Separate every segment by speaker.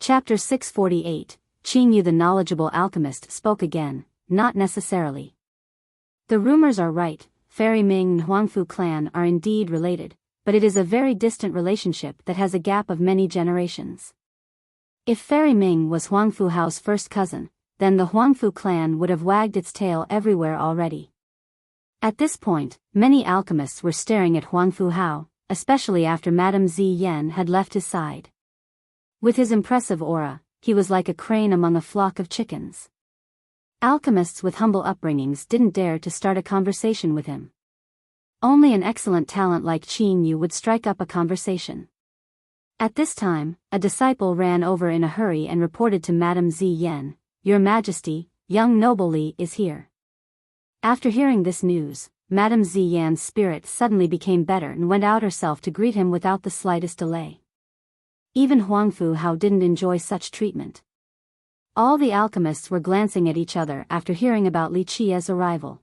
Speaker 1: Chapter 648, Qing Yu the knowledgeable alchemist spoke again, not necessarily. The rumors are right, Fairy Ming and Huangfu clan are indeed related, but it is a very distant relationship that has a gap of many generations. If Fairy Ming was Huangfu Hao's first cousin, then the Huangfu clan would have wagged its tail everywhere already. At this point, many alchemists were staring at Huangfu Hao, especially after Madame Zi Yan had left his side. With his impressive aura, he was like a crane among a flock of chickens. Alchemists with humble upbringings didn't dare to start a conversation with him. Only an excellent talent like Qing Yu would strike up a conversation. At this time, a disciple ran over in a hurry and reported to Madame Zi Yan, "Your Majesty, young noble Li is here." After hearing this news, Madame Zi Yan's spirit suddenly became better and went out herself to greet him without the slightest delay. Even Huangfu Hao didn't enjoy such treatment. All the alchemists were glancing at each other after hearing about Li Qia's arrival.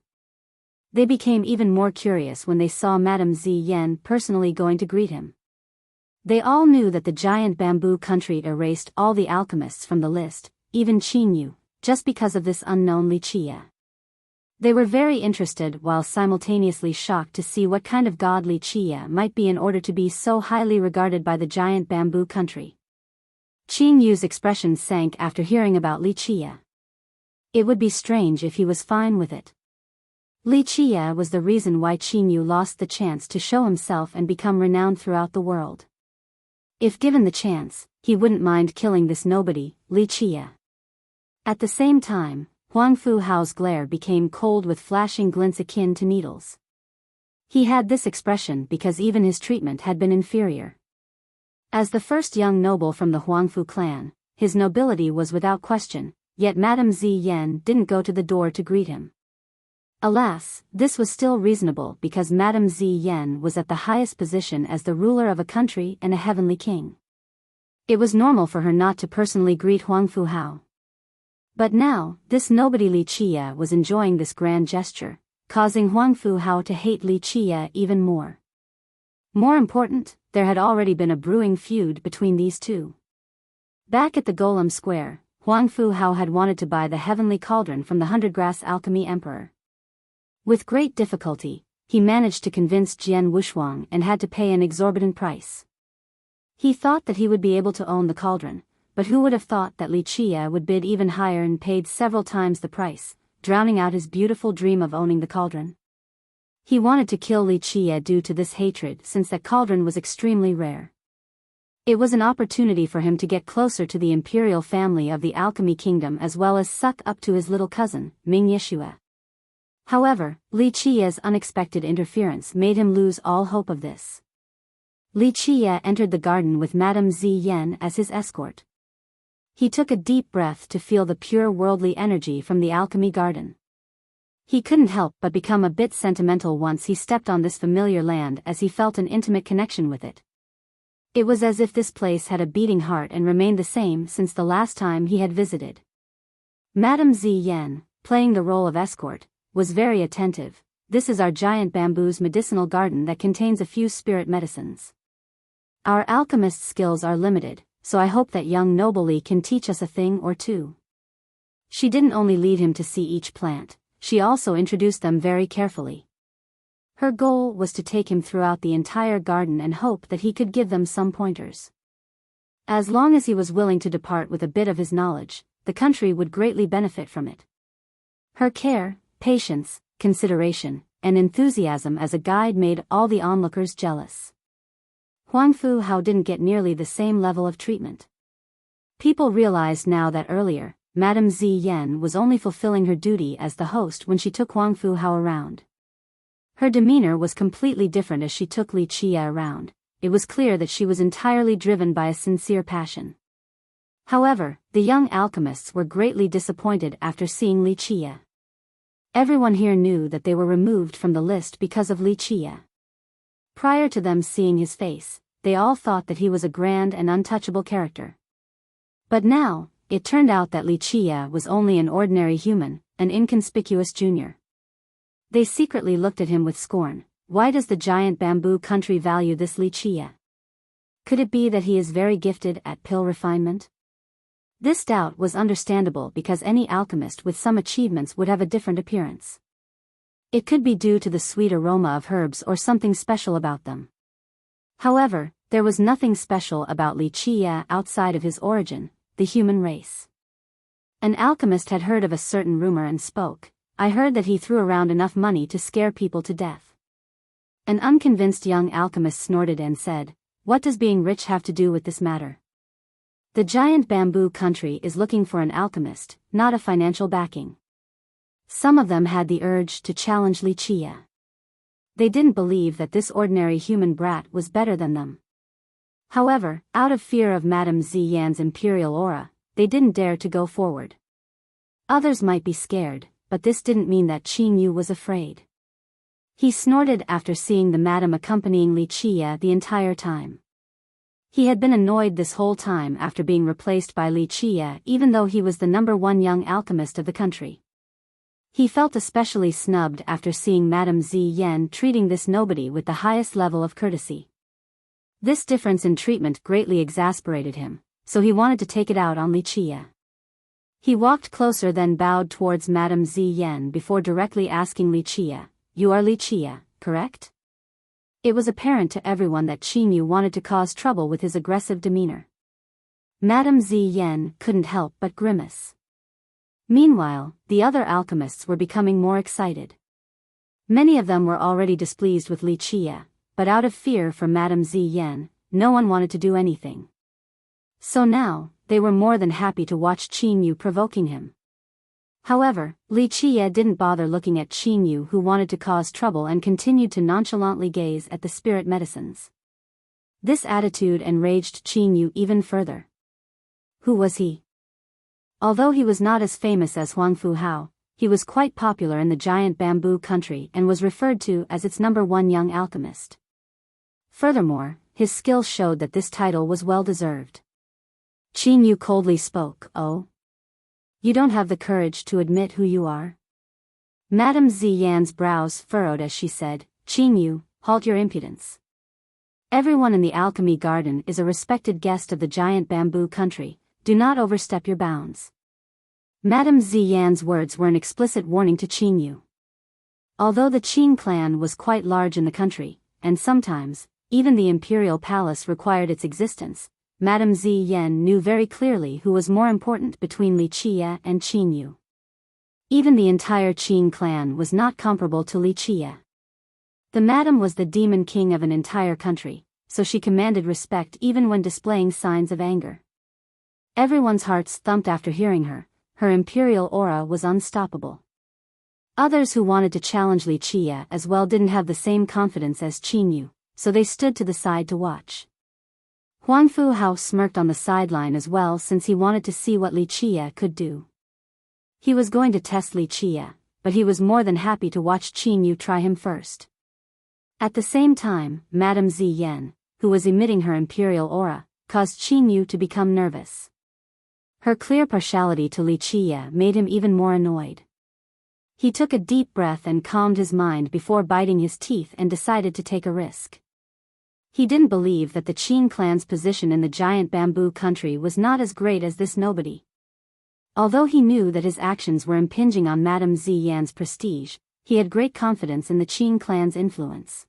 Speaker 1: They became even more curious when they saw Madame Zi Yan personally going to greet him. They all knew that the giant bamboo country erased all the alchemists from the list, even Qing Yu, just because of this unknown Li Qia. They were very interested while simultaneously shocked to see what kind of god Li Qia might be in order to be so highly regarded by the giant bamboo country. Qing Yu's expression sank after hearing about Li Qia. It would be strange if he was fine with it. Li Qia was the reason why Qing Yu lost the chance to show himself and become renowned throughout the world. If given the chance, he wouldn't mind killing this nobody, Li Qia. At the same time, Huangfu Hao's glare became cold with flashing glints akin to needles. He had this expression because even his treatment had been inferior. As the first young noble from the Huangfu clan, his nobility was without question, yet Madame Zi Yan didn't go to the door to greet him. Alas, this was still reasonable because Madame Zi Yan was at the highest position as the ruler of a country and a heavenly king. It was normal for her not to personally greet Huangfu Hao. But now, this nobody Li Qia was enjoying this grand gesture, causing Huangfu Hao to hate Li Qia even more. More important, there had already been a brewing feud between these two. Back at the Golem Square, Huangfu Hao had wanted to buy the heavenly cauldron from the Hundredgrass Alchemy Emperor. With great difficulty, he managed to convince Jian Wushuang and had to pay an exorbitant price. He thought that he would be able to own the cauldron, but who would have thought that Li Qia would bid even higher and paid several times the price, drowning out his beautiful dream of owning the cauldron. He wanted to kill Li Qia due to this hatred since that cauldron was extremely rare. It was an opportunity for him to get closer to the imperial family of the Alchemy Kingdom as well as suck up to his little cousin, Ming Yeshua. However, Li Qia's unexpected interference made him lose all hope of this. Li Qia entered the garden with Madame Zi Yan as his escort. He took a deep breath to feel the pure worldly energy from the alchemy garden. He couldn't help but become a bit sentimental once he stepped on this familiar land as he felt an intimate connection with it. It was as if this place had a beating heart and remained the same since the last time he had visited. Madame Zi Yan, playing the role of escort, was very attentive. "This is our giant bamboo's medicinal garden that contains a few spirit medicines. Our alchemist skills are limited, so I hope that young noble Li can teach us a thing or two." She didn't only lead him to see each plant, she also introduced them very carefully. Her goal was to take him throughout the entire garden and hope that he could give them some pointers. As long as he was willing to depart with a bit of his knowledge, the country would greatly benefit from it. Her care, patience, consideration, and enthusiasm as a guide made all the onlookers jealous. Huangfu Hao didn't get nearly the same level of treatment. People realized now that earlier, Madame Zi Yan was only fulfilling her duty as the host when she took Huangfu Hao around. Her demeanor was completely different as she took Li Qia around. It was clear that she was entirely driven by a sincere passion. However, the young alchemists were greatly disappointed after seeing Li Qia. Everyone here knew that they were removed from the list because of Li Qia. Prior to them seeing his face, they all thought that he was a grand and untouchable character. But now, it turned out that Li Qia was only an ordinary human, an inconspicuous junior. They secretly looked at him with scorn. Why does the giant bamboo country value this Li Qia? Could it be that he is very gifted at pill refinement? This doubt was understandable because any alchemist with some achievements would have a different appearance. It could be due to the sweet aroma of herbs or something special about them. However, there was nothing special about Li Qie outside of his origin, the human race. An alchemist had heard of a certain rumor and spoke. I heard that he threw around enough money to scare people to death. An unconvinced young alchemist snorted and said, "What does being rich have to do with this matter? The giant bamboo country is looking for an alchemist, not a financial backing." Some of them had the urge to challenge Li Qie. They didn't believe that this ordinary human brat was better than them. However, out of fear of Madame Ziyan's imperial aura, they didn't dare to go forward. Others might be scared, but this didn't mean that Qing Yu was afraid. He snorted after seeing the madam accompanying Li Qie the entire time. He had been annoyed this whole time after being replaced by Li Qie, even though he was the #1 young alchemist of the country. He felt especially snubbed after seeing Madame Ziyan treating this nobody with the highest level of courtesy. This difference in treatment greatly exasperated him, so he wanted to take it out on Li Qie. He walked closer then bowed towards Madame Ziyan before directly asking Li Qie, "You are Li Qie, correct?" It was apparent to everyone that Qing Yu wanted to cause trouble with his aggressive demeanor. Madame Ziyan couldn't help but grimace. Meanwhile, the other alchemists were becoming more excited. Many of them were already displeased with Li Qie, but out of fear for Madame Ziyan, no one wanted to do anything. So now, they were more than happy to watch Qing Yu provoking him. However, Li Qie didn't bother looking at Qing Yu, who wanted to cause trouble, and continued to nonchalantly gaze at the spirit medicines. This attitude enraged Qing Yu even further. Who was he? Although he was not as famous as Huang Fu Hao, he was quite popular in the giant bamboo country and was referred to as its #1 young alchemist. Furthermore, his skills showed that this title was well deserved. Qing Yu coldly spoke, "Oh? You don't have the courage to admit who you are?" Madame Ziyan's brows furrowed as she said, "Qing Yu, halt your impudence. Everyone in the alchemy garden is a respected guest of the giant bamboo country, do not overstep your bounds." Madame Ziyan's words were an explicit warning to Qing Yu. Although the Qing clan was quite large in the country, and sometimes, even the imperial palace required its existence, Madame Ziyan knew very clearly who was more important between Li Qie and Qing Yu. Even the entire Qing clan was not comparable to Li Qie. The madam was the demon king of an entire country, so she commanded respect even when displaying signs of anger. Everyone's hearts thumped after hearing her. Her imperial aura was unstoppable. Others who wanted to challenge Li Qie as well didn't have the same confidence as Qing Yu, so they stood to the side to watch. Huang Fu Hao smirked on the sideline as well, since he wanted to see what Li Qie could do. He was going to test Li Qie, but he was more than happy to watch Qing Yu try him first. At the same time, Madame Ziyan, who was emitting her imperial aura, caused Qing Yu to become nervous. Her clear partiality to Li Qie made him even more annoyed. He took a deep breath and calmed his mind before biting his teeth and decided to take a risk. He didn't believe that the Qing clan's position in the giant bamboo country was not as great as this nobody. Although he knew that his actions were impinging on Madame Ziyan's prestige, he had great confidence in the Qing clan's influence.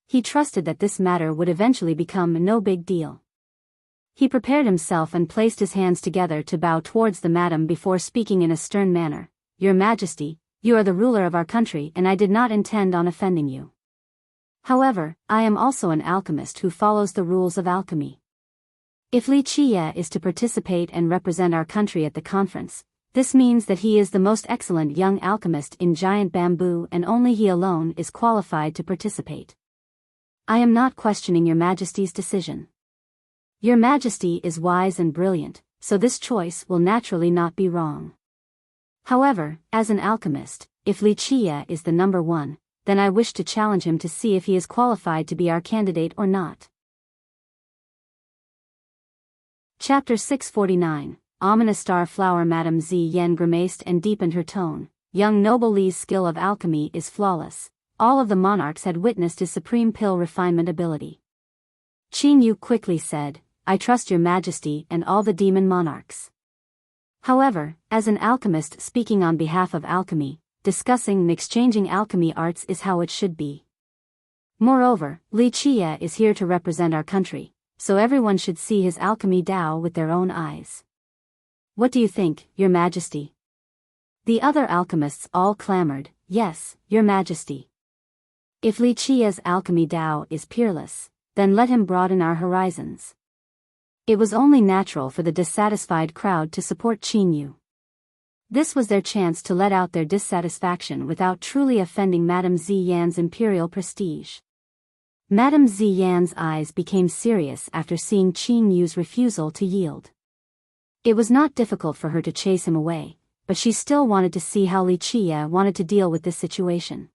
Speaker 1: He trusted that this matter would eventually become no big deal. He prepared himself and placed his hands together to bow towards the madam before speaking in a stern manner. "Your Majesty, you are the ruler of our country and I did not intend on offending you. However, I am also an alchemist who follows the rules of alchemy. If Li Qie is to participate and represent our country at the conference, this means that he is the most excellent young alchemist in giant bamboo and only he alone is qualified to participate. I am not questioning Your Majesty's decision. Your Majesty is wise and brilliant, so this choice will naturally not be wrong. However, as an alchemist, if Li Qie is the #1, then I wish to challenge him to see if he is qualified to be our candidate or not." Chapter 649, Ominous Star Flower. Madame Ziyan grimaced and deepened her tone. "Young noble Li's skill of alchemy is flawless. All of the monarchs had witnessed his supreme pill refinement ability." Qing Yu quickly said, "I trust Your Majesty and all the demon monarchs." However, as an alchemist speaking on behalf of alchemy, discussing and exchanging alchemy arts is how it should be. Moreover, Li Qie is here to represent our country, so everyone should see his alchemy Dao with their own eyes. What do you think, Your Majesty? The other alchemists all clamored, Yes, Your Majesty. If Li Qie's alchemy Dao is peerless, then let him broaden our horizons. It was only natural for the dissatisfied crowd to support Qin Yu. This was their chance to let out their dissatisfaction without truly offending Madame Ziyan's imperial prestige. Madame Ziyan's eyes became serious after seeing Qin Yu's refusal to yield. It was not difficult for her to chase him away, but she still wanted to see how Li Qie wanted to deal with this situation.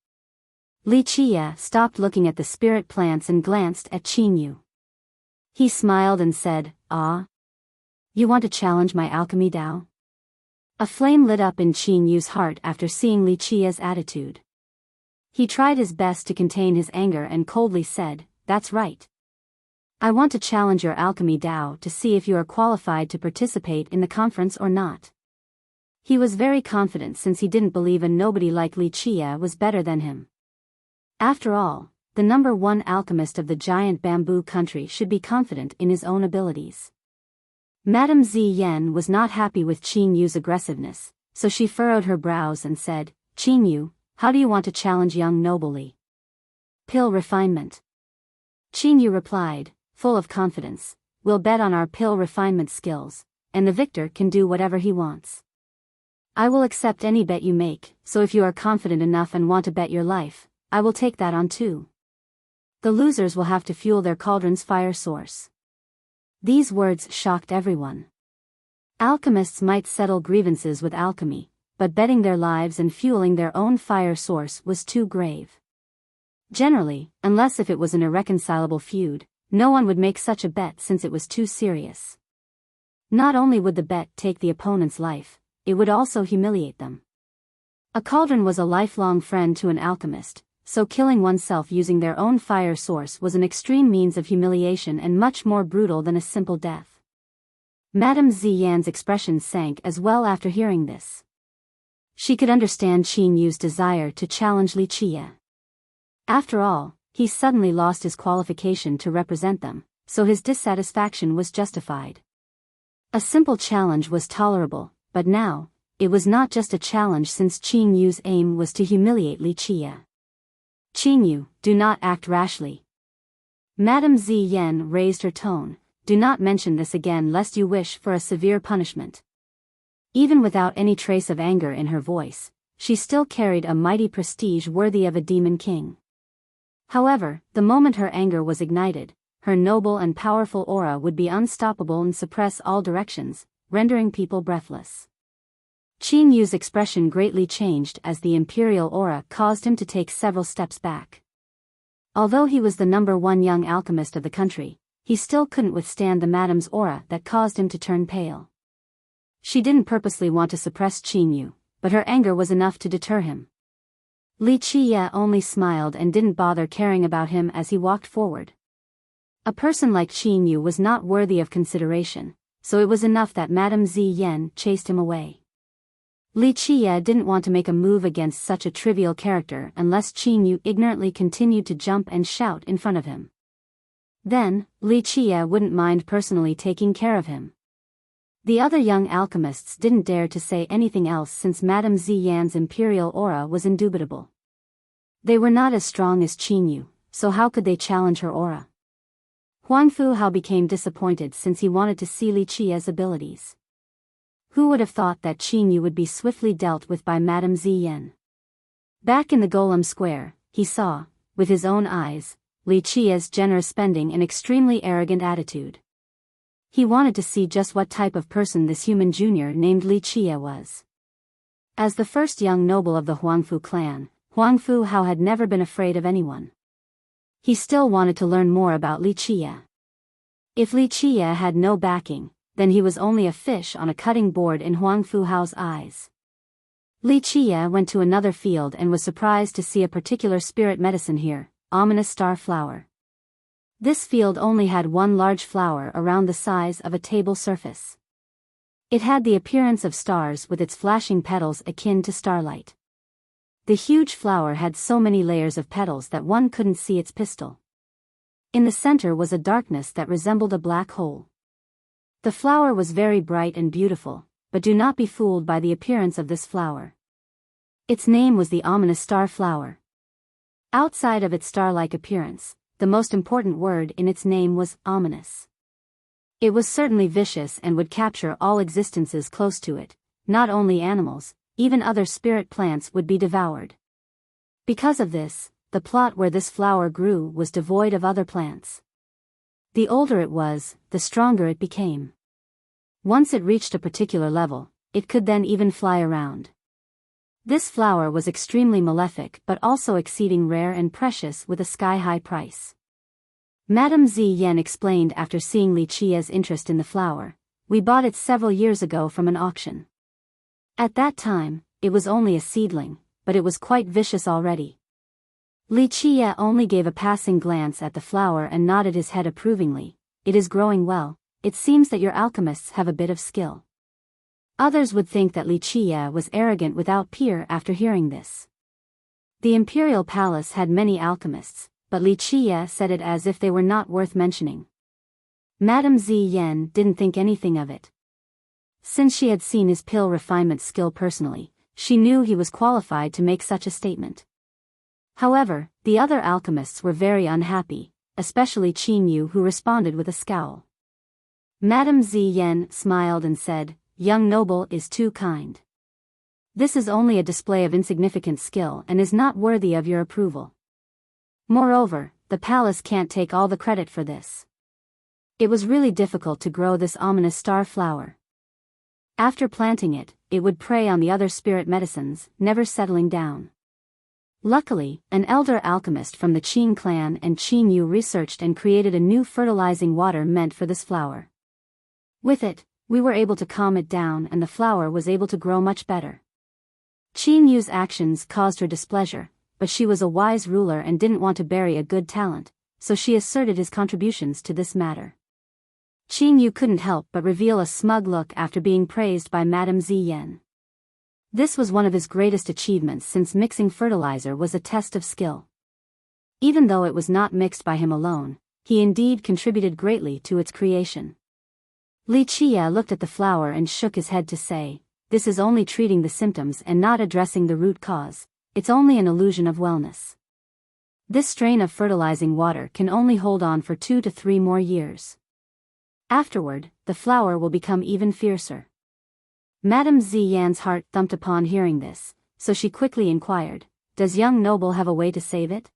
Speaker 1: Li Qie stopped looking at the spirit plants and glanced at Qin Yu. He smiled and said, Ah? You want to challenge my alchemy Dao? A flame lit up in Qin Yu's heart after seeing Li Qie's attitude. He tried his best to contain his anger and coldly said, That's right. I want to challenge your alchemy Dao to see if you are qualified to participate in the conference or not. He was very confident since he didn't believe a nobody like Li Qie was better than him. After all, the number one alchemist of the giant bamboo country should be confident in his own abilities. Madame Ziyan was not happy with Qin Yu's aggressiveness, so she furrowed her brows and said, Qin Yu, how do you want to challenge young noble Li? Pill refinement. Qin Yu replied, full of confidence, We'll bet on our pill refinement skills, and the victor can do whatever he wants. I will accept any bet you make, so if you are confident enough and want to bet your life, I will take that on too. The losers will have to fuel their cauldron's fire source. These words shocked everyone. Alchemists might settle grievances with alchemy, but betting their lives and fueling their own fire source was too grave. Generally, unless if it was an irreconcilable feud, no one would make such a bet since it was too serious. Not only would the bet take the opponent's life, it would also humiliate them. A cauldron was a lifelong friend to an alchemist, so killing oneself using their own fire source was an extreme means of humiliation and much more brutal than a simple death. Madame Ziyan's expression sank as well after hearing this. She could understand Qin Yu's desire to challenge Li Qie. After all, he suddenly lost his qualification to represent them, so his dissatisfaction was justified. A simple challenge was tolerable, but now, it was not just a challenge since Qin Yu's aim was to humiliate Li Qie. Qin Yu, do not act rashly. Madame Ziyan raised her tone, do not mention this again lest you wish for a severe punishment. Even without any trace of anger in her voice, she still carried a mighty prestige worthy of a demon king. However, the moment her anger was ignited, her noble and powerful aura would be unstoppable and suppress all directions, rendering people breathless. Qin Yu's expression greatly changed as the imperial aura caused him to take several steps back. Although he was the number one young alchemist of the country, he still couldn't withstand the madame's aura that caused him to turn pale. She didn't purposely want to suppress Qin Yu, but her anger was enough to deter him. Li Qie only smiled and didn't bother caring about him as he walked forward. A person like Qin Yu was not worthy of consideration, so it was enough that Madame Ziyan chased him away. Li Qie didn't want to make a move against such a trivial character unless Qin Yu ignorantly continued to jump and shout in front of him. Then, Li Qie wouldn't mind personally taking care of him. The other young alchemists didn't dare to say anything else since Madame Ziyan's imperial aura was indubitable. They were not as strong as Qin Yu, so how could they challenge her aura? Huangfu Hao became disappointed since he wanted to see Li Qie's abilities. Who would have thought that Qin Yu would be swiftly dealt with by Madame Ziyan? Back in the Golem Square, he saw, with his own eyes, Li Qie's generous spending and extremely arrogant attitude. He wanted to see just what type of person this human junior named Li Qie was. As the first young noble of the Huangfu clan, Huangfu Hao had never been afraid of anyone. He still wanted to learn more about Li Qie. If Li Qie had no backing, then he was only a fish on a cutting board in Huangfu Hao's eyes. Li Qie went to another field and was surprised to see a particular spirit medicine here, ominous star flower. This field only had one large flower around the size of a table surface. It had the appearance of stars with its flashing petals akin to starlight. The huge flower had so many layers of petals that one couldn't see its pistil. In the center was a darkness that resembled a black hole. The flower was very bright and beautiful, but do not be fooled by the appearance of this flower. Its name was the ominous star flower. Outside of its star-like appearance, the most important word in its name was ominous. It was certainly vicious and would capture all existences close to it, not only animals, even other spirit plants would be devoured. Because of this, the plot where this flower grew was devoid of other plants. The older it was, the stronger it became. Once it reached a particular level, it could then even fly around. This flower was extremely malefic but also exceeding rare and precious with a sky-high price. Madame Ziyan explained after seeing Li Qia's interest in the flower, "We bought it several years ago from an auction. At that time, it was only a seedling, but it was quite vicious already." Li Qia only gave a passing glance at the flower and nodded his head approvingly. "It is growing well. It seems that your alchemists have a bit of skill." Others would think that Li Qia was arrogant without peer after hearing this. The imperial palace had many alchemists, but Li Qia said it as if they were not worth mentioning. Madame Ziyan didn't think anything of it. Since she had seen his pill refinement skill personally, she knew he was qualified to make such a statement. However, the other alchemists were very unhappy, especially Qin Yu, who responded with a scowl. Madame Ziyan smiled and said, "Young noble is too kind. This is only a display of insignificant skill and is not worthy of your approval. Moreover, the palace can't take all the credit for this. It was really difficult to grow this ominous star flower. After planting it, it would prey on the other spirit medicines, never settling down. Luckily, an elder alchemist from the Qin clan and Qin Yu researched and created a new fertilizing water meant for this flower. With it, we were able to calm it down and the flower was able to grow much better." Qin Yu's actions caused her displeasure, but she was a wise ruler and didn't want to bury a good talent, so she asserted his contributions to this matter. Qin Yu couldn't help but reveal a smug look after being praised by Madame Ziyan. This was one of his greatest achievements since mixing fertilizer was a test of skill. Even though it was not mixed by him alone, he indeed contributed greatly to its creation. Li Qia looked at the flower and shook his head to say, "This is only treating the symptoms and not addressing the root cause. It's only an illusion of wellness. This strain of fertilizing water can only hold on for 2 to 3 more years. Afterward, the flower will become even fiercer." Madame Ziyan's heart thumped upon hearing this, so she quickly inquired, "Does young noble have a way to save it?"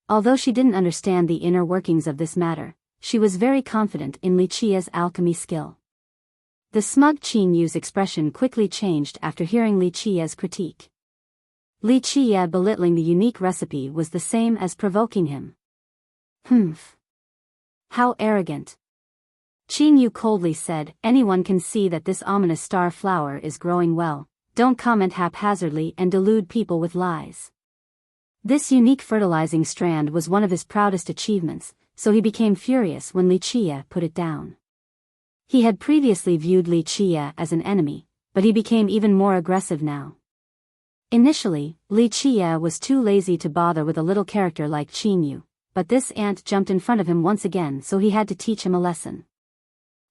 Speaker 1: Although she didn't understand the inner workings of this matter, she was very confident in Li Qia's alchemy skill. The smug Qin Yu's expression quickly changed after hearing Li Qia's critique. Li Qia belittling the unique recipe was the same as provoking him. "Humph. How arrogant." Qin Yu coldly said, "Anyone can see that this ominous star flower is growing well. Don't comment haphazardly and delude people with lies." This unique fertilizing strand was one of his proudest achievements, so he became furious when Li Qia put it down. He had previously viewed Li Qia as an enemy, but he became even more aggressive now. Initially, Li Qia was too lazy to bother with a little character like Qin Yu, but this ant jumped in front of him once again, so he had to teach him a lesson.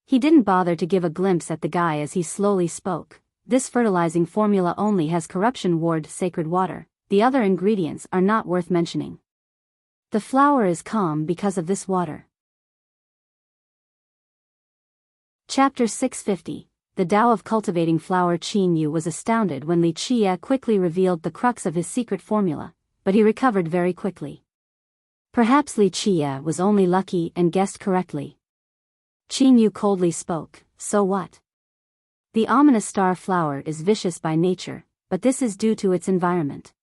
Speaker 1: He didn't bother to give a glimpse at the guy as he slowly spoke. "This fertilizing formula only has corruption ward sacred water. The other ingredients are not worth mentioning. The flower is calm because of this water." Chapter 650. The Tao of Cultivating Flower. Qin Yu was astounded when Li Qia quickly revealed the crux of his secret formula, but he recovered very quickly. Perhaps Li Qia was only lucky and guessed correctly. Qin Yu coldly spoke, "So what? The ominous star flower is vicious by nature, but this is due to its environment.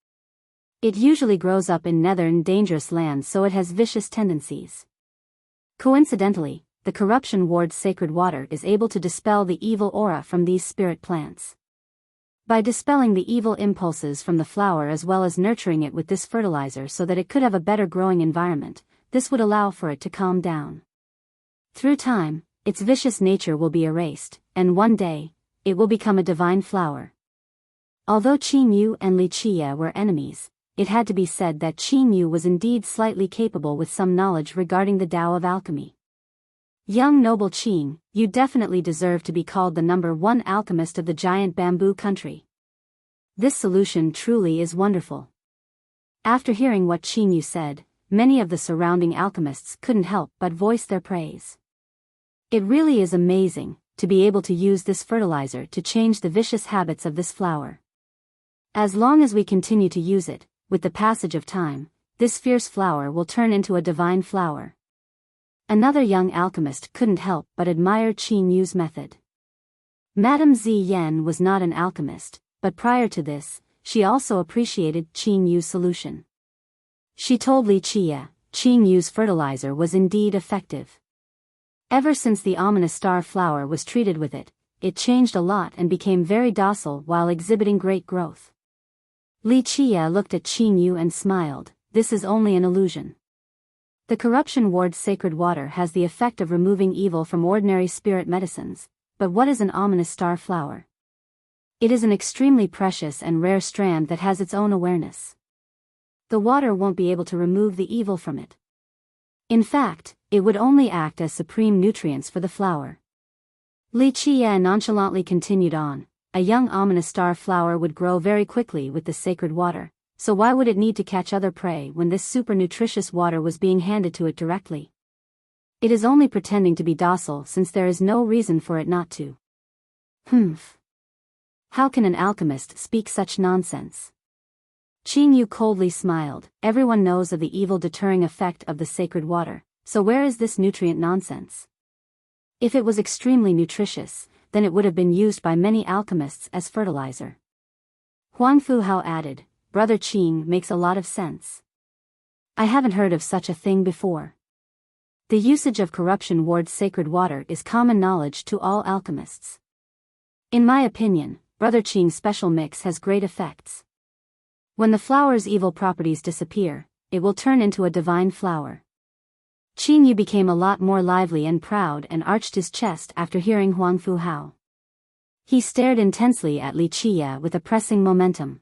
Speaker 1: It usually grows up in northern dangerous lands, so it has vicious tendencies. Coincidentally, the corruption ward sacred water is able to dispel the evil aura from these spirit plants. By dispelling the evil impulses from the flower as well as nurturing it with this fertilizer so that it could have a better growing environment, this would allow for it to calm down. Through time, its vicious nature will be erased, and one day, it will become a divine flower. Although Qin Yu and Li Qie were enemies, it had to be said that Qin Yu was indeed slightly capable with some knowledge regarding the Tao of alchemy. Young noble Qin, you definitely deserve to be called the #1 alchemist of the giant bamboo country. This solution truly is wonderful. After hearing what Qin Yu said, many of the surrounding alchemists couldn't help but voice their praise. It really is amazing to be able to use this fertilizer to change the vicious habits of this flower. As long as we continue to use it, with the passage of time, this fierce flower will turn into a divine flower. Another young alchemist couldn't help but admire Qin Yu's method. Madame Ziyan was not an alchemist, but prior to this, she also appreciated Qin Yu's solution. She told Li Qie, Qin Yu's fertilizer was indeed effective. Ever since the ominous star flower was treated with it, it changed a lot and became very docile while exhibiting great growth. Li Qie looked at Qin Yu and smiled, this is only an illusion. The corruption ward's sacred water has the effect of removing evil from ordinary spirit medicines, but what is an ominous star flower? It is an extremely precious and rare strand that has its own awareness. The water won't be able to remove the evil from it. In fact, it would only act as supreme nutrients for the flower. Li Qie nonchalantly continued on, a young ominous star flower would grow very quickly with the sacred water, so why would it need to catch other prey when this super nutritious water was being handed to it directly? It is only pretending to be docile since there is no reason for it not to. Humph. How can an alchemist speak such nonsense? Qin Yu coldly smiled, everyone knows of the evil deterring effect of the sacred water, so where is this nutrient nonsense? If it was extremely nutritious, then it would have been used by many alchemists as fertilizer. Huang Fuhao added, Brother Qin makes a lot of sense. I haven't heard of such a thing before. The usage of corruption ward's sacred water is common knowledge to all alchemists. In my opinion, Brother Qin's special mix has great effects. When the flower's evil properties disappear, it will turn into a divine flower. Qin Yu became a lot more lively and proud and arched his chest after hearing Huang Fuhao. He stared intensely at Li Qie with a pressing momentum.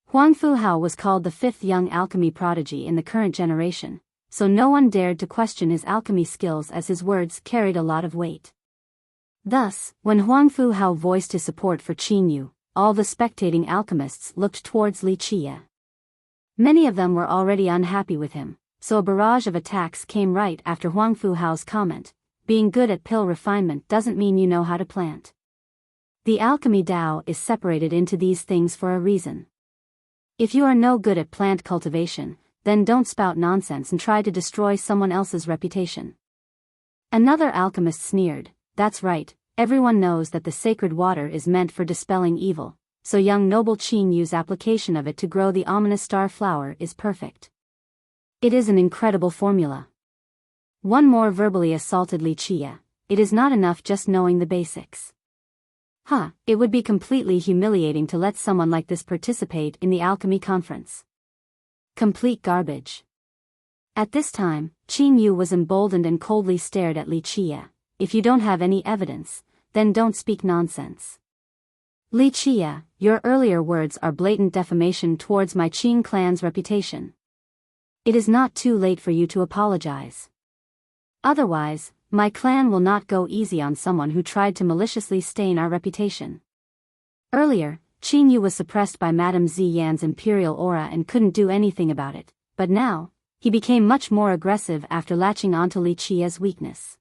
Speaker 1: Huang Fuhao was called the 5th young alchemy prodigy in the current generation, so no one dared to question his alchemy skills as his words carried a lot of weight. Thus, when Huang Fuhao voiced his support for Qin Yu, all the spectating alchemists looked towards Li Qie. Many of them were already unhappy with him, so a barrage of attacks came right after Huang Fuhao's comment, being good at pill refinement doesn't mean you know how to plant. The alchemy Tao is separated into these things for a reason. If you are no good at plant cultivation, then don't spout nonsense and try to destroy someone else's reputation. Another alchemist sneered, that's right, everyone knows that the sacred water is meant for dispelling evil, so young noble Qin Yu's application of it to grow the ominous star flower is perfect. It is an incredible formula. One more verbally assaulted Li Qie, it is not enough just knowing the basics. It would be completely humiliating to let someone like this participate in the alchemy conference. Complete garbage. At this time, Qin Yu was emboldened and coldly stared at Li Qie. If you don't have any evidence, then don't speak nonsense. Li Qie, your earlier words are blatant defamation towards my Qin clan's reputation. It is not too late for you to apologize. Otherwise, my clan will not go easy on someone who tried to maliciously stain our reputation. Earlier, Qin Yu was suppressed by Madame Ziyan's imperial aura and couldn't do anything about it, but now, he became much more aggressive after latching onto Li Qie's weakness.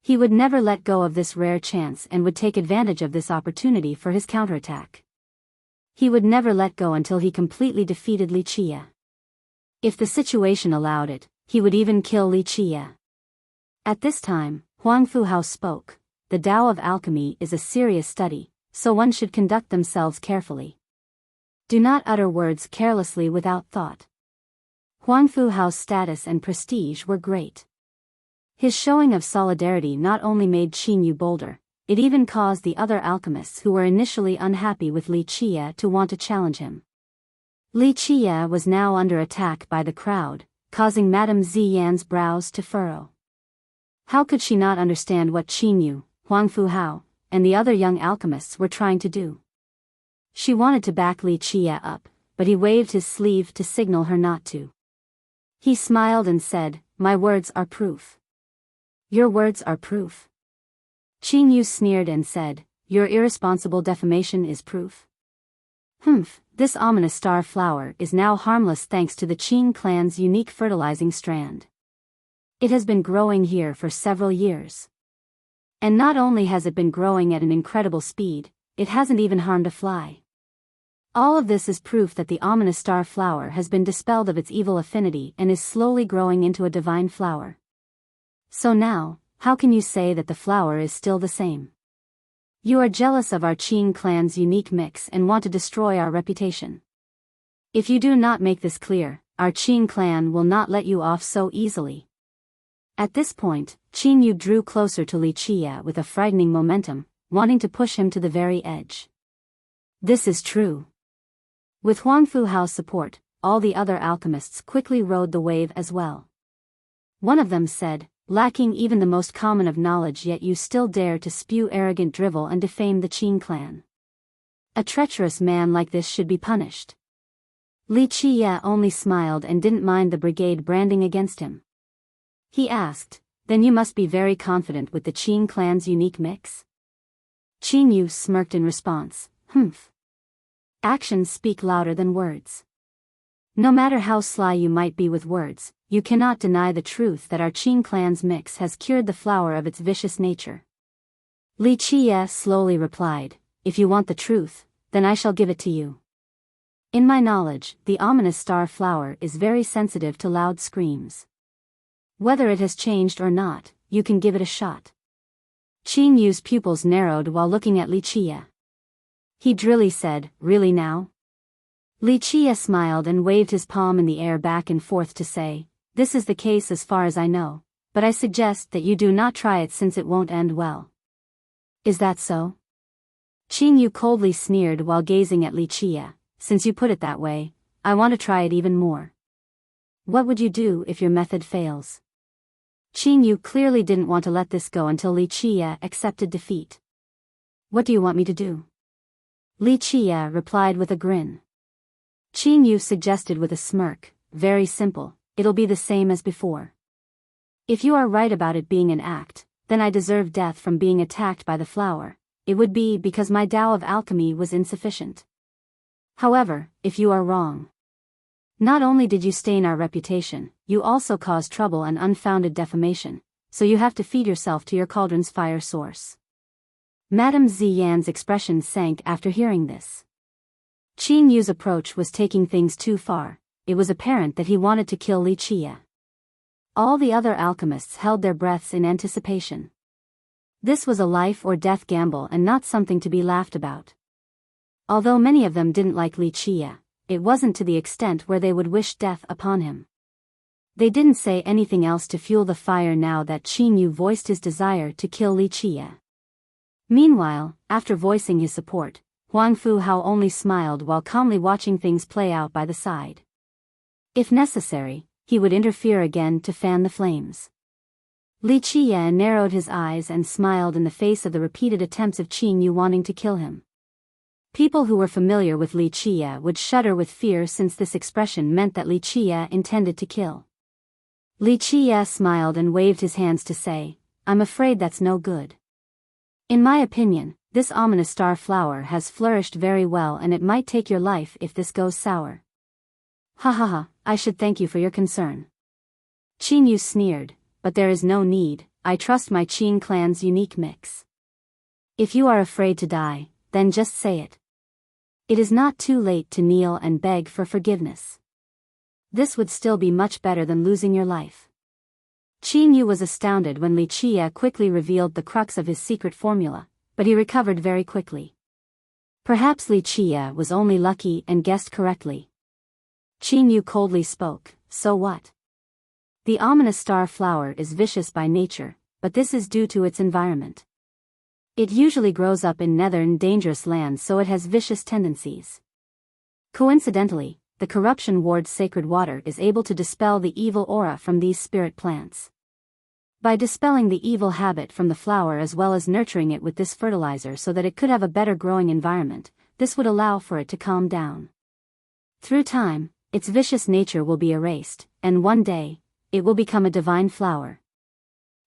Speaker 1: He would never let go of this rare chance and would take advantage of this opportunity for his counterattack. He would never let go until he completely defeated Li Qie. If the situation allowed it, he would even kill Li Qie. At this time, Huang Fuhao spoke, the Tao of alchemy is a serious study, so one should conduct themselves carefully. Do not utter words carelessly without thought. Huang Fuhao's status and prestige were great. His showing of solidarity not only made Qin Yu bolder, it even caused the other alchemists who were initially unhappy with Li Qie to want to challenge him. Li Qie was now under attack by the crowd, causing Madame Ziyan's brows to furrow. How could she not understand what Qin Yu, Huang Fuhao, and the other young alchemists were trying to do. She wanted to back Li Qie up, but he waved his sleeve to signal her not to. He smiled and said, "My words are proof." "Your words are proof?" Qing Yu sneered and said, "Your irresponsible defamation is proof?" "Humph, this ominous star flower is now harmless thanks to the Qing clan's unique fertilizing strand. It has been growing here for several years. And not only has it been growing at an incredible speed, it hasn't even harmed a fly. All of this is proof that the ominous star flower has been dispelled of its evil affinity and is slowly growing into a divine flower. So now, how can you say that the flower is still the same? You are jealous of our Qing clan's unique mix and want to destroy our reputation. If you do not make this clear, our Qing clan will not let you off so easily." At this point, Qing Yu drew closer to Li Qie with a frightening momentum, wanting to push him to the very edge. This is true. With Huang Fu Hao's support, all the other alchemists quickly rode the wave as well. One of them said, "Lacking even the most common of knowledge, yet you still dare to spew arrogant drivel and defame the Qing clan. A treacherous man like this should be punished." Li Qie only smiled and didn't mind the brigade branding against him. He asked, "Then you must be very confident with the Qing clan's unique mix?" Qing Yu smirked in response, "Humph. Actions speak louder than words. No matter how sly you might be with words, you cannot deny the truth that our Qing clan's mix has cured the flower of its vicious nature." Li Qie slowly replied, "If you want the truth, then I shall give it to you. In my knowledge, the ominous star flower is very sensitive to loud screams. Whether it has changed or not, you can give it a shot." Qing Yu's pupils narrowed while looking at Li Qie. He drily said, "Really now?" Li Qie smiled and waved his palm in the air back and forth to say, "This is the case as far as I know, but I suggest that you do not try it since it won't end well." "Is that so?" Qing Yu coldly sneered while gazing at Li Qie. "Since you put it that way, I want to try it even more. What would you do if your method fails?" Qing Yu clearly didn't want to let this go until Li Qie accepted defeat. "What do you want me to do?" Li Qie replied with a grin. Qing Yu suggested with a smirk, "Very simple, it'll be the same as before. If you are right about it being an act, then I deserve death from being attacked by the flower. It would be because my Tao of alchemy was insufficient. However, if you are wrong, not only did you stain our reputation, you also caused trouble and unfounded defamation, so you have to feed yourself to your cauldron's fire source." Madame Ziyan's expression sank after hearing this. Qing Yu's approach was taking things too far. It was apparent that he wanted to kill Li Qie. All the other alchemists held their breaths in anticipation. This was a life or death gamble and not something to be laughed about. Although many of them didn't like Li Qie, it wasn't to the extent where they would wish death upon him. They didn't say anything else to fuel the fire now that Qing Yu voiced his desire to kill Li Qie. Meanwhile, after voicing his support, Huang Fu Hao only smiled while calmly watching things play out by the side. If necessary, he would interfere again to fan the flames. Li Qie narrowed his eyes and smiled in the face of the repeated attempts of Qing Yu wanting to kill him. People who were familiar with Li Qie would shudder with fear since this expression meant that Li Qie intended to kill. Li Qie smiled and waved his hands to say, "I'm afraid that's no good. In my opinion, this ominous star flower has flourished very well and it might take your life if this goes sour." "Ha ha ha, I should thank you for your concern." Qing Yu sneered, "But there is no need, I trust my Qing clan's unique mix. If you are afraid to die, then just say it. It is not too late to kneel and beg for forgiveness. This would still be much better than losing your life." Qing Yu was astounded when Li Qie quickly revealed the crux of his secret formula, but he recovered very quickly. Perhaps Li Qie was only lucky and guessed correctly. Qing Yu coldly spoke, "So what? The ominous star flower is vicious by nature, but this is due to its environment. It usually grows up in northern dangerous lands, so it has vicious tendencies. Coincidentally, the corruption ward's sacred water is able to dispel the evil aura from these spirit plants. By dispelling the evil habit from the flower as well as nurturing it with this fertilizer so that it could have a better growing environment, this would allow for it to calm down. Through time, its vicious nature will be erased, and one day, it will become a divine flower.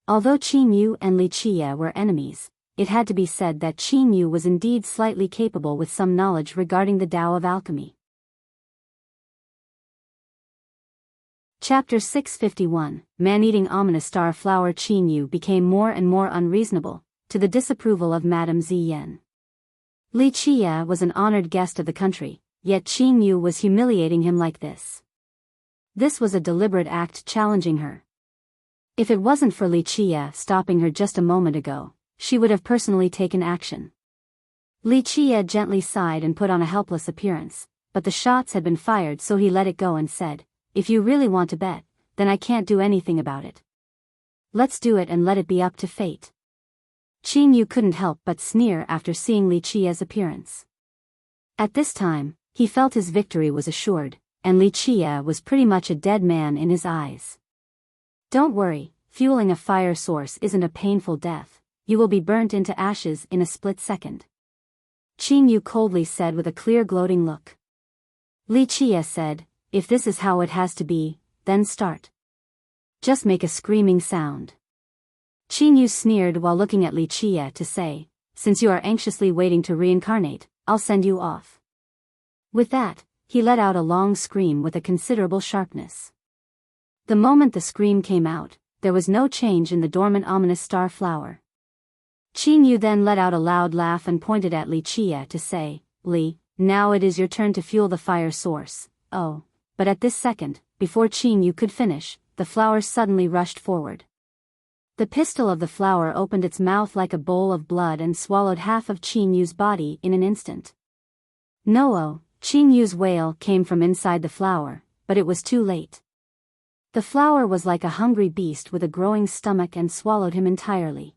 Speaker 1: Although Qin Yu and Li Qie were enemies, it had to be said that Qin Yu was indeed slightly capable with some knowledge regarding the Tao of alchemy. Chapter 651, Man-Eating Ominous Star Flower. Qin Yu became more and more unreasonable, to the disapproval of Madame Ziyan. Li Qie was an honored guest of the country, yet Qin Yu was humiliating him like this. This was a deliberate act challenging her. If it wasn't for Li Qie stopping her just a moment ago, she would have personally taken action. Li Qie gently sighed and put on a helpless appearance, but the shots had been fired, so he let it go and said, "If you really want to bet, then I can't do anything about it. Let's do it and let it be up to fate." Qin Yu couldn't help but sneer after seeing Li Qie's appearance. At this time, he felt his victory was assured, and Li Qie was pretty much a dead man in his eyes. "Don't worry, fueling a fire source isn't a painful death. You will be burnt into ashes in a split second," Qin Yu coldly said with a clear gloating look. Li Qie said, "If this is how it has to be, then start. Just make a screaming sound." Qin Yu sneered while looking at Li Qie to say, "Since you are anxiously waiting to reincarnate, I'll send you off." With that, he let out a long scream with a considerable sharpness. The moment the scream came out, there was no change in the dormant ominous star flower. Qin Yu then let out a loud laugh and pointed at Li Qie to say, "Li, now it is your turn to fuel the fire source." Oh, but at this second, before Qin Yu could finish, the flower suddenly rushed forward. The pistil of the flower opened its mouth like a bowl of blood and swallowed half of Qin Yu's body in an instant. No! Qin Yu's wail came from inside the flower, but it was too late. The flower was like a hungry beast with a growing stomach and swallowed him entirely.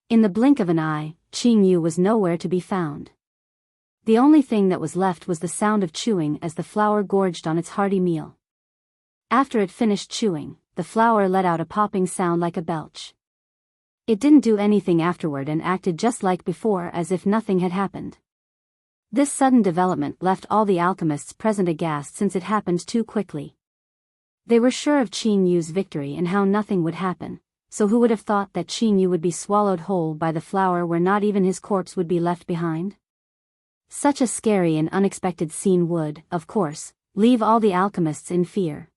Speaker 1: In the blink of an eye, Qin Yu was nowhere to be found. The only thing that was left was the sound of chewing as the flower gorged on its hearty meal. After it finished chewing, the flower let out a popping sound like a belch. It didn't do anything afterward and acted just like before, as if nothing had happened. This sudden development left all the alchemists present aghast, since it happened too quickly. They were sure of Qin Yu's victory and how nothing would happen, so who would have thought that Qin Yu would be swallowed whole by the flower where not even his corpse would be left behind? Such a scary and unexpected scene would, of course, leave all the alchemists in fear.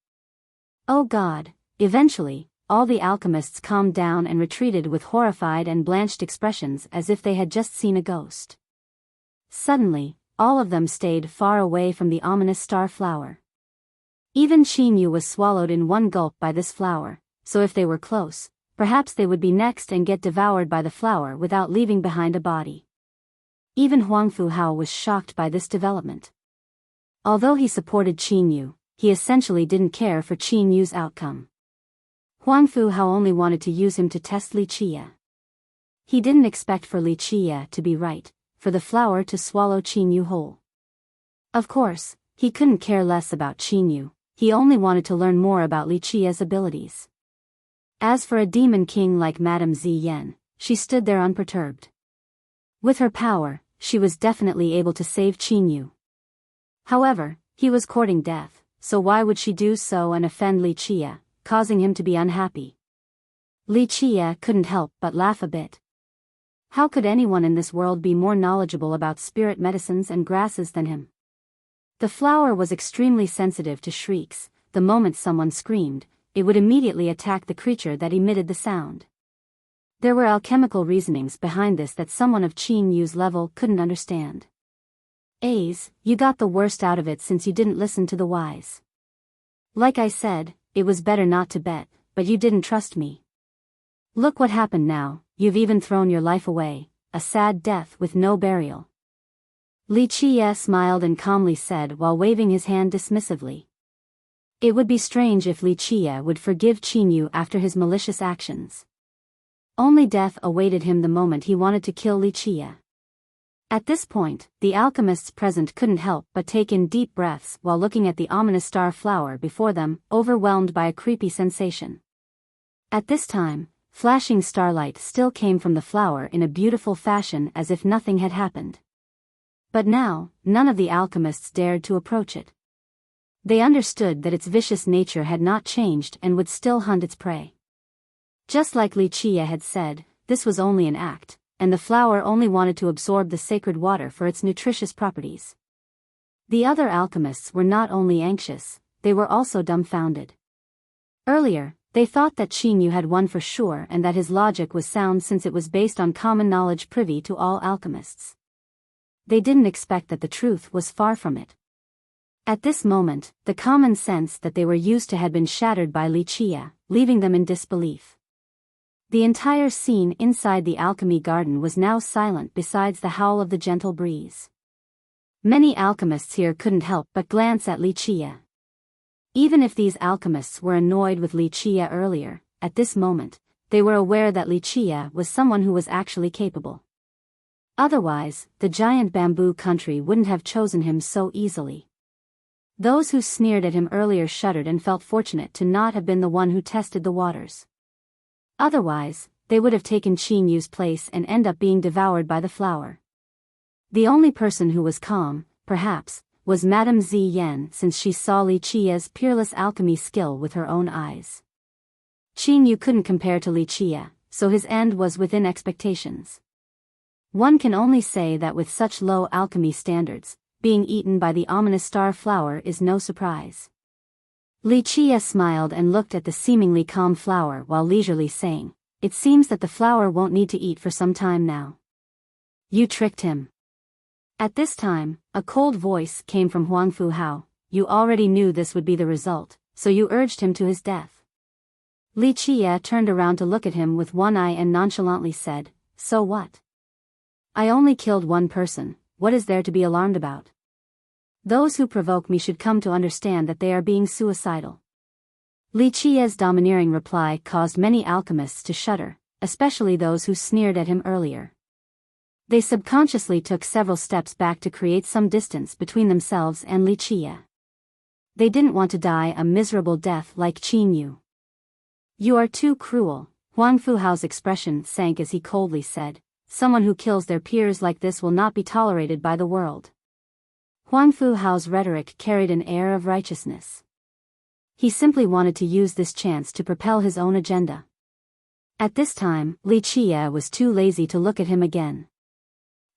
Speaker 1: Oh God! Eventually, all the alchemists calmed down and retreated with horrified and blanched expressions as if they had just seen a ghost. Suddenly, all of them stayed far away from the ominous star flower. Even Qin Yu was swallowed in one gulp by this flower, so if they were close, perhaps they would be next and get devoured by the flower without leaving behind a body. Even Huangfu Hao was shocked by this development. Although he supported Qin Yu, he essentially didn't care for Qin Yu's outcome. Huangfu Hao only wanted to use him to test Li Qie. He didn't expect for Li Qie to be right, for the flower to swallow Qin Yu whole. Of course, he couldn't care less about Qin Yu, he only wanted to learn more about Li Qie's abilities. As for a demon king like Madame Ziyan, she stood there unperturbed. With her power, she was definitely able to save Qin Yu. However, he was courting death, so why would she do so and offend Li Qie, causing him to be unhappy? Li Qie couldn't help but laugh a bit. How could anyone in this world be more knowledgeable about spirit medicines and grasses than him? The flower was extremely sensitive to shrieks. The moment someone screamed, it would immediately attack the creature that emitted the sound. There were alchemical reasonings behind this that someone of Qin Yu's level couldn't understand. "A's, you got the worst out of it since you didn't listen to the wise. Like I said, it was better not to bet, but you didn't trust me. Look what happened now. You've even thrown your life away, a sad death with no burial." Li Qie smiled and calmly said while waving his hand dismissively. It would be strange if Li Qie would forgive Qin Yu after his malicious actions. Only death awaited him the moment he wanted to kill Li Qie. At this point, the alchemists present couldn't help but take in deep breaths while looking at the ominous star flower before them, overwhelmed by a creepy sensation. At this time, flashing starlight still came from the flower in a beautiful fashion as if nothing had happened. But now, none of the alchemists dared to approach it. They understood that its vicious nature had not changed and would still hunt its prey. Just like Wuxia had said, this was only an act, and the flower only wanted to absorb the sacred water for its nutritious properties. The other alchemists were not only anxious, they were also dumbfounded. Earlier, they thought that Qin Yu had won for sure and that his logic was sound since it was based on common knowledge privy to all alchemists. They didn't expect that the truth was far from it. At this moment, the common sense that they were used to had been shattered by Wuxia, leaving them in disbelief. The entire scene inside the alchemy garden was now silent besides the howl of the gentle breeze. Many alchemists here couldn't help but glance at Wuxia. Even if these alchemists were annoyed with Wuxia earlier, at this moment, they were aware that Wuxia was someone who was actually capable. Otherwise, the giant bamboo country wouldn't have chosen him so easily. Those who sneered at him earlier shuddered and felt fortunate to not have been the one who tested the waters. Otherwise, they would have taken Qin Yu's place and end up being devoured by the flower. The only person who was calm, perhaps, was Madame Ziyan since she saw Wuxia's peerless alchemy skill with her own eyes. Qin Yu couldn't compare to Wuxia, so his end was within expectations. One can only say that with such low alchemy standards, being eaten by the ominous star flower is no surprise. Wuxia smiled and looked at the seemingly calm flower while leisurely saying, "It seems that the flower won't need to eat for some time now." "You tricked him." At this time, a cold voice came from Huangfu Hao. "You already knew this would be the result, so you urged him to his death." Wuxia turned around to look at him with one eye and nonchalantly said, "So what? I only killed one person, what is there to be alarmed about? Those who provoke me should come to understand that they are being suicidal." Wuxia's domineering reply caused many alchemists to shudder, especially those who sneered at him earlier. They subconsciously took several steps back to create some distance between themselves and Wuxia. They didn't want to die a miserable death like Qin Yu. "You are too cruel," Huangfu Hao's expression sank as he coldly said, "Someone who kills their peers like this will not be tolerated by the world." Huangfu Hao's rhetoric carried an air of righteousness. He simply wanted to use this chance to propel his own agenda. At this time, Wuxia was too lazy to look at him again.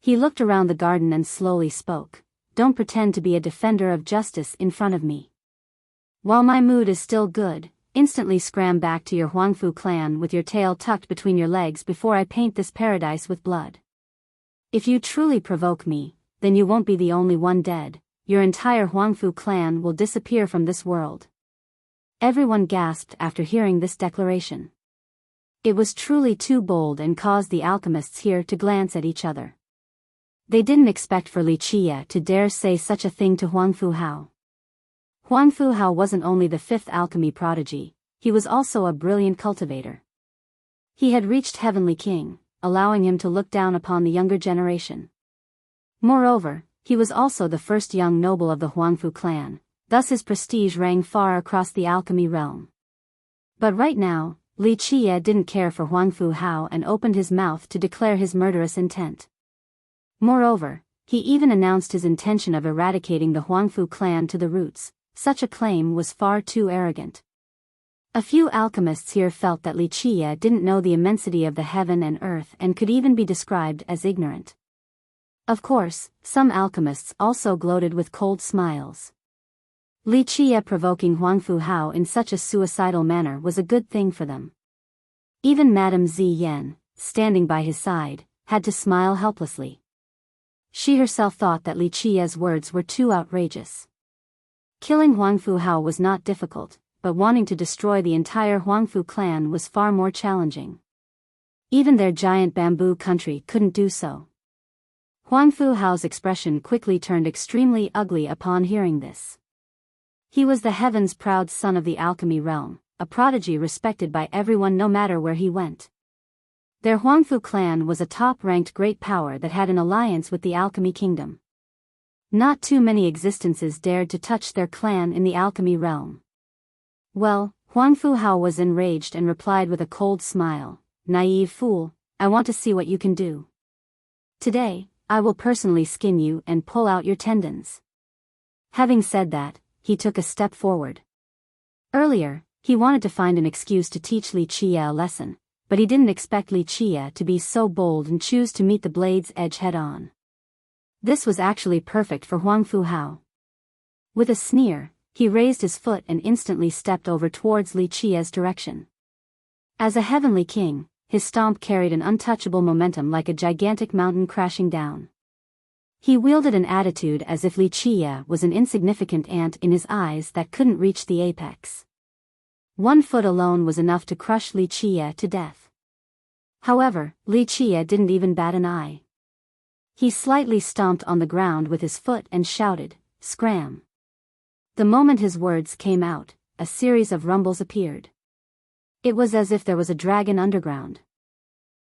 Speaker 1: He looked around the garden and slowly spoke, "Don't pretend to be a defender of justice in front of me. While my mood is still good, instantly scram back to your Huangfu clan with your tail tucked between your legs before I paint this paradise with blood. If you truly provoke me, then you won't be the only one dead, your entire Huangfu clan will disappear from this world." Everyone gasped after hearing this declaration. It was truly too bold and caused the alchemists here to glance at each other. They didn't expect for Wuxia to dare say such a thing to Huangfu Hao. Huangfu Hao wasn't only the fifth alchemy prodigy, he was also a brilliant cultivator. He had reached Heavenly King, allowing him to look down upon the younger generation. Moreover, he was also the first young noble of the Huangfu clan, thus his prestige rang far across the alchemy realm. But right now, Wuxia didn't care for Huangfu Hao and opened his mouth to declare his murderous intent. Moreover, he even announced his intention of eradicating the Huangfu clan to the roots. Such a claim was far too arrogant. A few alchemists here felt that Wuxia didn't know the immensity of the heaven and earth and could even be described as ignorant. Of course, some alchemists also gloated with cold smiles. Wuxia provoking Huangfu Hao in such a suicidal manner was a good thing for them. Even Madame Ziyan, standing by his side, had to smile helplessly. She herself thought that Wuxia's words were too outrageous. Killing Huangfu Hao was not difficult, but wanting to destroy the entire Huangfu clan was far more challenging. Even their giant bamboo country couldn't do so. Huangfu Hao's expression quickly turned extremely ugly upon hearing this. He was the heaven's proud son of the alchemy realm, a prodigy respected by everyone no matter where he went. Their Huangfu clan was a top-ranked great power that had an alliance with the alchemy kingdom. Not too many existences dared to touch their clan in the alchemy realm. Well, Huangfu Hao was enraged and replied with a cold smile, naive fool, I want to see what you can do. Today, I will personally skin you and pull out your tendons. Having said that, he took a step forward. Earlier, he wanted to find an excuse to teach Li Qie a lesson, but he didn't expect Li Qie to be so bold and choose to meet the blade's edge head-on. This was actually perfect for Huang Fu Hao. With a sneer, he raised his foot and instantly stepped over towards Li Qie's direction. As a heavenly king, his stomp carried an untouchable momentum like a gigantic mountain crashing down. He wielded an attitude as if Li Qie was an insignificant ant in his eyes that couldn't reach the apex. 1 foot alone was enough to crush Li Qie to death. However, Li Qie didn't even bat an eye. He slightly stomped on the ground with his foot and shouted, "Scram!" The moment his words came out, a series of rumbles appeared. It was as if there was a dragon underground.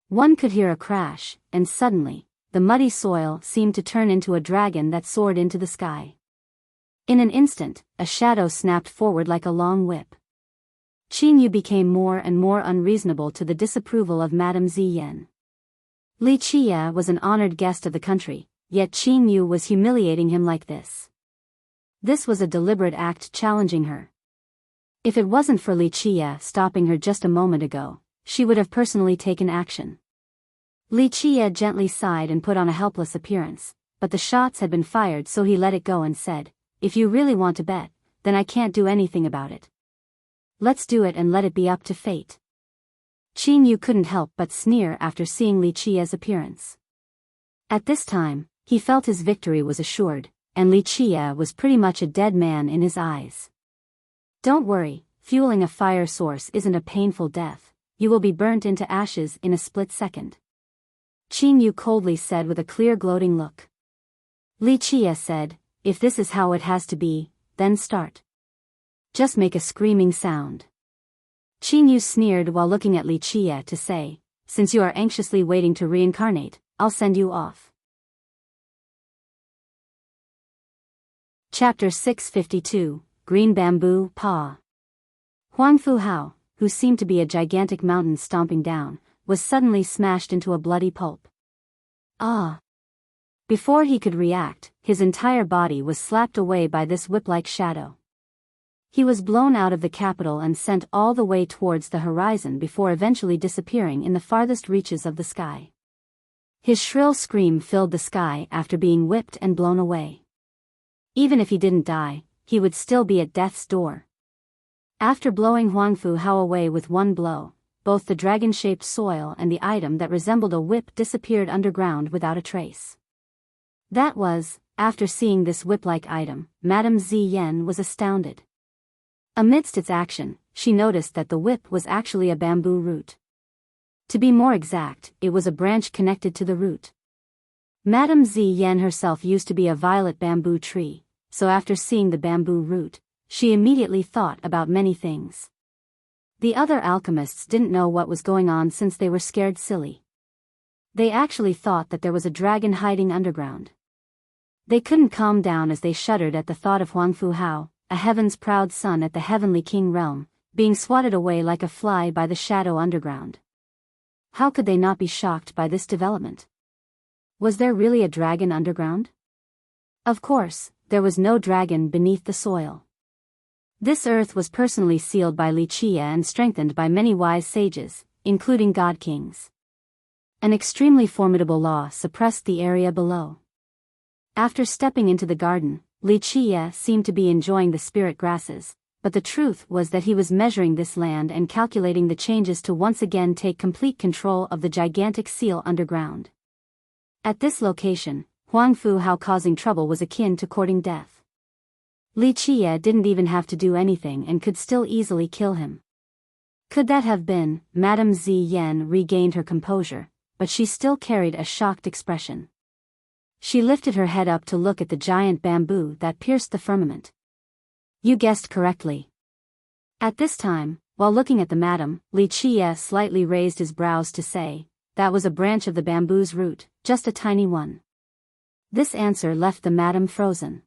Speaker 1: One could hear a crash, and suddenly, the muddy soil seemed to turn into a dragon that soared into the sky. In an instant, a shadow snapped forward like a long whip. Qin Yu became more and more unreasonable to the disapproval of Madame Ziyan. Li Qie was an honored guest of the country, yet Qin Yu was humiliating him like this. This was a deliberate act challenging her. If it wasn't for Li Qie stopping her just a moment ago, she would have personally taken action. Li Qie gently sighed and put on a helpless appearance, but the shots had been fired, so he let it go and said, "If you really want to bet, then I can't do anything about it. Let's do it and let it be up to fate." Qin Yu couldn't help but sneer after seeing Li Qie's appearance. At this time, he felt his victory was assured, and Li Qie was pretty much a dead man in his eyes. "Don't worry, fueling a fire source isn't a painful death, you will be burnt into ashes in a split second," Qin Yu coldly said with a clear gloating look. Li Qie said, "If this is how it has to be, then start. Just make a screaming sound." Qin Yu sneered while looking at Li Qie to say, "Since you are anxiously waiting to reincarnate, I'll send you off." Chapter 652, Green Bamboo Paw. Huang Fu Hao, who seemed to be a gigantic mountain stomping down, was suddenly smashed into a bloody pulp. Ah! Before he could react, his entire body was slapped away by this whip-like shadow. He was blown out of the capital and sent all the way towards the horizon before eventually disappearing in the farthest reaches of the sky. His shrill scream filled the sky after being whipped and blown away. Even if he didn't die, he would still be at death's door. After blowing Huang Fu Hao away with one blow, both the dragon-shaped soil and the item that resembled a whip disappeared underground without a trace. That was, after seeing this whip-like item, Madame Ziyan was astounded. Amidst its action, she noticed that the whip was actually a bamboo root. To be more exact, it was a branch connected to the root. Madame Ziyan herself used to be a violet bamboo tree, so after seeing the bamboo root, she immediately thought about many things. The other alchemists didn't know what was going on since they were scared silly. They actually thought that there was a dragon hiding underground. They couldn't calm down as they shuddered at the thought of Huang Fu Hao, a heaven's proud son at the heavenly king realm, being swatted away like a fly by the shadow underground. How could they not be shocked by this development? Was there really a dragon underground? Of course, there was no dragon beneath the soil. This earth was personally sealed by Li Qie and strengthened by many wise sages, including god kings. An extremely formidable law suppressed the area below. After stepping into the garden, Li Qie seemed to be enjoying the spirit grasses, but the truth was that he was measuring this land and calculating the changes to once again take complete control of the gigantic seal underground. At this location, Huang Fu Hao causing trouble was akin to courting death. Li Qie didn't even have to do anything and could still easily kill him. Could that have been? Madame Ziyan regained her composure, but she still carried a shocked expression. She lifted her head up to look at the giant bamboo that pierced the firmament. "You guessed correctly." At this time, while looking at the madam, Li Qie slightly raised his brows to say, "That was a branch of the bamboo's root, just a tiny one." This answer left the madam frozen.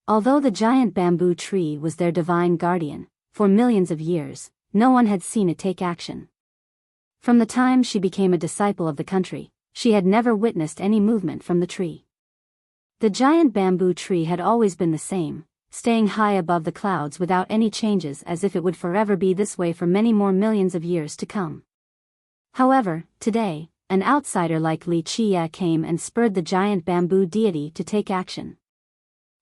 Speaker 1: Although the giant bamboo tree was their divine guardian, for millions of years, no one had seen it take action. From the time she became a disciple of the country, she had never witnessed any movement from the tree. The giant bamboo tree had always been the same, staying high above the clouds without any changes, as if it would forever be this way for many more millions of years to come. However, today, an outsider like Li Qie came and spurred the giant bamboo deity to take action.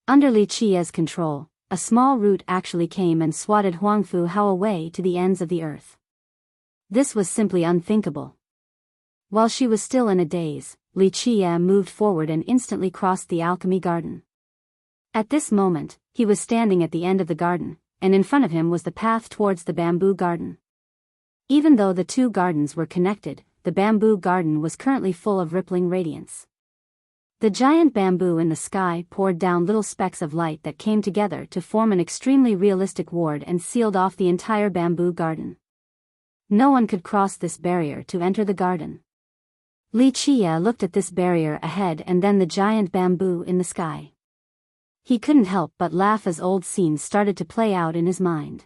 Speaker 1: Under Li Qie's control, a small root actually came and swatted Huangfu Hao away to the ends of the earth. This was simply unthinkable. While she was still in a daze, Li Qie moved forward and instantly crossed the alchemy garden. At this moment, he was standing at the end of the garden, and in front of him was the path towards the bamboo garden. Even though the two gardens were connected, the bamboo garden was currently full of rippling radiance. The giant bamboo in the sky poured down little specks of light that came together to form an extremely realistic ward and sealed off the entire bamboo garden. No one could cross this barrier to enter the garden. Li Qie looked at this barrier ahead and then the giant bamboo in the sky. He couldn't help but laugh as old scenes started to play out in his mind.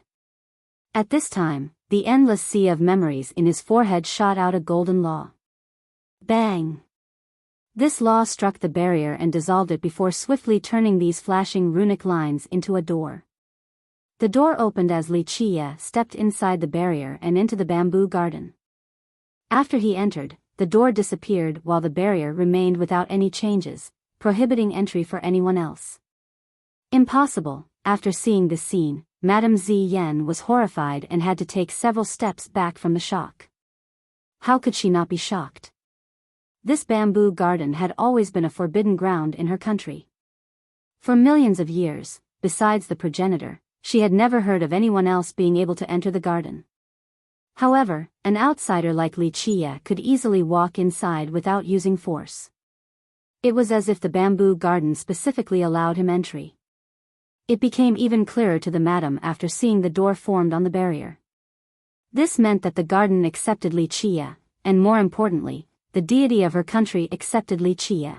Speaker 1: At this time, the endless sea of memories in his forehead shot out a golden law. Bang! This law struck the barrier and dissolved it before swiftly turning these flashing runic lines into a door. The door opened as Li Qie stepped inside the barrier and into the bamboo garden. After he entered, the door disappeared while the barrier remained without any changes, prohibiting entry for anyone else. Impossible. After seeing this scene, Madame Ziyan was horrified and had to take several steps back from the shock. How could she not be shocked? This bamboo garden had always been a forbidden ground in her country. For millions of years, besides the progenitor, she had never heard of anyone else being able to enter the garden. However, an outsider like Li Qie could easily walk inside without using force. It was as if the bamboo garden specifically allowed him entry. It became even clearer to the madam after seeing the door formed on the barrier. This meant that the garden accepted Li Qie, and more importantly, the deity of her country accepted Li Qie.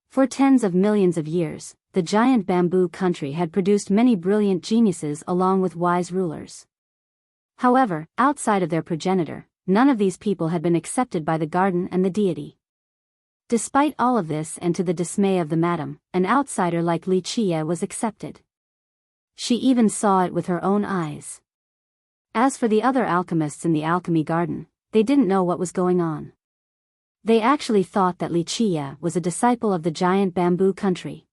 Speaker 1: For tens of millions of years, the giant bamboo country had produced many brilliant geniuses along with wise rulers. However, outside of their progenitor, none of these people had been accepted by the garden and the deity. Despite all of this and to the dismay of the madam, an outsider like Li Qie was accepted. She even saw it with her own eyes. As for the other alchemists in the alchemy garden, they didn't know what was going on. They actually thought that Li Qie was a disciple of the giant bamboo country.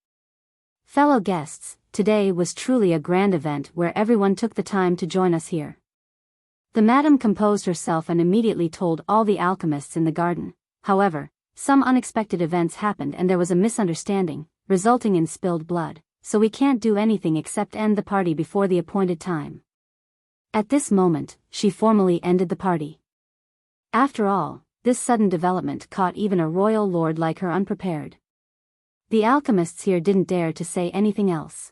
Speaker 1: Fellow guests, today was truly a grand event where everyone took the time to join us here. The madam composed herself and immediately told all the alchemists in the garden. However, some unexpected events happened and there was a misunderstanding, resulting in spilled blood, so we can't do anything except end the party before the appointed time. At this moment, she formally ended the party. After all, this sudden development caught even a royal lord like her unprepared. The alchemists here didn't dare to say anything else.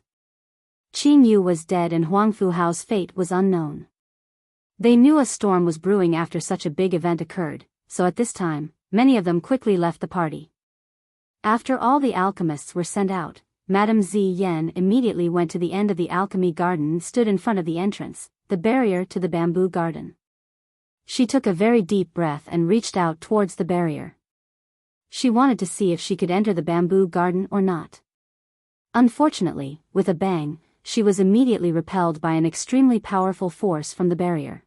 Speaker 1: Qing Yu was dead and Huangfu Hao's fate was unknown. They knew a storm was brewing after such a big event occurred, so at this time, many of them quickly left the party. After all the alchemists were sent out, Madame Ziyan immediately went to the end of the alchemy garden and stood in front of the entrance, the barrier to the bamboo garden. She took a very deep breath and reached out towards the barrier. She wanted to see if she could enter the bamboo garden or not. Unfortunately, with a bang, she was immediately repelled by an extremely powerful force from the barrier.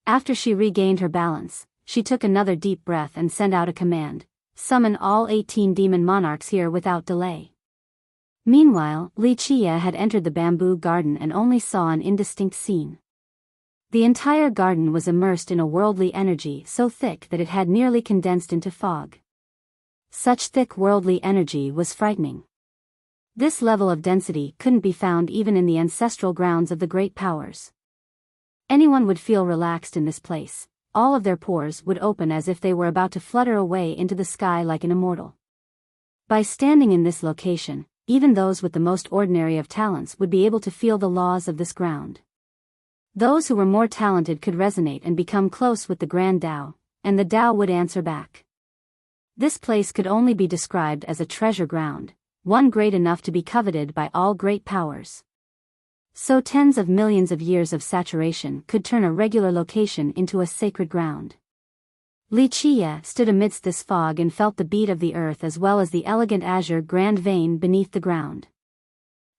Speaker 1: After she regained her balance, she took another deep breath and sent out a command: summon all 18 demon monarchs here without delay. Meanwhile, Li Qie had entered the bamboo garden and only saw an indistinct scene. The entire garden was immersed in a worldly energy so thick that it had nearly condensed into fog. Such thick worldly energy was frightening. This level of density couldn't be found even in the ancestral grounds of the great powers. Anyone would feel relaxed in this place. All of their pores would open as if they were about to flutter away into the sky like an immortal. By standing in this location, even those with the most ordinary of talents would be able to feel the laws of this ground. Those who were more talented could resonate and become close with the Grand Tao, and the Tao would answer back. This place could only be described as a treasure ground, one great enough to be coveted by all great powers. So tens of millions of years of saturation could turn a regular location into a sacred ground. Li Qie stood amidst this fog and felt the beat of the earth as well as the elegant azure grand vein beneath the ground.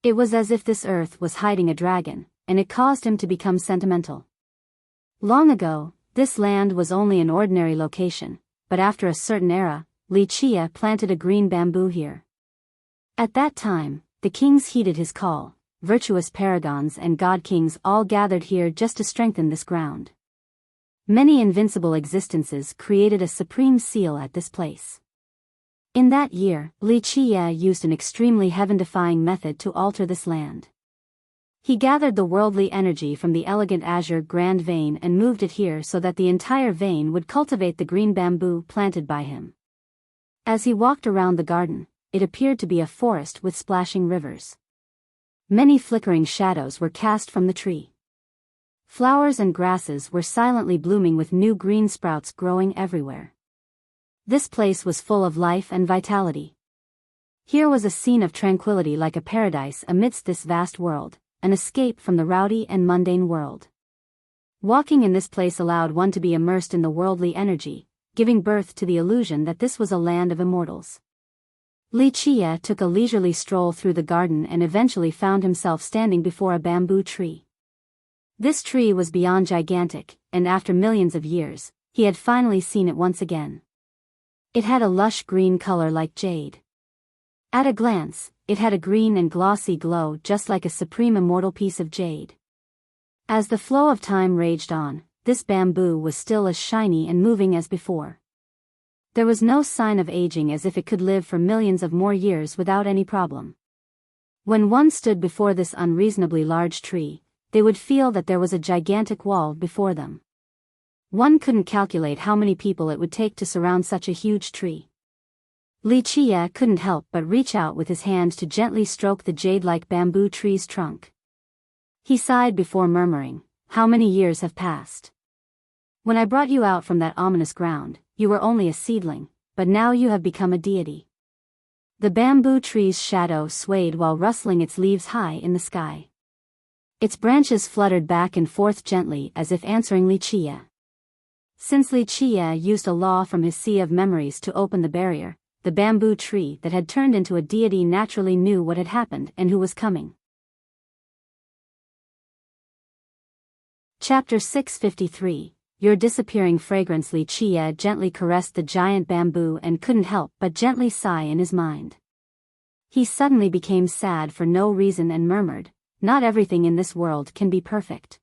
Speaker 1: It was as if this earth was hiding a dragon, and it caused him to become sentimental. Long ago, this land was only an ordinary location, but after a certain era, Li Qie planted a green bamboo here. At that time, the kings heeded his call, virtuous paragons and god-kings all gathered here just to strengthen this ground. Many invincible existences created a supreme seal at this place. In that year, Li Qie used an extremely heaven-defying method to alter this land. He gathered the worldly energy from the elegant azure grand vein and moved it here so that the entire vein would cultivate the green bamboo planted by him. As he walked around the garden, it appeared to be a forest with splashing rivers. Many flickering shadows were cast from the tree. Flowers and grasses were silently blooming with new green sprouts growing everywhere. This place was full of life and vitality. Here was a scene of tranquility like a paradise amidst this vast world, an escape from the rowdy and mundane world. Walking in this place allowed one to be immersed in the worldly energy, giving birth to the illusion that this was a land of immortals. Li Qie took a leisurely stroll through the garden and eventually found himself standing before a bamboo tree. This tree was beyond gigantic, and after millions of years, he had finally seen it once again. It had a lush green color like jade. At a glance, it had a green and glossy glow just like a supreme immortal piece of jade. As the flow of time raged on, this bamboo was still as shiny and moving as before. There was no sign of aging, as if it could live for millions of more years without any problem. When one stood before this unreasonably large tree, they would feel that there was a gigantic wall before them. One couldn't calculate how many people it would take to surround such a huge tree. Li Qie couldn't help but reach out with his hand to gently stroke the jade-like bamboo tree's trunk. He sighed before murmuring, "How many years have passed? When I brought you out from that ominous ground, you were only a seedling, but now you have become a deity." The bamboo tree's shadow swayed while rustling its leaves high in the sky. Its branches fluttered back and forth gently as if answering Li Qie. Since Li Qie used a law from his sea of memories to open the barrier, the bamboo tree that had turned into a deity naturally knew what had happened and who was coming. Chapter 653, Your Disappearing Fragrance. Li Qie gently caressed the giant bamboo and couldn't help but gently sigh in his mind. He suddenly became sad for no reason and murmured, "Not everything in this world can be perfect.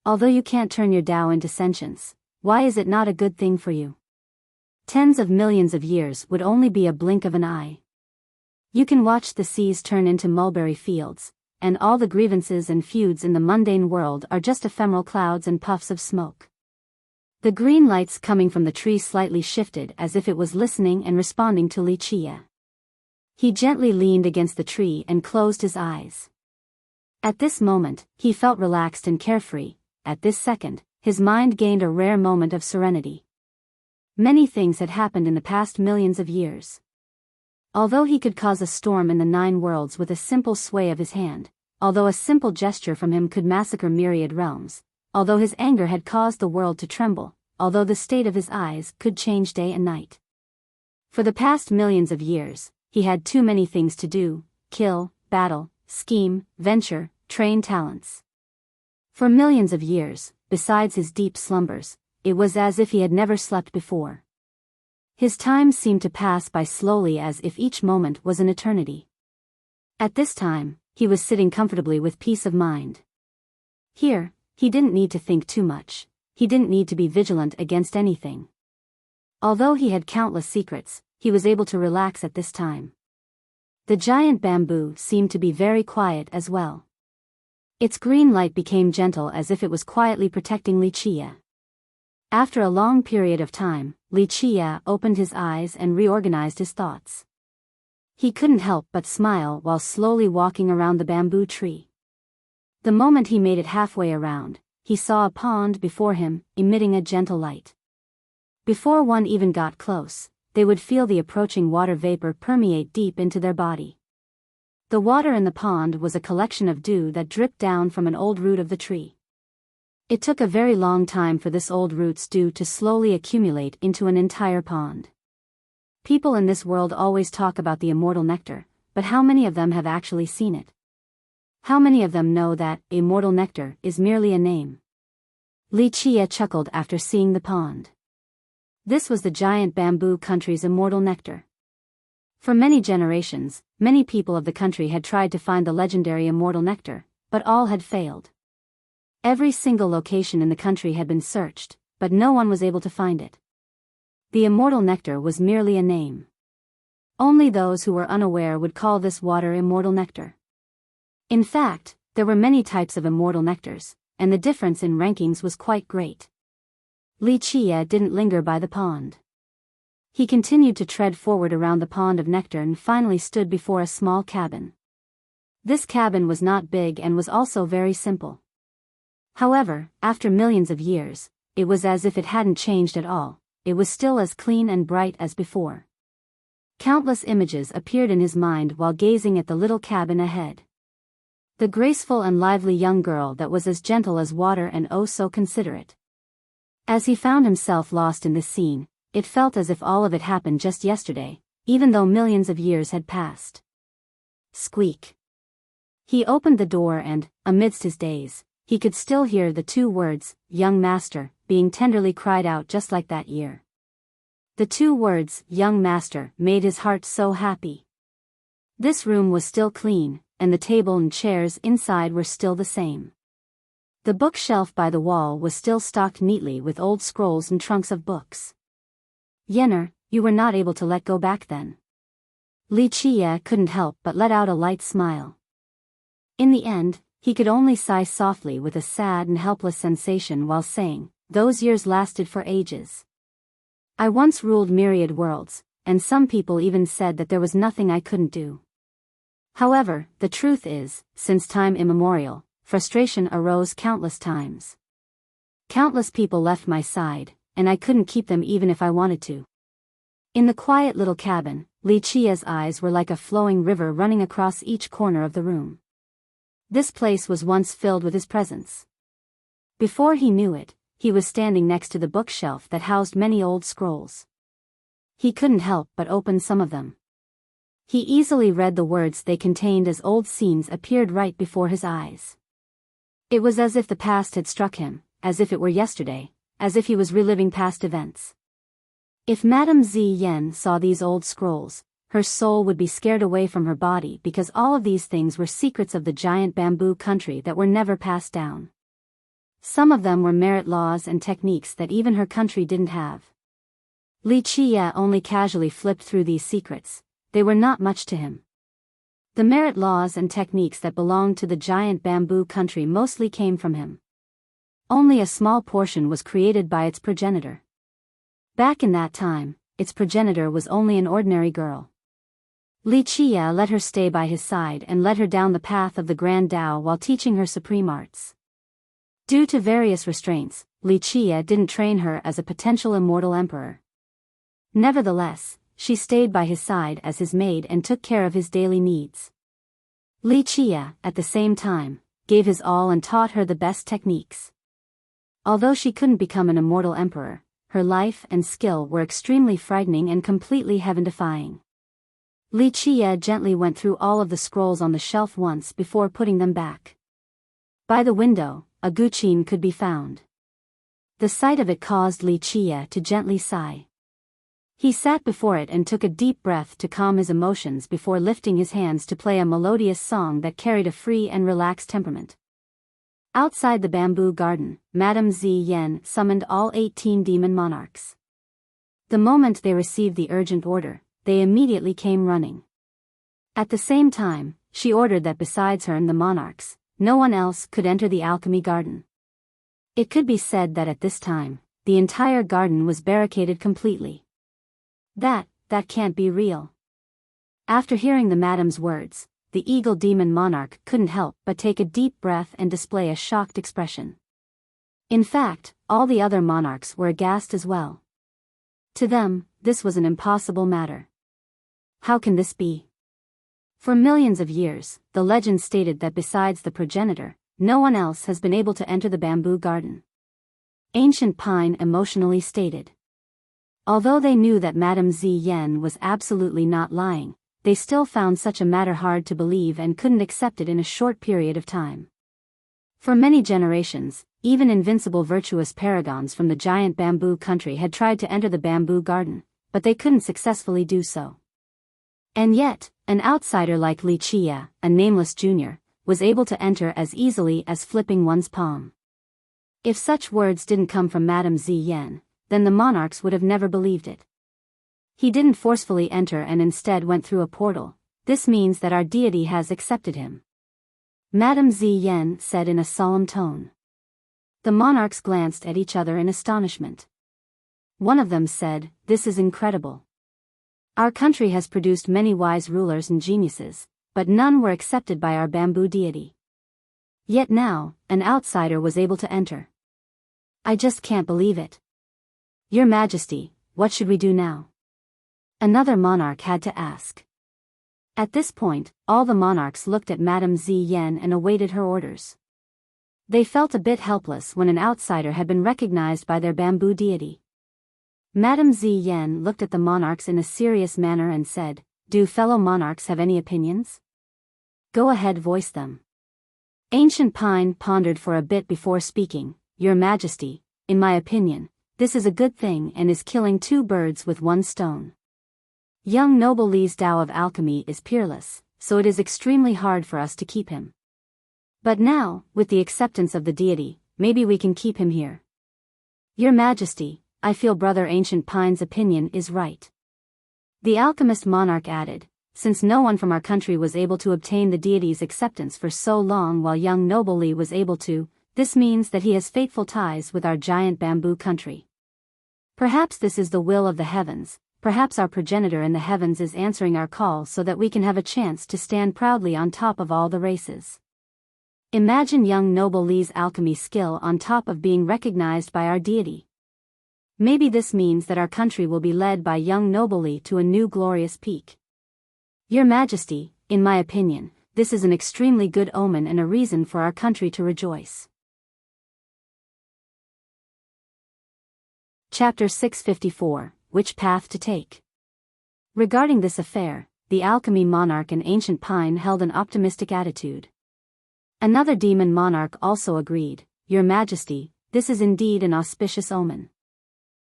Speaker 1: Although you can't turn your Tao into sentience, why is it not a good thing for you? Tens of millions of years would only be a blink of an eye. You can watch the seas turn into mulberry fields, and all the grievances and feuds in the mundane world are just ephemeral clouds and puffs of smoke." The green lights coming from the tree slightly shifted as if it was listening and responding to Li Qie. He gently leaned against the tree and closed his eyes. At this moment, he felt relaxed and carefree. At this second, his mind gained a rare moment of serenity. Many things had happened in the past millions of years. Although he could cause a storm in the 9 worlds with a simple sway of his hand, although a simple gesture from him could massacre myriad realms, although his anger had caused the world to tremble, although the state of his eyes could change day and night. For the past millions of years, he had too many things to do: kill, battle, scheme, venture, train talents. For millions of years, besides his deep slumbers, it was as if he had never slept before. His time seemed to pass by slowly as if each moment was an eternity. At this time, he was sitting comfortably with peace of mind. Here, he didn't need to think too much. He didn't need to be vigilant against anything. Although he had countless secrets, he was able to relax at this time. The giant bamboo seemed to be very quiet as well. Its green light became gentle as if it was quietly protecting Li Qie. After a long period of time, Li Qie opened his eyes and reorganized his thoughts. He couldn't help but smile while slowly walking around the bamboo tree. The moment he made it halfway around, he saw a pond before him, emitting a gentle light. Before one even got close, they would feel the approaching water vapor permeate deep into their body. The water in the pond was a collection of dew that dripped down from an old root of the tree. It took a very long time for this old root stew to slowly accumulate into an entire pond. People in this world always talk about the immortal nectar, but how many of them have actually seen it? How many of them know that immortal nectar is merely a name? Li Chia chuckled after seeing the pond. This was the giant bamboo country's immortal nectar. For many generations, many people of the country had tried to find the legendary immortal nectar, but all had failed. Every single location in the country had been searched, but no one was able to find it. The immortal nectar was merely a name. Only those who were unaware would call this water immortal nectar. In fact, there were many types of immortal nectars, and the difference in rankings was quite great. Li Chia didn't linger by the pond. He continued to tread forward around the pond of nectar and finally stood before a small cabin. This cabin was not big and was also very simple. However, after millions of years, it was as if it hadn't changed at all. It was still as clean and bright as before. Countless images appeared in his mind while gazing at the little cabin ahead. The graceful and lively young girl that was as gentle as water and oh so considerate. As he found himself lost in this scene, it felt as if all of it happened just yesterday, even though millions of years had passed. Squeak. He opened the door and, amidst his daze, he could still hear the two words, young master, being tenderly cried out just like that year. The two words, young master, made his heart so happy. This room was still clean, and the table and chairs inside were still the same. The bookshelf by the wall was still stocked neatly with old scrolls and trunks of books. Yenner, you were not able to let go back then. Li Chia couldn't help but let out a light smile. In the end, he could only sigh softly with a sad and helpless sensation while saying, those years lasted for ages. I once ruled myriad worlds, and some people even said that there was nothing I couldn't do. However, the truth is, since time immemorial, frustration arose countless times. Countless people left my side, and I couldn't keep them even if I wanted to. In the quiet little cabin, Li Chia's eyes were like a flowing river running across each corner of the room. This place was once filled with his presence. Before he knew it, he was standing next to the bookshelf that housed many old scrolls. He couldn't help but open some of them. He easily read the words they contained as old scenes appeared right before his eyes. It was as if the past had struck him, as if it were yesterday, as if he was reliving past events. If Madame Zi Yen saw these old scrolls, her soul would be scared away from her body because all of these things were secrets of the giant bamboo country that were never passed down. Some of them were merit laws and techniques that even her country didn't have. Li Chia only casually flipped through these secrets. They were not much to him. The merit laws and techniques that belonged to the giant bamboo country mostly came from him. Only a small portion was created by its progenitor. Back in that time, its progenitor was only an ordinary girl. Li Chia let her stay by his side and led her down the path of the Grand Tao while teaching her supreme arts. Due to various restraints, Li Chia didn't train her as a potential immortal emperor. Nevertheless, she stayed by his side as his maid and took care of his daily needs. Li Chia, at the same time, gave his all and taught her the best techniques. Although she couldn't become an immortal emperor, her life and skill were extremely frightening and completely heaven-defying. Li Chia gently went through all of the scrolls on the shelf once before putting them back. By the window, a guqin could be found. The sight of it caused Li Chia to gently sigh. He sat before it and took a deep breath to calm his emotions before lifting his hands to play a melodious song that carried a free and relaxed temperament. Outside the bamboo garden, Madame Zi Yen summoned all 18 demon monarchs. The moment they received the urgent order, they immediately came running. At the same time, she ordered that besides her and the monarchs, no one else could enter the alchemy garden. It could be said that at this time, the entire garden was barricaded completely. That can't be real. After hearing the madam's words, the eagle demon monarch couldn't help but take a deep breath and display a shocked expression. In fact, all the other monarchs were aghast as well. To them, this was an impossible matter. How can this be? For millions of years, the legend stated that besides the progenitor, no one else has been able to enter the bamboo garden. Ancient Pine emotionally stated. Although they knew that Madame Ziyan was absolutely not lying, they still found such a matter hard to believe and couldn't accept it in a short period of time. For many generations, even invincible virtuous paragons from the giant bamboo country had tried to enter the bamboo garden, but they couldn't successfully do so. And yet, an outsider like Li Chia, a nameless junior, was able to enter as easily as flipping one's palm. If such words didn't come from Madame Ziyan, then the monarchs would have never believed it. He didn't forcefully enter and instead went through a portal. This means that our deity has accepted him. Madame Ziyan said in a solemn tone. The monarchs glanced at each other in astonishment. One of them said, "This is incredible. Our country has produced many wise rulers and geniuses, but none were accepted by our bamboo deity. Yet now, an outsider was able to enter. I just can't believe it. Your Majesty, what should we do now?" Another monarch had to ask. At this point, all the monarchs looked at Madame Ziyan and awaited her orders. They felt a bit helpless when an outsider had been recognized by their bamboo deity. Madame Ziyan looked at the monarchs in a serious manner and said, "Do fellow monarchs have any opinions? Go ahead, voice them." Ancient Pine pondered for a bit before speaking. "Your Majesty, in my opinion, this is a good thing and is killing two birds with one stone. Young noble Li's Tao of alchemy is peerless, so it is extremely hard for us to keep him. But now, with the acceptance of the deity, maybe we can keep him here. Your Majesty, I feel Brother Ancient Pine's opinion is right." The alchemist monarch added, "Since no one from our country was able to obtain the deity's acceptance for so long while young noble Li was able to, this means that he has fateful ties with our giant bamboo country. Perhaps this is the will of the heavens. Perhaps our progenitor in the heavens is answering our call so that we can have a chance to stand proudly on top of all the races. Imagine young noble Li's alchemy skill on top of being recognized by our deity. Maybe this means that our country will be led by young noble Li to a new glorious peak. Your Majesty, in my opinion, this is an extremely good omen and a reason for our country to rejoice." Chapter 654. Which path to take? Regarding this affair, the alchemy monarch and Ancient Pine held an optimistic attitude. Another demon monarch also agreed, "Your Majesty, this is indeed an auspicious omen.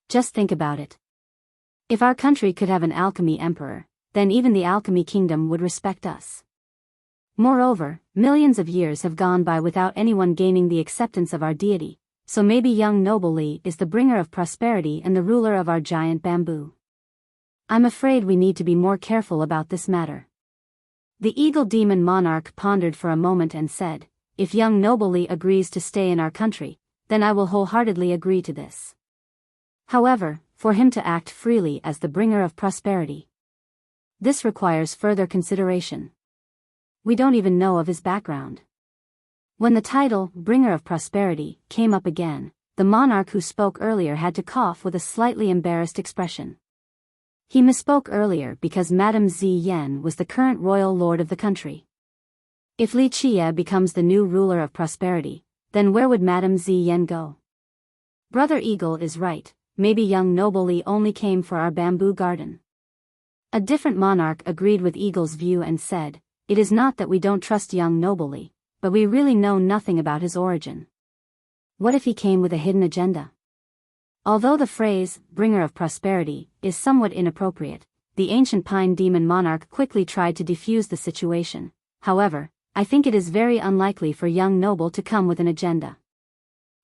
Speaker 1: Just think about it. If our country could have an alchemy emperor, then even the alchemy kingdom would respect us. Moreover, millions of years have gone by without anyone gaining the acceptance of our deity. So maybe young noble Li is the bringer of prosperity and the ruler of our giant bamboo. I'm afraid we need to be more careful about this matter." The eagle demon monarch pondered for a moment and said, "If young noble Li agrees to stay in our country, then I will wholeheartedly agree to this. However, for him to act freely as the bringer of prosperity, this requires further consideration. We don't even know of his background." When the title, Bringer of Prosperity, came up again, the monarch who spoke earlier had to cough with a slightly embarrassed expression. He misspoke earlier because Madame Ziyan was the current royal lord of the country. If Li Chia becomes the new ruler of prosperity, then where would Madame Ziyan go? Brother Eagle is right, maybe young noble Li only came for our bamboo garden. A different monarch agreed with Eagle's view and said, "It is not that we don't trust young noble Li, but we really know nothing about his origin. What if he came with a hidden agenda?" Although the phrase, bringer of prosperity, is somewhat inappropriate, the Ancient Pine demon monarch quickly tried to defuse the situation. However, I think it is very unlikely for young noble to come with an agenda.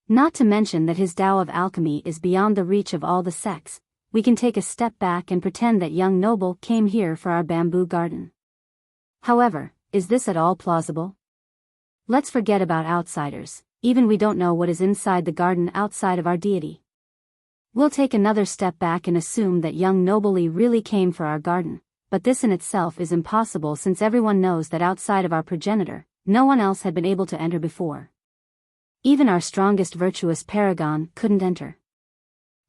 Speaker 1: Not to mention that his Tao of alchemy is beyond the reach of all the sects. We can take a step back and pretend that young noble came here for our bamboo garden. However, is this at all plausible? Let's forget about outsiders, even we don't know what is inside the garden outside of our deity. We'll take another step back and assume that young noble Li really came for our garden, but this in itself is impossible since everyone knows that outside of our progenitor, no one else had been able to enter before. Even our strongest virtuous paragon couldn't enter.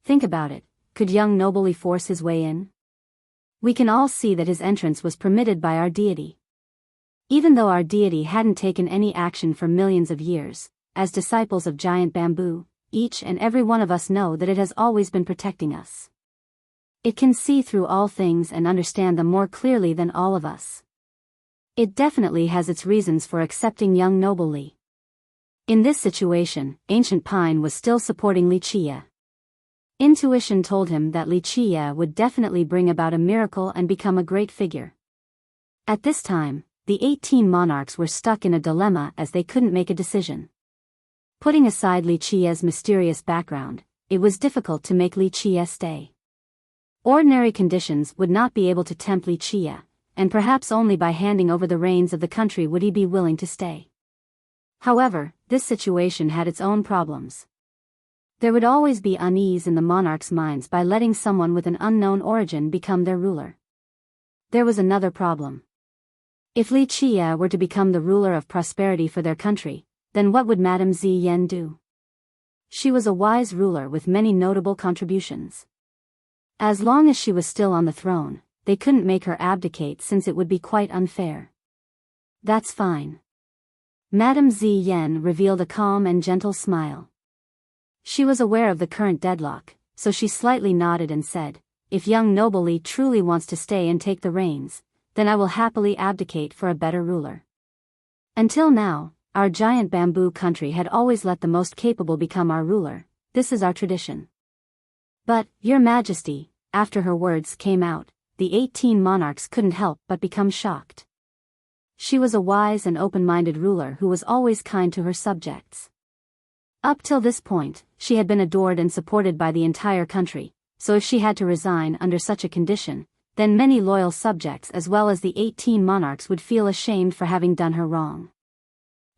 Speaker 1: Think about it, could young noble Li force his way in? We can all see that his entrance was permitted by our deity. Even though our deity hadn't taken any action for millions of years, as disciples of giant bamboo, each and every one of us know that it has always been protecting us. It can see through all things and understand them more clearly than all of us. It definitely has its reasons for accepting young noble Li. In this situation, Ancient Pine was still supporting Li Chia. Intuition told him that Li Chia would definitely bring about a miracle and become a great figure. At this time, the 18 monarchs were stuck in a dilemma as they couldn't make a decision. Putting aside Li Chia's mysterious background, it was difficult to make Li Chia stay. Ordinary conditions would not be able to tempt Li Chia, and perhaps only by handing over the reins of the country would he be willing to stay. However, this situation had its own problems. There would always be unease in the monarchs' minds by letting someone with an unknown origin become their ruler. There was another problem. If Li Chia were to become the ruler of prosperity for their country, then what would Madame Zi Yan do? She was a wise ruler with many notable contributions. As long as she was still on the throne, they couldn't make her abdicate since it would be quite unfair. That's fine. Madame Zi Yan revealed a calm and gentle smile. She was aware of the current deadlock, so she slightly nodded and said, "If young noble Li truly wants to stay and take the reins, then I will happily abdicate for a better ruler. Until now, our giant bamboo country had always let the most capable become our ruler. This is our tradition." But, Your Majesty, after her words came out, the 18 monarchs couldn't help but become shocked. She was a wise and open-minded ruler who was always kind to her subjects. Up till this point, she had been adored and supported by the entire country, so if she had to resign under such a condition, then many loyal subjects as well as the 18 monarchs would feel ashamed for having done her wrong.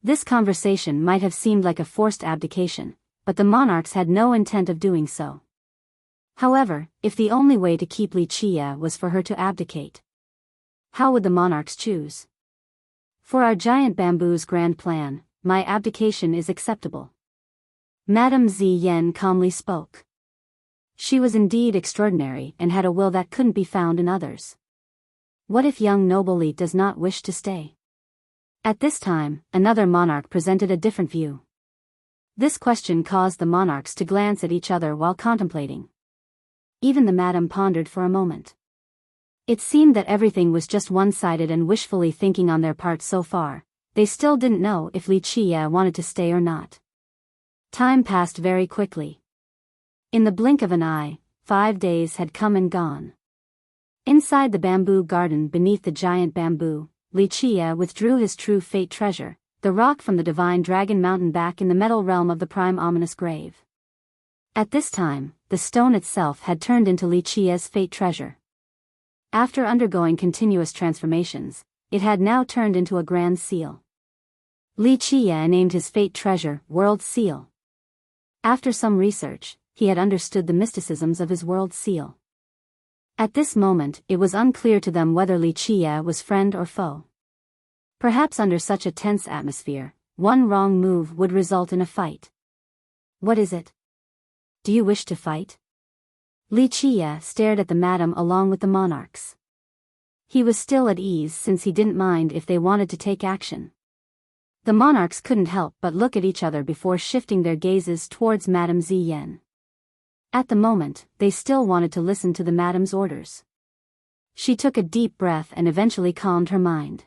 Speaker 1: This conversation might have seemed like a forced abdication, but the monarchs had no intent of doing so. However, if the only way to keep Li Chia was for her to abdicate, how would the monarchs choose? For our giant bamboo's grand plan, my abdication is acceptable. Madame Zi Yan calmly spoke. She was indeed extraordinary and had a will that couldn't be found in others. What if young noble Li does not wish to stay? At this time, another monarch presented a different view. This question caused the monarchs to glance at each other while contemplating. Even the madam pondered for a moment. It seemed that everything was just one-sided and wishfully thinking on their part so far. They still didn't know if Li Chia wanted to stay or not. Time passed very quickly. In the blink of an eye, 5 days had come and gone. Inside the bamboo garden beneath the giant bamboo, Li Chia withdrew his true fate treasure, the rock from the divine dragon mountain, back in the metal realm of the prime ominous grave. At this time, the stone itself had turned into Li Chia's fate treasure. After undergoing continuous transformations, it had now turned into a grand seal. Li Chia named his fate treasure World Seal. After some research, he had understood the mysticisms of his world seal. At this moment, it was unclear to them whether Li Chia was friend or foe. Perhaps under such a tense atmosphere, one wrong move would result in a fight. What is it? Do you wish to fight? Li Chia stared at the madam along with the monarchs. He was still at ease since he didn't mind if they wanted to take action. The monarchs couldn't help but look at each other before shifting their gazes towards Madame Zi Yan. At the moment, they still wanted to listen to the madam's orders. She took a deep breath and eventually calmed her mind.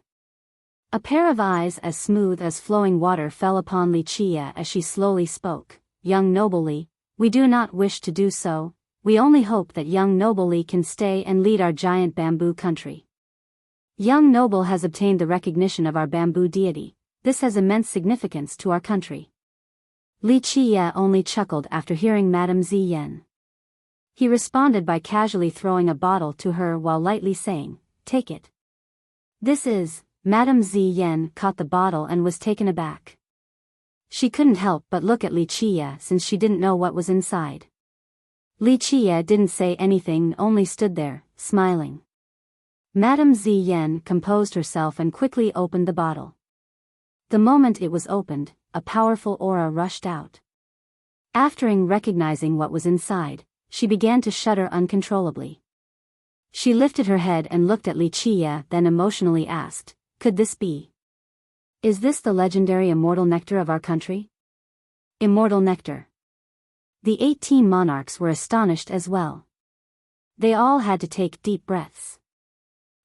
Speaker 1: A pair of eyes as smooth as flowing water fell upon Li Chia as she slowly spoke. "Young noble Li, we do not wish to do so, we only hope that young noble Li can stay and lead our giant bamboo country. Young noble has obtained the recognition of our bamboo deity. This has immense significance to our country." Li Chia only chuckled after hearing Madame Zi Yan. He responded by casually throwing a bottle to her while lightly saying, "Take it." This is, Madame Zi Yan caught the bottle and was taken aback. She couldn't help but look at Li Chia since she didn't know what was inside. Li Chia didn't say anything, only stood there, smiling. Madame Zi Yan composed herself and quickly opened the bottle. The moment it was opened, a powerful aura rushed out. After recognizing what was inside, she began to shudder uncontrollably. She lifted her head and looked at Li Chia, then emotionally asked, "Could this be Is this the legendary immortal nectar of our country? Immortal nectar. The 18 monarchs were astonished as well. They all had to take deep breaths.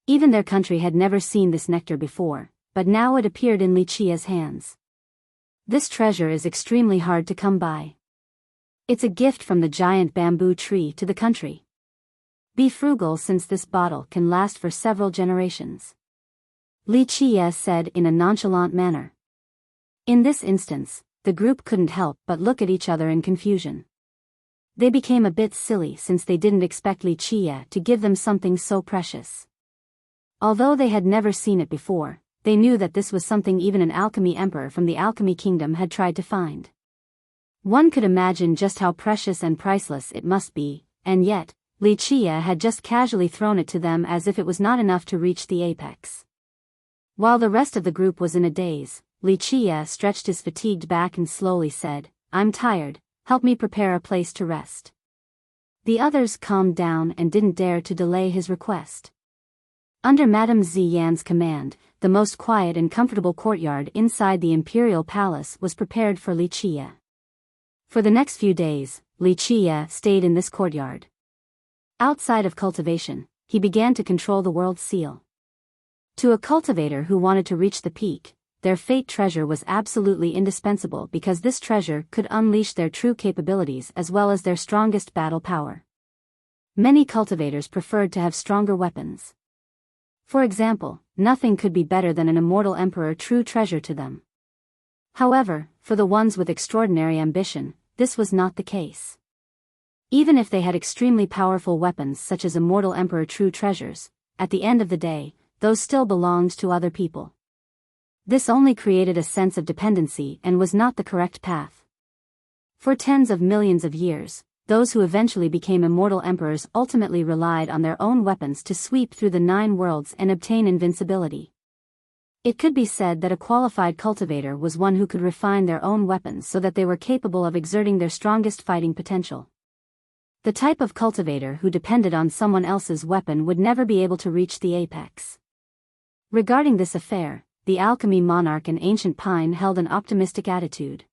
Speaker 1: Even their country had never seen this nectar before, but now it appeared in Li Qia's hands. This treasure is extremely hard to come by. It's a gift from the giant bamboo tree to the country. Be frugal since this bottle can last for several generations. Li Qia said in a nonchalant manner. In this instance, the group couldn't help but look at each other in confusion. They became a bit silly since they didn't expect Li Qia to give them something so precious. Although they had never seen it before, they knew that this was something even an alchemy emperor from the alchemy kingdom had tried to find. One could imagine just how precious and priceless it must be, and yet, Li Qia had just casually thrown it to them as if it was not enough to reach the apex. While the rest of the group was in a daze, Li Qia stretched his fatigued back and slowly said, "I'm tired, help me prepare a place to rest." The others calmed down and didn't dare to delay his request. Under Madame Ziyan's command, the most quiet and comfortable courtyard inside the imperial palace was prepared for Li Qia. For the next few days, Li Qia stayed in this courtyard. Outside of cultivation, he began to control the world seal. To a cultivator who wanted to reach the peak, their fate treasure was absolutely indispensable because this treasure could unleash their true capabilities as well as their strongest battle power. Many cultivators preferred to have stronger weapons. For example, nothing could be better than an immortal emperor true treasure to them. However, for the ones with extraordinary ambition, this was not the case. Even if they had extremely powerful weapons such as immortal emperor true treasures, at the end of the day, those still belonged to other people. This only created a sense of dependency and was not the correct path. For tens of millions of years, those who eventually became immortal emperors ultimately relied on their own weapons to sweep through the 9 worlds and obtain invincibility. It could be said that a qualified cultivator was one who could refine their own weapons so that they were capable of exerting their strongest fighting potential. The type of cultivator who depended on someone else's weapon would never be able to reach the apex. Regarding this affair, the alchemy monarch and ancient pine held an optimistic attitude.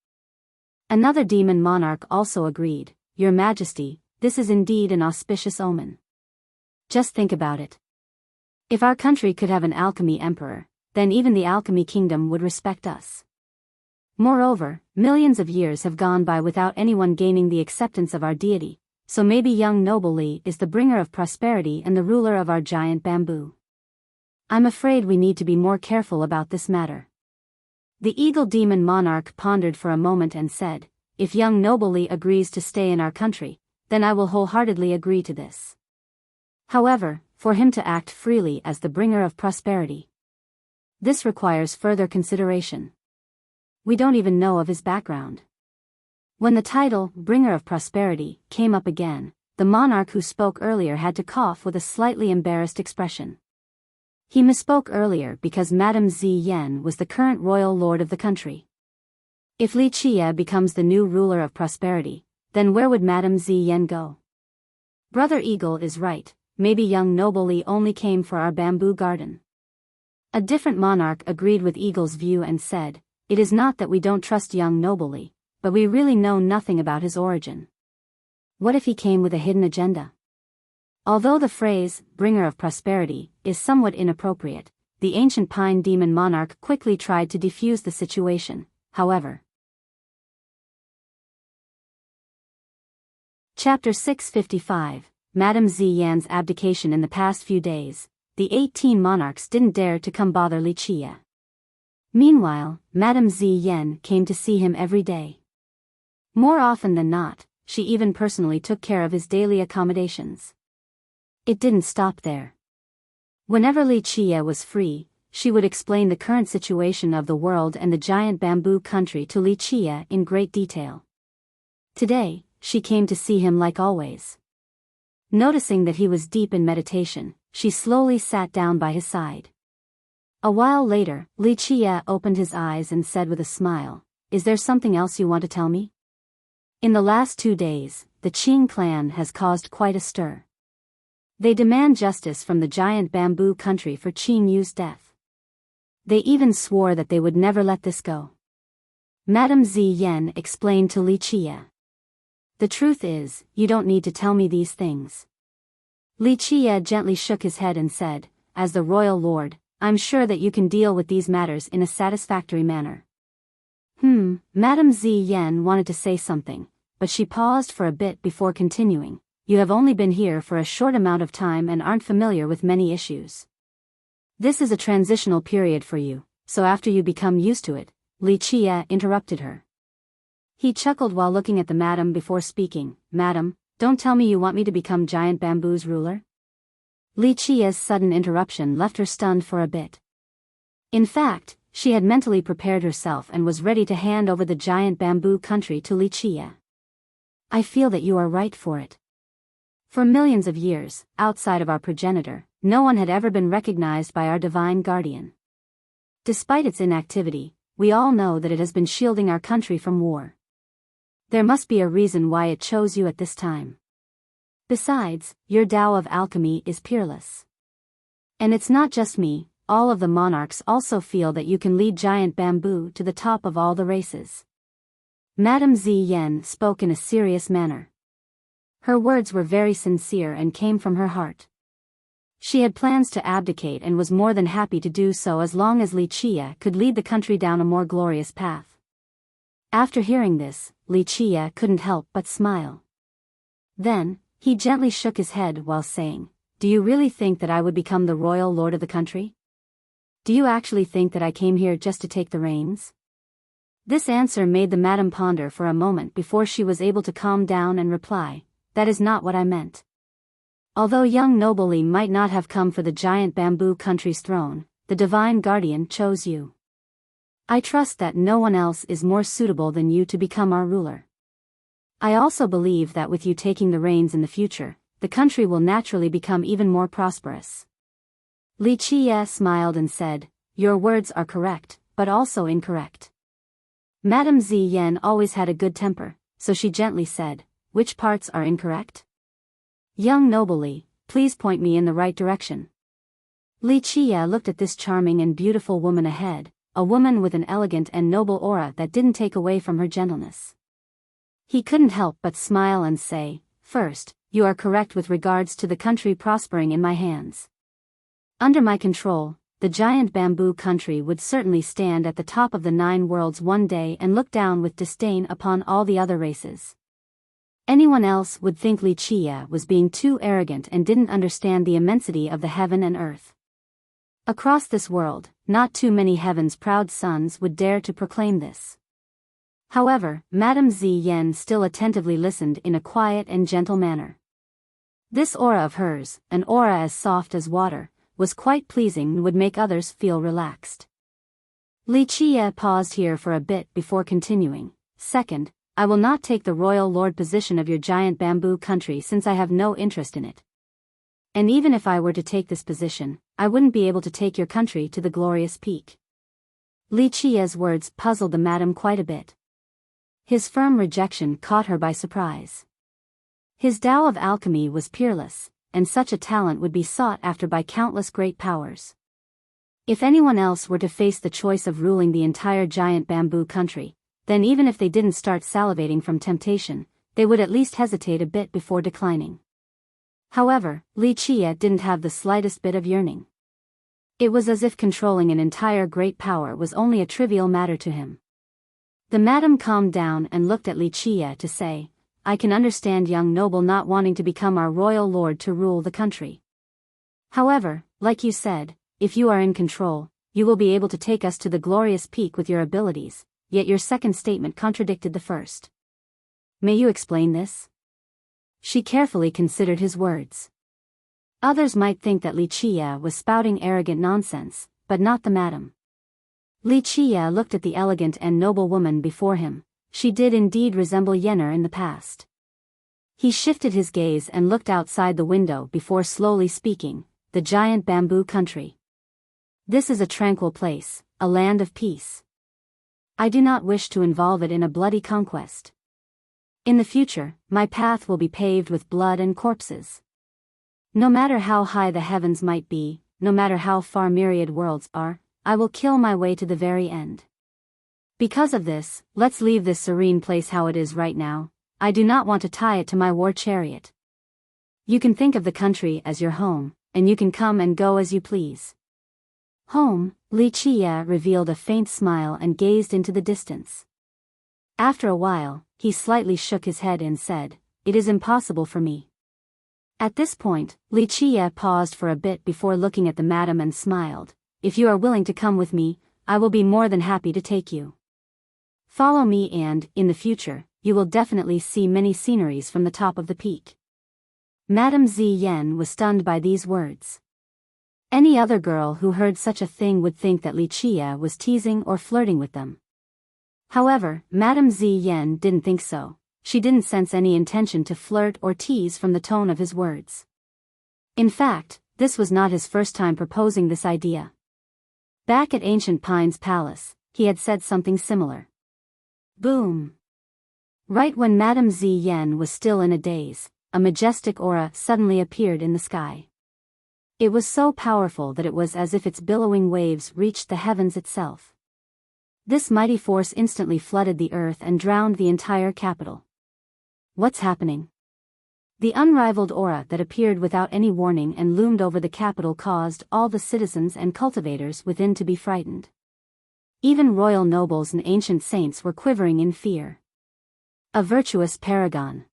Speaker 1: Another demon monarch also agreed, "Your Majesty, this is indeed an auspicious omen. Just think about it. If our country could have an alchemy emperor, then even the alchemy kingdom would respect us. Moreover, millions of years have gone by without anyone gaining the acceptance of our deity, so maybe young noble Li is the bringer of prosperity and the ruler of our giant bamboo. I'm afraid we need to be more careful about this matter." The eagle demon monarch pondered for a moment and said, "If young noble Li agrees to stay in our country, then I will wholeheartedly agree to this. However, for him to act freely as the bringer of prosperity, this requires further consideration. We don't even know of his background." When the title, Bringer of Prosperity, came up again, the monarch who spoke earlier had to cough with a slightly embarrassed expression. He misspoke earlier because Madame Ziyan was the current royal lord of the country. If Li Qia becomes the new ruler of prosperity, then where would Madame Ziyan go? Brother Eagle is right, maybe young noble Li only came for our bamboo garden. A different monarch agreed with Eagle's view and said, "It is not that we don't trust young noble Li, but we really know nothing about his origin. What if he came with a hidden agenda?" Although the phrase, bringer of prosperity, is somewhat inappropriate, the ancient pine demon monarch quickly tried to defuse the situation, however. Chapter 655, Madame Ziyan's abdication. In the past few days, the 18 monarchs didn't dare to come bother Li Qia. Meanwhile, Madame Ziyan came to see him every day. More often than not, she even personally took care of his daily accommodations. It didn't stop there. Whenever Li Qia was free, she would explain the current situation of the world and the giant bamboo country to Li Qia in great detail. Today, she came to see him like always. Noticing that he was deep in meditation, she slowly sat down by his side. A while later, Li Qia opened his eyes and said with a smile, "Is there something else you want to tell me?" In the last 2 days, the Qing clan has caused quite a stir. They demand justice from the giant bamboo country for Qing Yu's death. They even swore that they would never let this go. Madame Ziyan explained to Li Qie. The truth is, you don't need to tell me these things. Li Qie gently shook his head and said, as the royal lord, I'm sure that you can deal with these matters in a satisfactory manner. Madame Ziyan wanted to say something, but she paused for a bit before continuing. You have only been here for a short amount of time and aren't familiar with many issues. This is a transitional period for you, so after you become used to it, Li Qie interrupted her. He chuckled while looking at the madam before speaking. Madam, don't tell me you want me to become Giant Bamboo's ruler? Li Qie's sudden interruption left her stunned for a bit. In fact, she had mentally prepared herself and was ready to hand over the Giant Bamboo country to Li Qie. I feel that you are right for it. For millions of years, outside of our progenitor, no one had ever been recognized by our divine guardian. Despite its inactivity, we all know that it has been shielding our country from war. There must be a reason why it chose you at this time. Besides, your Tao of alchemy is peerless. And it's not just me, all of the monarchs also feel that you can lead Giant Bamboo to the top of all the races. Madame Ziyan spoke in a serious manner. Her words were very sincere and came from her heart. She had plans to abdicate and was more than happy to do so as long as Li Qie could lead the country down a more glorious path. After hearing this, Li Qie couldn't help but smile. Then, he gently shook his head while saying, Do you really think that I would become the royal lord of the country? Do you actually think that I came here just to take the reins? This answer made the madam ponder for a moment before she was able to calm down and reply, That is not what I meant. Although young noble Li might not have come for the Giant Bamboo country's throne, the divine guardian chose you. I trust that no one else is more suitable than you to become our ruler. I also believe that with you taking the reins in the future, the country will naturally become even more prosperous. Li Qie smiled and said, Your words are correct, but also incorrect. Madame Ziyan always had a good temper, so she gently said, Which parts are incorrect? Young noble Li, please point me in the right direction. Li Qie looked at this charming and beautiful woman ahead, a woman with an elegant and noble aura that didn't take away from her gentleness. He couldn't help but smile and say, First, you are correct with regards to the country prospering in my hands. Under my control, the Giant Bamboo country would certainly stand at the top of the 9 worlds one day and look down with disdain upon all the other races. Anyone else would think Li Qie was being too arrogant and didn't understand the immensity of the heaven and earth. Across this world, not too many heaven's proud sons would dare to proclaim this. However, Madame Ziyan still attentively listened in a quiet and gentle manner. This aura of hers, an aura as soft as water, was quite pleasing and would make others feel relaxed. Li Qie paused here for a bit before continuing. Second, I will not take the royal lord position of your Giant Bamboo country since I have no interest in it. And even if I were to take this position, I wouldn't be able to take your country to the glorious peak. Li Qie's words puzzled the madam quite a bit. His firm rejection caught her by surprise. His Tao of alchemy was peerless, and such a talent would be sought after by countless great powers. If anyone else were to face the choice of ruling the entire Giant Bamboo country, then even if they didn't start salivating from temptation, they would at least hesitate a bit before declining. However, Li Qie didn't have the slightest bit of yearning. It was as if controlling an entire great power was only a trivial matter to him. The madam calmed down and looked at Li Qie to say, I can understand young noble not wanting to become our royal lord to rule the country. However, like you said, if you are in control, you will be able to take us to the glorious peak with your abilities, yet your second statement contradicted the first. May you explain this? She carefully considered his words. Others might think that Li Qie was spouting arrogant nonsense, but not the madam. Li Qie looked at the elegant and noble woman before him. She did indeed resemble Yenner in the past. He shifted his gaze and looked outside the window before slowly speaking, the Giant Bamboo country. This is a tranquil place, a land of peace. I do not wish to involve it in a bloody conquest. In the future, my path will be paved with blood and corpses. No matter how high the heavens might be, no matter how far myriad worlds are, I will kill my way to the very end. Because of this, let's leave this serene place how it is right now. I do not want to tie it to my war chariot. You can think of the country as your home, and you can come and go as you please. Home, Li Qiye revealed a faint smile and gazed into the distance. After a while, he slightly shook his head and said, "It is impossible for me." At this point, Li Qiye paused for a bit before looking at the madam and smiled. "If you are willing to come with me, I will be more than happy to take you. Follow me and, in the future, you will definitely see many sceneries from the top of the peak." Madame Ziyan was stunned by these words. Any other girl who heard such a thing would think that Li Qiye was teasing or flirting with them. However, Madame Ziyan didn't think so. She didn't sense any intention to flirt or tease from the tone of his words. In fact, this was not his first time proposing this idea. Back at Ancient Pine's palace, he had said something similar. Boom! Right when Madame Ziyan was still in a daze, a majestic aura suddenly appeared in the sky. It was so powerful that it was as if its billowing waves reached the heavens itself. This mighty force instantly flooded the earth and drowned the entire capital. What's happening? The unrivaled aura that appeared without any warning and loomed over the capital caused all the citizens and cultivators within to be frightened. Even royal nobles and ancient saints were quivering in fear. A virtuous paragon.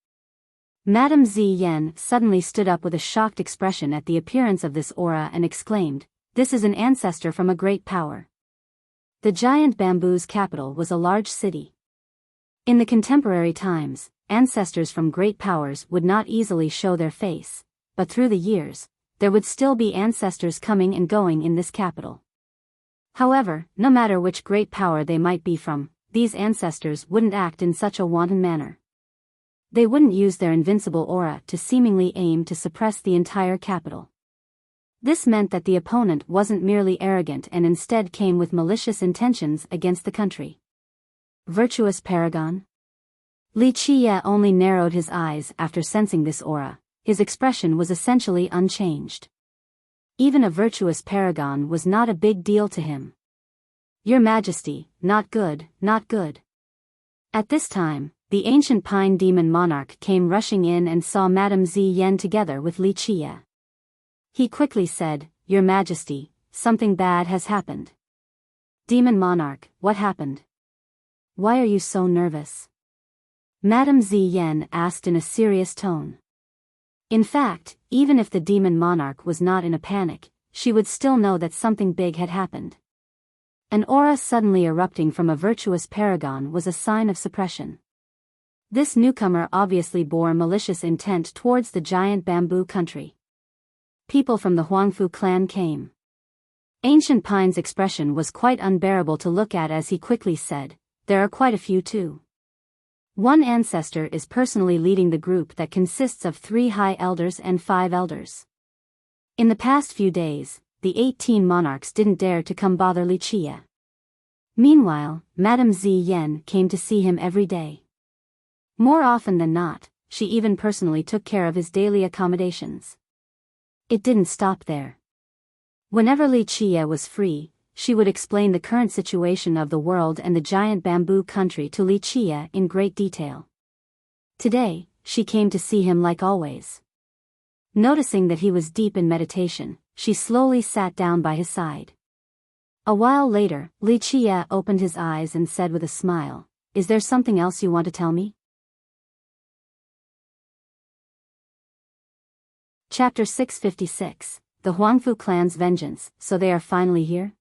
Speaker 1: Madame Ziyan suddenly stood up with a shocked expression at the appearance of this aura and exclaimed, "This is an ancestor from a great power." The giant bamboo's capital was a large city. In the contemporary times, ancestors from great powers would not easily show their face, but through the years, there would still be ancestors coming and going in this capital. However, no matter which great power they might be from, these ancestors wouldn't act in such a wanton manner. They wouldn't use their invincible aura to seemingly aim to suppress the entire capital. This meant that the opponent wasn't merely arrogant and instead came with malicious intentions against the country. Virtuous paragon? Li Qiye only narrowed his eyes after sensing this aura. His expression was essentially unchanged. Even a virtuous paragon was not a big deal to him. "Your Majesty, not good, not good." At this time, the ancient pine demon monarch came rushing in and saw Madame Ziyan together with Li Qiye. He quickly said, "Your Majesty, something bad has happened." Demon monarch, what happened? Why are you so nervous? Madame Ziyan asked in a serious tone. In fact, even if the demon monarch was not in a panic, she would still know that something big had happened. An aura suddenly erupting from a virtuous paragon was a sign of suppression. This newcomer obviously bore malicious intent towards the giant bamboo country. People from the Huangfu clan came. Ancient Pine's expression was quite unbearable to look at as he quickly said, "There are quite a few too. One ancestor is personally leading the group that consists of 3 high elders and 5 elders. In the past few days, the 18 monarchs didn't dare to come bother Li Qiye. Meanwhile, Madame Ziyan came to see him every day. More often than not, she even personally took care of his daily accommodations. It didn't stop there. Whenever Li Qiye was free, she would explain the current situation of the world and the giant bamboo country to Li Qiye in great detail. Today, she came to see him like always. Noticing that he was deep in meditation, she slowly sat down by his side. A while later, Li Qiye opened his eyes and said with a smile, "Is there something else you want to tell me?" Chapter 656, The Huangfu Clan's Vengeance, So They Are Finally Here?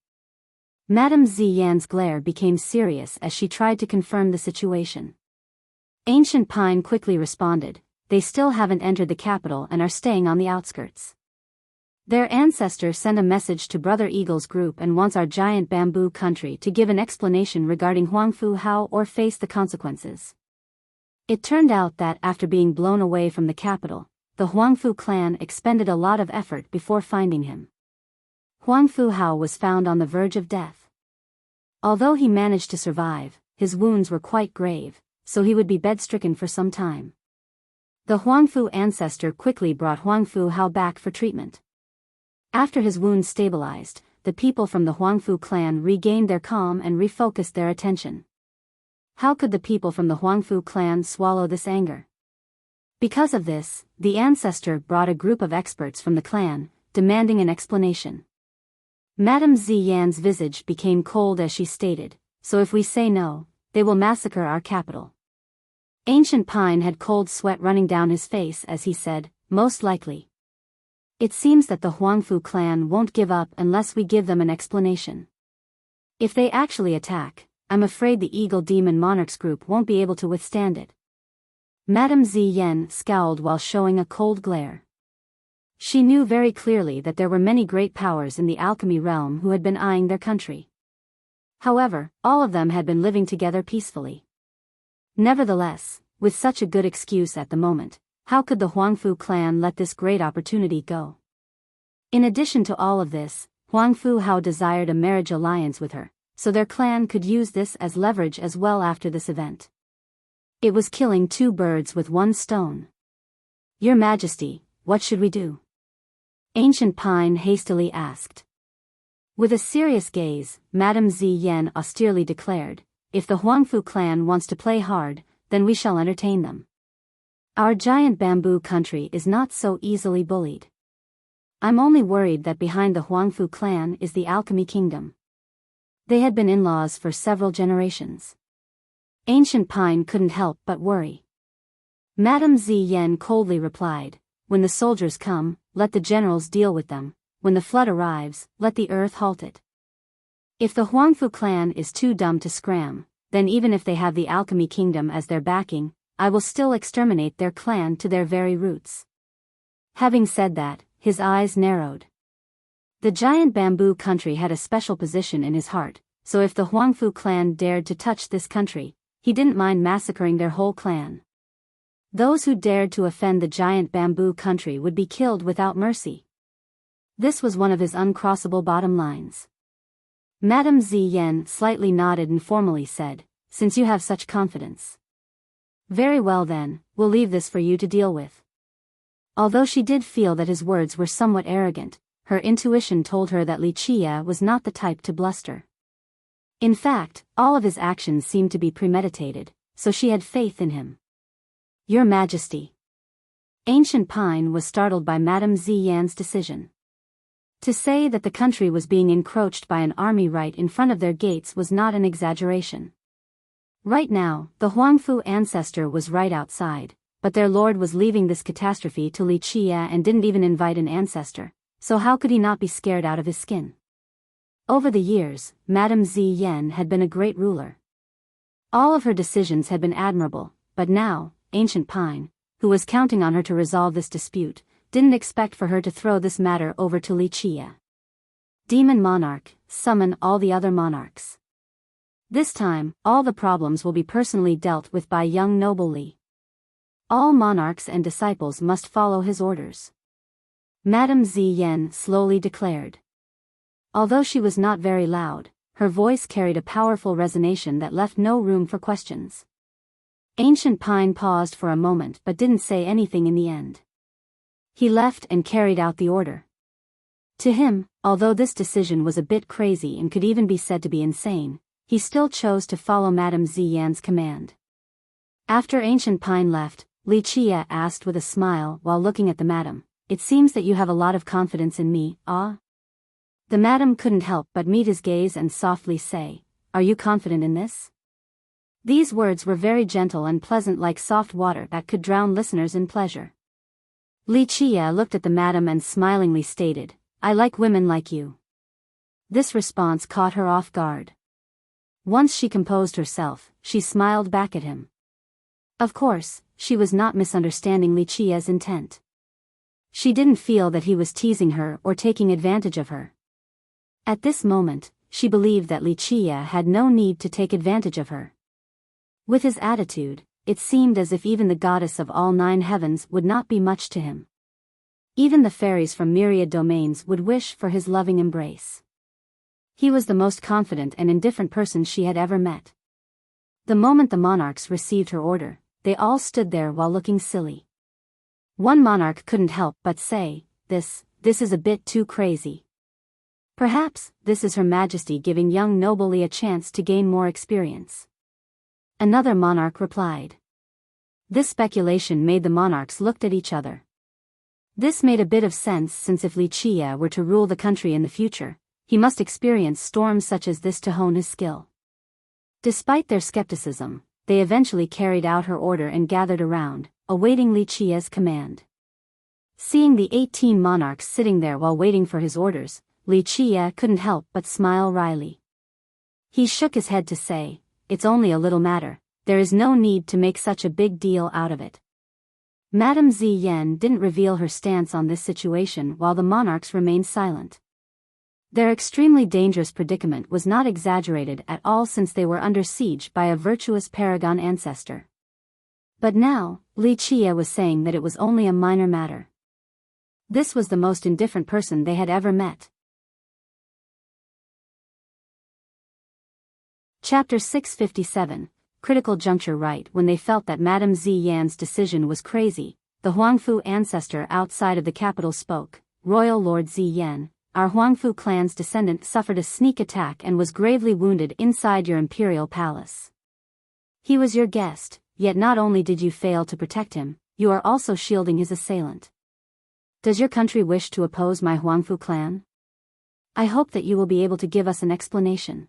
Speaker 1: Madame Ziyan's glare became serious as she tried to confirm the situation. Ancient Pine quickly responded, "They still haven't entered the capital and are staying on the outskirts. Their ancestor sent a message to Brother Eagle's group and wants our giant bamboo country to give an explanation regarding Huangfu Hao or face the consequences." It turned out that after being blown away from the capital, the Huangfu clan expended a lot of effort before finding him. Huangfu Hao was found on the verge of death. Although he managed to survive, his wounds were quite grave, so he would be bed-stricken for some time. The Huangfu ancestor quickly brought Huangfu Hao back for treatment. After his wounds stabilized, the people from the Huangfu clan regained their calm and refocused their attention. How could the people from the Huangfu clan swallow this anger? Because of this, the ancestor brought a group of experts from the clan, demanding an explanation. Madame Ziyan's visage became cold as she stated, "So if we say no, they will massacre our capital." Ancient Pine had cold sweat running down his face as he said, "Most likely. It seems that the Huangfu clan won't give up unless we give them an explanation. If they actually attack, I'm afraid the Eagle Demon Monarchs group won't be able to withstand it." Madame Ziyan scowled while showing a cold glare. She knew very clearly that there were many great powers in the alchemy realm who had been eyeing their country. However, all of them had been living together peacefully. Nevertheless, with such a good excuse at the moment, how could the Huangfu clan let this great opportunity go? In addition to all of this, Huangfu Hao desired a marriage alliance with her, so their clan could use this as leverage as well after this event. It was killing two birds with one stone. "Your Majesty, what should we do?" Ancient Pine hastily asked. With a serious gaze, Madame Ziyan austerely declared, "If the Huangfu clan wants to play hard, then we shall entertain them. Our giant bamboo country is not so easily bullied. I'm only worried that behind the Huangfu clan is the alchemy kingdom. They had been in-laws for several generations." Ancient Pine couldn't help but worry. Madame Ziyan coldly replied, "When the soldiers come, let the generals deal with them. When the flood arrives, let the earth halt it. If the Huangfu clan is too dumb to scram, then even if they have the alchemy kingdom as their backing, I will still exterminate their clan to their very roots." Having said that, his eyes narrowed. The giant bamboo country had a special position in his heart, so if the Huangfu clan dared to touch this country, he didn't mind massacring their whole clan. Those who dared to offend the giant bamboo country would be killed without mercy. This was one of his uncrossable bottom lines. Madame Ziyan slightly nodded and formally said, "Since you have such confidence. Very well then, we'll leave this for you to deal with." Although she did feel that his words were somewhat arrogant, her intuition told her that Li Chia was not the type to bluster. In fact, all of his actions seemed to be premeditated, so she had faith in him. "Your Majesty." Ancient Pine was startled by Madame Ziyan's decision. To say that the country was being encroached by an army right in front of their gates was not an exaggeration. Right now, the Huangfu ancestor was right outside, but their lord was leaving this catastrophe to Li Chia and didn't even invite an ancestor, so how could he not be scared out of his skin? Over the years, Madame Ziyan had been a great ruler. All of her decisions had been admirable, but now, Ancient Pine, who was counting on her to resolve this dispute, didn't expect for her to throw this matter over to Li Chia. "Demon Monarch, summon all the other monarchs. This time, all the problems will be personally dealt with by young noble Li. All monarchs and disciples must follow his orders." Madame Ziyan slowly declared. Although she was not very loud, her voice carried a powerful resonation that left no room for questions. Ancient Pine paused for a moment but didn't say anything in the end. He left and carried out the order. To him, although this decision was a bit crazy and could even be said to be insane, he still chose to follow Madame Ziyan's command. After Ancient Pine left, Li Chia asked with a smile while looking at the madam, "It seems that you have a lot of confidence in me, ah?" The madam couldn't help but meet his gaze and softly say, "Are you confident in this?" These words were very gentle and pleasant, like soft water that could drown listeners in pleasure. Li Chia looked at the madam and smilingly stated, "I like women like you." This response caught her off guard. Once she composed herself, she smiled back at him. Of course, she was not misunderstanding Li Chia's intent. She didn't feel that he was teasing her or taking advantage of her. At this moment, she believed that Li Chia had no need to take advantage of her. With his attitude, it seemed as if even the goddess of all 9 heavens would not be much to him. Even the fairies from myriad domains would wish for his loving embrace. He was the most confident and indifferent person she had ever met. The moment the monarchs received her order, they all stood there while looking silly. One monarch couldn't help but say, this is a bit too crazy. Perhaps, this is Her Majesty giving young noble Li a chance to gain more experience. Another monarch replied. This speculation made the monarchs look at each other. This made a bit of sense, since if Li Qie were to rule the country in the future, he must experience storms such as this to hone his skill. Despite their skepticism, they eventually carried out her order and gathered around, awaiting Li Qie's command. Seeing the 18 monarchs sitting there while waiting for his orders, Li Qie couldn't help but smile wryly. He shook his head to say, "It's only a little matter, there is no need to make such a big deal out of it." Madame Ziyan didn't reveal her stance on this situation while the monarchs remained silent. Their extremely dangerous predicament was not exaggerated at all, since they were under siege by a virtuous paragon ancestor. But now, Li Qie was saying that it was only a minor matter. This was the most indifferent person they had ever met. Chapter 657, Critical Juncture. Right when they felt that Madame Ziyan's decision was crazy, the Huangfu ancestor outside of the capital spoke. "Royal Lord Ziyan, our Huangfu clan's descendant suffered a sneak attack and was gravely wounded inside your imperial palace. He was your guest, yet not only did you fail to protect him, you are also shielding his assailant. Does your country wish to oppose my Huangfu clan? I hope that you will be able to give us an explanation.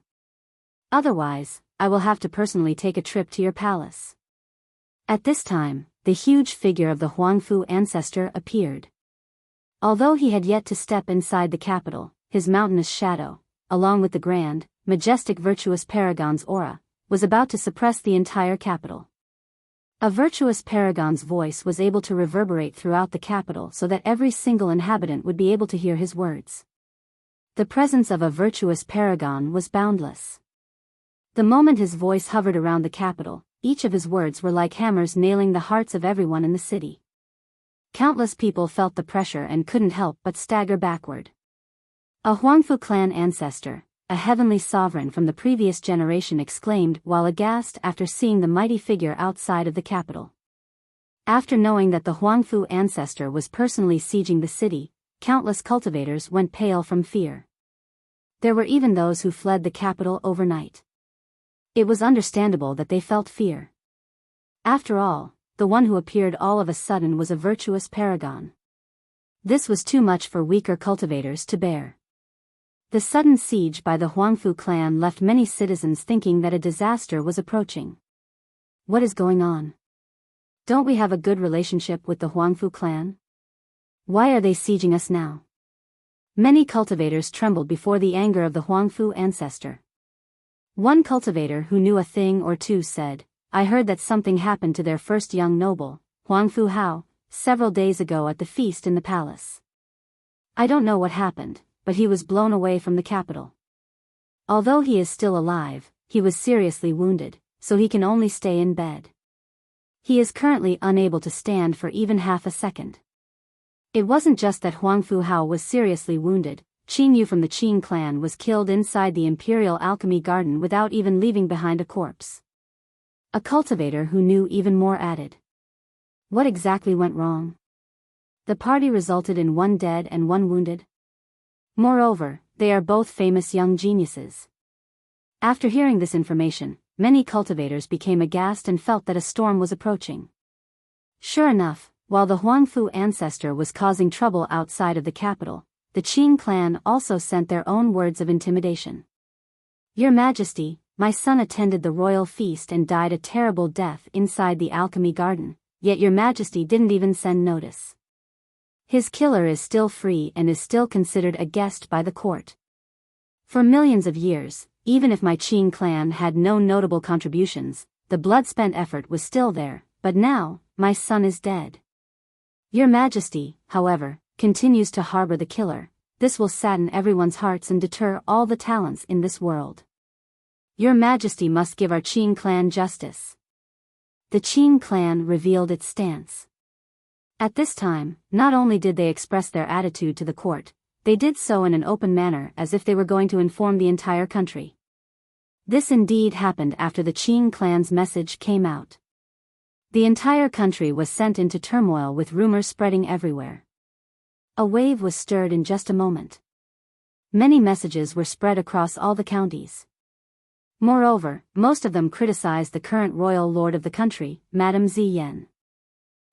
Speaker 1: Otherwise, I will have to personally take a trip to your palace." At this time, the huge figure of the Huangfu ancestor appeared. Although he had yet to step inside the capital, his mountainous shadow, along with the grand, majestic virtuous paragon's aura, was about to suppress the entire capital. A virtuous paragon's voice was able to reverberate throughout the capital so that every single inhabitant would be able to hear his words. The presence of a virtuous paragon was boundless. The moment his voice hovered around the capital, each of his words were like hammers nailing the hearts of everyone in the city. Countless people felt the pressure and couldn't help but stagger backward. A Huangfu clan ancestor, a heavenly sovereign from the previous generation, exclaimed while aghast after seeing the mighty figure outside of the capital. After knowing that the Huangfu ancestor was personally sieging the city, countless cultivators went pale from fear. There were even those who fled the capital overnight. It was understandable that they felt fear. After all, the one who appeared all of a sudden was a virtuous paragon. This was too much for weaker cultivators to bear. The sudden siege by the Huangfu clan left many citizens thinking that a disaster was approaching. What is going on? Don't we have a good relationship with the Huangfu clan? Why are they sieging us now? Many cultivators trembled before the anger of the Huangfu ancestor. One cultivator who knew a thing or two said, "I heard that something happened to their first young noble, Huangfu Hao, several days ago at the feast in the palace. I don't know what happened, but he was blown away from the capital. Although he is still alive, he was seriously wounded, so he can only stay in bed. He is currently unable to stand for even half a second." It wasn't just that Huangfu Hao was seriously wounded. Qin Yu from the Qin clan was killed inside the Imperial Alchemy Garden without even leaving behind a corpse. A cultivator who knew even more added. What exactly went wrong? The party resulted in one dead and one wounded. Moreover, they are both famous young geniuses. After hearing this information, many cultivators became aghast and felt that a storm was approaching. Sure enough, while the Huangfu ancestor was causing trouble outside of the capital, the Qin clan also sent their own words of intimidation. "Your Majesty, my son attended the royal feast and died a terrible death inside the alchemy garden, yet your Majesty didn't even send notice. His killer is still free and is still considered a guest by the court. For millions of years, even if my Qin clan had no notable contributions, the blood-spent effort was still there, but now, my son is dead. Your Majesty, however, continues to harbor the killer. This will sadden everyone's hearts and deter all the talents in this world. Your Majesty must give our Qin clan justice." The Qin clan revealed its stance. At this time, not only did they express their attitude to the court, they did so in an open manner as if they were going to inform the entire country. This indeed happened after the Qin clan's message came out. The entire country was sent into turmoil with rumors spreading everywhere. A wave was stirred in just a moment. Many messages were spread across all the counties. Moreover, most of them criticized the current royal lord of the country, Madame Ziyan.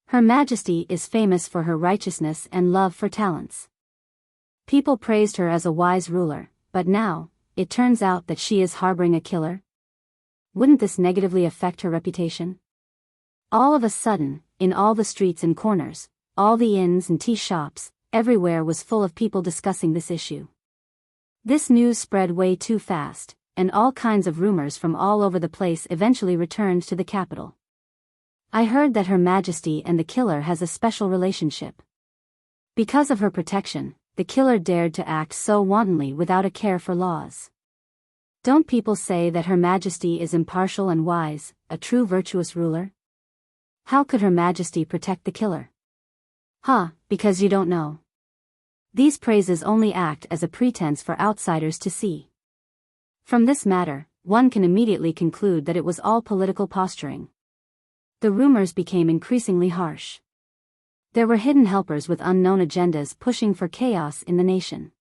Speaker 1: Her Majesty is famous for her righteousness and love for talents. People praised her as a wise ruler, but now, it turns out that she is harboring a killer? Wouldn't this negatively affect her reputation? All of a sudden, in all the streets and corners, all the inns and tea shops, everywhere was full of people discussing this issue. This news spread way too fast, and all kinds of rumors from all over the place eventually returned to the capital. I heard that Her Majesty and the killer has a special relationship. Because of her protection, the killer dared to act so wantonly without a care for laws. Don't people say that Her Majesty is impartial and wise, a true virtuous ruler? How could Her Majesty protect the killer? Because you don't know. These praises only act as a pretense for outsiders to see. From this matter, one can immediately conclude that it was all political posturing. The rumors became increasingly harsh. There were hidden helpers with unknown agendas pushing for chaos in the nation.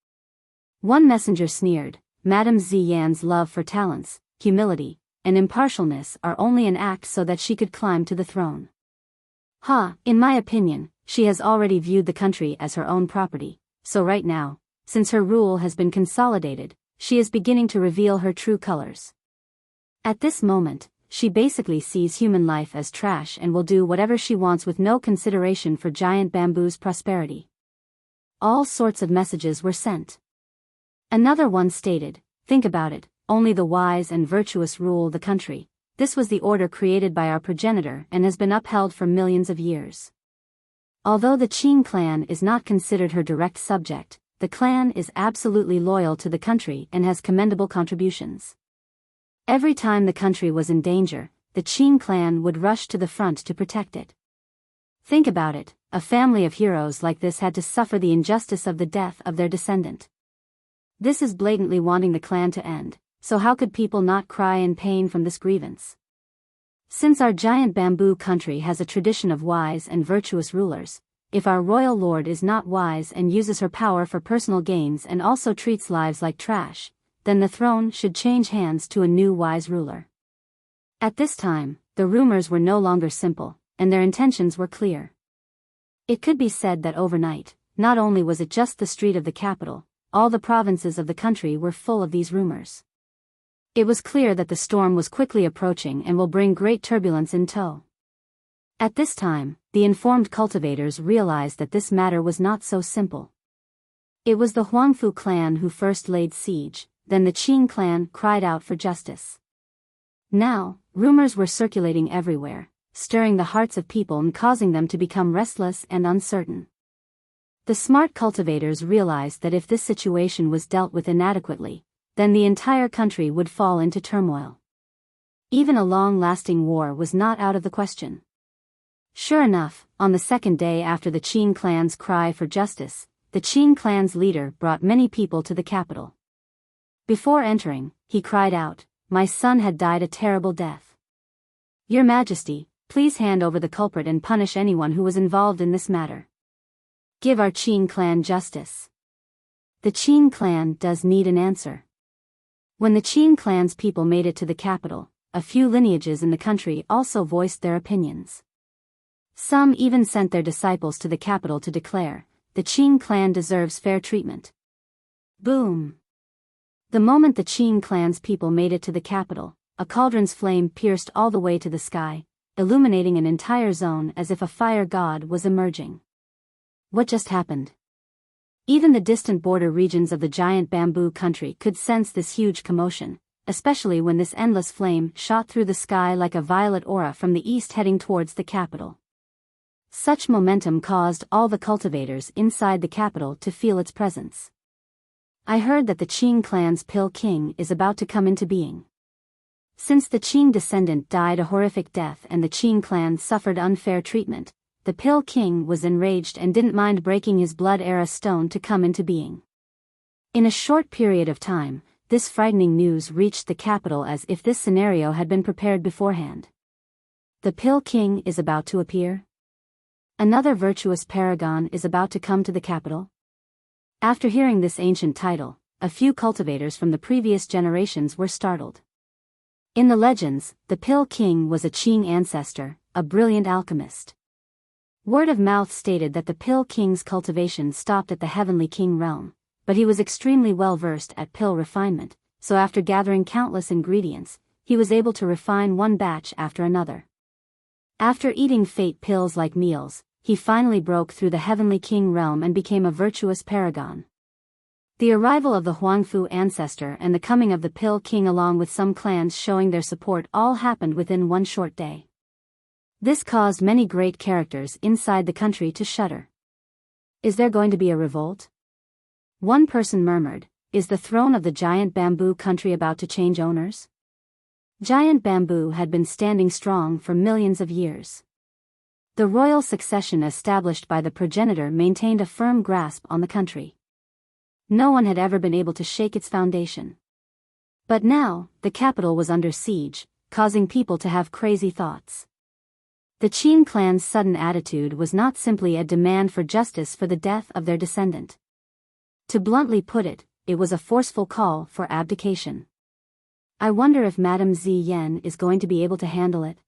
Speaker 1: One messenger sneered, Madame Ziyan's love for talents, humility, and impartialness are only an act so that she could climb to the throne. In my opinion, she has already viewed the country as her own property, so right now, since her rule has been consolidated, she is beginning to reveal her true colors. At this moment, she basically sees human life as trash and will do whatever she wants with no consideration for Giant Bamboo's prosperity. All sorts of messages were sent. Another one stated, think about it, only the wise and virtuous rule the country. This was the order created by our progenitor and has been upheld for millions of years. Although the Qing clan is not considered her direct subject, the clan is absolutely loyal to the country and has commendable contributions. Every time the country was in danger, the Qing clan would rush to the front to protect it. Think about it, a family of heroes like this had to suffer the injustice of the death of their descendant. This is blatantly wanting the clan to end, so how could people not cry in pain from this grievance? Since our Giant Bamboo country has a tradition of wise and virtuous rulers, if our royal lord is not wise and uses her power for personal gains and also treats lives like trash, then the throne should change hands to a new wise ruler. At this time, the rumors were no longer simple, and their intentions were clear. It could be said that overnight, not only was it just the street of the capital, all the provinces of the country were full of these rumors. It was clear that the storm was quickly approaching and will bring great turbulence in tow. At this time, the informed cultivators realized that this matter was not so simple. It was the Huangfu clan who first laid siege, then the Qing clan cried out for justice. Now, rumors were circulating everywhere, stirring the hearts of people and causing them to become restless and uncertain. The smart cultivators realized that if this situation was dealt with inadequately, then the entire country would fall into turmoil. Even a long-lasting war was not out of the question. Sure enough, on the second day after the Qing clan's cry for justice, the Qing clan's leader brought many people to the capital. Before entering, he cried out, "My son had died a terrible death. Your Majesty, please hand over the culprit and punish anyone who was involved in this matter. Give our Qing clan justice." The Qing clan does need an answer. When the Qing clan's people made it to the capital, a few lineages in the country also voiced their opinions. Some even sent their disciples to the capital to declare, the Qing clan deserves fair treatment. Boom! The moment the Qing clan's people made it to the capital, a cauldron's flame pierced all the way to the sky, illuminating an entire zone as if a fire god was emerging. What just happened? Even the distant border regions of the Giant Bamboo country could sense this huge commotion, especially when this endless flame shot through the sky like a violet aura from the east heading towards the capital. Such momentum caused all the cultivators inside the capital to feel its presence. I heard that the Qing clan's Pill King is about to come into being. Since the Qing descendant died a horrific death and the Qing clan suffered unfair treatment, the Pill King was enraged and didn't mind breaking his blood era stone to come into being. In a short period of time, this frightening news reached the capital as if this scenario had been prepared beforehand. The Pill King is about to appear? Another virtuous paragon is about to come to the capital? After hearing this ancient title, a few cultivators from the previous generations were startled. In the legends, the Pill King was a Qing ancestor, a brilliant alchemist. Word of mouth stated that the Pill King's cultivation stopped at the Heavenly King realm, but he was extremely well versed at pill refinement, so after gathering countless ingredients, he was able to refine one batch after another. After eating fate pills like meals, he finally broke through the Heavenly King realm and became a virtuous paragon. The arrival of the Huangfu ancestor and the coming of the Pill King along with some clans showing their support all happened within one short day. This caused many great characters inside the country to shudder. Is there going to be a revolt? One person murmured, is the throne of the giant bamboo country about to change owners? Giant bamboo had been standing strong for millions of years. The royal succession established by the progenitor maintained a firm grasp on the country. No one had ever been able to shake its foundation. But now, the capital was under siege, causing people to have crazy thoughts. The Qin clan's sudden attitude was not simply a demand for justice for the death of their descendant. To bluntly put it, it was a forceful call for abdication. I wonder if Madame Ziyan is going to be able to handle it.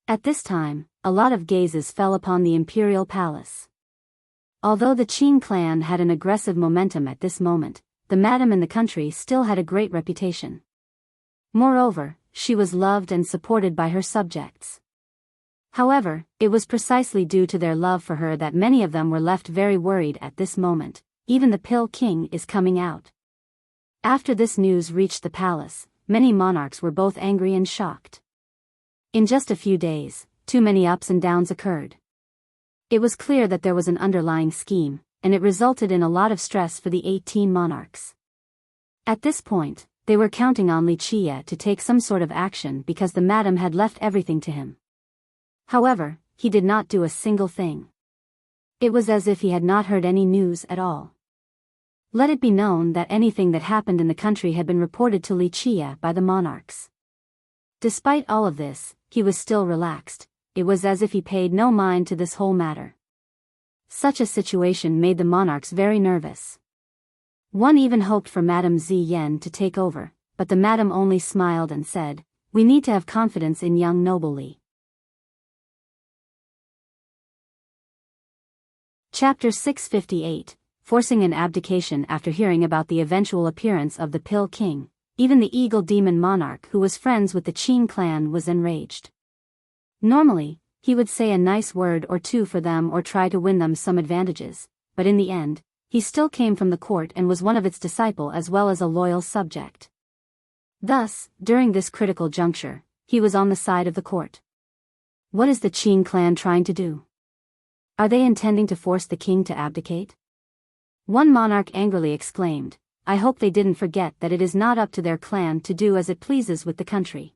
Speaker 1: At this time, a lot of gazes fell upon the imperial palace. Although the Qin clan had an aggressive momentum at this moment, the madam in the country still had a great reputation. Moreover, she was loved and supported by her subjects. However, it was precisely due to their love for her that many of them were left very worried at this moment. Even the Pill King is coming out. After this news reached the palace, many monarchs were both angry and shocked. In just a few days, too many ups and downs occurred. It was clear that there was an underlying scheme, and it resulted in a lot of stress for the 18 monarchs. At this point, they were counting on Li Qie to take some sort of action because the madam had left everything to him. However, he did not do a single thing. It was as if he had not heard any news at all. Let it be known that anything that happened in the country had been reported to Li Qie by the monarchs. Despite all of this, he was still relaxed. It was as if he paid no mind to this whole matter. Such a situation made the monarchs very nervous. One even hoped for Madame Ziyan to take over, but the madam only smiled and said, "We need to have confidence in young noble Li." Chapter 658, Forcing an Abdication. After hearing about the eventual appearance of the Pill King, even the Eagle Demon Monarch who was friends with the Qin clan was enraged. Normally, he would say a nice word or two for them or try to win them some advantages, but in the end, he still came from the court and was one of its disciple as well as a loyal subject. Thus, during this critical juncture, he was on the side of the court. What is the Qin clan trying to do? Are they intending to force the king to abdicate? One monarch angrily exclaimed, "I hope they didn't forget that it is not up to their clan to do as it pleases with the country."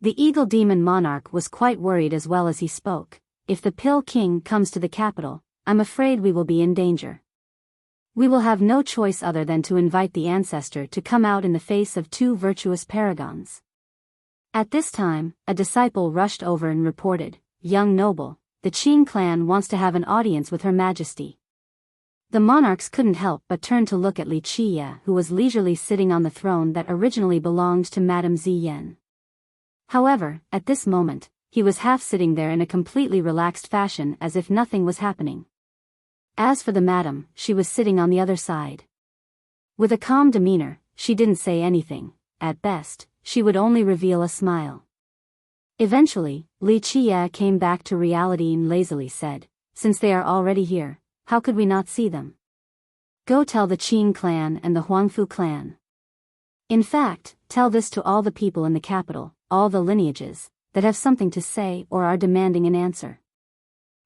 Speaker 1: The Eagle Demon Monarch was quite worried as well as he spoke. "If the Pill King comes to the capital, I'm afraid we will be in danger. We will have no choice other than to invite the ancestor to come out in the face of two virtuous paragons." At this time, a disciple rushed over and reported, "Young noble, the Qin clan wants to have an audience with Her Majesty." The monarchs couldn't help but turn to look at Li Qie, who was leisurely sitting on the throne that originally belonged to Madame Ziyan. However, at this moment, he was half sitting there in a completely relaxed fashion as if nothing was happening. As for the madam, she was sitting on the other side. With a calm demeanor, she didn't say anything. At best, she would only reveal a smile. Eventually, Li Qie came back to reality and lazily said, "Since they are already here, how could we not see them? Go tell the Qin clan and the Huangfu clan. In fact, tell this to all the people in the capital, all the lineages, that have something to say or are demanding an answer."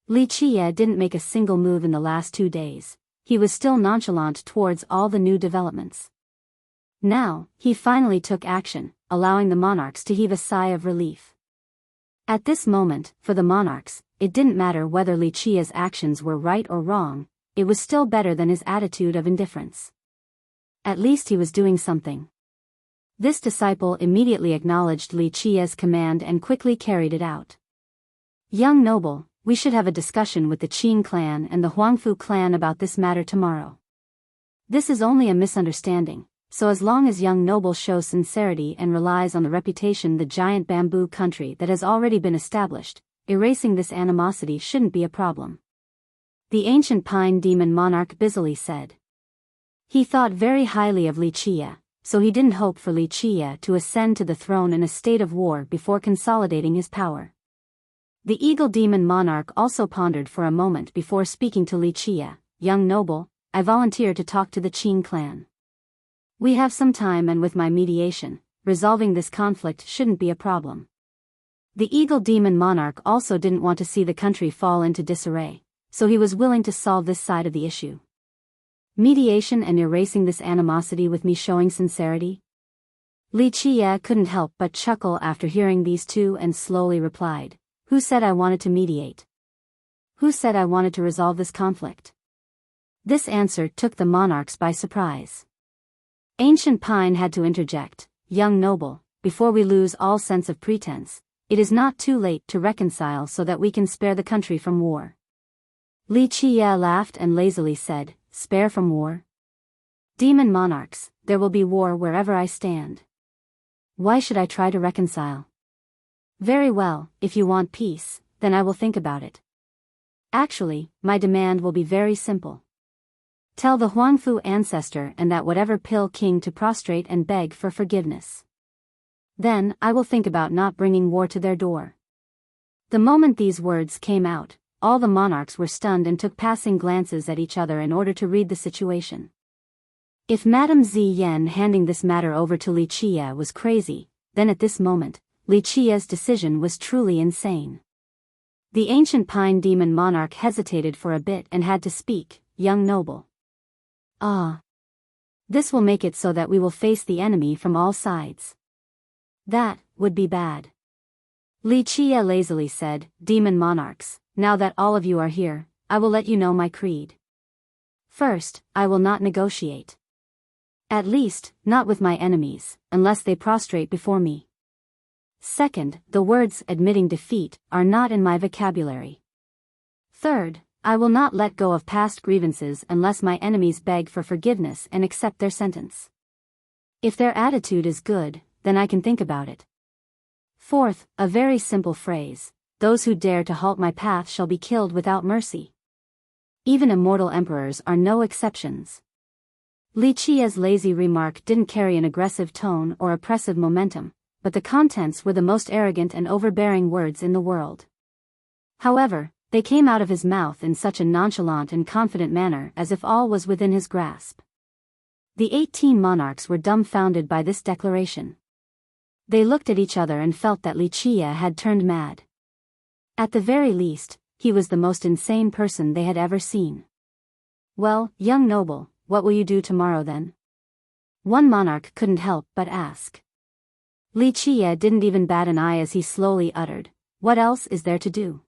Speaker 1: Li Qie didn't make a single move in the last 2 days. He was still nonchalant towards all the new developments. Now, he finally took action, allowing the monarchs to heave a sigh of relief. At this moment, for the monarchs, it didn't matter whether Li Qie's actions were right or wrong, it was still better than his attitude of indifference. At least he was doing something. This disciple immediately acknowledged Li Qie's command and quickly carried it out. "Young noble, we should have a discussion with the Qin clan and the Huangfu clan about this matter tomorrow." This is only a misunderstanding, so as long as young noble shows sincerity and relies on the reputation the giant bamboo country that has already been established, erasing this animosity shouldn't be a problem. The ancient pine demon monarch busily said. He thought very highly of Wuxia, so he didn't hope for Wuxia to ascend to the throne in a state of war before consolidating his power. The eagle demon monarch also pondered for a moment before speaking to Wuxia. Young noble, I volunteer to talk to the Qing clan. We have some time, and with my mediation, resolving this conflict shouldn't be a problem. The eagle demon monarch also didn't want to see the country fall into disarray, so he was willing to solve this side of the issue. Mediation and erasing this animosity with me showing sincerity? Wuxia couldn't help but chuckle after hearing these two and slowly replied, Who said I wanted to mediate? Who said I wanted to resolve this conflict? This answer took the monarchs by surprise. Ancient Pine had to interject, Young noble, before we lose all sense of pretense, it is not too late to reconcile so that we can spare the country from war. Wuxia laughed and lazily said, Spare from war? Demon monarchs, there will be war wherever I stand. Why should I try to reconcile? Very well, if you want peace, then I will think about it. Actually, my demand will be very simple. Tell the Huangfu ancestor and that whatever pill king to prostrate and beg for forgiveness. Then, I will think about not bringing war to their door. The moment these words came out, all the monarchs were stunned and took passing glances at each other in order to read the situation. If Madame Ziyan handing this matter over to Wuxia was crazy, then at this moment, Wuxia's decision was truly insane. The ancient pine demon monarch hesitated for a bit and had to speak, Young noble. This will make it so that we will face the enemy from all sides. That would be bad. Wuxia lazily said, Demon monarchs, now that all of you are here, I will let you know my creed. First, I will not negotiate. At least, not with my enemies, unless they prostrate before me. Second, the words admitting defeat are not in my vocabulary. Third, I will not let go of past grievances unless my enemies beg for forgiveness and accept their sentence. If their attitude is good, then I can think about it. Fourth, a very simple phrase, those who dare to halt my path shall be killed without mercy. Even immortal emperors are no exceptions. Wuxia's lazy remark didn't carry an aggressive tone or oppressive momentum, but the contents were the most arrogant and overbearing words in the world. However, they came out of his mouth in such a nonchalant and confident manner as if all was within his grasp. The 18 monarchs were dumbfounded by this declaration. They looked at each other and felt that Wuxia had turned mad. At the very least, he was the most insane person they had ever seen. Well, young noble, what will you do tomorrow then? One monarch couldn't help but ask. Wuxia didn't even bat an eye as he slowly uttered, What else is there to do?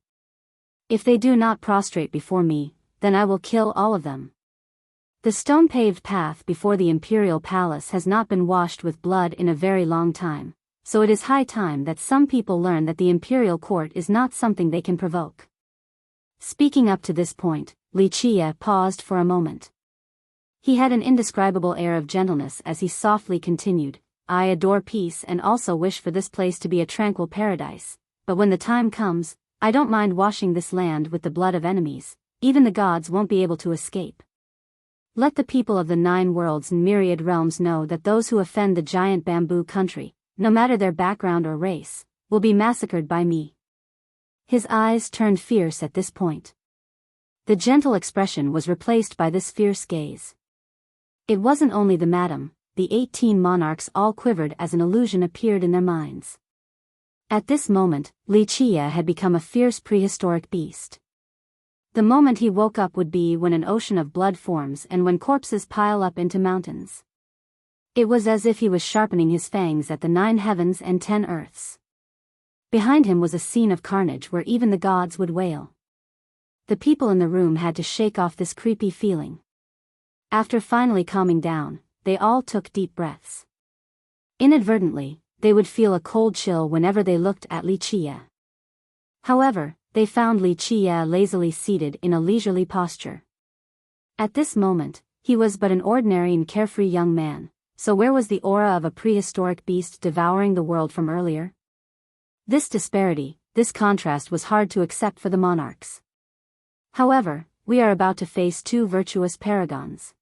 Speaker 1: If they do not prostrate before me, then I will kill all of them. The stone-paved path before the imperial palace has not been washed with blood in a very long time, so it is high time that some people learn that the imperial court is not something they can provoke. Speaking up to this point, Wuxia paused for a moment. He had an indescribable air of gentleness as he softly continued, I adore peace and also wish for this place to be a tranquil paradise, but when the time comes, I don't mind washing this land with the blood of enemies, even the gods won't be able to escape. Let the people of the 9 worlds and myriad realms know that those who offend the giant bamboo country, no matter their background or race, will be massacred by me. His eyes turned fierce at this point. The gentle expression was replaced by this fierce gaze. It wasn't only the madam, the 18 monarchs all quivered as an illusion appeared in their minds. At this moment, Wuxia had become a fierce prehistoric beast. The moment he woke up would be when an ocean of blood forms and when corpses pile up into mountains. It was as if he was sharpening his fangs at the 9 heavens and 10 earths. Behind him was a scene of carnage where even the gods would wail. The people in the room had to shake off this creepy feeling. After finally calming down, they all took deep breaths. Inadvertently, they would feel a cold chill whenever they looked at Wuxia. However, they found Wuxia lazily seated in a leisurely posture. At this moment, he was but an ordinary and carefree young man, so where was the aura of a prehistoric beast devouring the world from earlier? This disparity, this contrast was hard to accept for the monarchs. However, we are about to face two virtuous paragons.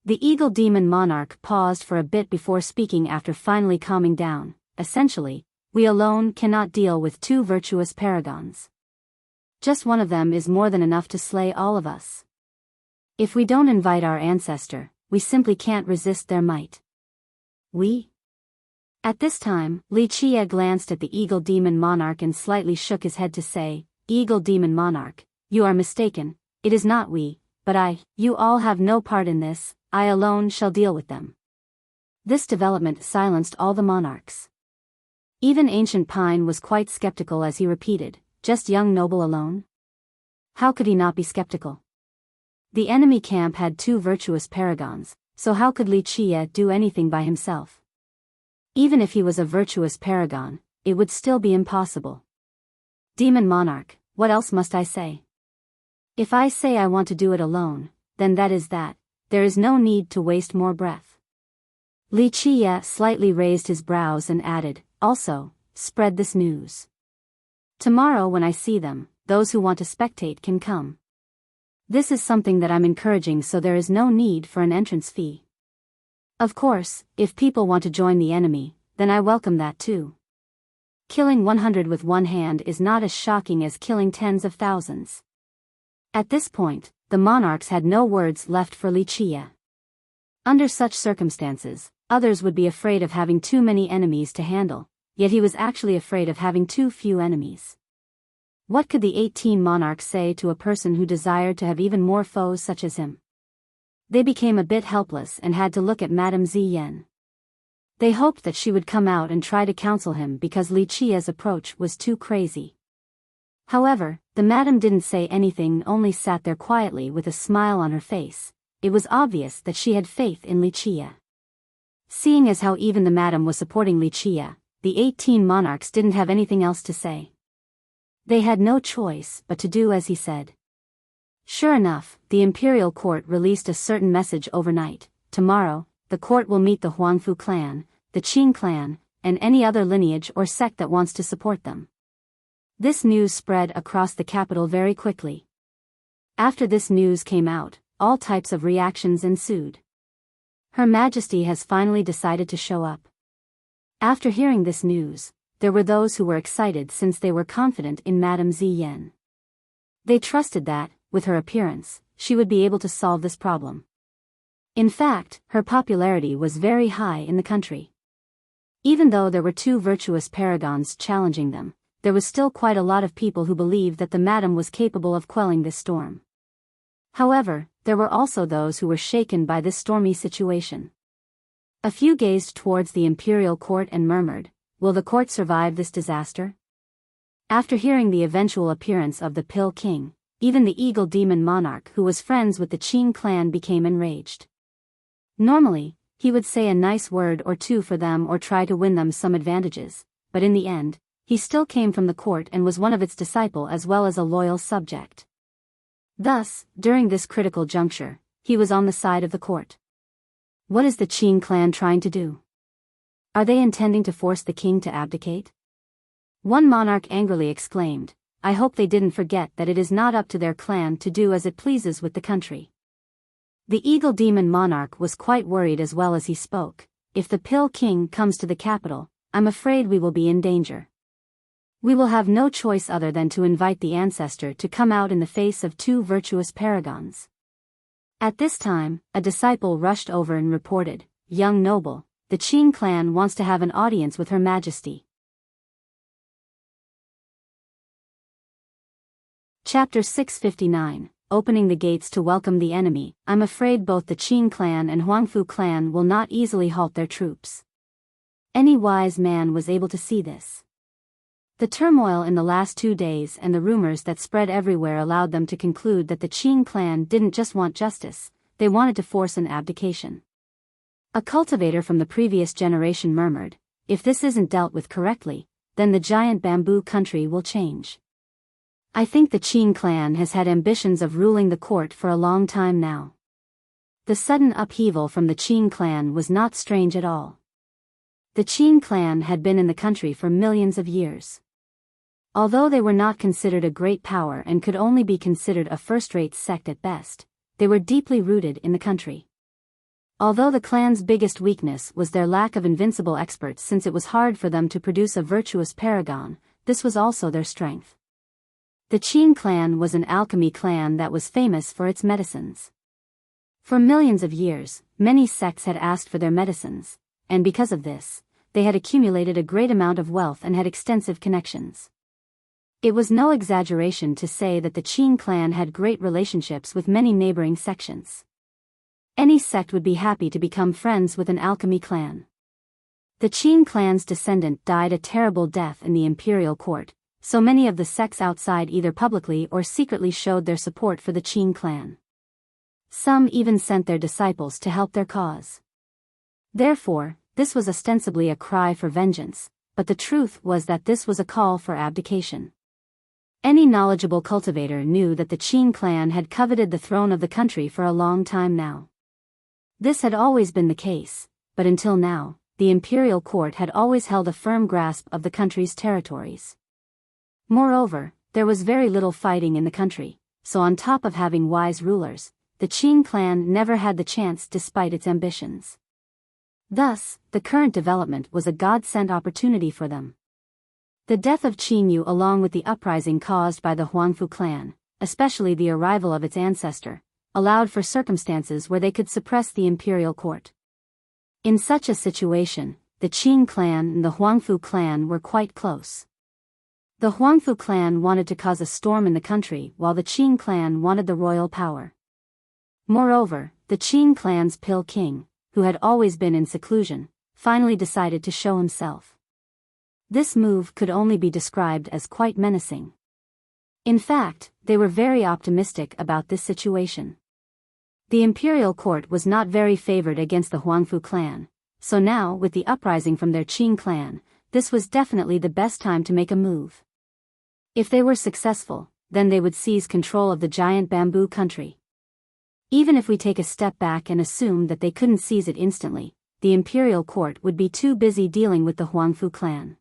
Speaker 1: The eagle demon monarch paused for a bit before speaking after finally calming down. Essentially, we alone cannot deal with two virtuous paragons. Just one of them is more than enough to slay all of us. If we don't invite our ancestor, we simply can't resist their might. At this time, Li Qie glanced at the eagle demon monarch and slightly shook his head to say, "Eagle demon monarch, you are mistaken, it is not we, but I. You all have no part in this, I alone shall deal with them." This development silenced all the monarchs. Even Ancient Pine was quite skeptical as he repeated, "Just young noble alone?" How could he not be skeptical? The enemy camp had two virtuous paragons, so how could Li Qie do anything by himself? Even if he was a virtuous paragon, it would still be impossible. Demon monarch, what else must I say? If I say I want to do it alone, then that is that, there is no need to waste more breath. Li Qie slightly raised his brows and added, "Also, spread this news. Tomorrow when I see them, those who want to spectate can come. This is something that I'm encouraging, so there is no need for an entrance fee. Of course, if people want to join the enemy, then I welcome that too. Killing 100 with one hand is not as shocking as killing tens of thousands." At this point, the monarchs had no words left for Li Qie. Under such circumstances, others would be afraid of having too many enemies to handle, yet he was actually afraid of having too few enemies. What could the 18 monarchs say to a person who desired to have even more foes such as him? They became a bit helpless and had to look at Madame Ziyan. They hoped that she would come out and try to counsel him because Li Qie's approach was too crazy. However, the madam didn't say anything, only sat there quietly with a smile on her face. It was obvious that she had faith in Li Qie. Seeing as how even the madam was supporting Li Qie, the 18 monarchs didn't have anything else to say. They had no choice but to do as he said. Sure enough, the imperial court released a certain message overnight. Tomorrow, the court will meet the Huangfu clan, the Qing clan, and any other lineage or sect that wants to support them. This news spread across the capital very quickly. After this news came out, all types of reactions ensued. Her Majesty has finally decided to show up. After hearing this news, there were those who were excited since they were confident in Madame Ziyan. They trusted that, with her appearance, she would be able to solve this problem. In fact, her popularity was very high in the country. Even though there were two virtuous paragons challenging them, there was still quite a lot of people who believed that the madam was capable of quelling this storm. However, there were also those who were shaken by this stormy situation. A few gazed towards the imperial court and murmured, "Will the court survive this disaster?" After hearing the eventual appearance of the Pill King, even the eagle demon monarch who was friends with the Qing clan became enraged. Normally, he would say a nice word or two for them or try to win them some advantages, but in the end, he still came from the court and was one of its disciple as well as a loyal subject. Thus, during this critical juncture, he was on the side of the court. What is the Qing clan trying to do? Are they intending to force the king to abdicate? One monarch angrily exclaimed, "I hope they didn't forget that it is not up to their clan to do as it pleases with the country." The eagle demon monarch was quite worried as well as he spoke. "If the Pill King comes to the capital, I'm afraid we will be in danger. We will have no choice other than to invite the ancestor to come out in the face of two virtuous paragons." At this time, a disciple rushed over and reported, "Young noble, the Qing clan wants to have an audience with Her Majesty." Chapter 659, Opening the Gates to Welcome the Enemy. I'm afraid both the Qing clan and Huangfu clan will not easily halt their troops. Any wise man was able to see this. The turmoil in the last 2 days and the rumors that spread everywhere allowed them to conclude that the Qing clan didn't just want justice, they wanted to force an abdication. A cultivator from the previous generation murmured, "If this isn't dealt with correctly, then the giant bamboo country will change. I think the Qing clan has had ambitions of ruling the court for a long time now. The sudden upheaval from the Qing clan was not strange at all. The Qing clan had been in the country for millions of years. Although they were not considered a great power and could only be considered a first-rate sect at best, they were deeply rooted in the country. Although the clan's biggest weakness was their lack of invincible experts, since it was hard for them to produce a virtuous paragon, this was also their strength. The Qing clan was an alchemy clan that was famous for its medicines. For millions of years, many sects had asked for their medicines, and because of this, they had accumulated a great amount of wealth and had extensive connections. It was no exaggeration to say that the Qing clan had great relationships with many neighboring sections. Any sect would be happy to become friends with an alchemy clan. The Qing clan's descendant died a terrible death in the imperial court, so many of the sects outside either publicly or secretly showed their support for the Qing clan. Some even sent their disciples to help their cause. Therefore, this was ostensibly a cry for vengeance, but the truth was that this was a call for abdication. Any knowledgeable cultivator knew that the Qing clan had coveted the throne of the country for a long time now. This had always been the case, but until now, the imperial court had always held a firm grasp of the country's territories. Moreover, there was very little fighting in the country, so on top of having wise rulers, the Qing clan never had the chance despite its ambitions. Thus, the current development was a God-sent opportunity for them. The death of Qingyu along with the uprising caused by the Huangfu clan, especially the arrival of its ancestor, allowed for circumstances where they could suppress the imperial court. In such a situation, the Qing clan and the Huangfu clan were quite close. The Huangfu clan wanted to cause a storm in the country while the Qing clan wanted the royal power. Moreover, the Qing clan's Pill King, who had always been in seclusion, finally decided to show himself. This move could only be described as quite menacing. In fact, they were very optimistic about this situation. The imperial court was not very favored against the Huangfu clan, so now with the uprising from their Qing clan, this was definitely the best time to make a move. If they were successful, then they would seize control of the giant bamboo country. Even if we take a step back and assume that they couldn't seize it instantly, the imperial court would be too busy dealing with the Huangfu clan.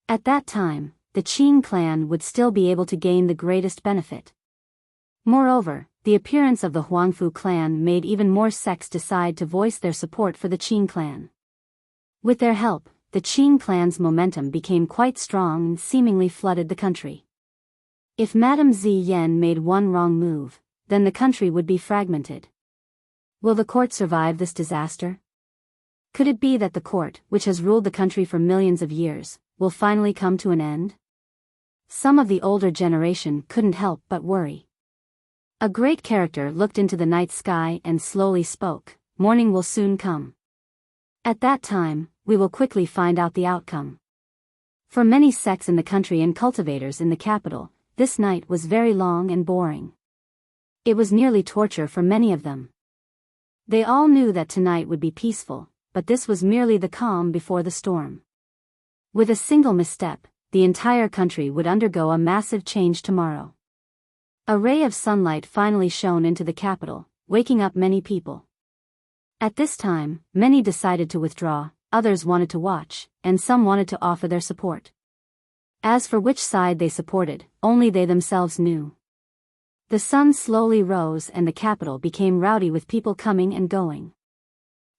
Speaker 1: At that time, the Qing clan would still be able to gain the greatest benefit. Moreover, the appearance of the Huangfu clan made even more sects decide to voice their support for the Qing clan. With their help, the Qing clan's momentum became quite strong and seemingly flooded the country. If Madame Ziyan made one wrong move, then the country would be fragmented. Will the court survive this disaster? Could it be that the court, which has ruled the country for millions of years, will finally come to an end? Some of the older generation couldn't help but worry. A great character looked into the night sky and slowly spoke, "Morning will soon come. At that time, we will quickly find out the outcome." For many sects in the country and cultivators in the capital, this night was very long and boring. It was nearly torture for many of them. They all knew that tonight would be peaceful, but this was merely the calm before the storm. With a single misstep, the entire country would undergo a massive change tomorrow. A ray of sunlight finally shone into the capital, waking up many people. At this time, many decided to withdraw, others wanted to watch, and some wanted to offer their support. As for which side they supported, only they themselves knew. The sun slowly rose and the capital became rowdy with people coming and going.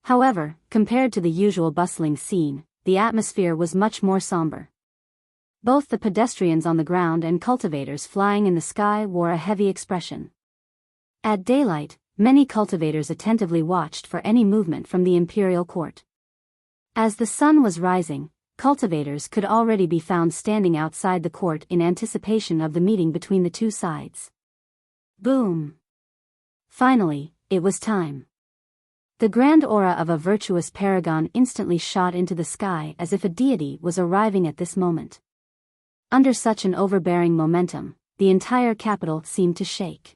Speaker 1: However, compared to the usual bustling scene, the atmosphere was much more somber. Both the pedestrians on the ground and cultivators flying in the sky wore a heavy expression. At daylight, many cultivators attentively watched for any movement from the imperial court. As the sun was rising, cultivators could already be found standing outside the court in anticipation of the meeting between the two sides. Boom! Finally, it was time. The grand aura of a virtuous paragon instantly shot into the sky as if a deity was arriving at this moment. Under such an overbearing momentum, the entire capital seemed to shake.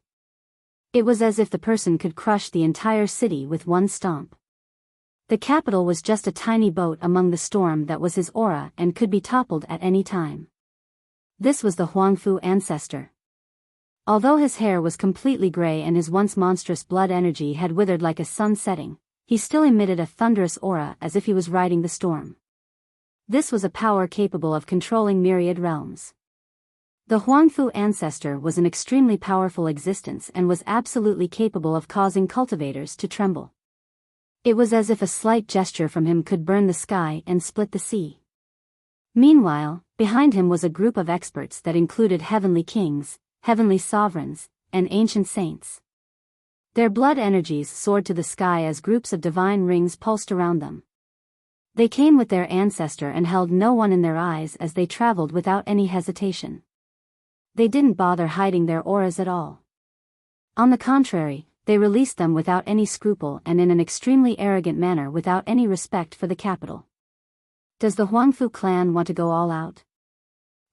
Speaker 1: It was as if the person could crush the entire city with one stomp. The capital was just a tiny boat among the storm that was his aura and could be toppled at any time. This was the Huangfu ancestor. Although his hair was completely gray and his once monstrous blood energy had withered like a sun setting, he still emitted a thunderous aura as if he was riding the storm. This was a power capable of controlling myriad realms. The Huangfu ancestor was an extremely powerful existence and was absolutely capable of causing cultivators to tremble. It was as if a slight gesture from him could burn the sky and split the sea. Meanwhile, behind him was a group of experts that included heavenly kings, heavenly sovereigns, and ancient saints. Their blood energies soared to the sky as groups of divine rings pulsed around them. They came with their ancestor and held no one in their eyes as they traveled without any hesitation. They didn't bother hiding their auras at all. On the contrary, they released them without any scruple and in an extremely arrogant manner without any respect for the capital. Does the Huangfu clan want to go all out?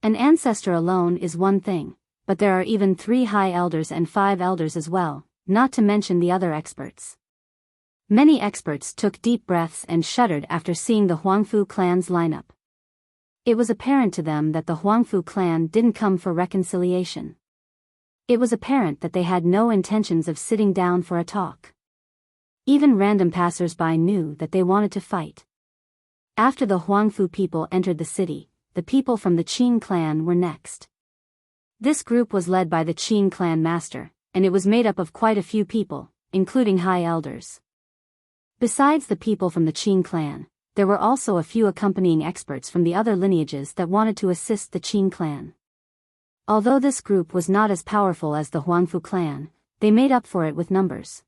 Speaker 1: An ancestor alone is one thing, but there are even 3 high elders and 5 elders as well, not to mention the other experts. Many experts took deep breaths and shuddered after seeing the Huangfu clan's lineup. It was apparent to them that the Huangfu clan didn't come for reconciliation. It was apparent that they had no intentions of sitting down for a talk. Even random passers-by knew that they wanted to fight. After the Huangfu people entered the city, the people from the Qing clan were next. This group was led by the Qing clan master, and it was made up of quite a few people, including high elders. Besides the people from the Qing clan, there were also a few accompanying experts from the other lineages that wanted to assist the Qing clan. Although this group was not as powerful as the Huangfu clan, they made up for it with numbers.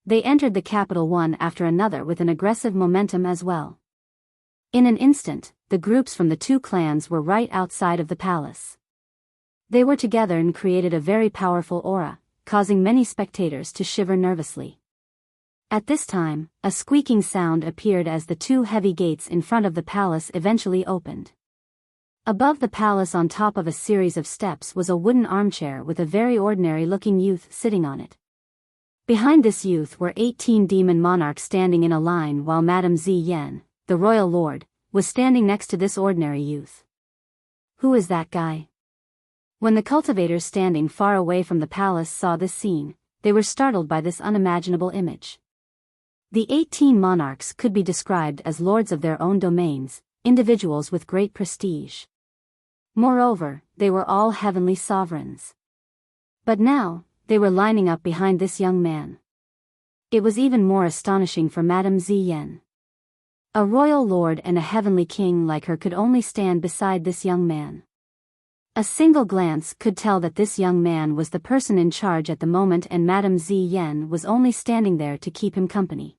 Speaker 1: They entered the capital one after another with an aggressive momentum as well. In an instant, the groups from the 2 clans were right outside of the palace. They were together and created a very powerful aura, causing many spectators to shiver nervously. At this time, a squeaking sound appeared as the 2 heavy gates in front of the palace eventually opened. Above the palace on top of a series of steps was a wooden armchair with a very ordinary-looking youth sitting on it. Behind this youth were 18 demon monarchs standing in a line while Madame Ziyan, the royal lord, was standing next to this ordinary youth. Who is that guy? When the cultivators standing far away from the palace saw this scene, they were startled by this unimaginable image. The 18 monarchs could be described as lords of their own domains, individuals with great prestige. Moreover, they were all heavenly sovereigns. But now, they were lining up behind this young man. It was even more astonishing for Madame Ziyan. A royal lord and a heavenly king like her could only stand beside this young man. A single glance could tell that this young man was the person in charge at the moment and Madame Ziyan was only standing there to keep him company.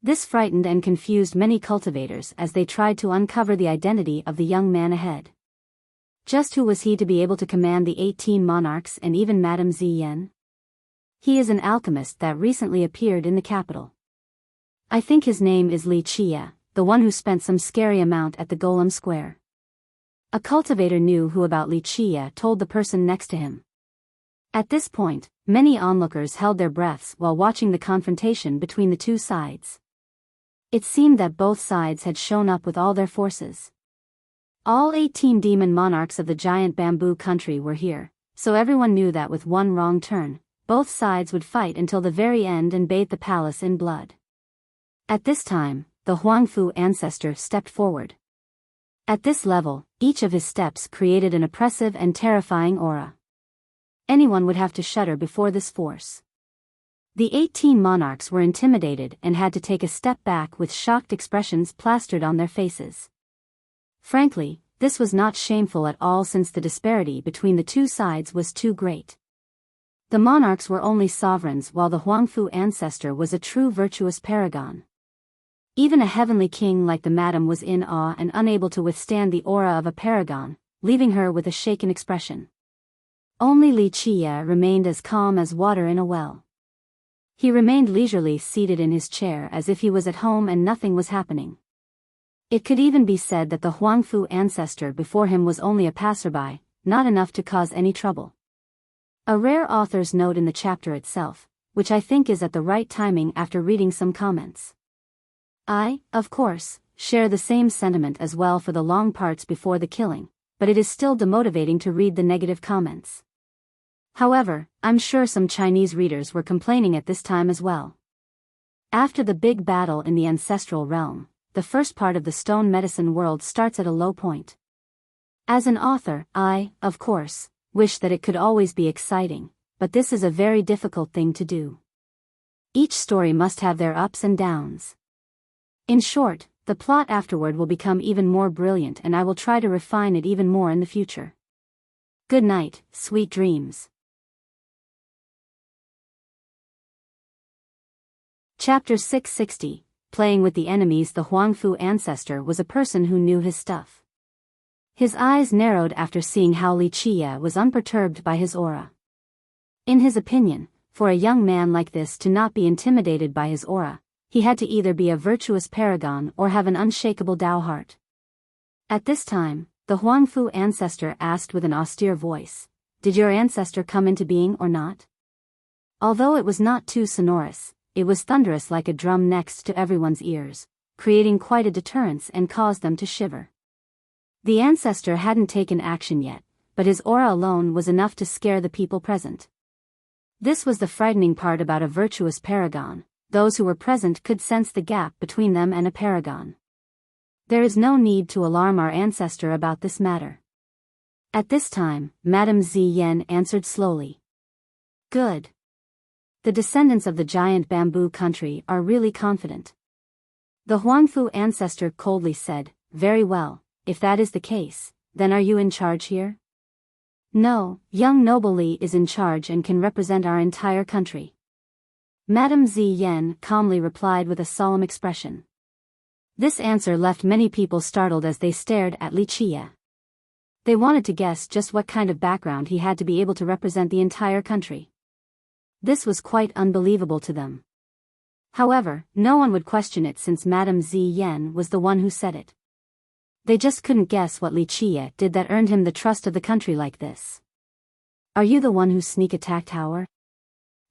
Speaker 1: This frightened and confused many cultivators as they tried to uncover the identity of the young man ahead. Just who was he to be able to command the 18 monarchs and even Madame Ziyan? He is an alchemist that recently appeared in the capital. I think his name is Li Chia, the one who spent some scary amount at the Golem Square. A cultivator knew who about Li Chia told the person next to him. At this point, many onlookers held their breaths while watching the confrontation between the 2 sides. It seemed that both sides had shown up with all their forces. All 18 demon monarchs of the giant bamboo country were here, so everyone knew that with one wrong turn, both sides would fight until the very end and bathe the palace in blood. At this time, the Huangfu ancestor stepped forward. At this level, each of his steps created an oppressive and terrifying aura. Anyone would have to shudder before this force. The 18 monarchs were intimidated and had to take a step back with shocked expressions plastered on their faces. Frankly, this was not shameful at all since the disparity between the 2 sides was too great. The monarchs were only sovereigns while the Huangfu ancestor was a true virtuous paragon. Even a heavenly king like the madam was in awe and unable to withstand the aura of a paragon, leaving her with a shaken expression. Only Li Chia remained as calm as water in a well. He remained leisurely seated in his chair as if he was at home and nothing was happening. It could even be said that the Huangfu ancestor before him was only a passerby, not enough to cause any trouble. A rare author's note in the chapter itself, which I think is at the right timing after reading some comments. I, of course, share the same sentiment as well for the long parts before the killing, but it is still demotivating to read the negative comments. However, I'm sure some Chinese readers were complaining at this time as well. After the big battle in the ancestral realm, the first part of the stone medicine world starts at a low point. As an author, I, of course, wish that it could always be exciting, but this is a very difficult thing to do. Each story must have their ups and downs. In short, the plot afterward will become even more brilliant, and I will try to refine it even more in the future. Good night, sweet dreams. Chapter 660, Playing with the Enemies. The Huangfu ancestor was a person who knew his stuff. His eyes narrowed after seeing how Li Qia was unperturbed by his aura. In his opinion, for a young man like this to not be intimidated by his aura, he had to either be a virtuous paragon or have an unshakable Tao heart. At this time, the Huangfu ancestor asked with an austere voice, "Did your ancestor come into being or not?" Although it was not too sonorous, it was thunderous like a drum next to everyone's ears, creating quite a deterrence and caused them to shiver. The ancestor hadn't taken action yet, but his aura alone was enough to scare the people present. This was the frightening part about a virtuous paragon. Those who were present could sense the gap between them and a paragon. There is no need to alarm our ancestor about this matter. At this time, Madame Ziyan answered slowly. Good. The descendants of the giant bamboo country are really confident. The Huangfu ancestor coldly said, "Very well, if that is the case, then are you in charge here?" "No, young noble Li is in charge and can represent our entire country." Madame Ziyan calmly replied with a solemn expression. This answer left many people startled as they stared at Li Qia. They wanted to guess just what kind of background he had to be able to represent the entire country. This was quite unbelievable to them. However, no one would question it since Madame Ziyan was the one who said it. They just couldn't guess what Li Qia did that earned him the trust of the country like this. "Are you the one who sneak attacked Howard?"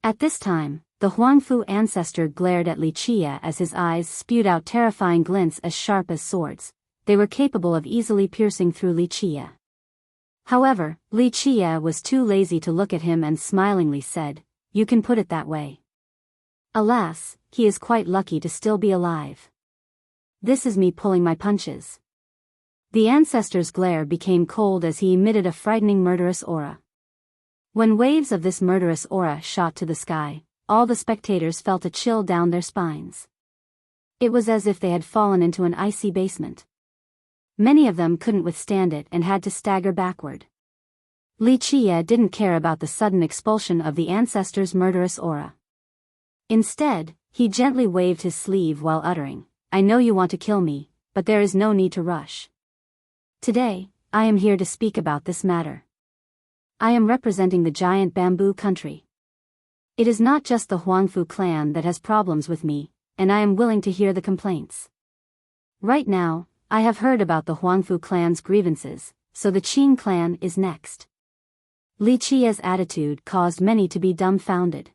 Speaker 1: At this time, the Huangfu ancestor glared at Li Qia as his eyes spewed out terrifying glints as sharp as swords. They were capable of easily piercing through Li Qia. However, Li Qia was too lazy to look at him and smilingly said, "You can put it that way. Alas, he is quite lucky to still be alive. This is me pulling my punches." The ancestor's glare became cold as he emitted a frightening murderous aura. When waves of this murderous aura shot to the sky, all the spectators felt a chill down their spines. It was as if they had fallen into an icy basement. Many of them couldn't withstand it and had to stagger backward. Li Qia didn't care about the sudden expulsion of the ancestor's murderous aura. Instead, he gently waved his sleeve while uttering, "I know you want to kill me, but there is no need to rush. Today, I am here to speak about this matter. I am representing the giant bamboo country. It is not just the Huangfu clan that has problems with me, and I am willing to hear the complaints. Right now, I have heard about the Huangfu clan's grievances, so the Qin clan is next." Li Qia's attitude caused many to be dumbfounded.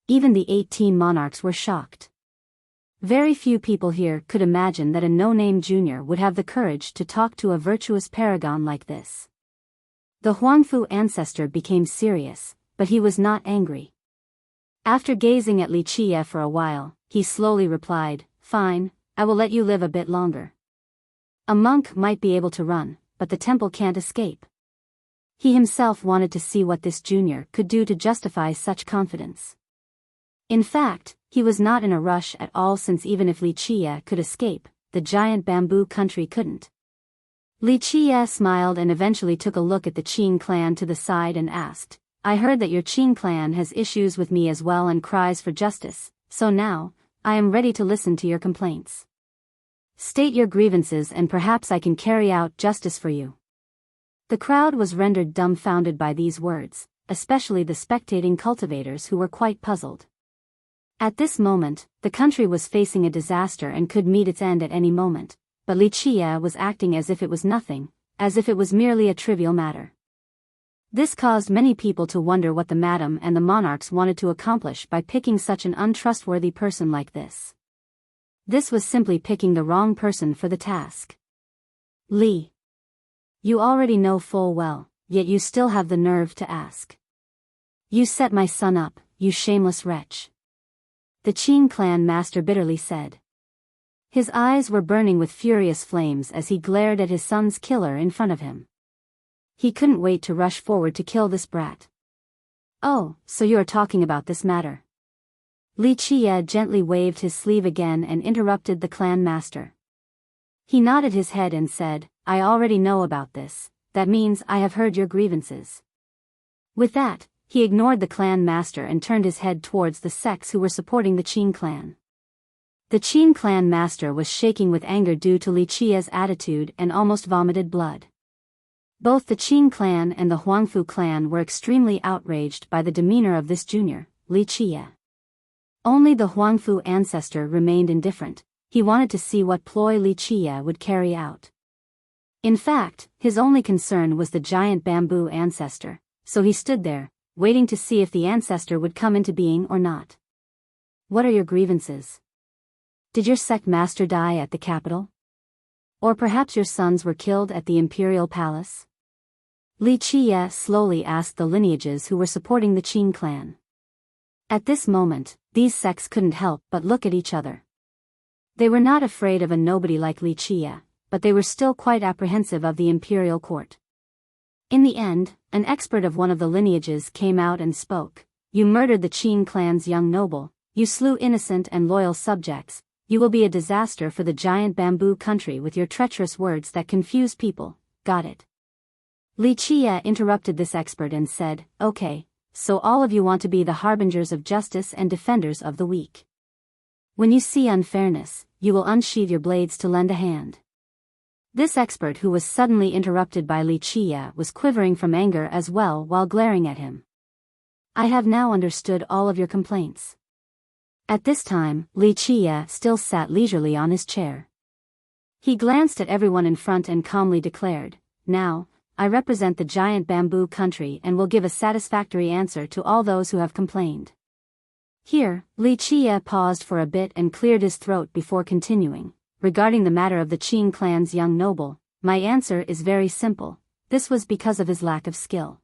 Speaker 1: Even the 18 monarchs were shocked. Very few people here could imagine that a no-name junior would have the courage to talk to a virtuous paragon like this. The Huangfu ancestor became serious, but he was not angry. After gazing at Li Qia for a while, he slowly replied, "Fine, I will let you live a bit longer. A monk might be able to run, but the temple can't escape." He himself wanted to see what this junior could do to justify such confidence. In fact, he was not in a rush at all, since even if Li Qia could escape, the giant bamboo country couldn't. Li Qia smiled and eventually took a look at the Qin clan to the side and asked, "I heard that your Qin clan has issues with me as well and cries for justice, so now, I am ready to listen to your complaints. State your grievances and perhaps I can carry out justice for you." The crowd was rendered dumbfounded by these words, especially the spectating cultivators who were quite puzzled. At this moment, the country was facing a disaster and could meet its end at any moment, but Li Qia was acting as if it was nothing, as if it was merely a trivial matter. This caused many people to wonder what the madam and the monarchs wanted to accomplish by picking such an untrustworthy person like this. This was simply picking the wrong person for the task. "Li, you already know full well, yet you still have the nerve to ask. You set my son up, you shameless wretch. The Qing clan master bitterly said. His eyes were burning with furious flames as he glared at his son's killer in front of him. He couldn't wait to rush forward to kill this brat. Oh, so you are talking about this matter. Li Qie gently waved his sleeve again and interrupted the clan master. He nodded his head and said, I already know about this, that means I have heard your grievances. With that, he ignored the clan master and turned his head towards the sects who were supporting the Qing clan. The Qing clan master was shaking with anger due to Li Qie's attitude and almost vomited blood. Both the Qing clan and the Huangfu clan were extremely outraged by the demeanor of this junior, Li Qie. Only the Huangfu ancestor remained indifferent. He wanted to see what ploy Li Qie would carry out. In fact, his only concern was the giant bamboo ancestor, so he stood there, waiting to see if the ancestor would come into being or not. What are your grievances? Did your sect master die at the capital? Or perhaps your sons were killed at the imperial palace? Li Qie slowly asked the lineages who were supporting the Qing clan. At this moment, these sects couldn't help but look at each other. They were not afraid of a nobody like Li Qie, but they were still quite apprehensive of the imperial court. In the end, an expert of one of the lineages came out and spoke. You murdered the Qing clan's young noble, you slew innocent and loyal subjects, you will be a disaster for the giant bamboo country with your treacherous words that confuse people, got it? Li Qie interrupted this expert and said, okay, so all of you want to be the harbingers of justice and defenders of the weak. When you see unfairness, you will unsheathe your blades to lend a hand. This expert who was suddenly interrupted by Li Qie was quivering from anger as well while glaring at him. I have now understood all of your complaints. At this time, Li Qie still sat leisurely on his chair. He glanced at everyone in front and calmly declared, now, I represent the giant bamboo country and will give a satisfactory answer to all those who have complained. Here, Li Qie paused for a bit and cleared his throat before continuing. Regarding the matter of the Qing clan's young noble, my answer is very simple. This was because of his lack of skill.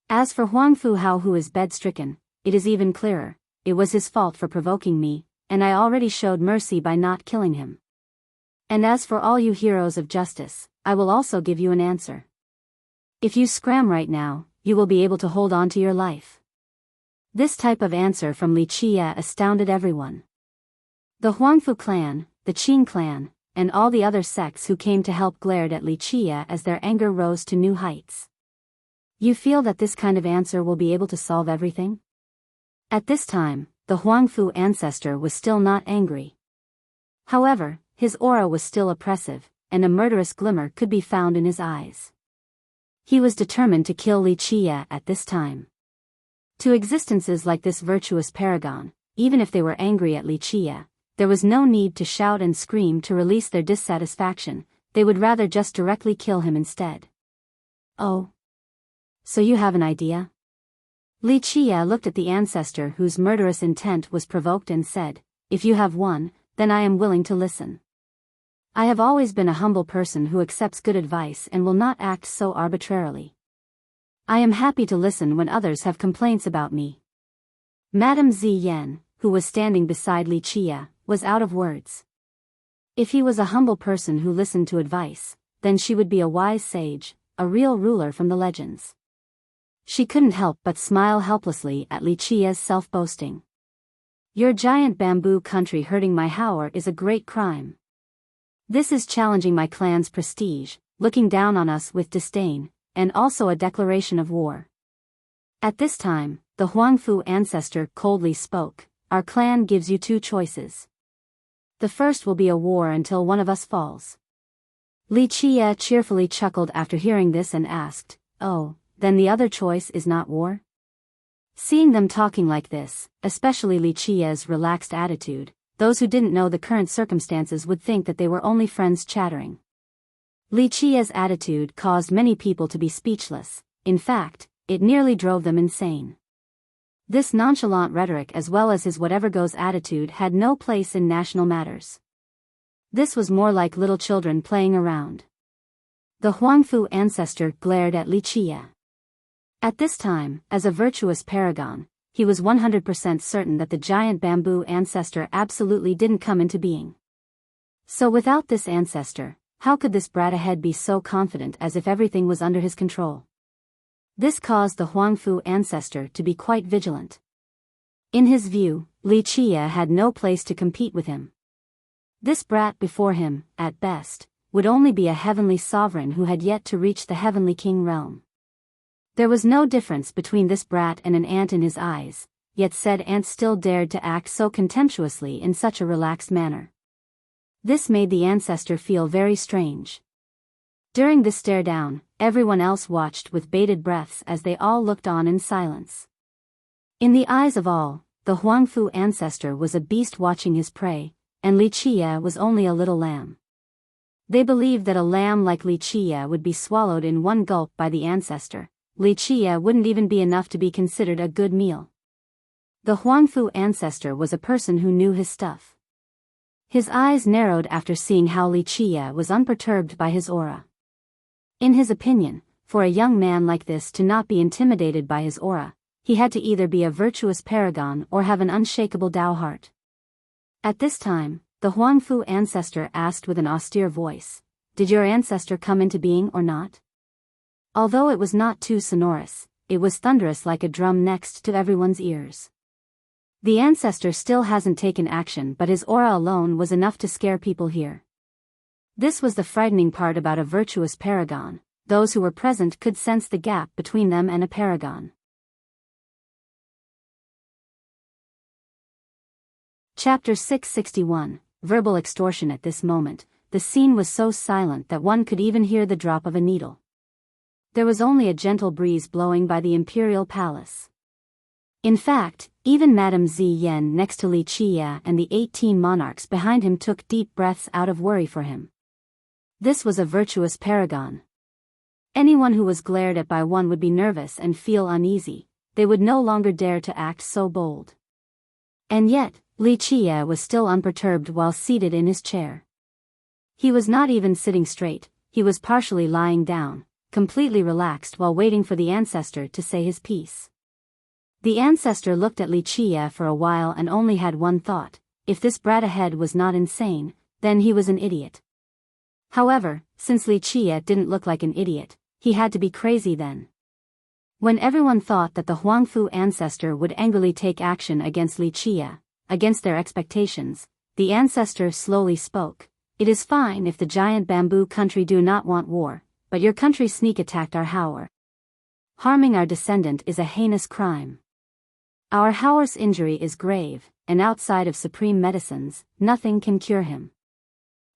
Speaker 1: As for Huangfu Hao, who is bed-stricken, it is even clearer. It was his fault for provoking me, and I already showed mercy by not killing him. And as for all you heroes of justice, I will also give you an answer. If you scram right now, you will be able to hold on to your life. This type of answer from Li Qie astounded everyone. The Huangfu clan, the Qing clan, and all the other sects who came to help glared at Li Qie as their anger rose to new heights. You feel that this kind of answer will be able to solve everything? At this time, the Huangfu ancestor was still not angry. However, his aura was still oppressive, and a murderous glimmer could be found in his eyes. He was determined to kill Li Qie at this time. To existences like this virtuous paragon, even if they were angry at Li Qie, there was no need to shout and scream to release their dissatisfaction, they would rather just directly kill him instead. Oh. So you have an idea? Li Qie looked at the ancestor whose murderous intent was provoked and said, if you have one, then I am willing to listen. I have always been a humble person who accepts good advice and will not act so arbitrarily. I am happy to listen when others have complaints about me. Madame Ziyan, who was standing beside Li Qie, was out of words. If he was a humble person who listened to advice, then she would be a wise sage, a real ruler from the legends. She couldn't help but smile helplessly at Li Qie's self-boasting. Your giant bamboo country hurting my Hauer is a great crime. This is challenging my clan's prestige, looking down on us with disdain, and also a declaration of war. At this time, the Huangfu ancestor coldly spoke, our clan gives you two choices. The first will be a war until one of us falls. Li Qie cheerfully chuckled after hearing this and asked, oh, then the other choice is not war? Seeing them talking like this, especially Li Qie's relaxed attitude, those who didn't know the current circumstances would think that they were only friends chattering. Li Qie's attitude caused many people to be speechless, in fact, it nearly drove them insane. This nonchalant rhetoric as well as his whatever goes attitude had no place in national matters. This was more like little children playing around. The Huangfu ancestor glared at Li Qie. At this time, as a virtuous paragon, he was 100% certain that the giant bamboo ancestor absolutely didn't come into being. So without this ancestor, how could this brat ahead be so confident as if everything was under his control? This caused the Huangfu ancestor to be quite vigilant. In his view, Li Qia had no place to compete with him. This brat before him, at best, would only be a heavenly sovereign who had yet to reach the heavenly king realm. There was no difference between this brat and an ant in his eyes, yet said ant still dared to act so contemptuously in such a relaxed manner. This made the ancestor feel very strange. During this stare down, everyone else watched with bated breaths as they all looked on in silence. In the eyes of all, the Huangfu ancestor was a beast watching his prey, and Li Qia was only a little lamb. They believed that a lamb like Li Qia would be swallowed in one gulp by the ancestor. Li Qia wouldn't even be enough to be considered a good meal. The Huangfu ancestor was a person who knew his stuff. His eyes narrowed after seeing how Li Qia was unperturbed by his aura. In his opinion, for a young man like this to not be intimidated by his aura, he had to either be a virtuous paragon or have an unshakable Tao heart. At this time, the Huangfu ancestor asked with an austere voice, "Did your ancestor come into being or not?" Although it was not too sonorous, it was thunderous like a drum next to everyone's ears. The ancestor still hasn't taken action, but his aura alone was enough to scare people here. This was the frightening part about a virtuous paragon. Those who were present could sense the gap between them and a paragon. Chapter 661, Verbal Extortion. At this moment, the scene was so silent that one could even hear the drop of a needle. There was only a gentle breeze blowing by the imperial palace. In fact, even Madame Ziyan next to Li Qia and the 18 monarchs behind him took deep breaths out of worry for him. This was a virtuous paragon. Anyone who was glared at by one would be nervous and feel uneasy. They would no longer dare to act so bold. And yet, Li Qia was still unperturbed while seated in his chair. He was not even sitting straight, he was partially lying down, completely relaxed while waiting for the ancestor to say his piece. The ancestor looked at Li Qia for a while and only had one thought: if this brat ahead was not insane, then he was an idiot. However, since Li Qia didn't look like an idiot, he had to be crazy then. When everyone thought that the Huangfu ancestor would angrily take action against Li Qia, against their expectations, the ancestor slowly spoke. "It is fine if the giant bamboo country do not want war, but your country sneak attacked our Hauer. Harming our descendant is a heinous crime. Our Hauer's injury is grave, and outside of supreme medicines, nothing can cure him.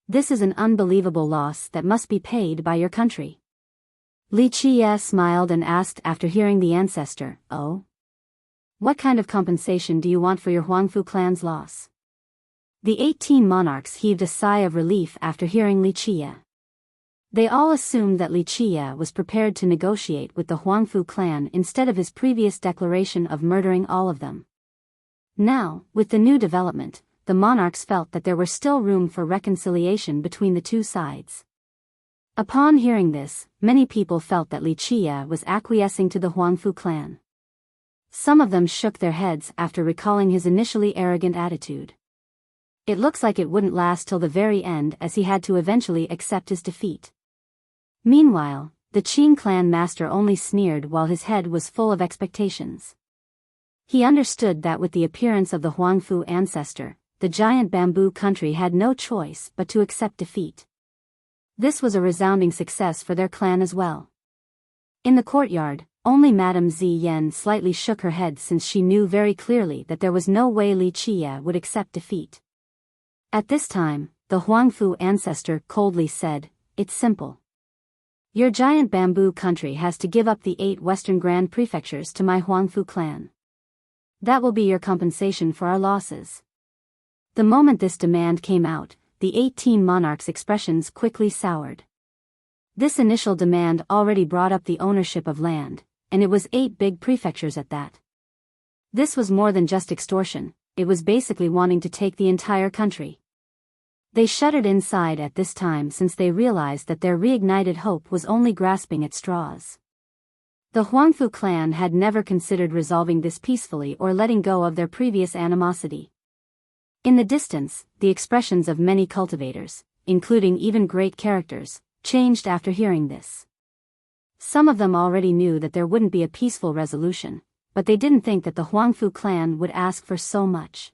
Speaker 1: This is an unbelievable loss that must be paid by your country." Li Qia smiled and asked after hearing the ancestor, "Oh? What kind of compensation do you want for your Huangfu clan's loss?" The 18 monarchs heaved a sigh of relief after hearing Li Qia. They all assumed that Li Qia was prepared to negotiate with the Huangfu clan instead of his previous declaration of murdering all of them. Now, with the new development, the monarchs felt that there was still room for reconciliation between the two sides. Upon hearing this, many people felt that Li Qia was acquiescing to the Huangfu clan. Some of them shook their heads after recalling his initially arrogant attitude. It looks like it wouldn't last till the very end, as he had to eventually accept his defeat. Meanwhile, the Qing clan master only sneered while his head was full of expectations. He understood that with the appearance of the Huangfu ancestor, the giant bamboo country had no choice but to accept defeat. This was a resounding success for their clan as well. In the courtyard, only Madame Ziyan slightly shook her head, since she knew very clearly that there was no way Li Qia would accept defeat. At this time, the Huangfu ancestor coldly said, "It's simple. Your giant bamboo country has to give up the 8 western grand prefectures to my Huangfu clan. That will be your compensation for our losses." The moment this demand came out, the 18 monarchs' expressions quickly soured. This initial demand already brought up the ownership of land, and it was 8 big prefectures at that. This was more than just extortion, it was basically wanting to take the entire country. They shuddered inside at this time, since they realized that their reignited hope was only grasping at straws. The Huangfu clan had never considered resolving this peacefully or letting go of their previous animosity. In the distance, the expressions of many cultivators, including even great characters, changed after hearing this. Some of them already knew that there wouldn't be a peaceful resolution, but they didn't think that the Huangfu clan would ask for so much.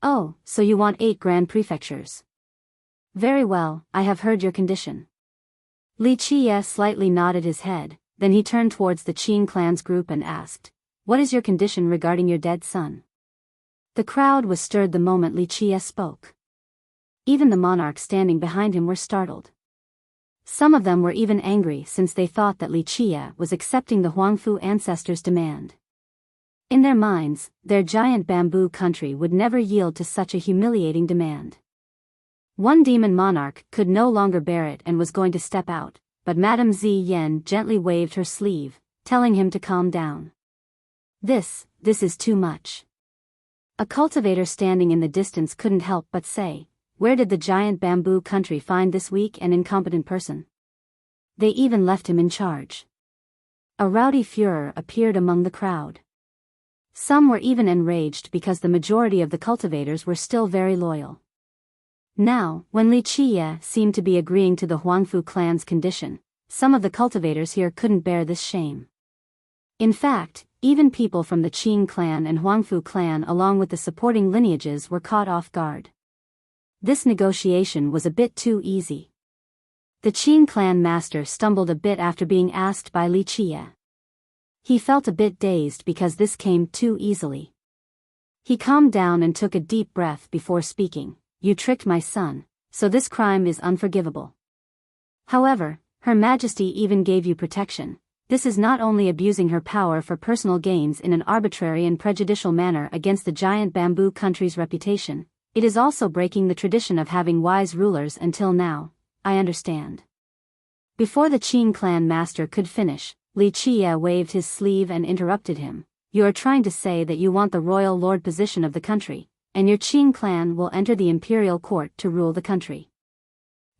Speaker 1: Oh, so you want 8 grand prefectures? Very well, I have heard your condition. Li Qie slightly nodded his head, then he turned towards the Qing clan's group and asked, "What is your condition regarding your dead son?" The crowd was stirred the moment Li Qie spoke. Even the monarchs standing behind him were startled. Some of them were even angry since they thought that Li Qie was accepting the Huangfu ancestors' demand. In their minds, their giant bamboo country would never yield to such a humiliating demand. One demon monarch could no longer bear it and was going to step out, but Madame Zi Yan gently waved her sleeve, telling him to calm down. This is too much. A cultivator standing in the distance couldn't help but say, "Where did the giant bamboo country find this weak and incompetent person? They even left him in charge." A rowdy furor appeared among the crowd. Some were even enraged because the majority of the cultivators were still very loyal. Now, when Li Qie seemed to be agreeing to the Huangfu clan's condition, some of the cultivators here couldn't bear this shame. In fact, even people from the Qing clan and Huangfu clan along with the supporting lineages were caught off guard. This negotiation was a bit too easy. The Qing clan master stumbled a bit after being asked by Li Qie. He felt a bit dazed because this came too easily. He calmed down and took a deep breath before speaking. "You tricked my son, so this crime is unforgivable. However, Her Majesty even gave you protection. This is not only abusing her power for personal gains in an arbitrary and prejudicial manner against the giant bamboo country's reputation, it is also breaking the tradition of having wise rulers until now. I understand." Before the Qing clan master could finish, Li Qie waved his sleeve and interrupted him. "You are trying to say that you want the royal lord position of the country, and your Qing clan will enter the imperial court to rule the country.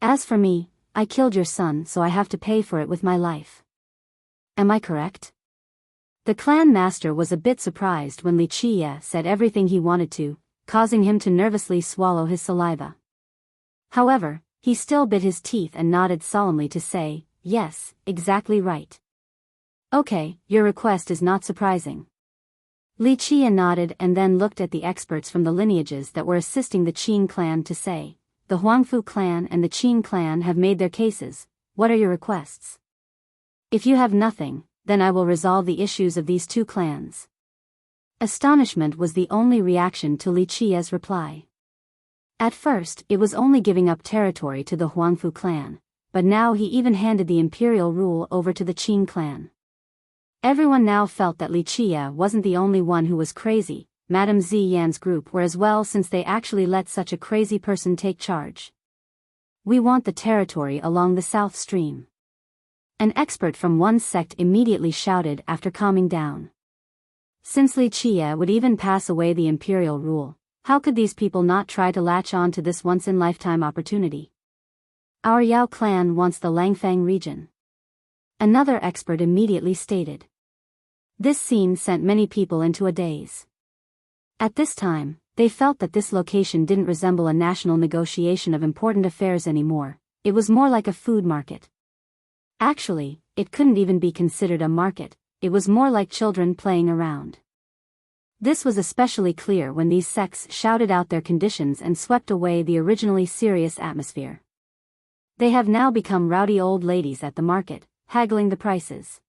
Speaker 1: As for me, I killed your son, so I have to pay for it with my life. Am I correct?" The clan master was a bit surprised when Li Qie said everything he wanted to, causing him to nervously swallow his saliva. However, he still bit his teeth and nodded solemnly to say, "Yes, exactly right. Okay, your request is not surprising." Li Qie nodded and then looked at the experts from the lineages that were assisting the Qing clan to say, "The Huangfu clan and the Qing clan have made their cases. What are your requests? If you have nothing, then I will resolve the issues of these two clans." Astonishment was the only reaction to Li Qie's reply. At first, it was only giving up territory to the Huangfu clan, but now he even handed the imperial rule over to the Qing clan. Everyone now felt that Li Qie wasn't the only one who was crazy. Madame Zi Yan's group were as well, since they actually let such a crazy person take charge. "We want the territory along the South Stream." An expert from one sect immediately shouted after calming down. Since Li Qie would even pass away the imperial rule, how could these people not try to latch on to this once-in-lifetime opportunity? "Our Yao clan wants the Langfang region," another expert immediately stated. This scene sent many people into a daze. At this time, they felt that this location didn't resemble a national negotiation of important affairs anymore. It was more like a food market. Actually, it couldn't even be considered a market, it was more like children playing around. This was especially clear when these sects shouted out their conditions and swept away the originally serious atmosphere. They have now become rowdy old ladies at the market, haggling the prices.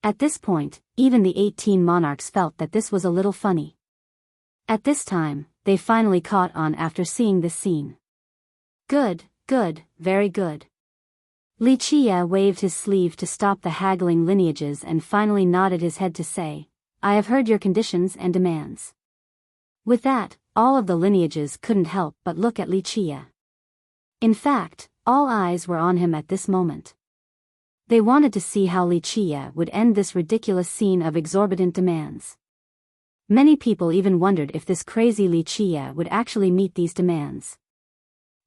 Speaker 1: At this point, even the 18 monarchs felt that this was a little funny. At this time, they finally caught on after seeing this scene. Good, very good." Li Qie waved his sleeve to stop the haggling lineages and finally nodded his head to say, "I have heard your conditions and demands." With that, all of the lineages couldn't help but look at Li Qie. In fact, all eyes were on him at this moment. They wanted to see how Li Qie would end this ridiculous scene of exorbitant demands. Many people even wondered if this crazy Li Qie would actually meet these demands.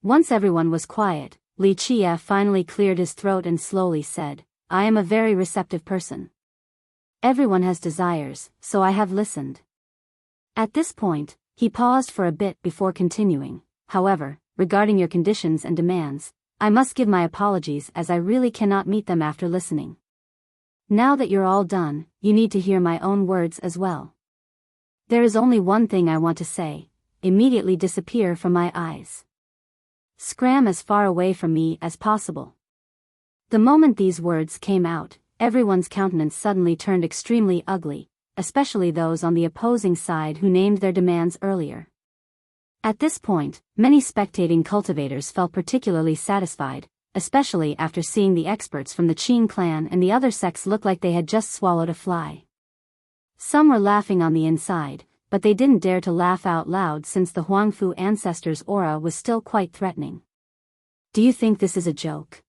Speaker 1: Once everyone was quiet, Li Qie finally cleared his throat and slowly said, "I am a very receptive person. Everyone has desires, so I have listened. At this point, he paused for a bit before continuing. However, regarding your conditions and demands, I must give my apologies as I really cannot meet them after listening. Now that you're all done, you need to hear my own words as well. There is only one thing I want to say. Immediately disappear from my eyes. Scram as far away from me as possible. The moment these words came out, everyone's countenance suddenly turned extremely ugly, especially those on the opposing side who named their demands earlier. At this point, many spectating cultivators felt particularly satisfied, especially after seeing the experts from the Qing clan and the other sects look like they had just swallowed a fly. Some were laughing on the inside, but they didn't dare to laugh out loud since the Huangfu ancestor's aura was still quite threatening. Do you think this is a joke?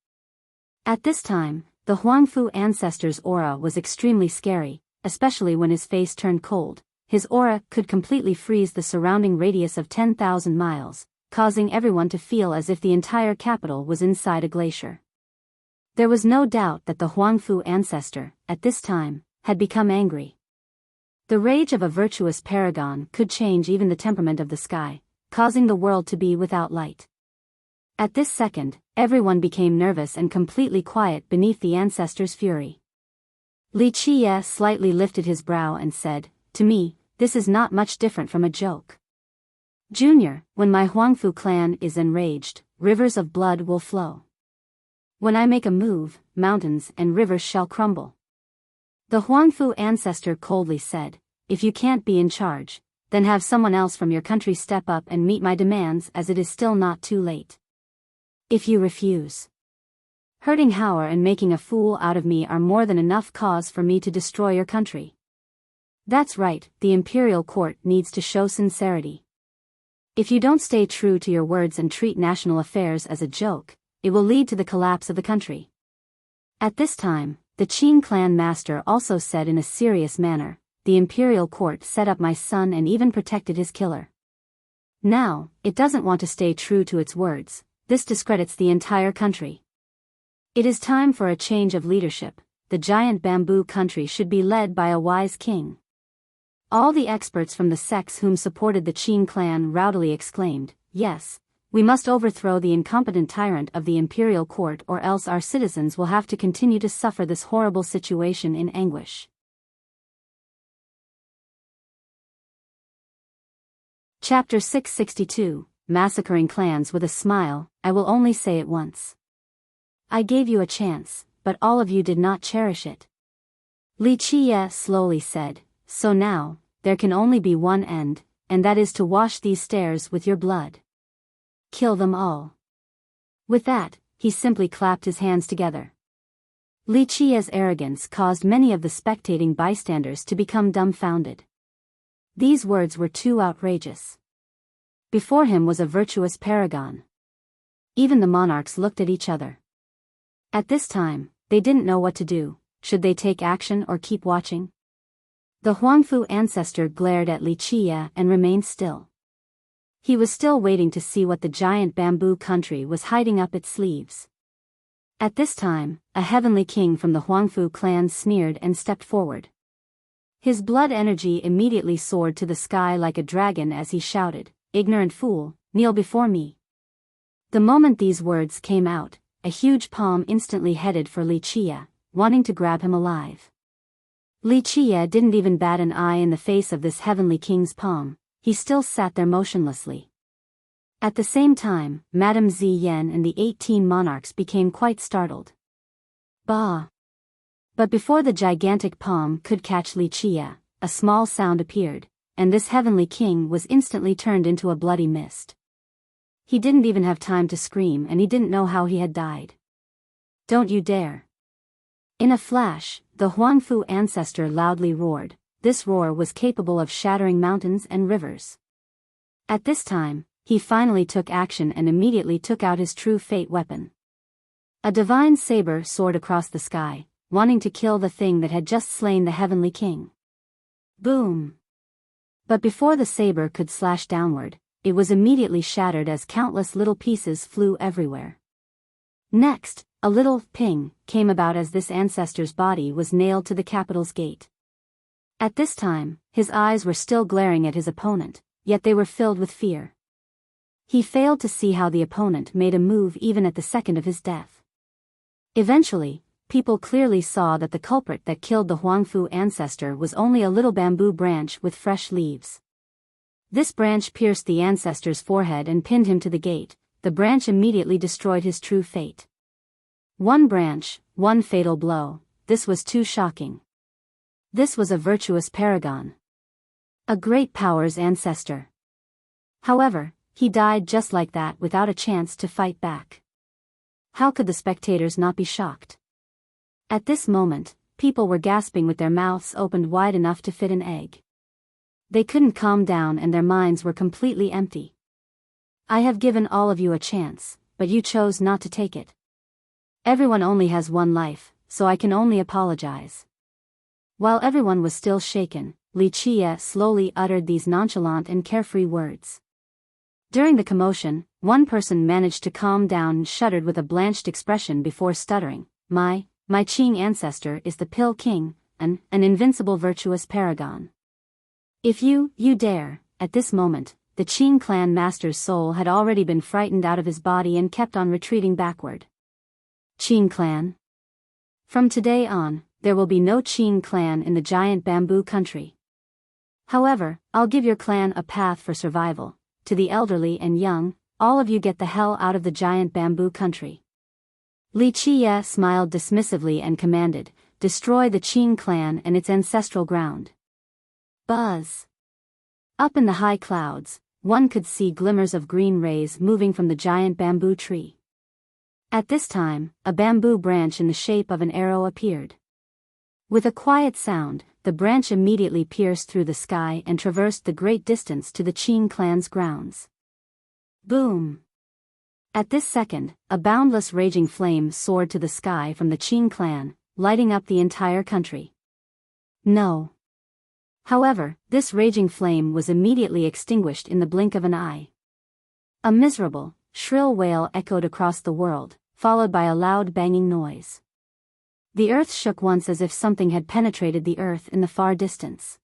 Speaker 1: At this time, the Huangfu ancestor's aura was extremely scary, especially when his face turned cold. His aura could completely freeze the surrounding radius of 10,000 miles, causing everyone to feel as if the entire capital was inside a glacier. There was no doubt that the Huangfu ancestor, at this time, had become angry. The rage of a virtuous paragon could change even the temperament of the sky, causing the world to be without light. At this second, everyone became nervous and completely quiet beneath the ancestor's fury. Li Qiye slightly lifted his brow and said, "To me, this is not much different from a joke. Junior, when my Huangfu clan is enraged, rivers of blood will flow. When I make a move, mountains and rivers shall crumble." The Huangfu ancestor coldly said, "If you can't be in charge, then have someone else from your country step up and meet my demands as it is still not too late. If you refuse, hurting Howard and making a fool out of me are more than enough cause for me to destroy your country." That's right, the imperial court needs to show sincerity. If you don't stay true to your words and treat national affairs as a joke, it will lead to the collapse of the country. At this time, the Qing clan master also said in a serious manner, "The imperial court set up my son and even protected his killer. Now, it doesn't want to stay true to its words. This discredits the entire country. It is time for a change of leadership. The giant bamboo country should be led by a wise king." All the experts from the sects whom supported the Qing clan rowdily exclaimed, "Yes, we must overthrow the incompetent tyrant of the imperial court, or else our citizens will have to continue to suffer this horrible situation in anguish." Chapter 662, Massacring Clans with a Smile. I will only say it once. I gave you a chance, but all of you did not cherish it. Li Qiye slowly said, "So now, there can only be one end, and that is to wash these stairs with your blood. Kill them all." With that, he simply clapped his hands together. Li Qiye's arrogance caused many of the spectating bystanders to become dumbfounded. These words were too outrageous. Before him was a virtuous paragon. Even the monarchs looked at each other. At this time, they didn't know what to do. Should they take action or keep watching? The Huangfu ancestor glared at Li Qiye and remained still. He was still waiting to see what the giant bamboo country was hiding up its sleeves. At this time, a heavenly king from the Huangfu clan sneered and stepped forward. His blood energy immediately soared to the sky like a dragon as he shouted, "Ignorant fool, kneel before me." The moment these words came out, a huge palm instantly headed for Li Qiye, wanting to grab him alive. Li Qiye didn't even bat an eye in the face of this heavenly king's palm. He still sat there motionlessly. At the same time, Madame Ziyan and the 18 monarchs became quite startled. Bah! But before the gigantic palm could catch Li Qiye, a small sound appeared, and this heavenly king was instantly turned into a bloody mist. He didn't even have time to scream and he didn't know how he had died. "Don't you dare!" In a flash, the Huangfu ancestor loudly roared. This roar was capable of shattering mountains and rivers. At this time, he finally took action and immediately took out his true fate weapon. A divine saber soared across the sky, wanting to kill the thing that had just slain the heavenly king. Boom! But before the saber could slash downward, it was immediately shattered as countless little pieces flew everywhere. Next, a little ping came about as this ancestor's body was nailed to the capital's gate. At this time, his eyes were still glaring at his opponent, yet they were filled with fear. He failed to see how the opponent made a move even at the second of his death. Eventually, people clearly saw that the culprit that killed the Huangfu ancestor was only a little bamboo branch with fresh leaves. This branch pierced the ancestor's forehead and pinned him to the gate. The branch immediately destroyed his true fate. One branch, one fatal blow. This was too shocking. This was a virtuous paragon. A great power's ancestor. However, he died just like that without a chance to fight back. How could the spectators not be shocked? At this moment, people were gasping with their mouths opened wide enough to fit an egg. They couldn't calm down and their minds were completely empty. I have given all of you a chance, but you chose not to take it. Everyone only has one life, so I can only apologize. While everyone was still shaken, Li Qie slowly uttered these nonchalant and carefree words. During the commotion, one person managed to calm down and shuddered with a blanched expression before stuttering, My Qing ancestor is the Pill King, an invincible virtuous paragon. If you dare, at this moment, the Qing clan master's soul had already been frightened out of his body and kept on retreating backward. Qing clan? From today on, there will be no Qing clan in the giant bamboo country. However, I'll give your clan a path for survival. To the elderly and young, all of you get the hell out of the giant bamboo country. Li Qie smiled dismissively and commanded, destroy the Qing clan and its ancestral ground. Buzz. Up in the high clouds, one could see glimmers of green rays moving from the giant bamboo tree. At this time, a bamboo branch in the shape of an arrow appeared. With a quiet sound, the branch immediately pierced through the sky and traversed the great distance to the Qing clan's grounds. Boom! At this second, a boundless raging flame soared to the sky from the Qing clan, lighting up the entire country. No. However, this raging flame was immediately extinguished in the blink of an eye. A miserable, shrill wail echoed across the world, followed by a loud banging noise. The earth shook once as if something had penetrated the earth in the far distance.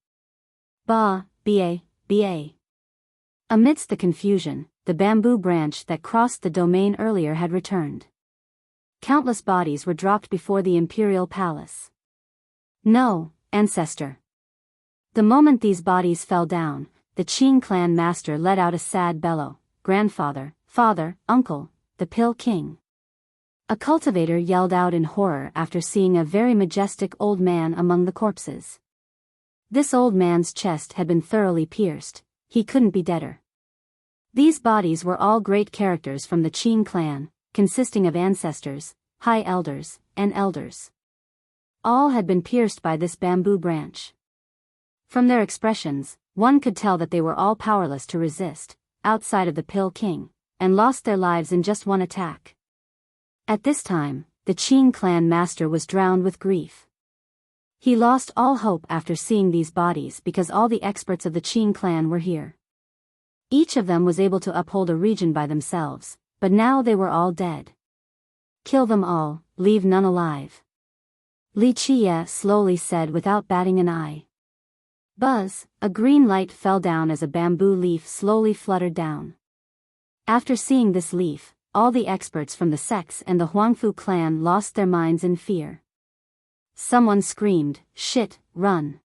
Speaker 1: Biyao. Amidst the confusion, the bamboo branch that crossed the domain earlier had returned. Countless bodies were dropped before the imperial palace. No, ancestor. The moment these bodies fell down, the Qing clan master let out a sad bellow, grandfather, father, uncle, the Pill King. A cultivator yelled out in horror after seeing a very majestic old man among the corpses. This old man's chest had been thoroughly pierced, he couldn't be deader. These bodies were all great characters from the Qing clan, consisting of ancestors, high elders, and elders. All had been pierced by this bamboo branch. From their expressions, one could tell that they were all powerless to resist, outside of the Pill King, and lost their lives in just one attack. At this time, the Qing clan master was drowned with grief. He lost all hope after seeing these bodies because all the experts of the Qing clan were here. Each of them was able to uphold a region by themselves, but now they were all dead. Kill them all, leave none alive. Li Qie slowly said without batting an eye. Buzz, a green light fell down as a bamboo leaf slowly fluttered down. After seeing this leaf, all the experts from the sects and the Huangfu clan lost their minds in fear. Someone screamed, "Shit, run!"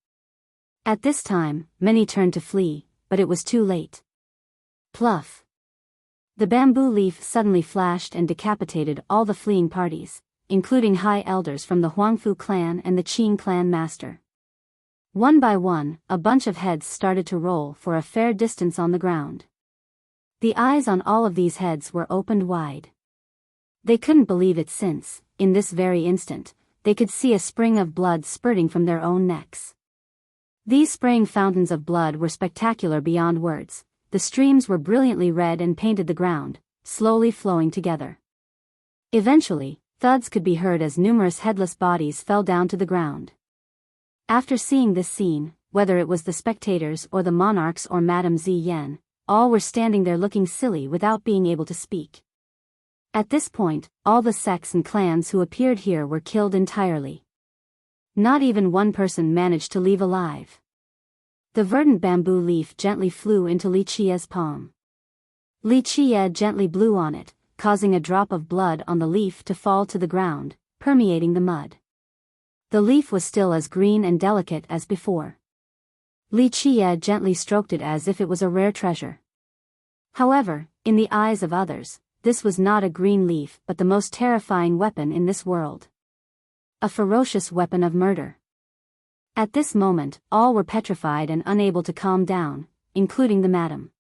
Speaker 1: At this time, many turned to flee, but it was too late. Pluff! The bamboo leaf suddenly flashed and decapitated all the fleeing parties, including high elders from the Huangfu clan and the Qing clan master. One by one, a bunch of heads started to roll for a fair distance on the ground. The eyes on all of these heads were opened wide. They couldn't believe it since, in this very instant, they could see a spring of blood spurting from their own necks. These spraying fountains of blood were spectacular beyond words. The streams were brilliantly red and painted the ground, slowly flowing together. Eventually, thuds could be heard as numerous headless bodies fell down to the ground. After seeing this scene, whether it was the spectators or the monarchs or Madame Ziyan, all were standing there looking silly without being able to speak. At this point, all the sects and clans who appeared here were killed entirely. Not even one person managed to leave alive. The verdant bamboo leaf gently flew into Li Qia's palm. Li Qia gently blew on it, causing a drop of blood on the leaf to fall to the ground, permeating the mud. The leaf was still as green and delicate as before. Li Qia gently stroked it as if it was a rare treasure. However, in the eyes of others, this was not a green leaf but the most terrifying weapon in this world. A ferocious weapon of murder. At this moment, all were petrified and unable to calm down, including the madam.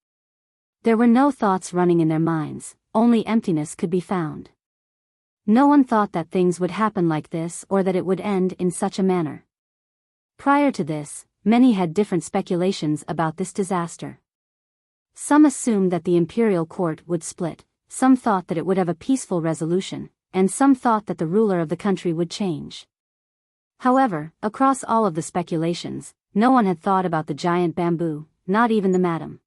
Speaker 1: There were no thoughts running in their minds, only emptiness could be found. No one thought that things would happen like this or that it would end in such a manner. Prior to this, many had different speculations about this disaster. Some assumed that the imperial court would split, some thought that it would have a peaceful resolution, and some thought that the ruler of the country would change. However, across all of the speculations, no one had thought about the giant bamboo, not even the madam.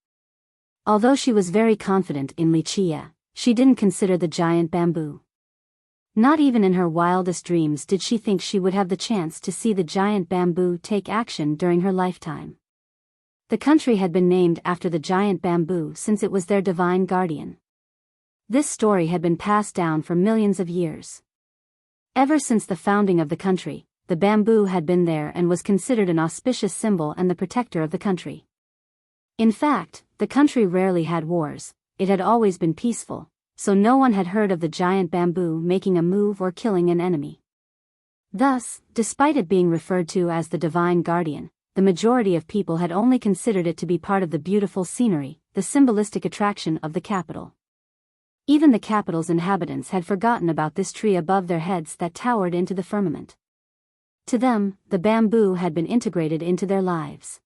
Speaker 1: Although she was very confident in Li Qia, she didn't consider the giant bamboo. Not even in her wildest dreams did she think she would have the chance to see the giant bamboo take action during her lifetime. The country had been named after the giant bamboo since it was their divine guardian. This story had been passed down for millions of years. Ever since the founding of the country, the bamboo had been there and was considered an auspicious symbol and the protector of the country. In fact, the country rarely had wars, it had always been peaceful, so no one had heard of the giant bamboo making a move or killing an enemy. Thus, despite it being referred to as the divine guardian, the majority of people had only considered it to be part of the beautiful scenery, the symbolistic attraction of the capital. Even the capital's inhabitants had forgotten about this tree above their heads that towered into the firmament. To them, the bamboo had been integrated into their lives.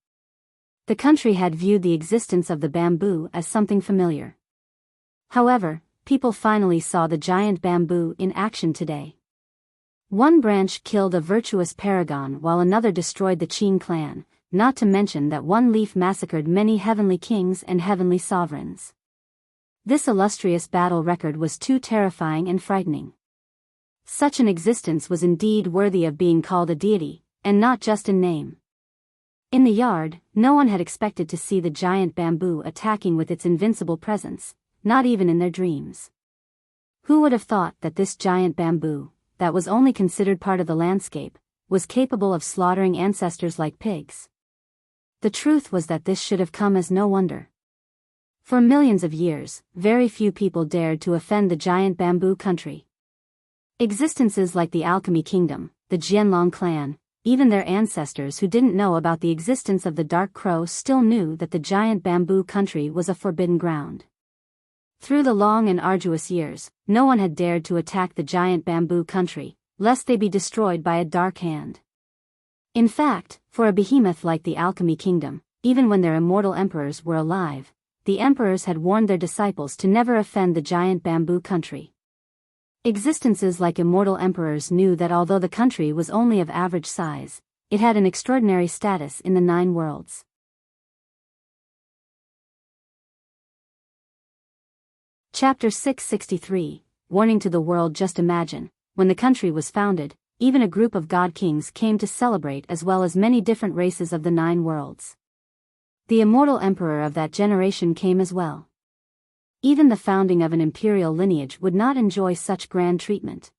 Speaker 1: The country had viewed the existence of the bamboo as something familiar. However, people finally saw the giant bamboo in action today. One branch killed a virtuous paragon while another destroyed the Qin clan, not to mention that one leaf massacred many heavenly kings and heavenly sovereigns. This illustrious battle record was too terrifying and frightening. Such an existence was indeed worthy of being called a deity, and not just in name. In the yard, no one had expected to see the giant bamboo attacking with its invincible presence, not even in their dreams. Who would have thought that this giant bamboo, that was only considered part of the landscape, was capable of slaughtering ancestors like pigs? The truth was that this should have come as no wonder. For millions of years, very few people dared to offend the giant bamboo country. Existences like the Alchemy Kingdom, the Jianlong clan, even their ancestors who didn't know about the existence of the Dark Crow still knew that the giant bamboo country was a forbidden ground. Through the long and arduous years, no one had dared to attack the giant bamboo country, lest they be destroyed by a dark hand. In fact, for a behemoth like the Alchemy Kingdom, even when their immortal emperors were alive, the emperors had warned their disciples to never offend the giant bamboo country. Existences like immortal emperors knew that although the country was only of average size, it had an extraordinary status in the 9 worlds. Chapter 663, Warning to the World. Just imagine, when the country was founded, even a group of god kings came to celebrate as well as many different races of the 9 worlds. The immortal emperor of that generation came as well. Even the founding of an imperial lineage would not enjoy such grand treatment.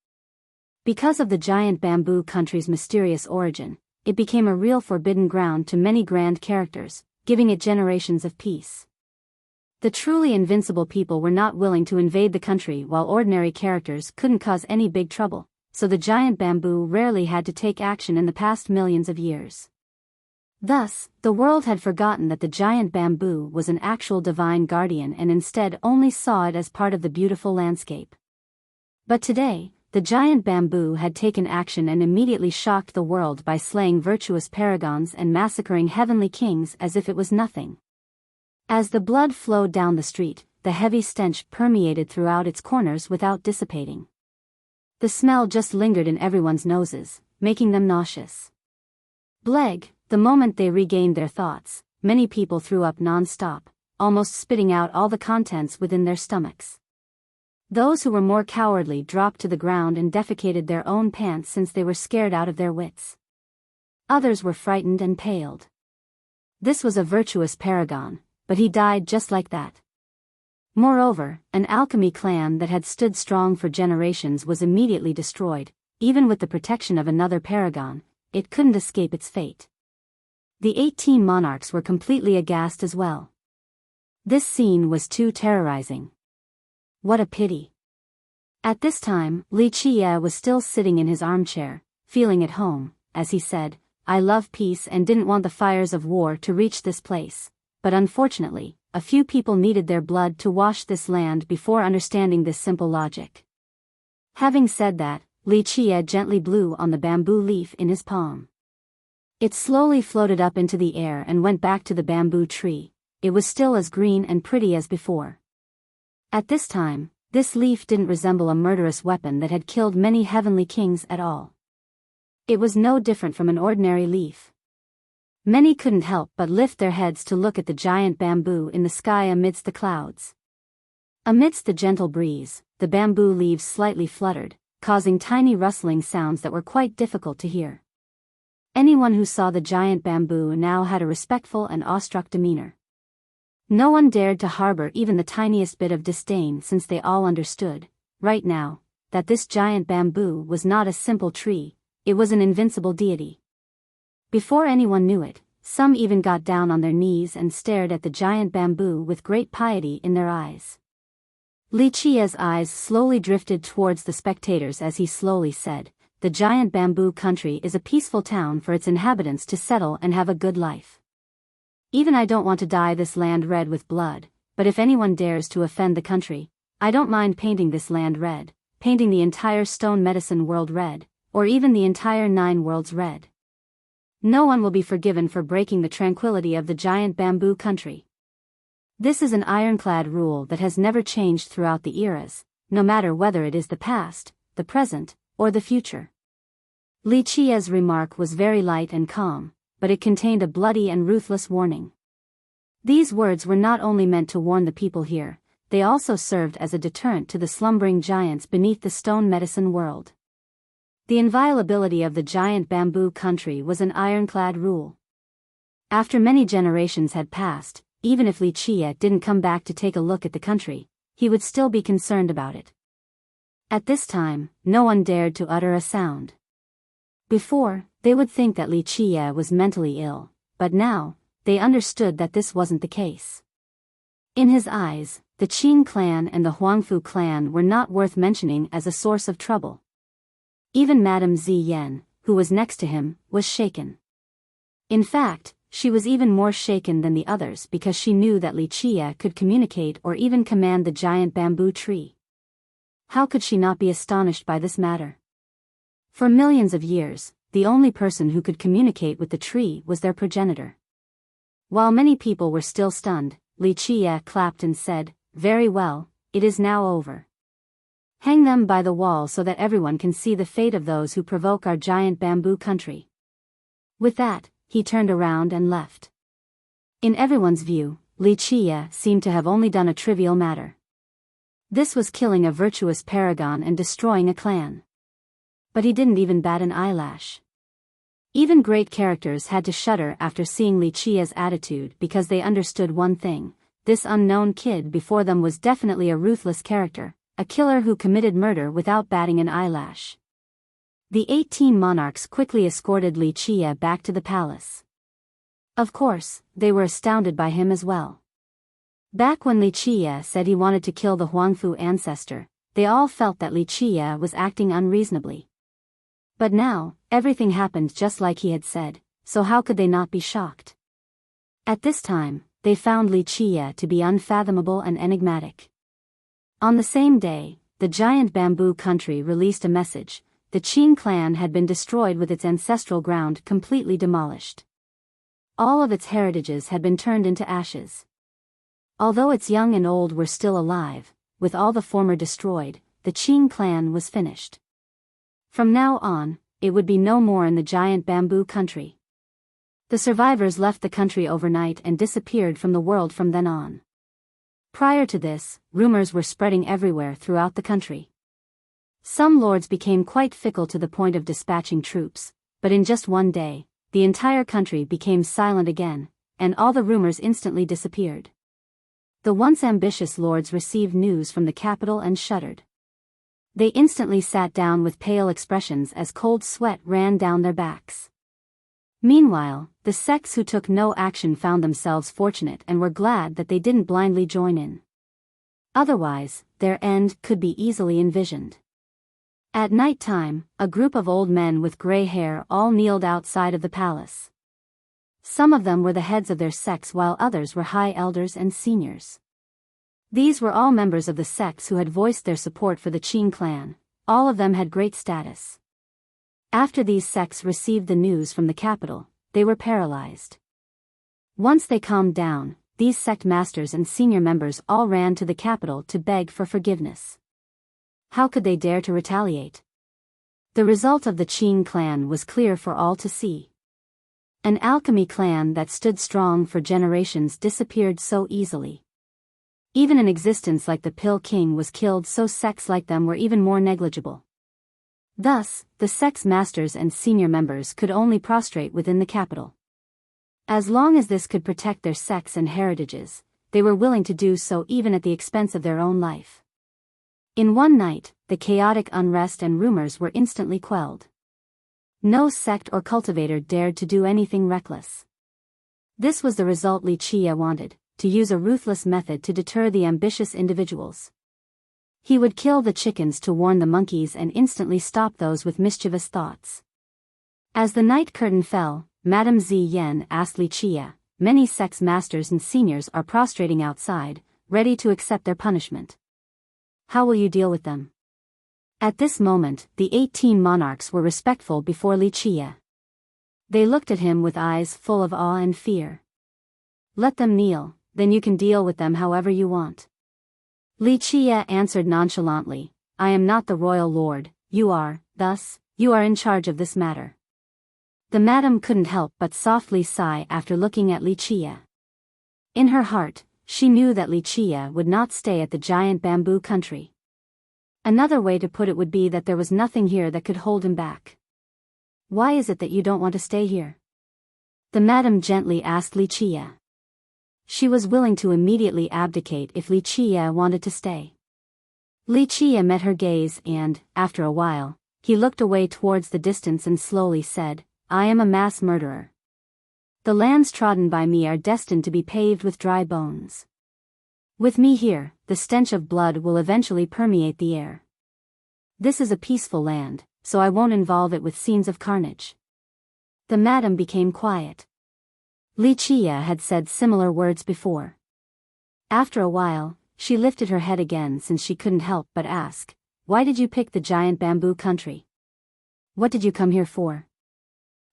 Speaker 1: Because of the giant bamboo country's mysterious origin, it became a real forbidden ground to many grand characters, giving it generations of peace. The truly invincible people were not willing to invade the country while ordinary characters couldn't cause any big trouble, so the giant bamboo rarely had to take action in the past millions of years. Thus, the world had forgotten that the giant bamboo was an actual divine guardian and instead only saw it as part of the beautiful landscape. But today, the giant bamboo had taken action and immediately shocked the world by slaying virtuous paragons and massacring heavenly kings as if it was nothing. As the blood flowed down the street, the heavy stench permeated throughout its corners without dissipating. The smell just lingered in everyone's noses, making them nauseous. Bleg, the moment they regained their thoughts, many people threw up non-stop, almost spitting out all the contents within their stomachs. Those who were more cowardly dropped to the ground and defecated their own pants since they were scared out of their wits. Others were frightened and paled. This was a virtuous paragon, but he died just like that. Moreover, an alchemy clan that had stood strong for generations was immediately destroyed. Even with the protection of another paragon, it couldn't escape its fate. The 18 monarchs were completely aghast as well. This scene was too terrorizing. What a pity. At this time, Li Qie was still sitting in his armchair, feeling at home, as he said, "I love peace and didn't want the fires of war to reach this place, but unfortunately, a few people needed their blood to wash this land before understanding this simple logic." Having said that, Li Qie gently blew on the bamboo leaf in his palm. It slowly floated up into the air and went back to the bamboo tree. It was still as green and pretty as before. At this time, this leaf didn't resemble a murderous weapon that had killed many heavenly kings at all. It was no different from an ordinary leaf. Many couldn't help but lift their heads to look at the giant bamboo in the sky amidst the clouds. Amidst the gentle breeze, the bamboo leaves slightly fluttered, causing tiny rustling sounds that were quite difficult to hear. Anyone who saw the giant bamboo now had a respectful and awestruck demeanor. No one dared to harbor even the tiniest bit of disdain, since they all understood, right now, that this giant bamboo was not a simple tree, it was an invincible deity. Before anyone knew it, some even got down on their knees and stared at the giant bamboo with great piety in their eyes. Li Qie's eyes slowly drifted towards the spectators as he slowly said, "The giant bamboo country is a peaceful town for its inhabitants to settle and have a good life. Even I don't want to dye this land red with blood, but if anyone dares to offend the country, I don't mind painting this land red, painting the entire stone medicine world red, or even the entire 9 worlds red. No one will be forgiven for breaking the tranquility of the giant bamboo country. This is an ironclad rule that has never changed throughout the eras, no matter whether it is the past, the present, or the future." Li Qie's remark was very light and calm, but it contained a bloody and ruthless warning. These words were not only meant to warn the people here, they also served as a deterrent to the slumbering giants beneath the stone medicine world. The inviolability of the giant bamboo country was an ironclad rule. After many generations had passed, even if Li Qie didn't come back to take a look at the country, he would still be concerned about it. At this time, no one dared to utter a sound. Before, they would think that Li Qie was mentally ill, but now, they understood that this wasn't the case. In his eyes, the Qin clan and the Huangfu clan were not worth mentioning as a source of trouble. Even Madame Ziyan, who was next to him, was shaken. In fact, she was even more shaken than the others because she knew that Li Qie could communicate or even command the giant bamboo tree. How could she not be astonished by this matter? For millions of years, the only person who could communicate with the tree was their progenitor. While many people were still stunned, Li Qie clapped and said, "Very well, it is now over. Hang them by the wall so that everyone can see the fate of those who provoke our giant bamboo country." With that, he turned around and left. In everyone's view, Li Qie seemed to have only done a trivial matter. This was killing a virtuous paragon and destroying a clan. But he didn't even bat an eyelash. Even great characters had to shudder after seeing Li Qie's attitude because they understood one thing: this unknown kid before them was definitely a ruthless character, a killer who committed murder without batting an eyelash. The 18 monarchs quickly escorted Li Qie back to the palace. Of course, they were astounded by him as well. Back when Li Qie said he wanted to kill the Huangfu ancestor, they all felt that Li Qie was acting unreasonably. But now, everything happened just like he had said, so how could they not be shocked? At this time, they found Li Qie to be unfathomable and enigmatic. On the same day, the giant bamboo country released a message: the Qin clan had been destroyed with its ancestral ground completely demolished. All of its heritages had been turned into ashes. Although its young and old were still alive, with all the former destroyed, the Qin clan was finished. From now on, it would be no more in the giant bamboo country. The survivors left the country overnight and disappeared from the world from then on. Prior to this, rumors were spreading everywhere throughout the country. Some lords became quite fickle to the point of dispatching troops, but in just one day, the entire country became silent again, and all the rumors instantly disappeared. The once ambitious lords received news from the capital and shuddered. They instantly sat down with pale expressions as cold sweat ran down their backs. Meanwhile, the sects who took no action found themselves fortunate and were glad that they didn't blindly join in. Otherwise, their end could be easily envisioned. At night time, a group of old men with gray hair all kneeled outside of the palace. Some of them were the heads of their sects while others were high elders and seniors. These were all members of the sects who had voiced their support for the Qing clan. All of them had great status. After these sects received the news from the capital, they were paralyzed. Once they calmed down, these sect masters and senior members all ran to the capital to beg for forgiveness. How could they dare to retaliate? The result of the Qing clan was clear for all to see. An alchemy clan that stood strong for generations disappeared so easily. Even an existence like the Pill King was killed, so sects like them were even more negligible. Thus, the sect's masters and senior members could only prostrate within the capital. As long as this could protect their sects and heritages, they were willing to do so even at the expense of their own life. In one night, the chaotic unrest and rumors were instantly quelled. No sect or cultivator dared to do anything reckless. This was the result Li Qia wanted, to use a ruthless method to deter the ambitious individuals. He would kill the chickens to warn the monkeys and instantly stop those with mischievous thoughts. As the night curtain fell, Madame Ziyan asked Li Qia, "Many sects masters and seniors are prostrating outside, ready to accept their punishment. How will you deal with them?" At this moment, the 18 monarchs were respectful before Li Qia. They looked at him with eyes full of awe and fear. "Let them kneel, then you can deal with them however you want." Li Qia answered nonchalantly, "I am not the royal lord, you are, thus, you are in charge of this matter." The madam couldn't help but softly sigh after looking at Li Qia. In her heart, she knew that Li Qia would not stay at the giant bamboo country. Another way to put it would be that there was nothing here that could hold him back. "Why is it that you don't want to stay here?" the madam gently asked Li Qia. She was willing to immediately abdicate if Li Qia wanted to stay. Li Qia met her gaze and, after a while, he looked away towards the distance and slowly said, "I am a mass murderer. The lands trodden by me are destined to be paved with dry bones. With me here, the stench of blood will eventually permeate the air. This is a peaceful land, so I won't involve it with scenes of carnage." The madam became quiet. Li Qia had said similar words before. After a while, she lifted her head again since she couldn't help but ask, "Why did you pick the giant bamboo country? What did you come here for?"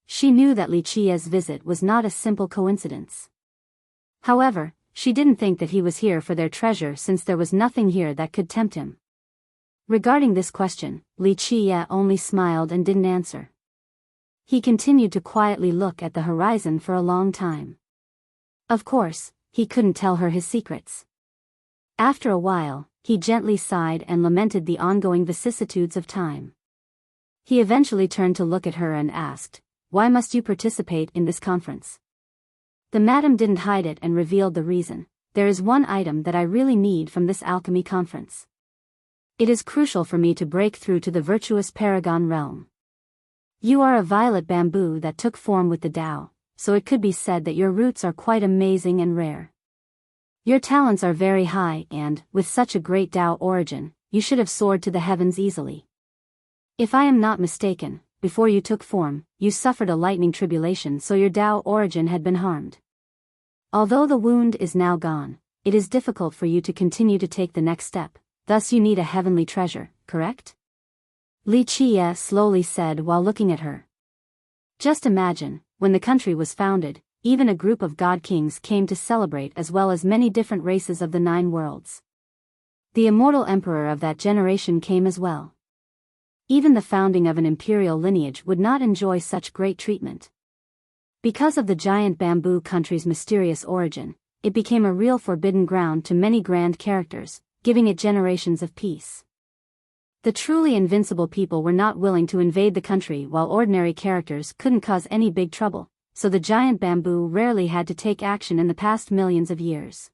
Speaker 1: She knew that Li Qia's visit was not a simple coincidence. However, she didn't think that he was here for their treasure since there was nothing here that could tempt him. Regarding this question, Li Qia only smiled and didn't answer. He continued to quietly look at the horizon for a long time. Of course, he couldn't tell her his secrets. After a while, he gently sighed and lamented the ongoing vicissitudes of time. He eventually turned to look at her and asked, "Why must you participate in this conference?" The madam didn't hide it and revealed the reason. "There is one item that I really need from this alchemy conference. It is crucial for me to break through to the virtuous paragon realm. You are a violet bamboo that took form with the Tao, so it could be said that your roots are quite amazing and rare. Your talents are very high and, with such a great Tao origin, you should have soared to the heavens easily. If I am not mistaken, before you took form, you suffered a lightning tribulation, so your Tao origin had been harmed. Although the wound is now gone, it is difficult for you to continue to take the next step, thus you need a heavenly treasure, correct?" Li Qia slowly said while looking at her. Just imagine, when the country was founded, even a group of god kings came to celebrate as well as many different races of the 9 worlds. The immortal emperor of that generation came as well. Even the founding of an imperial lineage would not enjoy such great treatment. Because of the giant bamboo country's mysterious origin, it became a real forbidden ground to many grand characters, giving it generations of peace. The truly invincible people were not willing to invade the country while ordinary characters couldn't cause any big trouble, so the giant bamboo rarely had to take action in the past millions of years.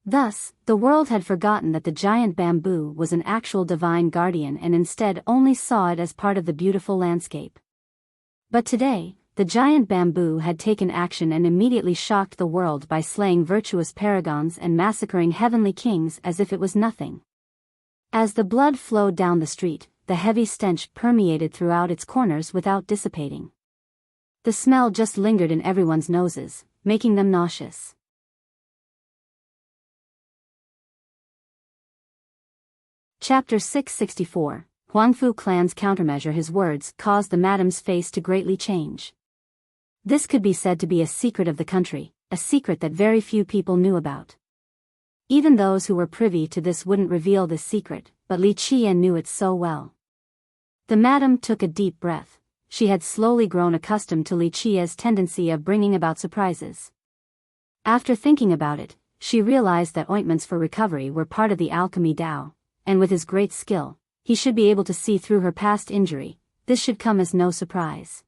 Speaker 1: Thus, the world had forgotten that the giant bamboo was an actual divine guardian and instead only saw it as part of the beautiful landscape. But today, the giant bamboo had taken action and immediately shocked the world by slaying virtuous paragons and massacring heavenly kings as if it was nothing. As the blood flowed down the street, the heavy stench permeated throughout its corners without dissipating. The smell just lingered in everyone's noses, making them nauseous. Chapter 664. Huangfu clan's countermeasure. His words caused the madam's face to greatly change. This could be said to be a secret of the country, a secret that very few people knew about. Even those who were privy to this wouldn't reveal this secret, but Li Qian knew it so well. The madam took a deep breath. She had slowly grown accustomed to Li Qian's tendency of bringing about surprises. After thinking about it, she realized that ointments for recovery were part of the alchemy Dao, and with his great skill, he should be able to see through her past injury. This should come as no surprise.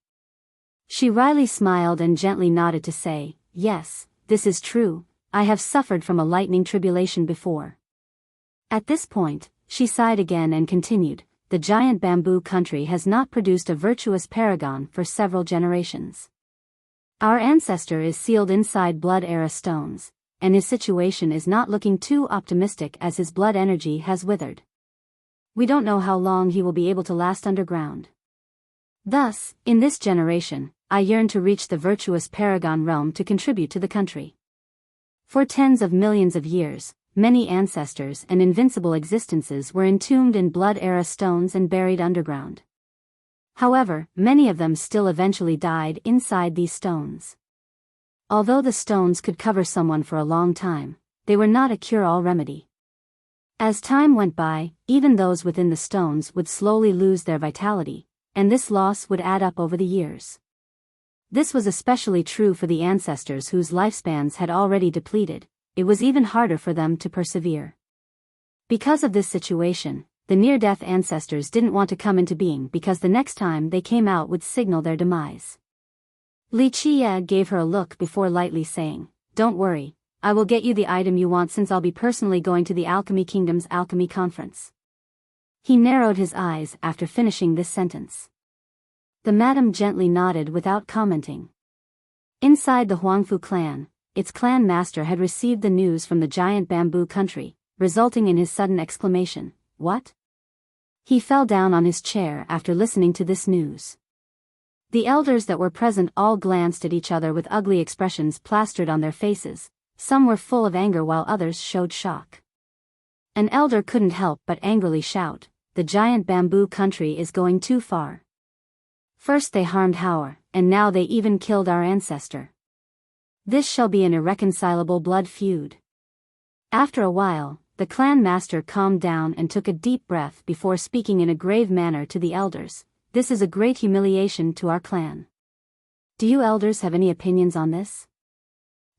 Speaker 1: She wryly smiled and gently nodded to say, "Yes, this is true, I have suffered from a lightning tribulation before." At this point, she sighed again and continued, "The giant bamboo country has not produced a virtuous paragon for several generations. Our ancestor is sealed inside blood era stones, and his situation is not looking too optimistic as his blood energy has withered. We don't know how long he will be able to last underground. Thus, in this generation, I yearn to reach the virtuous paragon realm to contribute to the country. For tens of millions of years, many ancestors and invincible existences were entombed in blood era stones and buried underground. However, many of them still eventually died inside these stones. Although the stones could cover someone for a long time, they were not a cure-all remedy. As time went by, even those within the stones would slowly lose their vitality, and this loss would add up over the years. This was especially true for the ancestors whose lifespans had already depleted. It was even harder for them to persevere. Because of this situation, the near-death ancestors didn't want to come into being because the next time they came out would signal their demise. Li Qian gave her a look before lightly saying, "Don't worry, I will get you the item you want since I'll be personally going to the Alchemy Kingdom's Alchemy Conference." He narrowed his eyes after finishing this sentence. The madam gently nodded without commenting. Inside the Huangfu clan, its clan master had received the news from the giant bamboo country, resulting in his sudden exclamation, "What?" He fell down on his chair after listening to this news. The elders that were present all glanced at each other with ugly expressions plastered on their faces. Some were full of anger while others showed shock. An elder couldn't help but angrily shout, "The giant bamboo country is going too far. First they harmed Hauer, and now they even killed our ancestor. This shall be an irreconcilable blood feud." After a while, the clan master calmed down and took a deep breath before speaking in a grave manner to the elders. "This is a great humiliation to our clan. Do you elders have any opinions on this?"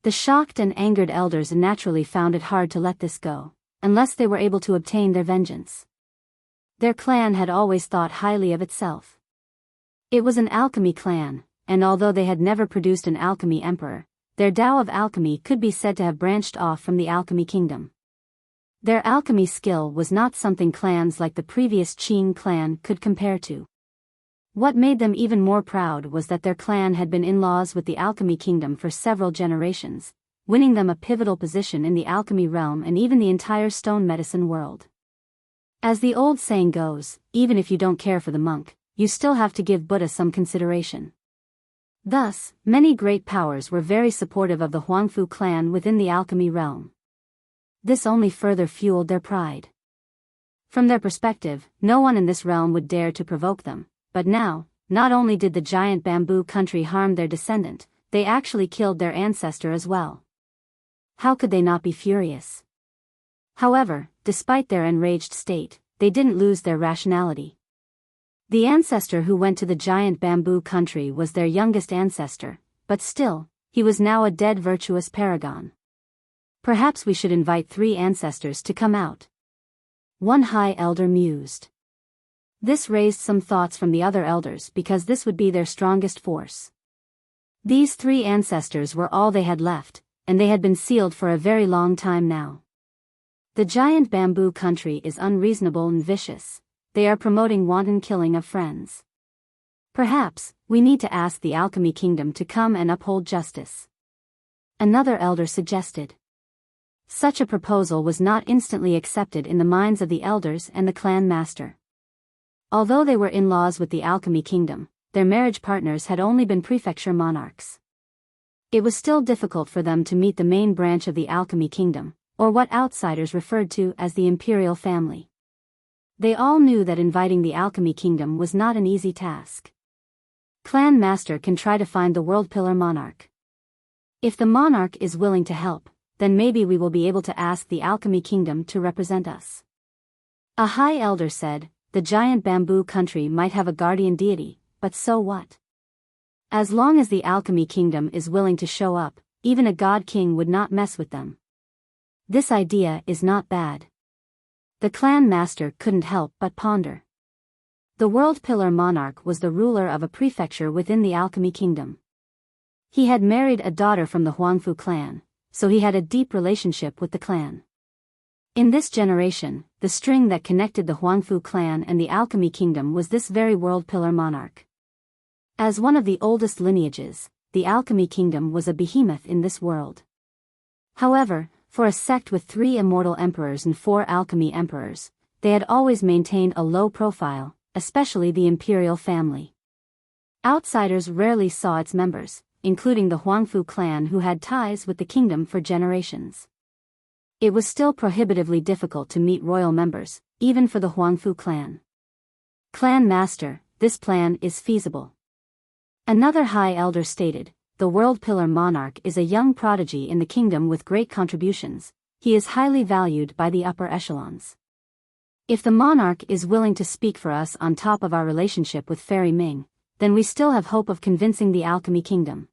Speaker 1: The shocked and angered elders naturally found it hard to let this go, unless they were able to obtain their vengeance. Their clan had always thought highly of itself. It was an alchemy clan, and although they had never produced an alchemy emperor, their Tao of alchemy could be said to have branched off from the alchemy kingdom. Their alchemy skill was not something clans like the previous Qing clan could compare to. What made them even more proud was that their clan had been in-laws with the alchemy kingdom for several generations, winning them a pivotal position in the alchemy realm and even the entire stone medicine world. As the old saying goes, even if you don't care for the monk, you still have to give Buddha some consideration. Thus, many great powers were very supportive of the Huangfu clan within the alchemy realm. This only further fueled their pride. From their perspective, no one in this realm would dare to provoke them, but now, not only did the giant bamboo country harm their descendant, they actually killed their ancestor as well. How could they not be furious? However, despite their enraged state, they didn't lose their rationality. The ancestor who went to the giant bamboo country was their youngest ancestor, but still, he was now a dead virtuous paragon. Perhaps we should invite 3 ancestors to come out. One high elder mused. This raised some thoughts from the other elders because this would be their strongest force. These 3 ancestors were all they had left, and they had been sealed for a very long time now. The giant bamboo country is unreasonable and vicious. They are promoting wanton killing of friends. Perhaps, we need to ask the Alchemy Kingdom to come and uphold justice. Another elder suggested. Such a proposal was not instantly accepted in the minds of the elders and the clan master. Although they were in-laws with the Alchemy Kingdom, their marriage partners had only been prefecture monarchs. It was still difficult for them to meet the main branch of the Alchemy Kingdom, or what outsiders referred to as the imperial family. They all knew that inviting the Alchemy Kingdom was not an easy task. Clan Master can try to find the World Pillar Monarch. If the monarch is willing to help, then maybe we will be able to ask the Alchemy Kingdom to represent us. A high elder said, the giant bamboo country might have a guardian deity, but so what? As long as the Alchemy Kingdom is willing to show up, even a god king would not mess with them. This idea is not bad. The clan master couldn't help but ponder. The World Pillar Monarch was the ruler of a prefecture within the Alchemy Kingdom. He had married a daughter from the Huangfu clan, so he had a deep relationship with the clan. In this generation, the string that connected the Huangfu clan and the Alchemy Kingdom was this very World Pillar Monarch. As one of the oldest lineages, the Alchemy Kingdom was a behemoth in this world. However, for a sect with 3 immortal emperors and 4 alchemy emperors, they had always maintained a low profile, especially the imperial family. Outsiders rarely saw its members, including the Huangfu clan who had ties with the kingdom for generations. It was still prohibitively difficult to meet royal members, even for the Huangfu clan. Clan Master, this plan is feasible. Another high elder stated, the World Pillar Monarch is a young prodigy in the kingdom with great contributions. He is highly valued by the upper echelons. If the monarch is willing to speak for us on top of our relationship with Fairy Ming, then we still have hope of convincing the Alchemy Kingdom.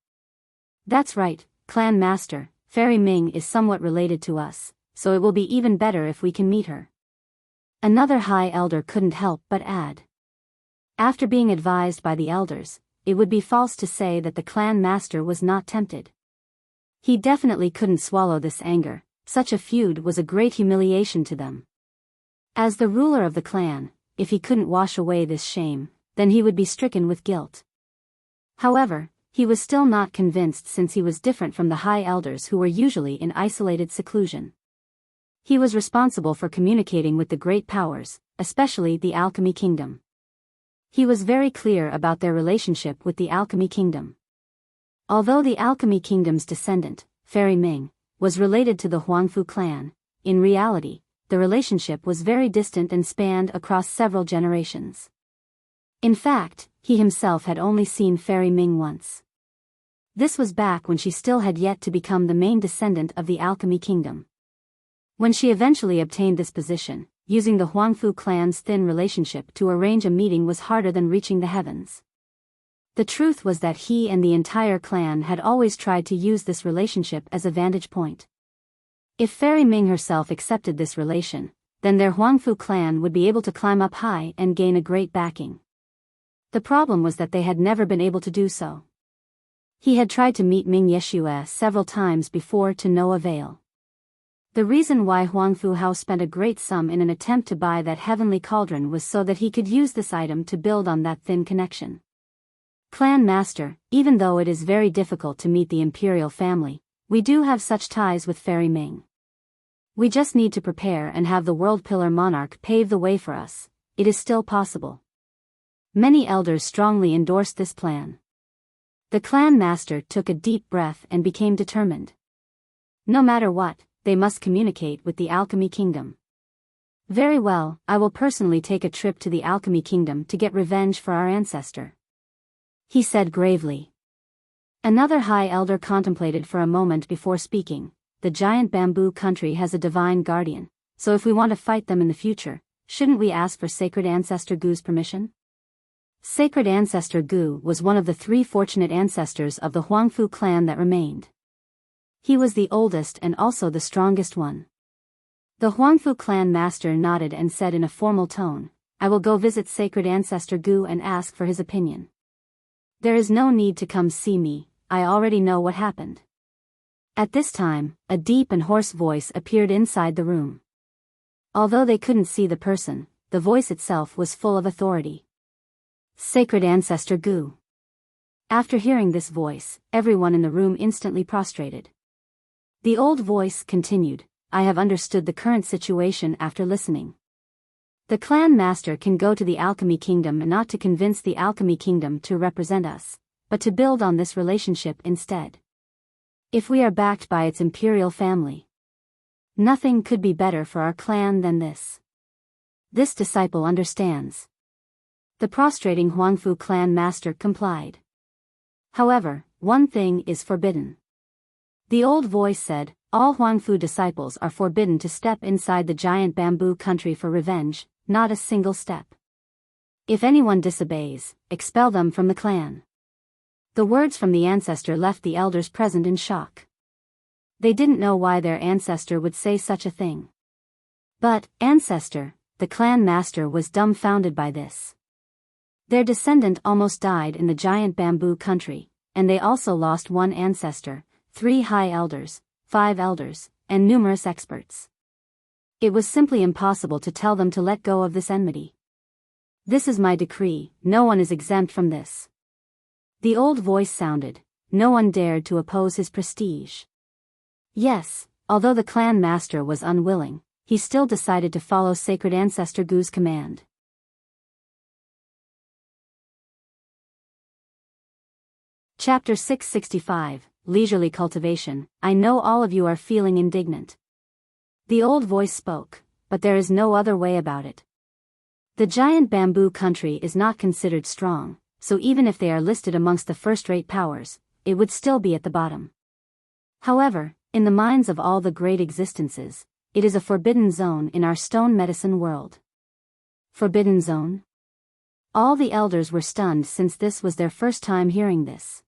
Speaker 1: That's right, Clan Master, Fairy Ming is somewhat related to us, so it will be even better if we can meet her. Another high elder couldn't help but add. After being advised by the elders, it would be false to say that the Clan Master was not tempted. He definitely couldn't swallow this anger. Such a feud was a great humiliation to them. As the ruler of the clan, if he couldn't wash away this shame, then he would be stricken with guilt. However, he was still not convinced since he was different from the high elders who were usually in isolated seclusion. He was responsible for communicating with the great powers, especially the Alchemy Kingdom. He was very clear about their relationship with the Alchemy Kingdom. Although the Alchemy Kingdom's descendant, Fairy Ming, was related to the Huangfu clan, in reality, the relationship was very distant and spanned across several generations. In fact, he himself had only seen Fairy Ming once. This was back when she still had yet to become the main descendant of the Alchemy Kingdom. When she eventually obtained this position, using the Huangfu clan's thin relationship to arrange a meeting was harder than reaching the heavens. The truth was that he and the entire clan had always tried to use this relationship as a vantage point. If Fairy Ming herself accepted this relation, then their Huangfu clan would be able to climb up high and gain a great backing. The problem was that they had never been able to do so. He had tried to meet Ming Yeshua several times before to no avail. The reason why Huangfu Hao spent a great sum in an attempt to buy that heavenly cauldron was so that he could use this item to build on that thin connection. Clan Master, even though it is very difficult to meet the imperial family, we do have such ties with Fairy Ming. We just need to prepare and have the World Pillar Monarch pave the way for us. It is still possible. Many elders strongly endorsed this plan. The Clan Master took a deep breath and became determined. No matter what, they must communicate with the Alchemy Kingdom. Very well, I will personally take a trip to the Alchemy Kingdom to get revenge for our ancestor, he said gravely. Another high elder contemplated for a moment before speaking. The giant bamboo country has a divine guardian, so if we want to fight them in the future, shouldn't we ask for Sacred Ancestor Gu's permission? Sacred Ancestor Gu was one of the 3 fortunate ancestors of the Huangfu clan that remained. He was the oldest and also the strongest one. The Huangfu clan master nodded and said in a formal tone, I will go visit Sacred Ancestor Gu and ask for his opinion. There is no need to come see me, I already know what happened. At this time, a deep and hoarse voice appeared inside the room. Although they couldn't see the person, the voice itself was full of authority. Sacred Ancestor Gu. After hearing this voice, everyone in the room instantly prostrated. The old voice continued, I have understood the current situation after listening. The clan master can go to the Alchemy Kingdom and not to convince the Alchemy Kingdom to represent us, but to build on this relationship instead. If we are backed by its imperial family, nothing could be better for our clan than this. This disciple understands. The prostrating Huangfu clan master complied. However, one thing is forbidden. The old voice said, all Huangfu disciples are forbidden to step inside the giant bamboo country for revenge, not a single step. If anyone disobeys, expel them from the clan. The words from the ancestor left the elders present in shock. They didn't know why their ancestor would say such a thing. But, ancestor, the clan master was dumbfounded by this. Their descendant almost died in the giant bamboo country, and they also lost one ancestor, 3 high elders, 5 elders, and numerous experts. It was simply impossible to tell them to let go of this enmity. This is my decree, no one is exempt from this. The old voice sounded, no one dared to oppose his prestige. Yes, although the clan master was unwilling, he still decided to follow Sacred Ancestor Gu's command. Chapter 665, Leisurely Cultivation. I know all of you are feeling indignant. The old voice spoke, but there is no other way about it. The giant bamboo country is not considered strong, so even if they are listed amongst the first-rate powers, it would still be at the bottom. However, in the minds of all the great existences, it is a forbidden zone in our stone medicine world. Forbidden zone? All the elders were stunned since this was their first time hearing this.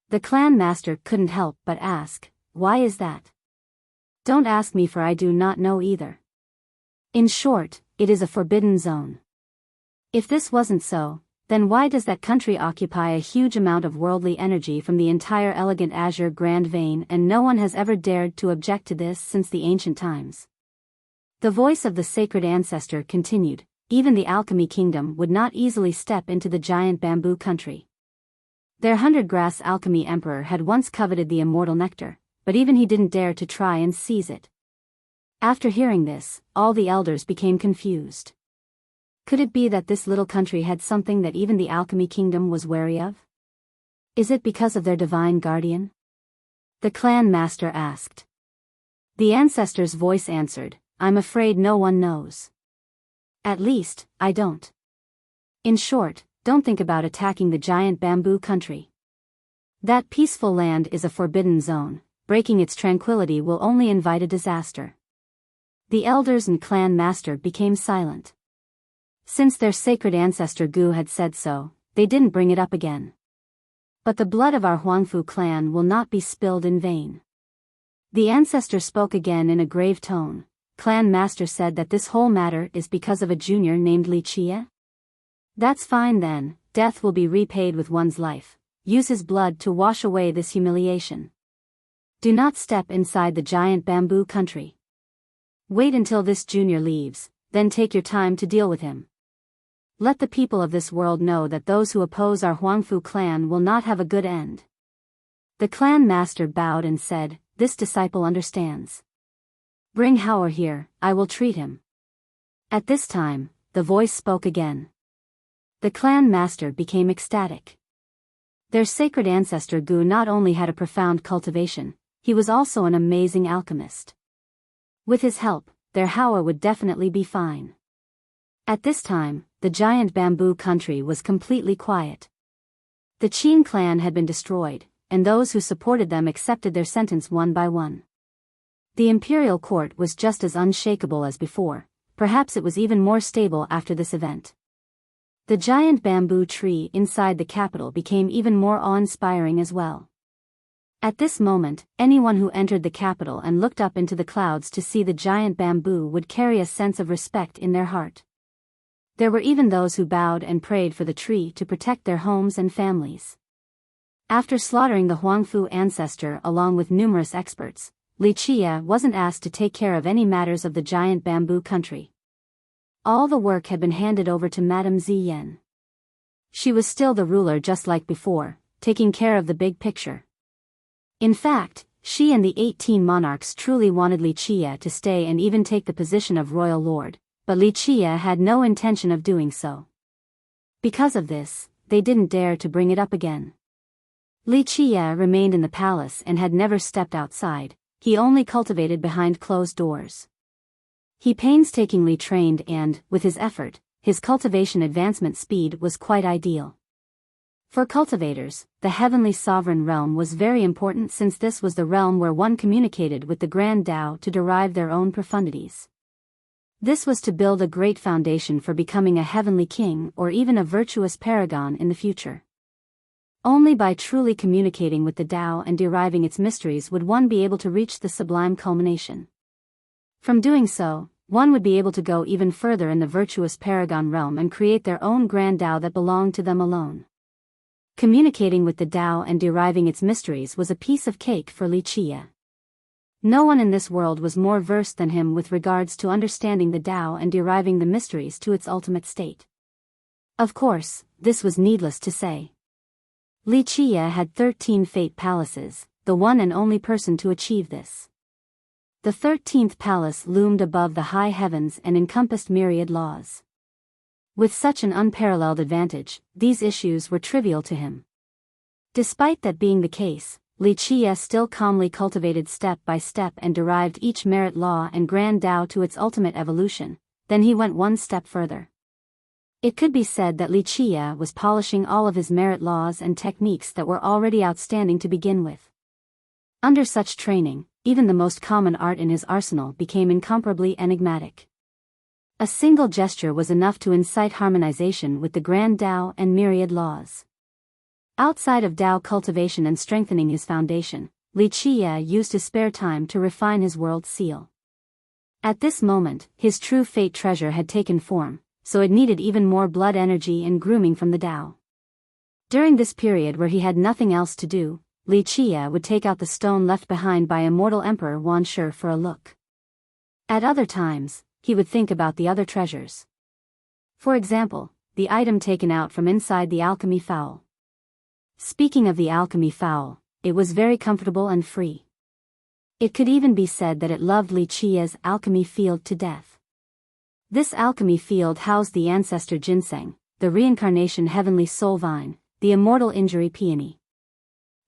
Speaker 1: The clan master couldn't help but ask, why is that? Don't ask me, for I do not know either. In short, it is a forbidden zone. If this wasn't so, then why does that country occupy a huge amount of worldly energy from the entire elegant azure grand vein, and no one has ever dared to object to this since the ancient times? The voice of the sacred ancestor continued, even the Alchemy Kingdom would not easily step into the giant bamboo country. Their 100-grass alchemy emperor had once coveted the immortal nectar, but even he didn't dare to try and seize it. After hearing this, all the elders became confused. Could it be that this little country had something that even the Alchemy Kingdom was wary of? Is it because of their divine guardian? The clan master asked. The ancestor's voice answered, I'm afraid no one knows. At least, I don't. In short, don't think about attacking the giant bamboo country. That peaceful land is a forbidden zone, breaking its tranquility will only invite a disaster. The elders and clan master became silent. Since their sacred ancestor Gu had said so, they didn't bring it up again. But the blood of our Huangfu clan will not be spilled in vain. The ancestor spoke again in a grave tone. Clan master said that this whole matter is because of a junior named Li Chia? That's fine then, death will be repaid with one's life. Use his blood to wash away this humiliation. Do not step inside the giant bamboo country. Wait until this junior leaves, then take your time to deal with him. Let the people of this world know that those who oppose our Huangfu clan will not have a good end. The clan master bowed and said, this disciple understands. Bring Howard here, I will treat him. At this time, the voice spoke again. The clan master became ecstatic. Their sacred ancestor Gu not only had a profound cultivation, he was also an amazing alchemist. With his help, their Howard would definitely be fine. At this time, the giant bamboo country was completely quiet. The Qin clan had been destroyed, and those who supported them accepted their sentence one by one. The imperial court was just as unshakable as before, perhaps it was even more stable after this event. The giant bamboo tree inside the capital became even more awe-inspiring as well. At this moment, anyone who entered the capital and looked up into the clouds to see the giant bamboo would carry a sense of respect in their heart. There were even those who bowed and prayed for the tree to protect their homes and families. After slaughtering the Huangfu ancestor along with numerous experts, Li Qia wasn't asked to take care of any matters of the giant bamboo country. All the work had been handed over to Madame Ziyan. She was still the ruler just like before, taking care of the big picture. In fact, she and the 18 monarchs truly wanted Li Qia to stay and even take the position of royal lord, but Li Qia had no intention of doing so. Because of this, they didn't dare to bring it up again. Li Qia remained in the palace and had never stepped outside. He only cultivated behind closed doors. He painstakingly trained and, with his effort, his cultivation advancement speed was quite ideal. For cultivators, the heavenly sovereign realm was very important since this was the realm where one communicated with the grand Tao to derive their own profundities. This was to build a great foundation for becoming a heavenly king or even a virtuous paragon in the future. Only by truly communicating with the Tao and deriving its mysteries would one be able to reach the sublime culmination. From doing so, one would be able to go even further in the virtuous paragon realm and create their own grand Tao that belonged to them alone. Communicating with the Tao and deriving its mysteries was a piece of cake for Li Qia. No one in this world was more versed than him with regards to understanding the Tao and deriving the mysteries to its ultimate state. Of course, this was needless to say. Li Qia had 13 fate palaces, the one and only person to achieve this. The 13th palace loomed above the high heavens and encompassed myriad laws. With such an unparalleled advantage, these issues were trivial to him. Despite that being the case, Li Qia still calmly cultivated step by step and derived each merit law and grand Tao to its ultimate evolution. Then he went one step further. It could be said that Li Qia was polishing all of his merit laws and techniques that were already outstanding to begin with. Under such training, even the most common art in his arsenal became incomparably enigmatic. A single gesture was enough to incite harmonization with the grand Tao and myriad laws. Outside of Tao cultivation and strengthening his foundation, Li Qia used his spare time to refine his world seal. At this moment, his true fate treasure had taken form, so it needed even more blood energy and grooming from the Tao. During this period where he had nothing else to do, Li Qia would take out the stone left behind by immortal Emperor Wan Shi for a look. At other times, he would think about the other treasures. For example, the item taken out from inside the alchemy fowl. Speaking of the alchemy fowl, it was very comfortable and free. It could even be said that it loved Li Qia's alchemy field to death. This alchemy field housed the ancestor ginseng, the reincarnation heavenly soul vine, the immortal injury peony.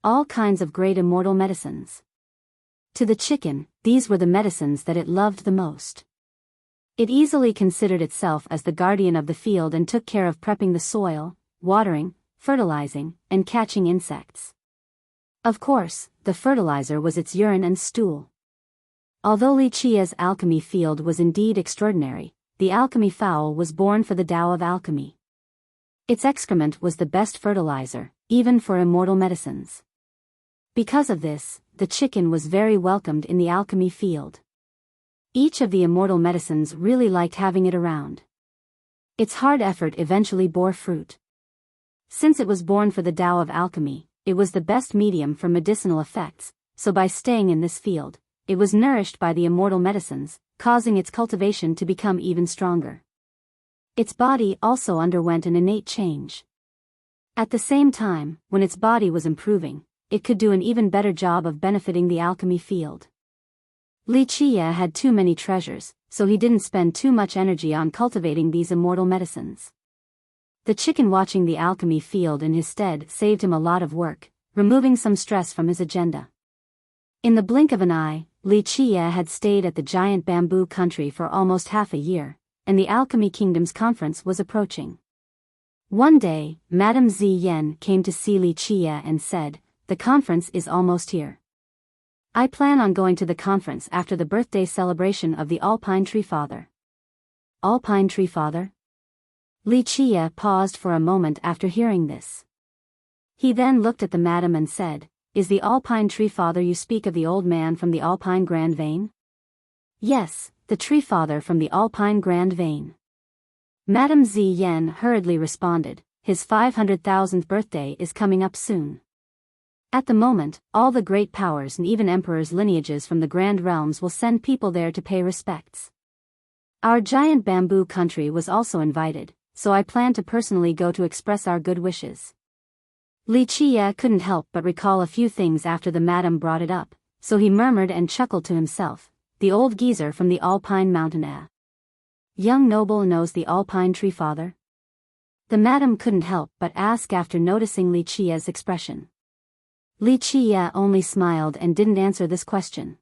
Speaker 1: All kinds of great immortal medicines. To the chicken, these were the medicines that it loved the most. It easily considered itself as the guardian of the field and took care of prepping the soil, watering, fertilizing, and catching insects. Of course, the fertilizer was its urine and stool. Although Li Qia's alchemy field was indeed extraordinary, the alchemy fowl was born for the Tao of alchemy. Its excrement was the best fertilizer, even for immortal medicines. Because of this, the chicken was very welcomed in the alchemy field. Each of the immortal medicines really liked having it around. Its hard effort eventually bore fruit. Since it was born for the Tao of alchemy, it was the best medium for medicinal effects, so by staying in this field, it was nourished by the immortal medicines, causing its cultivation to become even stronger. Its body also underwent an innate change. At the same time, when its body was improving, it could do an even better job of benefiting the alchemy field. Li Qia had too many treasures, so he didn't spend too much energy on cultivating these immortal medicines. The chicken watching the alchemy field in his stead saved him a lot of work, removing some stress from his agenda. In the blink of an eye, Li Qia had stayed at the giant bamboo country for almost half a year, and the Alchemy Kingdom's conference was approaching. One day, Madame Ziyan came to see Li Qia and said, "The conference is almost here. I plan on going to the conference after the birthday celebration of the Alpine Tree Father." Alpine Tree Father? Li Qia paused for a moment after hearing this. He then looked at the madam and said, "Is the Alpine Tree Father you speak of the old man from the Alpine Grand Vein?" "Yes, the Tree Father from the Alpine Grand Vein." Madame Ziyan hurriedly responded, "His 500,000th birthday is coming up soon. At the moment, all the great powers and even emperors' lineages from the Grand Realms will send people there to pay respects. Our giant bamboo country was also invited, so I plan to personally go to express our good wishes. Li Qie couldn't help but recall a few things after the madam brought it up, so he murmured and chuckled to himself, the old geezer from the Alpine Mountain Young noble knows the Alpine Tree Father? The madam couldn't help but ask after noticing Li Qie's expression. Li Qie only smiled and didn't answer this question.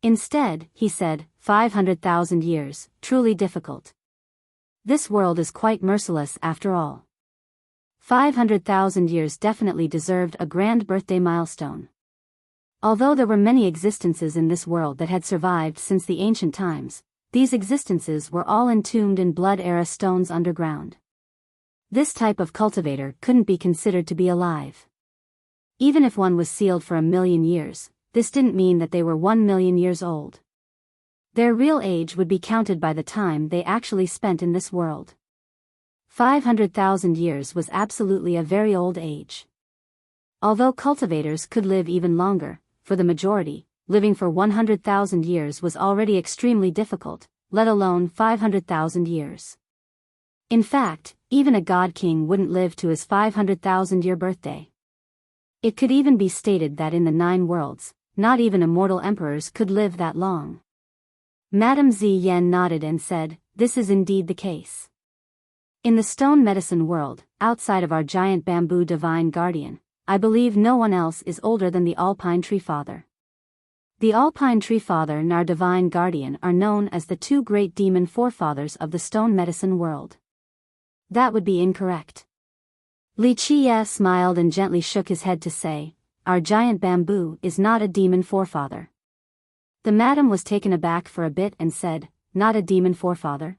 Speaker 1: Instead, he said, 500,000 years, truly difficult. This world is quite merciless after all. 500,000 years definitely deserved a grand birthday milestone. Although there were many existences in this world that had survived since the ancient times, these existences were all entombed in blood-era stones underground. This type of cultivator couldn't be considered to be alive. Even if one was sealed for 1,000,000 years, this didn't mean that they were 1,000,000 years old. Their real age would be counted by the time they actually spent in this world. 500,000 years was absolutely a very old age. Although cultivators could live even longer, for the majority, living for 100,000 years was already extremely difficult, let alone 500,000 years. In fact, even a god king wouldn't live to his 500,000-year birthday. It could even be stated that in the 9 worlds, not even immortal emperors could live that long. Madame Ziyan nodded and said, "This is indeed the case. In the stone medicine world, outside of our giant bamboo divine guardian, I believe no one else is older than the Alpine Tree Father. The Alpine Tree Father and our divine guardian are known as the 2 great demon forefathers of the stone medicine world." That would be incorrect. Li Qie smiled and gently shook his head to say, "Our giant bamboo is not a demon forefather." The madam was taken aback for a bit and said, "Not a demon forefather?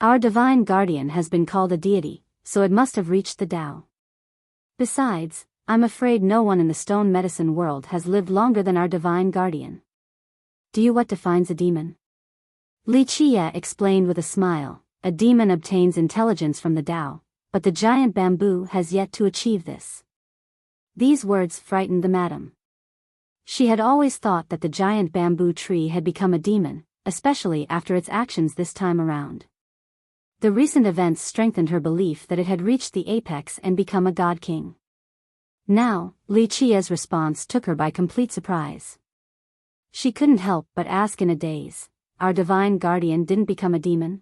Speaker 1: Our divine guardian has been called a deity, so it must have reached the Tao. Besides, I'm afraid no one in the stone medicine world has lived longer than our divine guardian." "Do you what defines a demon?" Li Qie explained with a smile, "A demon obtains intelligence from the Tao, but the giant bamboo has yet to achieve this." These words frightened the madam. She had always thought that the giant bamboo tree had become a demon, especially after its actions this time around. The recent events strengthened her belief that it had reached the apex and become a god king. Now, Li Qie's response took her by complete surprise. She couldn't help but ask in a daze, "Our divine guardian didn't become a demon?"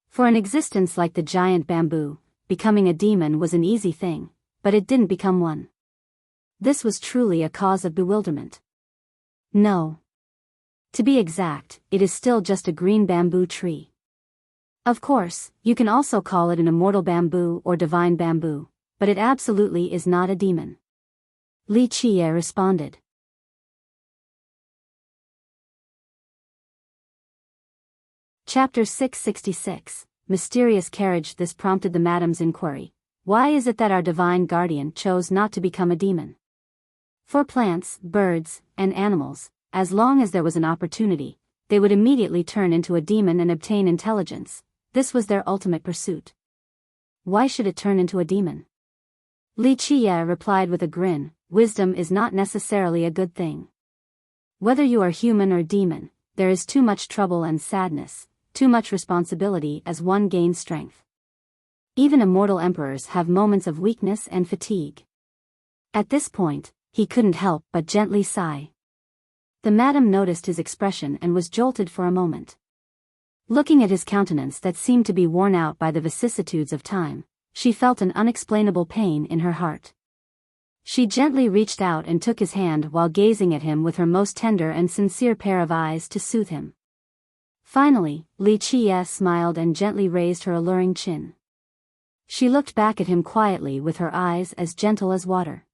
Speaker 1: For an existence like the giant bamboo, becoming a demon was an easy thing, but it didn't become one. This was truly a cause of bewilderment. "No. To be exact, it is still just a green bamboo tree. Of course, you can also call it an immortal bamboo or divine bamboo, but it absolutely is not a demon," Li Qie responded. Chapter 666, Mysterious Carriage. This prompted the madam's inquiry. Why is it that our divine guardian chose not to become a demon? For plants, birds, and animals, as long as there was an opportunity, they would immediately turn into a demon and obtain intelligence. This was their ultimate pursuit. Why should it turn into a demon? Li Qie replied with a grin, "Wisdom is not necessarily a good thing. Whether you are human or demon, there is too much trouble and sadness, too much responsibility as one gains strength. Even immortal emperors have moments of weakness and fatigue." At this point, he couldn't help but gently sigh. The madam noticed his expression and was jolted for a moment. Looking at his countenance that seemed to be worn out by the vicissitudes of time, she felt an unexplainable pain in her heart. She gently reached out and took his hand while gazing at him with her most tender and sincere pair of eyes to soothe him. Finally, Li Qie smiled and gently raised her alluring chin. She looked back at him quietly with her eyes as gentle as water.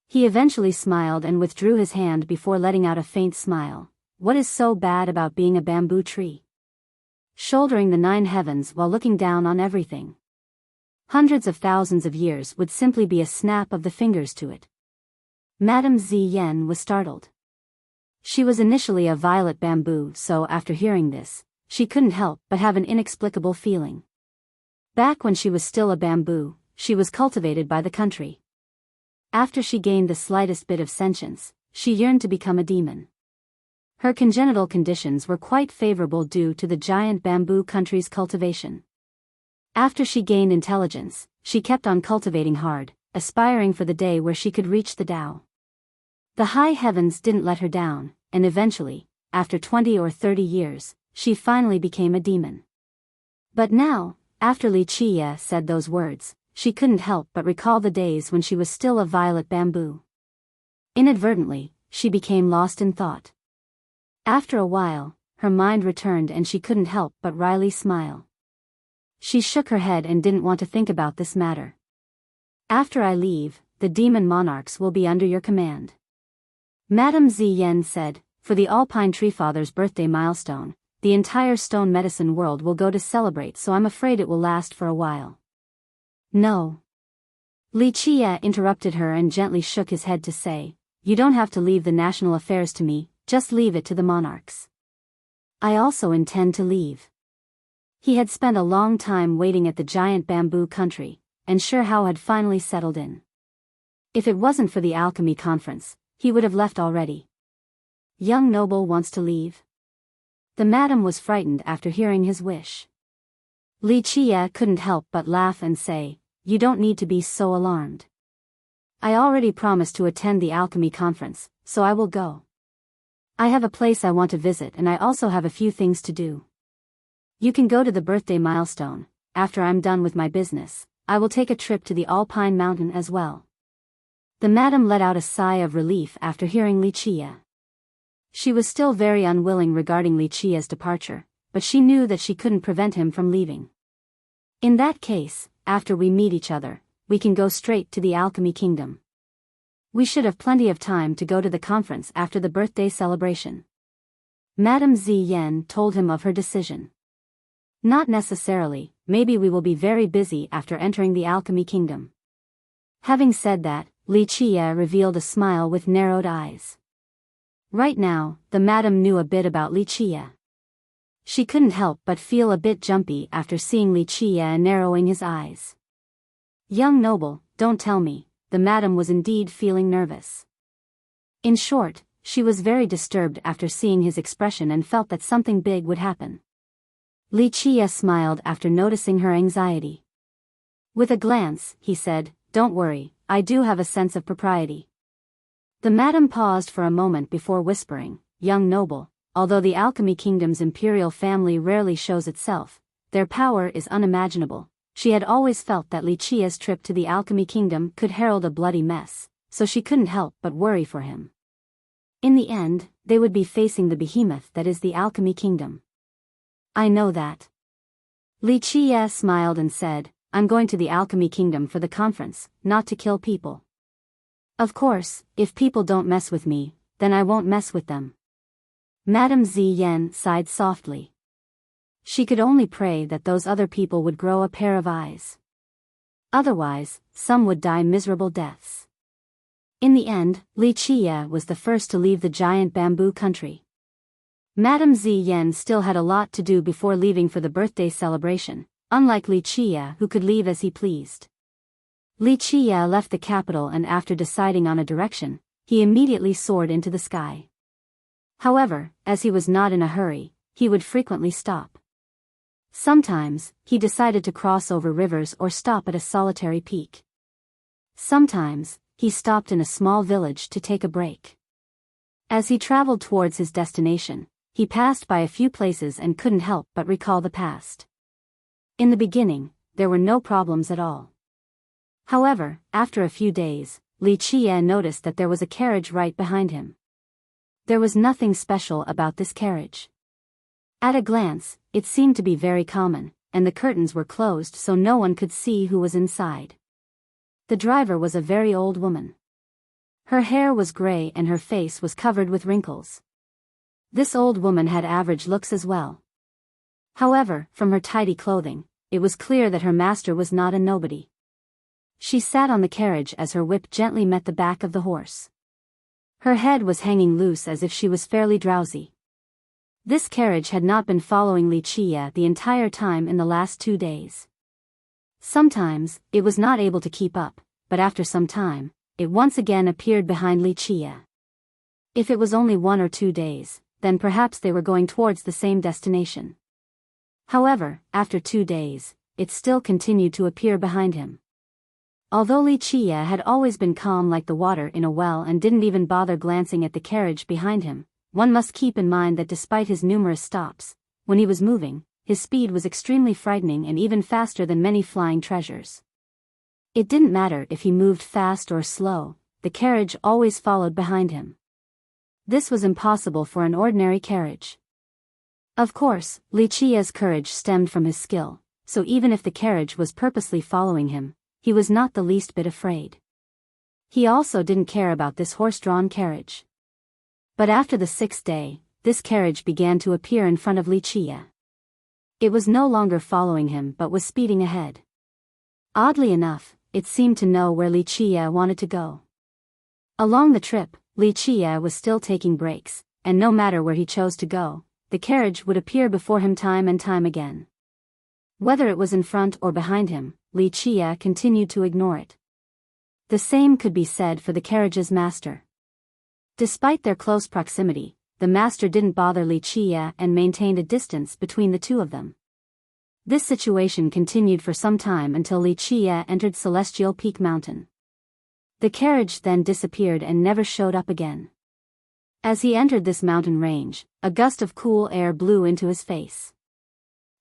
Speaker 1: He eventually smiled and withdrew his hand before letting out a faint smile. What is so bad about being a bamboo tree? Shouldering the 9 heavens while looking down on everything. Hundreds of thousands of years would simply be a snap of the fingers to it. Madame Ziyan was startled. She was initially a violet bamboo, so after hearing this, she couldn't help but have an inexplicable feeling. Back when she was still a bamboo, she was cultivated by the country. After she gained the slightest bit of sentience, she yearned to become a demon. Her congenital conditions were quite favorable due to the giant bamboo country's cultivation. After she gained intelligence, she kept on cultivating hard, aspiring for the day where she could reach the Tao. The high heavens didn't let her down, and eventually, after 20 or 30 years, she finally became a demon. But now, after Li Qie said those words, she couldn't help but recall the days when she was still a violet bamboo. Inadvertently, she became lost in thought. After a while, her mind returned and she couldn't help but wryly smile. She shook her head and didn't want to think about this matter. After I leave, the demon monarchs will be under your command. Madame Ziyan said, for the Alpine Treefather's birthday milestone, the entire stone medicine world will go to celebrate, so I'm afraid it will last for a while. No. Li Qie interrupted her and gently shook his head to say, you don't have to leave the national affairs to me, just leave it to the monarchs. I also intend to leave. He had spent a long time waiting at the giant bamboo country, and Sure Hao had finally settled in. If it wasn't for the alchemy conference, he would have left already. Young noble wants to leave? The madam was frightened after hearing his wish. Li Qie couldn't help but laugh and say, you don't need to be so alarmed. I already promised to attend the alchemy conference, so I will go. I have a place I want to visit and I also have a few things to do. You can go to the birthday milestone. After I'm done with my business, I will take a trip to the Alpine Mountain as well. The madam let out a sigh of relief after hearing Li Qie. She was still very unwilling regarding Li Qie's departure, but she knew that she couldn't prevent him from leaving. In that case, after we meet each other, we can go straight to the Alchemy Kingdom. We should have plenty of time to go to the conference after the birthday celebration. Madame Ziyan told him of her decision. Not necessarily, maybe we will be very busy after entering the Alchemy Kingdom. Having said that, Li Qie revealed a smile with narrowed eyes. Right now, the madam knew a bit about Li Qie. She couldn't help but feel a bit jumpy after seeing Li Qie narrowing his eyes. Young noble, don't tell me, the madam was indeed feeling nervous. In short, she was very disturbed after seeing his expression and felt that something big would happen. Li Qie smiled after noticing her anxiety. With a glance, he said, don't worry, I do have a sense of propriety. The madam paused for a moment before whispering, young noble, although the Alchemy Kingdom's imperial family rarely shows itself, their power is unimaginable. She had always felt that Li Qie's trip to the Alchemy Kingdom could herald a bloody mess, so she couldn't help but worry for him. In the end, they would be facing the behemoth that is the Alchemy Kingdom. I know that. Li Qie smiled and said, I'm going to the Alchemy Kingdom for the conference, not to kill people. Of course, if people don't mess with me, then I won't mess with them. Madame Ziyan sighed softly. She could only pray that those other people would grow a pair of eyes. Otherwise, some would die miserable deaths. In the end, Li Qie was the first to leave the giant bamboo country. Madame Ziyan still had a lot to do before leaving for the birthday celebration, unlike Li Qie who could leave as he pleased. Li Qie left the capital and after deciding on a direction, he immediately soared into the sky. However, as he was not in a hurry, he would frequently stop. Sometimes, he decided to cross over rivers or stop at a solitary peak. Sometimes, he stopped in a small village to take a break. As he traveled towards his destination, he passed by a few places and couldn't help but recall the past. In the beginning, there were no problems at all. However, after a few days, Li Qie noticed that there was a carriage right behind him. There was nothing special about this carriage. At a glance, it seemed to be very common, and the curtains were closed so no one could see who was inside. The driver was a very old woman. Her hair was gray and her face was covered with wrinkles. This old woman had average looks as well. However, from her tidy clothing, it was clear that her master was not a nobody. She sat on the carriage as her whip gently met the back of the horse. Her head was hanging loose as if she was fairly drowsy. This carriage had not been following Li Qie the entire time in the last 2 days. Sometimes, it was not able to keep up, but after some time, it once again appeared behind Li Chia. If it was only 1 or 2 days, then perhaps they were going towards the same destination. However, after 2 days, it still continued to appear behind him. Although Li Chia had always been calm like the water in a well and didn't even bother glancing at the carriage behind him, one must keep in mind that despite his numerous stops, when he was moving, his speed was extremely frightening and even faster than many flying treasures. It didn't matter if he moved fast or slow, the carriage always followed behind him. This was impossible for an ordinary carriage. Of course, Li Chia's courage stemmed from his skill, so even if the carriage was purposely following him, he was not the least bit afraid. He also didn't care about this horse-drawn carriage. But after the 6th day, this carriage began to appear in front of Li Chia. It was no longer following him but was speeding ahead. Oddly enough, it seemed to know where Li Chia wanted to go. Along the trip, Li Chia was still taking breaks, and no matter where he chose to go, the carriage would appear before him time and time again. Whether it was in front or behind him, Li Chia continued to ignore it. The same could be said for the carriage's master. Despite their close proximity, the master didn't bother Li Chia and maintained a distance between the two of them. This situation continued for some time until Li Chia entered Celestial Peak Mountain. The carriage then disappeared and never showed up again. As he entered this mountain range, a gust of cool air blew into his face.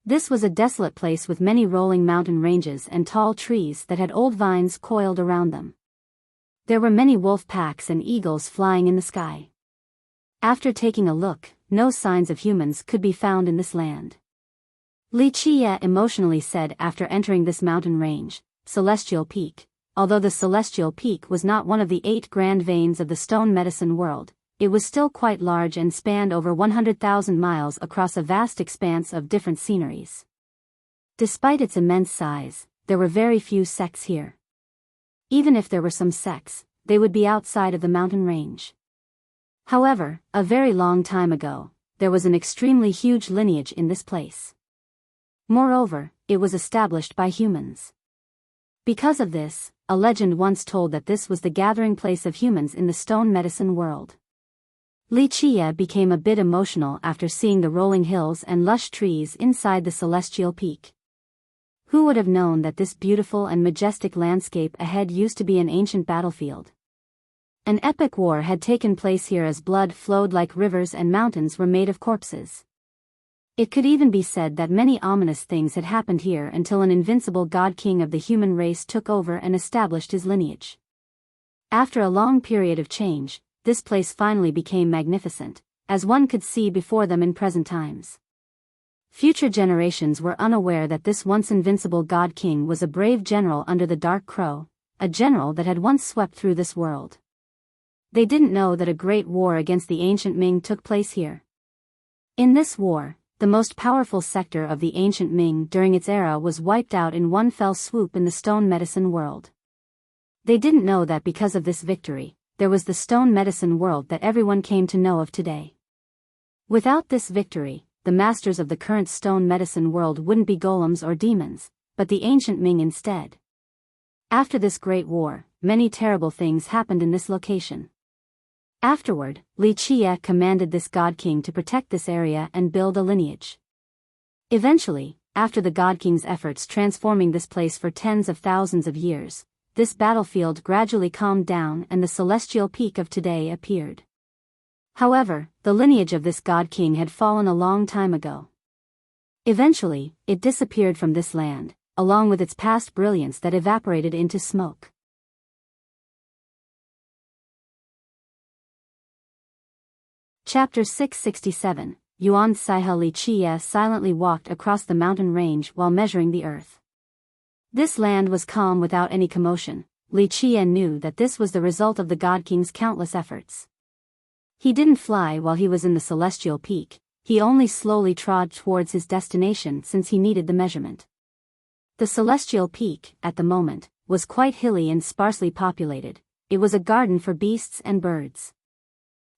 Speaker 1: This was a desolate place with many rolling mountain ranges and tall trees that had old vines coiled around them. There were many wolf packs and eagles flying in the sky. After taking a look, no signs of humans could be found in this land. Li Chia emotionally said after entering this mountain range, Celestial Peak. Although the Celestial Peak was not one of the 8 grand veins of the stone medicine world, it was still quite large and spanned over 100,000 miles across a vast expanse of different sceneries. Despite its immense size, there were very few sects here. Even if there were some sects, they would be outside of the mountain range. However, a very long time ago, there was an extremely huge lineage in this place. Moreover, it was established by humans. Because of this, a legend once told that this was the gathering place of humans in the stone medicine world. Li Chia became a bit emotional after seeing the rolling hills and lush trees inside the Celestial Peak. Who would have known that this beautiful and majestic landscape ahead used to be an ancient battlefield? An epic war had taken place here as blood flowed like rivers and mountains were made of corpses. It could even be said that many ominous things had happened here until an invincible god-king of the human race took over and established his lineage. After a long period of change, this place finally became magnificent, as one could see before them in present times. Future generations were unaware that this once invincible god-king was a brave general under the Dark Crow, a general that had once swept through this world. They didn't know that a great war against the ancient Ming took place here. In this war, the most powerful sector of the ancient Ming during its era was wiped out in one fell swoop in the stone medicine world. They didn't know that because of this victory, there was the stone medicine world that everyone came to know of today. Without this victory, the masters of the current stone medicine world wouldn't be golems or demons, but the ancient Ming instead. After this great war, many terrible things happened in this location. Afterward, Li Chia commanded this god king to protect this area and build a lineage. Eventually, after the god king's efforts transforming this place for tens of thousands of years, this battlefield gradually calmed down and the celestial peak of today appeared. However, the lineage of this god king had fallen a long time ago. Eventually, it disappeared from this land, along with its past brilliance that evaporated into smoke. Chapter 667, Yuan Saiha. Li Chia silently walked across the mountain range while measuring the earth. This land was calm without any commotion. Li Chia knew that this was the result of the God King's countless efforts. He didn't fly while he was in the celestial peak, he only slowly trod towards his destination since he needed the measurement. The celestial peak, at the moment, was quite hilly and sparsely populated. It was a garden for beasts and birds.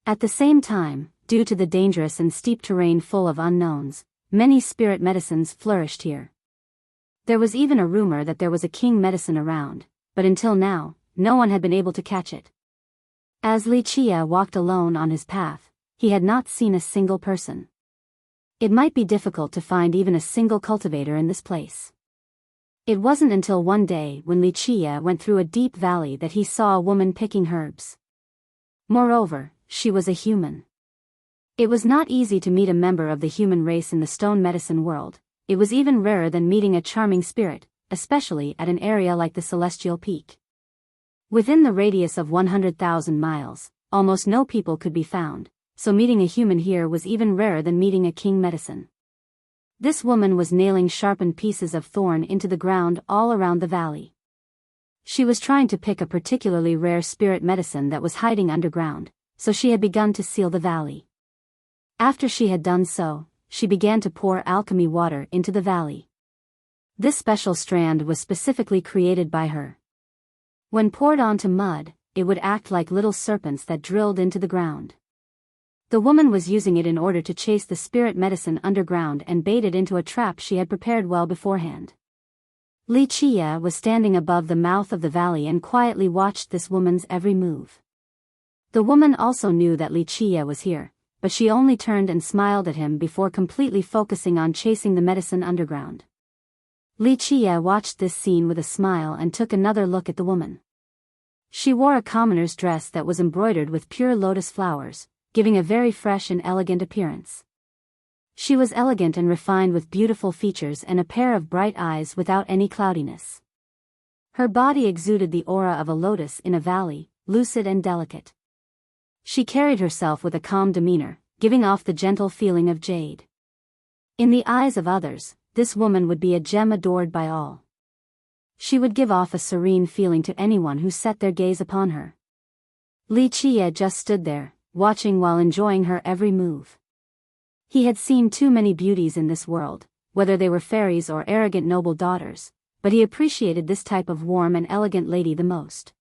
Speaker 1: At the same time, due to the dangerous and steep terrain full of unknowns, many spirit medicines flourished here. There was even a rumor that there was a king medicine around, but until now, no one had been able to catch it. As Li Chia walked alone on his path, he had not seen a single person. It might be difficult to find even a single cultivator in this place. It wasn't until one day when Li Chia went through a deep valley that he saw a woman picking herbs. Moreover, she was a human. It was not easy to meet a member of the human race in the stone medicine world. It was even rarer than meeting a charming spirit, especially at an area like the Celestial Peak. Within the radius of 100,000 miles, almost no people could be found, so meeting a human here was even rarer than meeting a king medicine. This woman was nailing sharpened pieces of thorn into the ground all around the valley. She was trying to pick a particularly rare spirit medicine that was hiding underground, so she had begun to seal the valley. After she had done so, she began to pour alchemy water into the valley. This special strand was specifically created by her. When poured onto mud, it would act like little serpents that drilled into the ground. The woman was using it in order to chase the spirit medicine underground and bait it into a trap she had prepared well beforehand. Li Chia was standing above the mouth of the valley and quietly watched this woman's every move. The woman also knew that Li Chia was here, but she only turned and smiled at him before completely focusing on chasing the medicine underground. Li Chia watched this scene with a smile and took another look at the woman. She wore a commoner's dress that was embroidered with pure lotus flowers, giving a very fresh and elegant appearance. She was elegant and refined with beautiful features and a pair of bright eyes without any cloudiness. Her body exuded the aura of a lotus in a valley, lucid and delicate. She carried herself with a calm demeanor, giving off the gentle feeling of jade. In the eyes of others, this woman would be a gem adored by all. She would give off a serene feeling to anyone who set their gaze upon her. Li Chia just stood there, watching while enjoying her every move. He had seen too many beauties in this world, whether they were fairies or arrogant noble daughters, but he appreciated this type of warm and elegant lady the most.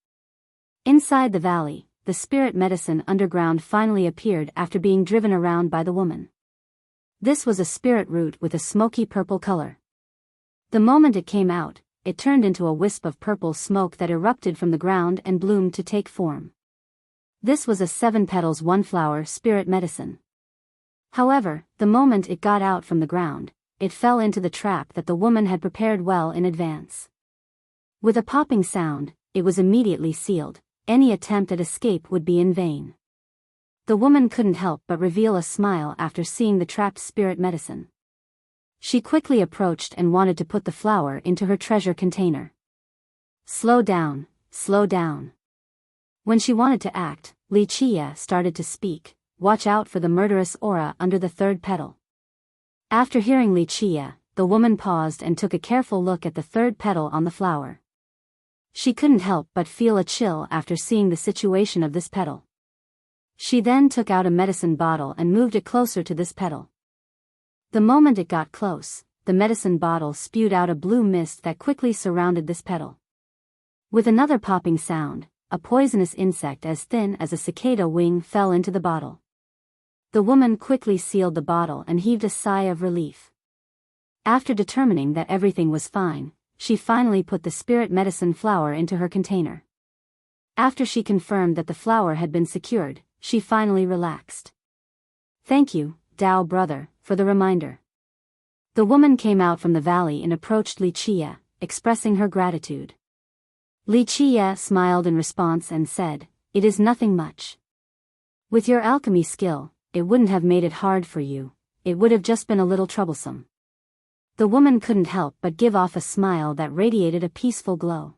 Speaker 1: Inside the valley, the spirit medicine underground finally appeared after being driven around by the woman. This was a spirit root with a smoky purple color. The moment it came out, it turned into a wisp of purple smoke that erupted from the ground and bloomed to take form. This was a 7 petals 1 flower spirit medicine. However, the moment it got out from the ground, it fell into the trap that the woman had prepared well in advance. With a popping sound, it was immediately sealed. Any attempt at escape would be in vain. The woman couldn't help but reveal a smile after seeing the trapped spirit medicine. She quickly approached and wanted to put the flower into her treasure container. Slow down, slow down. When she wanted to act, Li Chia started to speak. Watch out for the murderous aura under the 3rd petal. After hearing Li Chia, the woman paused and took a careful look at the 3rd petal on the flower. She couldn't help but feel a chill after seeing the situation of this petal. She then took out a medicine bottle and moved it closer to this petal. The moment it got close, the medicine bottle spewed out a blue mist that quickly surrounded this petal. With another popping sound, a poisonous insect as thin as a cicada wing fell into the bottle. The woman quickly sealed the bottle and heaved a sigh of relief. After determining that everything was fine, she finally put the spirit medicine flower into her container. After she confirmed that the flower had been secured, she finally relaxed. Thank you, Dao brother, for the reminder. The woman came out from the valley and approached Li Chia, expressing her gratitude. Li Chia smiled in response and said, "It is nothing much. With your alchemy skill, it wouldn't have made it hard for you, it would have just been a little troublesome." The woman couldn't help but give off a smile that radiated a peaceful glow.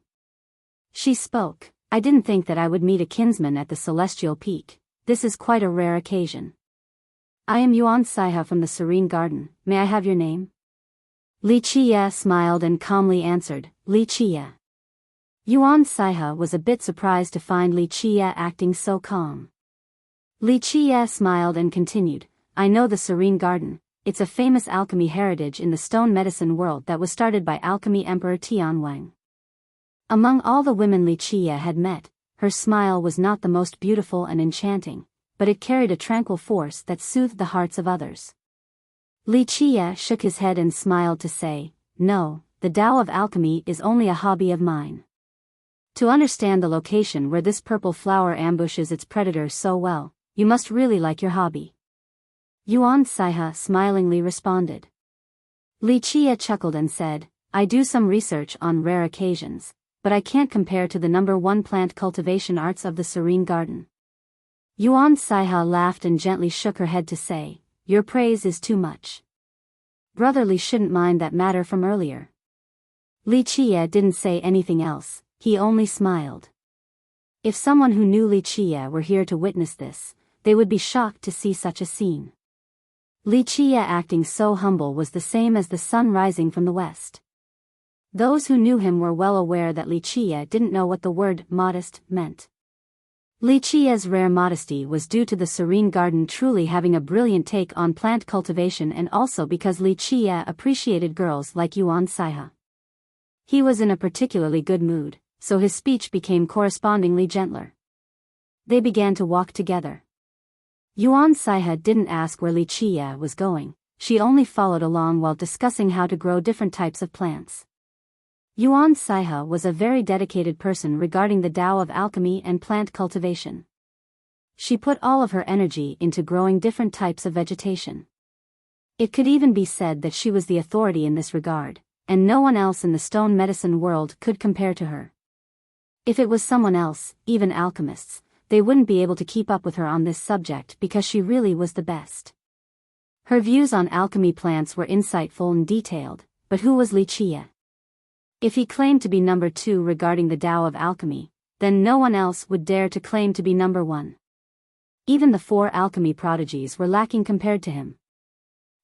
Speaker 1: She spoke, "I didn't think that I would meet a kinsman at the Celestial Peak. This is quite a rare occasion. I am Yuan Saiha from the Serene Garden, may I have your name?" Li Chia smiled and calmly answered, "Li Chia." Yuan Saiha was a bit surprised to find Li Chia acting so calm. Li Chia smiled and continued, "I know the Serene Garden, it's a famous alchemy heritage in the stone medicine world that was started by alchemy Emperor Tianwang." Among all the women Li Chia had met, her smile was not the most beautiful and enchanting, but it carried a tranquil force that soothed the hearts of others. Li Chia shook his head and smiled to say, "No, the Tao of alchemy is only a hobby of mine. To understand the location where this purple flower ambushes its predator so well, you must really like your hobby. Yuan Saiha smilingly responded. Li Chia chuckled and said, I do some research on rare occasions, but I can't compare to the #1 plant cultivation arts of the Serene Garden. Yuan Saiha laughed and gently shook her head to say, your praise is too much. Brother Li shouldn't mind that matter from earlier. Li Chia didn't say anything else, he only smiled. If someone who knew Li Chia were here to witness this, they would be shocked to see such a scene. Li Chia acting so humble was the same as the sun rising from the west. Those who knew him were well aware that Li Chia didn't know what the word modest meant. Li Chia's rare modesty was due to the Serene Garden truly having a brilliant take on plant cultivation and also because Li Chia appreciated girls like Yuan Saiha. He was in a particularly good mood, so his speech became correspondingly gentler. They began to walk together. Yuan Saiha didn't ask where Li Chia was going, she only followed along while discussing how to grow different types of plants. Yuan Saiha was a very dedicated person regarding the Tao of alchemy and plant cultivation. She put all of her energy into growing different types of vegetation. It could even be said that she was the authority in this regard, and no one else in the stone medicine world could compare to her. If it was someone else, even alchemists, they wouldn't be able to keep up with her on this subject because she really was the best. Her views on alchemy plants were insightful and detailed, but who was Li Chia? If he claimed to be #2 regarding the Tao of alchemy, then no one else would dare to claim to be #1. Even the 4 alchemy prodigies were lacking compared to him.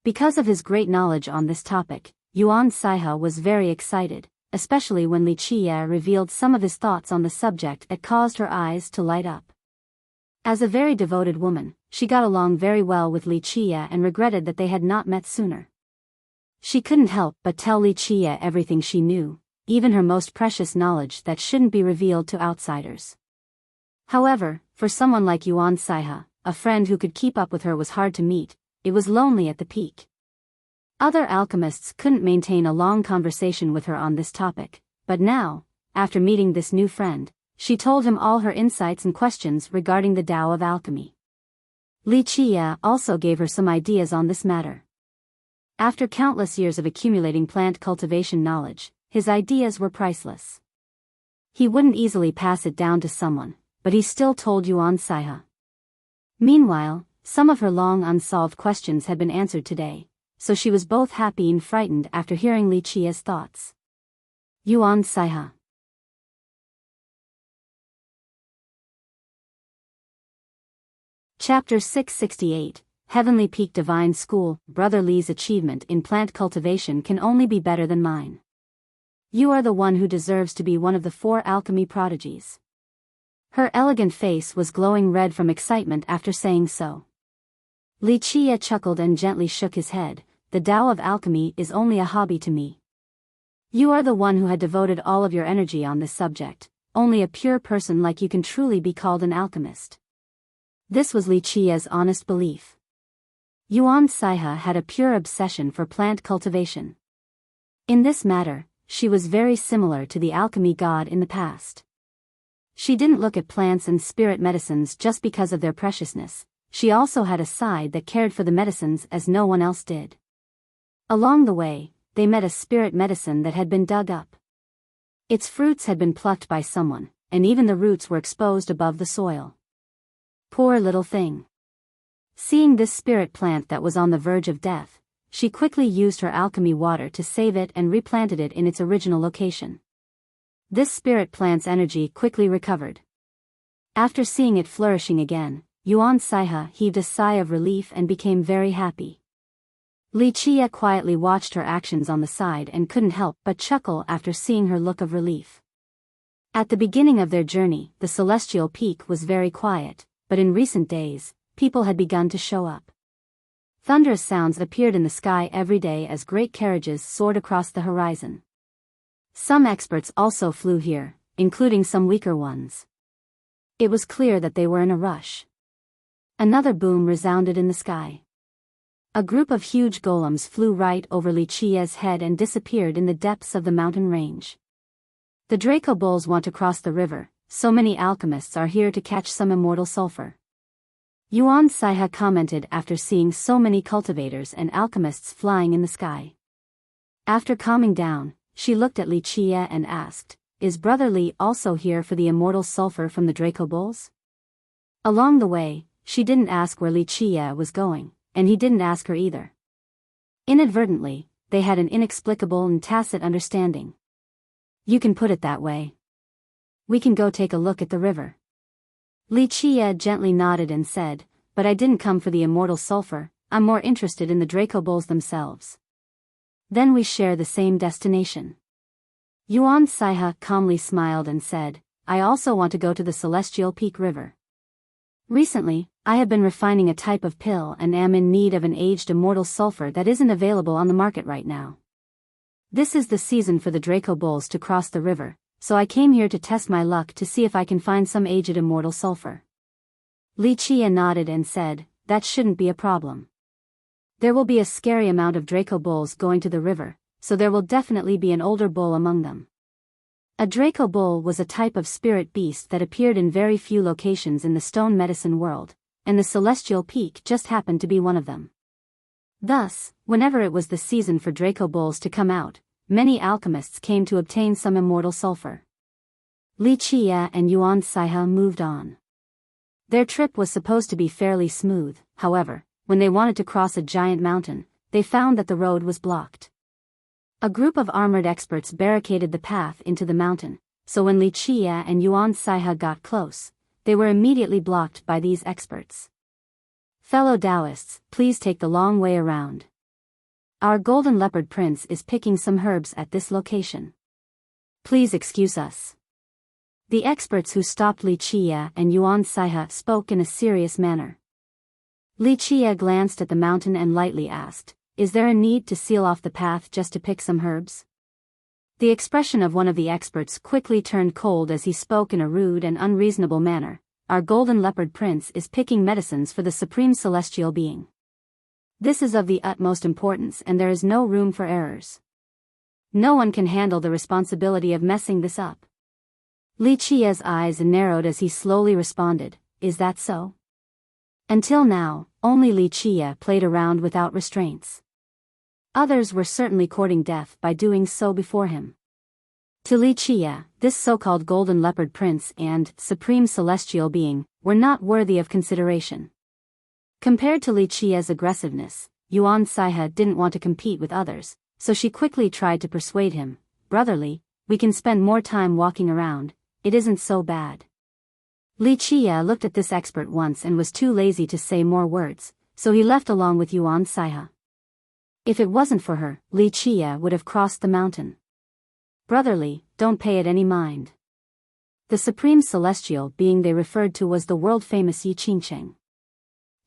Speaker 1: Because of his great knowledge on this topic, Yuan Saiha was very excited, especially when Li Chia revealed some of his thoughts on the subject that caused her eyes to light up. As a very devoted woman, she got along very well with Li Chia and regretted that they had not met sooner. She couldn't help but tell Li Chia everything she knew, even her most precious knowledge that shouldn't be revealed to outsiders. However, for someone like Yuan Saiha, a friend who could keep up with her was hard to meet, it was lonely at the peak. Other alchemists couldn't maintain a long conversation with her on this topic, but now, after meeting this new friend, she told him all her insights and questions regarding the Tao of alchemy. Li Chia also gave her some ideas on this matter. After countless years of accumulating plant cultivation knowledge, his ideas were priceless. He wouldn't easily pass it down to someone, but he still told Yuan Saiha. Meanwhile, some of her long unsolved questions had been answered today, so she was both happy and frightened after hearing Li Chia's thoughts. Yuan Saiha. Chapter 668, Heavenly Peak Divine School. Brother Li's achievement in plant cultivation can only be better than mine. You are the one who deserves to be one of the 4 alchemy prodigies. Her elegant face was glowing red from excitement after saying so. Li Chia chuckled and gently shook his head. The Tao of alchemy is only a hobby to me. You are the one who had devoted all of your energy on this subject. Only a pure person like you can truly be called an alchemist. This was Li Chia's honest belief. Yuan Saiha had a pure obsession for plant cultivation. In this matter, she was very similar to the alchemy god in the past. She didn't look at plants and spirit medicines just because of their preciousness, she also had a side that cared for the medicines as no one else did. Along the way, they met a spirit medicine that had been dug up. Its fruits had been plucked by someone, and even the roots were exposed above the soil. Poor little thing. Seeing this spirit plant that was on the verge of death, she quickly used her alchemy water to save it and replanted it in its original location. This spirit plant's energy quickly recovered. After seeing it flourishing again, Yuan Saiha heaved a sigh of relief and became very happy. Li Chia quietly watched her actions on the side and couldn't help but chuckle after seeing her look of relief. At the beginning of their journey, the celestial peak was very quiet, but in recent days, people had begun to show up. Thunderous sounds appeared in the sky every day as great carriages soared across the horizon. Some experts also flew here, including some weaker ones. It was clear that they were in a rush. Another boom resounded in the sky. A group of huge golems flew right over Li Chia's head and disappeared in the depths of the mountain range. The Draco bulls want to cross the river, so many alchemists are here to catch some immortal sulfur. Yuan Saiha commented after seeing so many cultivators and alchemists flying in the sky. After calming down, she looked at Li Qie and asked, "Is Brother Li also here for the immortal sulfur from the Draco bulls?" Along the way, she didn't ask where Li Qie was going, and he didn't ask her either. Inadvertently, they had an inexplicable and tacit understanding. You can put it that way. We can go take a look at the river. Li Qie gently nodded and said, "But I didn't come for the immortal sulfur, I'm more interested in the Draco bulls themselves." Then we share the same destination. Yuan Saiha calmly smiled and said, "I also want to go to the Celestial Peak River. Recently, I have been refining a type of pill and am in need of an aged immortal sulfur that isn't available on the market right now. This is the season for the Draco bulls to cross the river, so I came here to test my luck to see if I can find some aged immortal sulfur." Li Qie nodded and said, "That shouldn't be a problem. There will be a scary amount of Draco bulls going to the river, so there will definitely be an older bull among them." A Draco bull was a type of spirit beast that appeared in very few locations in the stone medicine world, and the Celestial Peak just happened to be one of them. Thus, whenever it was the season for Draco bulls to come out, many alchemists came to obtain some immortal sulfur. Li Qie and Yuan Saiha moved on. Their trip was supposed to be fairly smooth, however, when they wanted to cross a giant mountain, they found that the road was blocked. A group of armored experts barricaded the path into the mountain, so when Li Qie and Yuan Saiha got close, they were immediately blocked by these experts. "Fellow Taoists, please take the long way around. Our Golden Leopard Prince is picking some herbs at this location. Please excuse us." The experts who stopped Li Qie and Yuan Saiha spoke in a serious manner. Li Qie glanced at the mountain and lightly asked, "Is there a need to seal off the path just to pick some herbs?" The expression of one of the experts quickly turned cold as he spoke in a rude and unreasonable manner. "Our Golden Leopard Prince is picking medicines for the Supreme Celestial Being. This is of the utmost importance and there is no room for errors. No one can handle the responsibility of messing this up." Li Qie's eyes narrowed as he slowly responded, "Is that so?" Until now, only Li Qie played around without restraints. Others were certainly courting death by doing so before him. To Li Qie, this so-called Golden Leopard Prince and Supreme Celestial Being were not worthy of consideration. Compared to Li Qie's aggressiveness, Yuan Saiha didn't want to compete with others, so she quickly tried to persuade him, "Brother Li, we can spend more time walking around, it isn't so bad." Li Qie looked at this expert once and was too lazy to say more words, so he left along with Yuan Saiha. If it wasn't for her, Li Qie would have crossed the mountain. "Brother Li, don't pay it any mind." The Supreme Celestial Being they referred to was the world-famous Yi Qingcheng.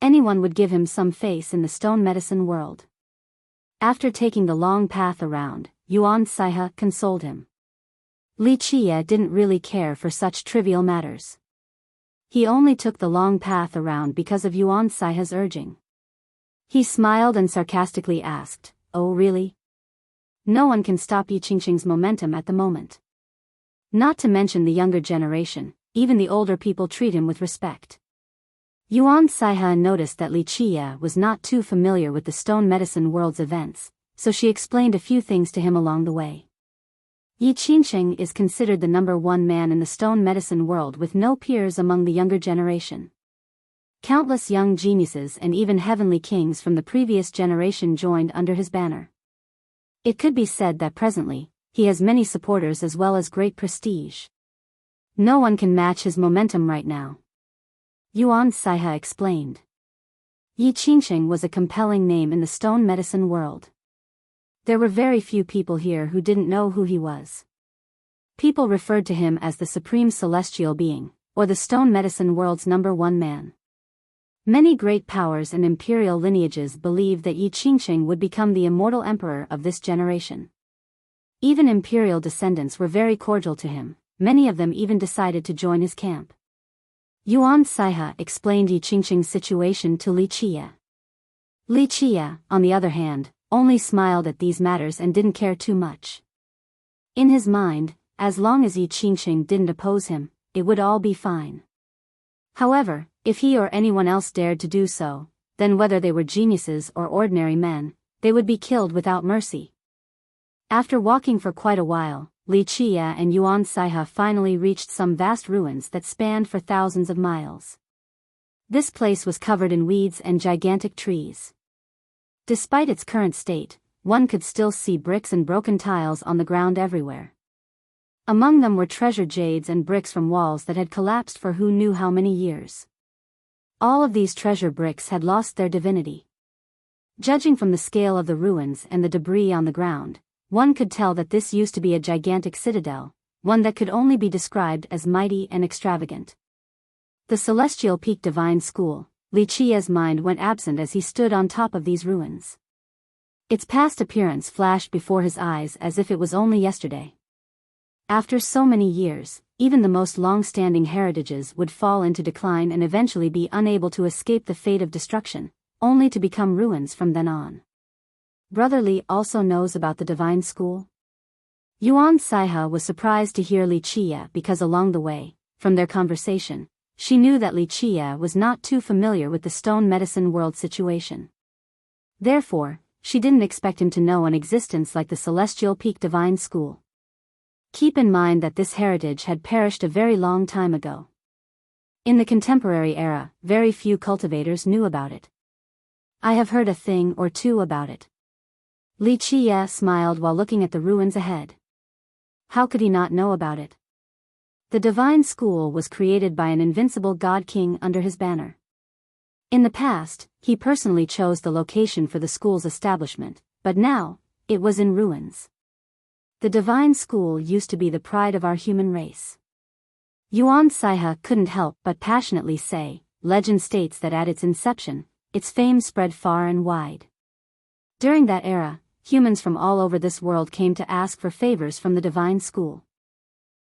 Speaker 1: Anyone would give him some face in the stone medicine world. After taking the long path around, Yuan Saiha consoled him. Li Qie didn't really care for such trivial matters. He only took the long path around because of Yuan Saiha's urging. He smiled and sarcastically asked, "Oh really? No one can stop Yi Qingcheng's momentum at the moment. Not to mention the younger generation, even the older people treat him with respect." Yuan Saiha noticed that Li Qie was not too familiar with the stone medicine world's events, so she explained a few things to him along the way. Yi Qingcheng is considered the #1 man in the stone medicine world with no peers among the younger generation. Countless young geniuses and even heavenly kings from the previous generation joined under his banner. It could be said that presently, he has many supporters as well as great prestige. No one can match his momentum right now. Yuan Saiha explained. Yi Qingcheng was a compelling name in the stone medicine world. There were very few people here who didn't know who he was. People referred to him as the Supreme Celestial Being, or the stone medicine world's #1 man. Many great powers and imperial lineages believed that Yi Qingcheng would become the immortal emperor of this generation. Even imperial descendants were very cordial to him, many of them even decided to join his camp. Yuan Saiha explained Yi Qingcheng's situation to Li Qie. Li Qie, on the other hand, only smiled at these matters and didn't care too much. In his mind, as long as Yi Qingxing didn't oppose him, it would all be fine. However, if he or anyone else dared to do so, then whether they were geniuses or ordinary men, they would be killed without mercy. After walking for quite a while, Li Qia and Yuan Saihe finally reached some vast ruins that spanned for thousands of miles. This place was covered in weeds and gigantic trees. Despite its current state, one could still see bricks and broken tiles on the ground everywhere. Among them were treasure jades and bricks from walls that had collapsed for who knew how many years. All of these treasure bricks had lost their divinity. Judging from the scale of the ruins and the debris on the ground, one could tell that this used to be a gigantic citadel, one that could only be described as mighty and extravagant. The Celestial Peak Divine School. Li Qia's mind went absent as he stood on top of these ruins. Its past appearance flashed before his eyes as if it was only yesterday. After so many years, even the most long-standing heritages would fall into decline and eventually be unable to escape the fate of destruction, only to become ruins from then on. Brother Li also knows about the Divine School? Yuan Saihe was surprised to hear Li Qia because along the way, from their conversation, she knew that Li Qia was not too familiar with the stone medicine world situation. Therefore, she didn't expect him to know an existence like the Celestial Peak Divine School. Keep in mind that this heritage had perished a very long time ago. In the contemporary era, very few cultivators knew about it. I have heard a thing or two about it. Li Qia smiled while looking at the ruins ahead. How could he not know about it? The Divine School was created by an invincible God King under his banner. In the past, he personally chose the location for the school's establishment, but now, it was in ruins. The Divine School used to be the pride of our human race. Yuan Saihe couldn't help but passionately say, legend states that at its inception, its fame spread far and wide. During that era, humans from all over this world came to ask for favors from the Divine School.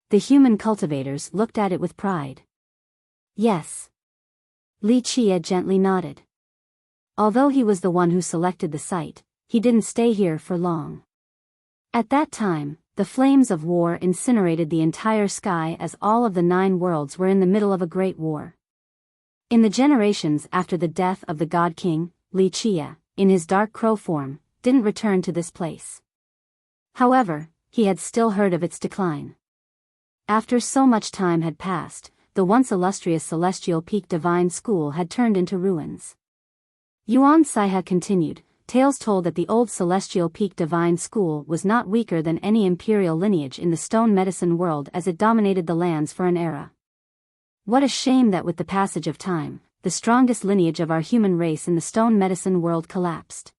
Speaker 1: The human cultivators looked at it with pride. Yes. Li Qia gently nodded. Although he was the one who selected the site, he didn't stay here for long. At that time, the flames of war incinerated the entire sky as all of the 9 worlds were in the middle of a great war. In the generations after the death of the God King, Li Qia, in his dark crow form, didn't return to this place. However, he had still heard of its decline. After so much time had passed, the once illustrious Celestial Peak Divine School had turned into ruins. Yuan Saihe continued, tales told that the old Celestial Peak Divine School was not weaker than any imperial lineage in the stone medicine world as it dominated the lands for an era. What a shame that with the passage of time, the strongest lineage of our human race in the stone medicine world collapsed.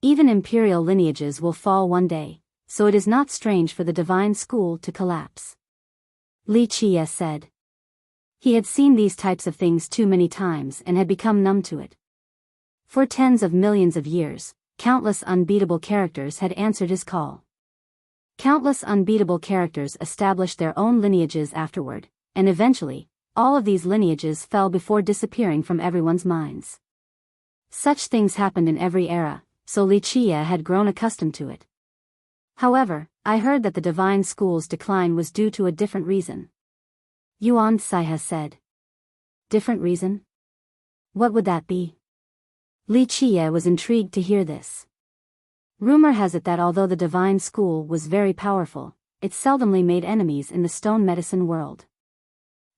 Speaker 1: Even imperial lineages will fall one day, so it is not strange for the Divine School to collapse. Li Qia said. He had seen these types of things too many times and had become numb to it. For tens of millions of years, countless unbeatable characters had answered his call. Countless unbeatable characters established their own lineages afterward, and eventually, all of these lineages fell before disappearing from everyone's minds. Such things happened in every era, so Li Qia had grown accustomed to it. However, I heard that the Divine School's decline was due to a different reason. Yuan Saihe said. Different reason? What would that be? Li Qia was intrigued to hear this. Rumor has it that although the Divine School was very powerful, it seldomly made enemies in the stone medicine world.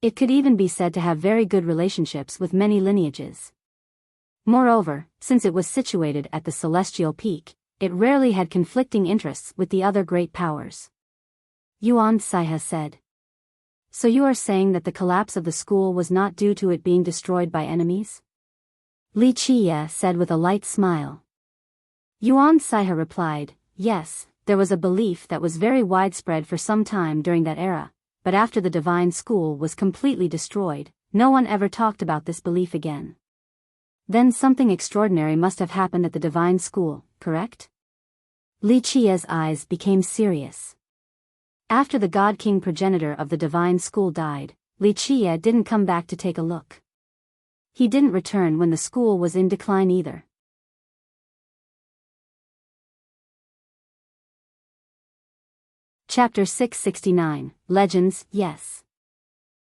Speaker 1: It could even be said to have very good relationships with many lineages. Moreover, since it was situated at the Celestial Peak, it rarely had conflicting interests with the other great powers. Yuan Saihe said. So you are saying that the collapse of the school was not due to it being destroyed by enemies? Li Qia said with a light smile. Yuan Saihe replied, yes, there was a belief that was very widespread for some time during that era, but after the Divine School was completely destroyed, no one ever talked about this belief again. Then something extraordinary must have happened at the Divine School, correct? Li Qia's eyes became serious. After the God King progenitor of the Divine School died, Li Qia didn't come back to take a look. He didn't return when the school was in decline either. Chapter 669, Legends, Yes.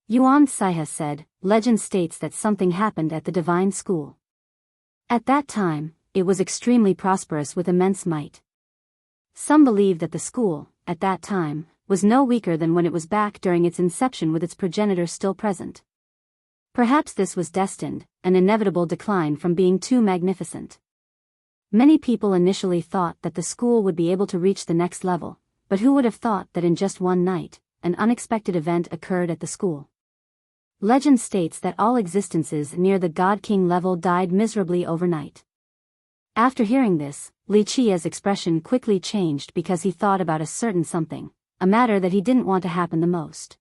Speaker 1: Yuan Saiha said, legend states that something happened at the divine school. At that time, it was extremely prosperous with immense might. Some believe that the school, at that time, was no weaker than when it was back during its inception with its progenitor still present. Perhaps this was destined, an inevitable decline from being too magnificent. Many people initially thought that the school would be able to reach the next level, but who would have thought that in just one night, an unexpected event occurred at the school? Legend states that all existences near the God King level died miserably overnight. After hearing this, Li Qia's expression quickly changed because he thought about a certain something, a matter that he didn't want to happen the most.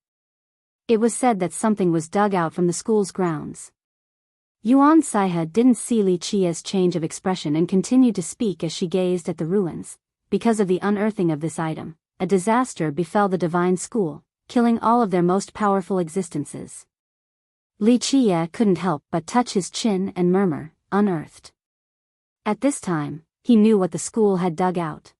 Speaker 1: It was said that something was dug out from the school's grounds. Yuan Saiha didn't see Li Qia's change of expression and continued to speak as she gazed at the ruins. Because of the unearthing of this item, a disaster befell the divine school, killing all of their most powerful existences. Li Qia couldn't help but touch his chin and murmur, unearthed. At this time, he knew what the school had dug out.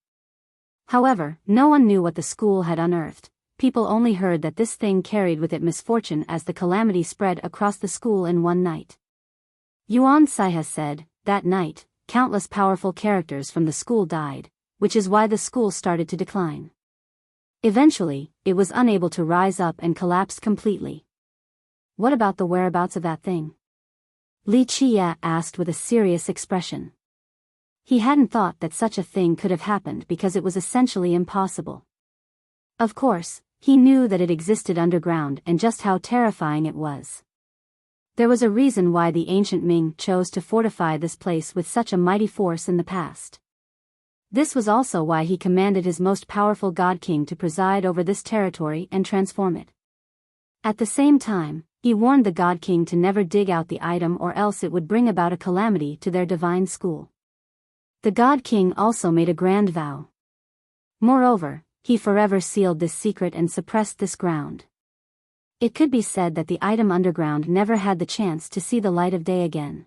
Speaker 1: However, no one knew what the school had unearthed. People only heard that this thing carried with it misfortune as the calamity spread across the school in one night. Yuan Saiha said, that night, countless powerful characters from the school died, which is why the school started to decline. Eventually, it was unable to rise up and collapsed completely. What about the whereabouts of that thing? Li Qia asked with a serious expression. He hadn't thought that such a thing could have happened because it was essentially impossible. Of course, he knew that it existed underground and just how terrifying it was. There was a reason why the ancient Ming chose to fortify this place with such a mighty force in the past. This was also why he commanded his most powerful God King to preside over this territory and transform it. At the same time, he warned the God King to never dig out the item or else it would bring about a calamity to their divine school. The God King also made a grand vow. Moreover, he forever sealed this secret and suppressed this ground. It could be said that the item underground never had the chance to see the light of day again.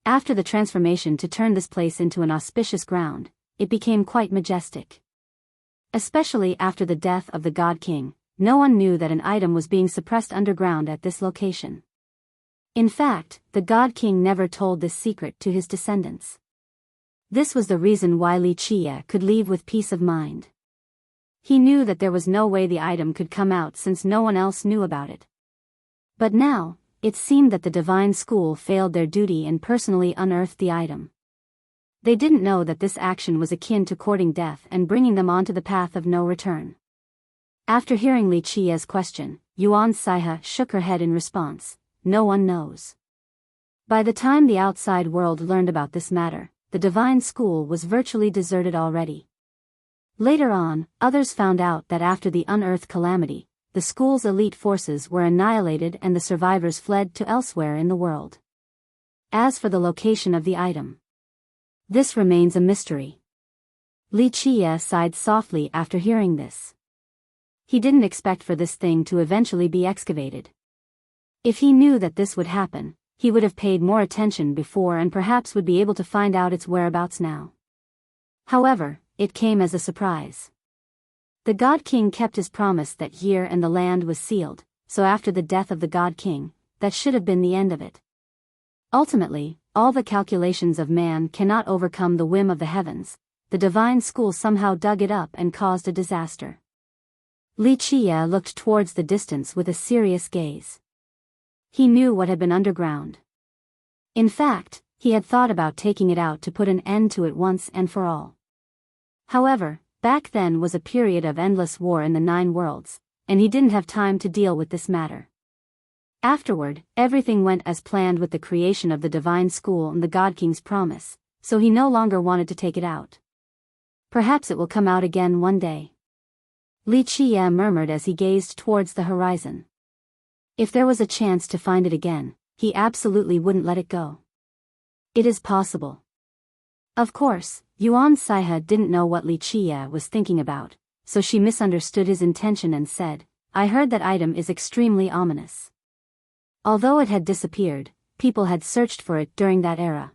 Speaker 1: After the transformation to turn this place into an auspicious ground, it became quite majestic. Especially after the death of the God King, no one knew that an item was being suppressed underground at this location. In fact, the God King never told this secret to his descendants. This was the reason why Li Qia could leave with peace of mind. He knew that there was no way the item could come out since no one else knew about it. But now, it seemed that the divine school failed their duty and personally unearthed the item. They didn't know that this action was akin to courting death and bringing them onto the path of no return. After hearing Li Qia's question, Yuan Saiha shook her head in response, no one knows. By the time the outside world learned about this matter, the divine school was virtually deserted already. Later on, others found out that after the unearthed calamity, the school's elite forces were annihilated and the survivors fled to elsewhere in the world. As for the location of the item, this remains a mystery. Li Qia sighed softly after hearing this. He didn't expect for this thing to eventually be excavated. If he knew that this would happen, he would have paid more attention before and perhaps would be able to find out its whereabouts now. However, it came as a surprise. The God King kept his promise that year and the land was sealed, so after the death of the God King, that should have been the end of it. Ultimately, all the calculations of man cannot overcome the whim of the heavens. The divine school somehow dug it up and caused a disaster. Li Qia looked towards the distance with a serious gaze. He knew what had been underground. In fact, he had thought about taking it out to put an end to it once and for all. However, back then was a period of endless war in the 9 worlds, and he didn't have time to deal with this matter. Afterward, everything went as planned with the creation of the divine school and the God King's promise, so he no longer wanted to take it out. Perhaps it will come out again one day. Li Qia murmured as he gazed towards the horizon. If there was a chance to find it again, he absolutely wouldn't let it go. It is possible. Of course, Yuan Saiha didn't know what Li Qia was thinking about, so she misunderstood his intention and said, I heard that item is extremely ominous. Although it had disappeared, people had searched for it during that era.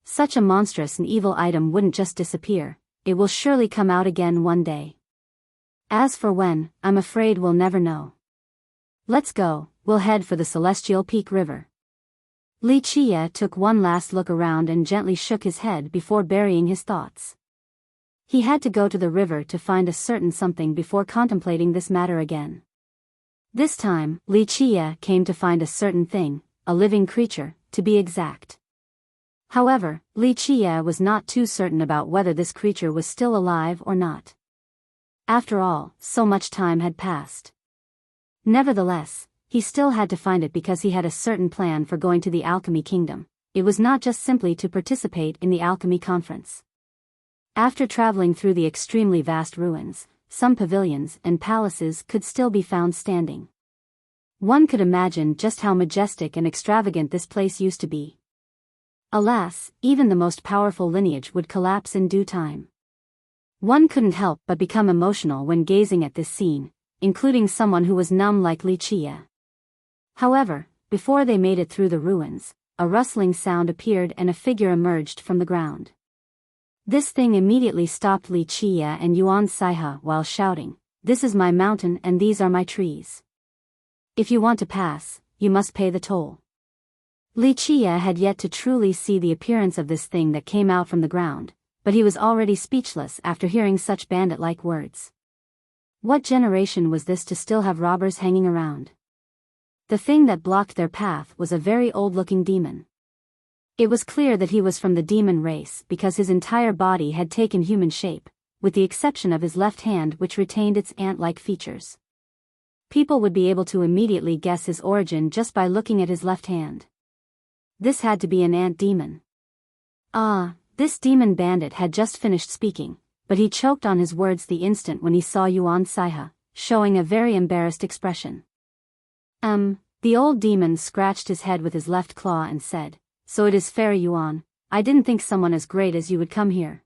Speaker 1: Such a monstrous and evil item wouldn't just disappear, it will surely come out again one day. As for when, I'm afraid we'll never know. Let's go, we'll head for the Celestial Peak River. Li Chia took one last look around and gently shook his head before burying his thoughts. He had to go to the river to find a certain something before contemplating this matter again. This time, Li Chia came to find a certain thing, a living creature, to be exact. However, Li Chia was not too certain about whether this creature was still alive or not. After all, so much time had passed. Nevertheless, he still had to find it because he had a certain plan for going to the Alchemy Kingdom. It was not just simply to participate in the Alchemy Conference. After traveling through the extremely vast ruins, some pavilions and palaces could still be found standing. One could imagine just how majestic and extravagant this place used to be. Alas, even the most powerful lineage would collapse in due time. One couldn't help but become emotional when gazing at this scene, including someone who was numb like Li Chia. However, before they made it through the ruins, a rustling sound appeared and a figure emerged from the ground. This thing immediately stopped Li Chia and Yuan Saiha while shouting, "This is my mountain and these are my trees. If you want to pass, you must pay the toll." Li Chia had yet to truly see the appearance of this thing that came out from the ground, but he was already speechless after hearing such bandit-like words. What generation was this to still have robbers hanging around? The thing that blocked their path was a very old-looking demon. It was clear that he was from the demon race because his entire body had taken human shape, with the exception of his left hand which retained its ant-like features. People would be able to immediately guess his origin just by looking at his left hand. This had to be an ant demon. This demon bandit had just finished speaking, but he choked on his words the instant when he saw Yuan Saiha, showing a very embarrassed expression. The old demon scratched his head with his left claw and said, "So it is Fairy Yuan, I didn't think someone as great as you would come here.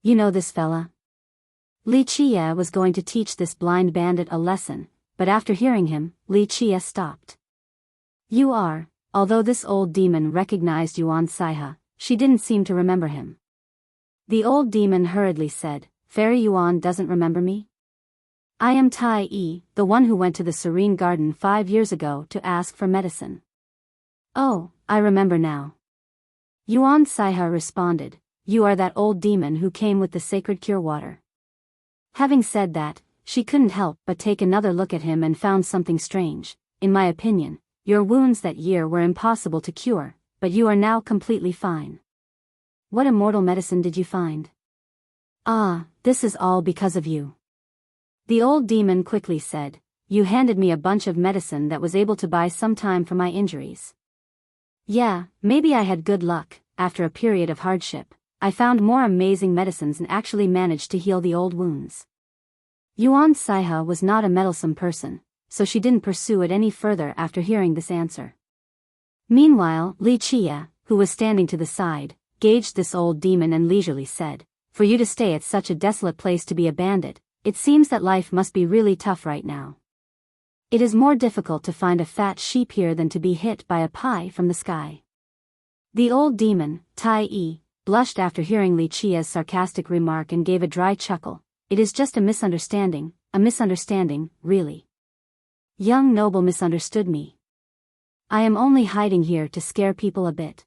Speaker 1: You know this fella?" Li Chia was going to teach this blind bandit a lesson, but after hearing him, Li Chia stopped. "You are," although this old demon recognized Yuan Saiha, she didn't seem to remember him. The old demon hurriedly said, "Fairy Yuan doesn't remember me? I am Tai Yi, the one who went to the Serene Garden 5 years ago to ask for medicine." "Oh, I remember now." Yuan Saiha responded, "You are that old demon who came with the sacred cure water." Having said that, she couldn't help but take another look at him and found something strange. "In my opinion, your wounds that year were impossible to cure, but you are now completely fine. What immortal medicine did you find?" This is all because of you." The old demon quickly said, "You handed me a bunch of medicine that was able to buy some time for my injuries. Yeah, maybe I had good luck. After a period of hardship, I found more amazing medicines and actually managed to heal the old wounds." Yuan Saiha was not a meddlesome person, so she didn't pursue it any further after hearing this answer. Meanwhile, Li Chia, who was standing to the side, gauged this old demon and leisurely said, "For you to stay at such a desolate place to be a bandit, it seems that life must be really tough right now. It is more difficult to find a fat sheep here than to be hit by a pie from the sky." The old demon, Tai Yi, blushed after hearing Li Chia's sarcastic remark and gave a dry chuckle. "It is just a misunderstanding, really. Young noble misunderstood me. I am only hiding here to scare people a bit.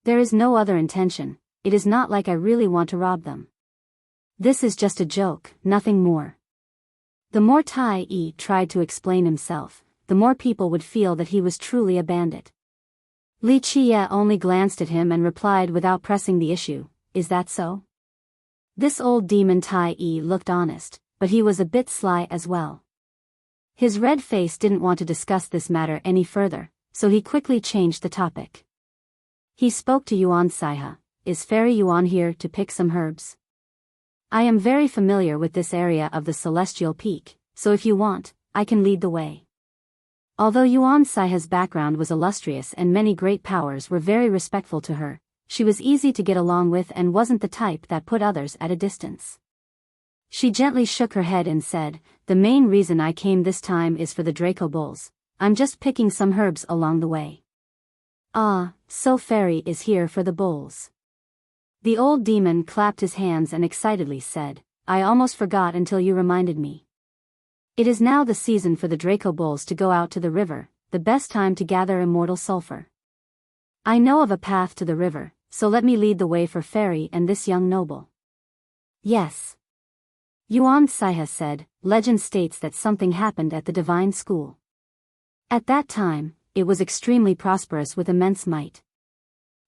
Speaker 1: There is no other intention, it is not like I really want to rob them. This is just a joke, nothing more." The more Tai Yi tried to explain himself, the more people would feel that he was truly a bandit. Li Chia only glanced at him and replied without pressing the issue, "Is that so?" This old demon Tai Yi looked honest, but he was a bit sly as well. His red face didn't want to discuss this matter any further, so he quickly changed the topic. He spoke to Yuan Saiha, "Is Fairy Yuan here to pick some herbs? I am very familiar with this area of the Celestial Peak, so if you want, I can lead the way." Although Yuan Saiha's background was illustrious and many great powers were very respectful to her, she was easy to get along with and wasn't the type that put others at a distance. She gently shook her head and said, "The main reason I came this time is for the Draco Bulls. I'm just picking some herbs along the way." So Fairy is here for the bulls." The old demon clapped his hands and excitedly said, I almost forgot until you reminded me. It is now the season for the Draco bulls to go out to the river, the best time to gather immortal sulfur. I know of a path to the river, so let me lead the way for Fairy and this young noble. Yes. Yuan Saiha said, legend states that something happened at the divine school. At that time, it was extremely prosperous with immense might.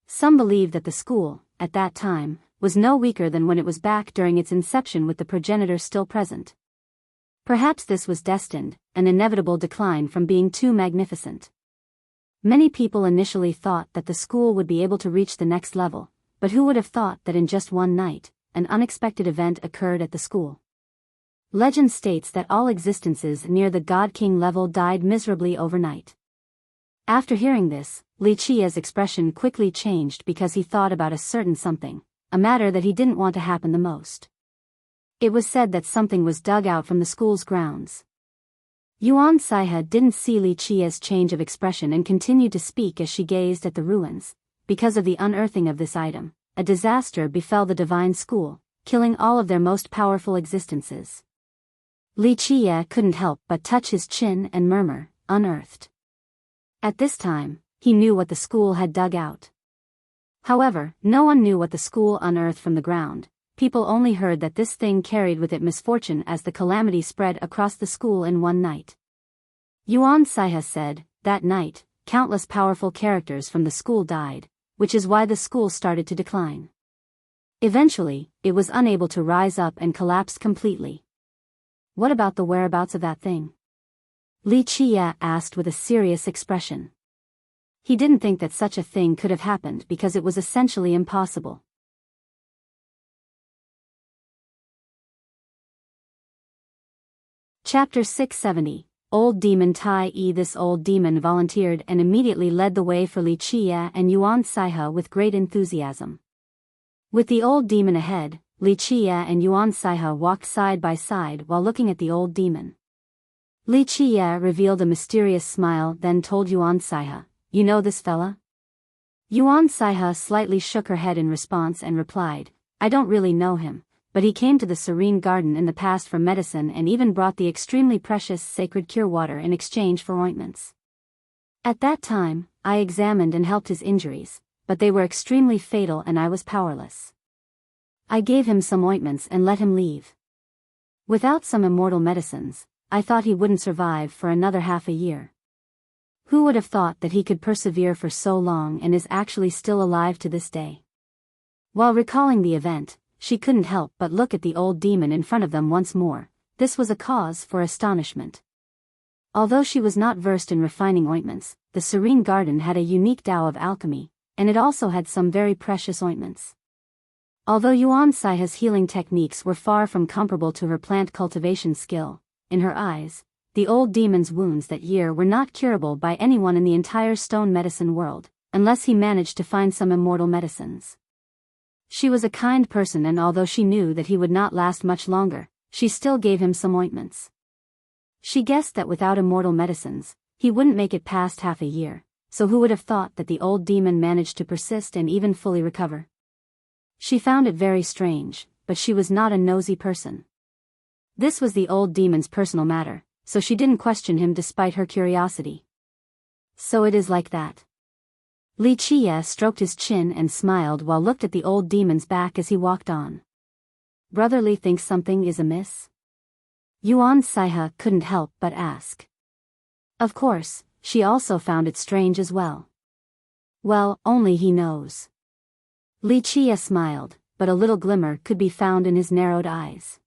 Speaker 1: Some believe that the school, at that time, was no weaker than when it was back during its inception with the progenitor still present. Perhaps this was destined, an inevitable decline from being too magnificent. Many people initially thought that the school would be able to reach the next level, but who would have thought that in just one night, an unexpected event occurred at the school. Legend states that all existences near the God King level died miserably overnight. After hearing this, Li Qia's expression quickly changed because he thought about a certain something, a matter that he didn't want to happen the most. It was said that something was dug out from the school's grounds. Yuan Saiha didn't see Li Qia's change of expression and continued to speak as she gazed at the ruins. Because of the unearthing of this item, a disaster befell the divine school, killing all of their most powerful existences. Li Qia couldn't help but touch his chin and murmur, unearthed. At this time, he knew what the school had dug out. However, no one knew what the school unearthed from the ground. People only heard that this thing carried with it misfortune as the calamity spread across the school in one night. Yuan Saiha said, that night, countless powerful characters from the school died, which is why the school started to decline. Eventually, it was unable to rise up and collapsed completely. What about the whereabouts of that thing? Li Qia asked with a serious expression. He didn't think that such a thing could have happened because it was essentially impossible. Chapter 670, Old Demon Tai E. This old demon volunteered and immediately led the way for Li Qia and Yuan Saiha with great enthusiasm. With the old demon ahead, Li Qia and Yuan Saiha walked side by side while looking at the old demon. Li Qia revealed a mysterious smile, then told Yuan Saiha, "You know this fella?" Yuan Saiha slightly shook her head in response and replied, "I don't really know him, but he came to the Serene Garden in the past for medicine and even brought the extremely precious sacred cure water in exchange for ointments. At that time, I examined and helped his injuries, but they were extremely fatal and I was powerless. I gave him some ointments and let him leave. Without some immortal medicines, I thought he wouldn't survive for another half a year. Who would have thought that he could persevere for so long and is actually still alive to this day?" While recalling the event, she couldn't help but look at the old demon in front of them once more. This was a cause for astonishment. Although she was not versed in refining ointments, the Serene Garden had a unique Tao of alchemy, and it also had some very precious ointments. Although Yuan Saiha's healing techniques were far from comparable to her plant cultivation skill, in her eyes, the old demon's wounds that year were not curable by anyone in the entire stone medicine world, unless he managed to find some immortal medicines. She was a kind person, and although she knew that he would not last much longer, she still gave him some ointments. She guessed that without immortal medicines, he wouldn't make it past half a year, so who would have thought that the old demon managed to persist and even fully recover? She found it very strange, but she was not a nosy person. This was the old demon's personal matter, so she didn't question him despite her curiosity. "So it is like that." Li Qia stroked his chin and smiled while looked at the old demon's back as he walked on. "Brother Li thinks something is amiss?" Yuan Saiha couldn't help but ask. Of course, she also found it strange as well. "Well, only he knows." Li Qia smiled, but a little glimmer could be found in his narrowed eyes.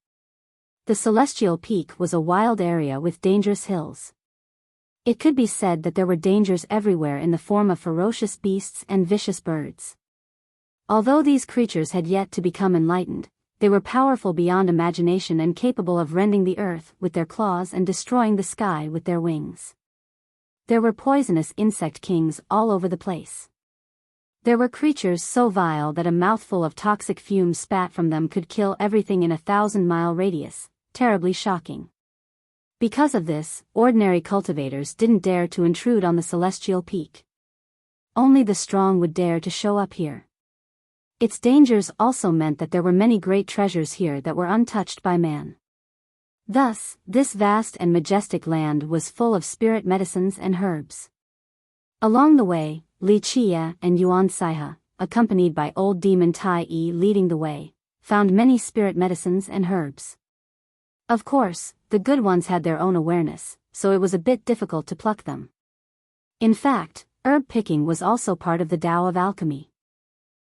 Speaker 1: The Celestial Peak was a wild area with dangerous hills. It could be said that there were dangers everywhere in the form of ferocious beasts and vicious birds. Although these creatures had yet to become enlightened, they were powerful beyond imagination and capable of rending the earth with their claws and destroying the sky with their wings. There were poisonous insect kings all over the place. There were creatures so vile that a mouthful of toxic fumes spat from them could kill everything in a 1,000-mile radius, terribly shocking. Because of this, ordinary cultivators didn't dare to intrude on the Celestial Peak. Only the strong would dare to show up here. Its dangers also meant that there were many great treasures here that were untouched by man. Thus, this vast and majestic land was full of spirit medicines and herbs. Along the way, Li Qia and Yuan Saihe, accompanied by old demon Tai Yi leading the way, found many spirit medicines and herbs. Of course, the good ones had their own awareness, so it was a bit difficult to pluck them. In fact, herb picking was also part of the Tao of alchemy.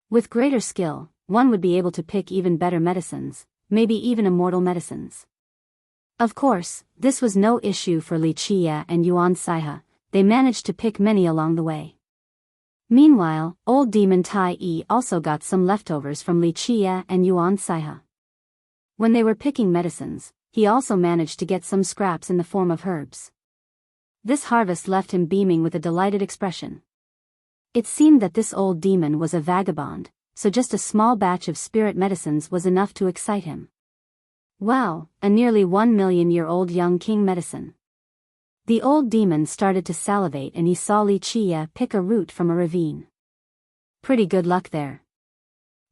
Speaker 1: With greater skill, one would be able to pick even better medicines, maybe even immortal medicines. Of course, this was no issue for Li Qia and Yuan Saihe. They managed to pick many along the way. Meanwhile, old demon Tai Yi also got some leftovers from Li Qia and Yuan Saihe. When they were picking medicines, he also managed to get some scraps in the form of herbs. This harvest left him beaming with a delighted expression. It seemed that this old demon was a vagabond, so just a small batch of spirit medicines was enough to excite him. Wow, a nearly 1,000,000-year-old young king medicine. The old demon started to salivate and he saw Li Qia pick a root from a ravine. Pretty good luck there.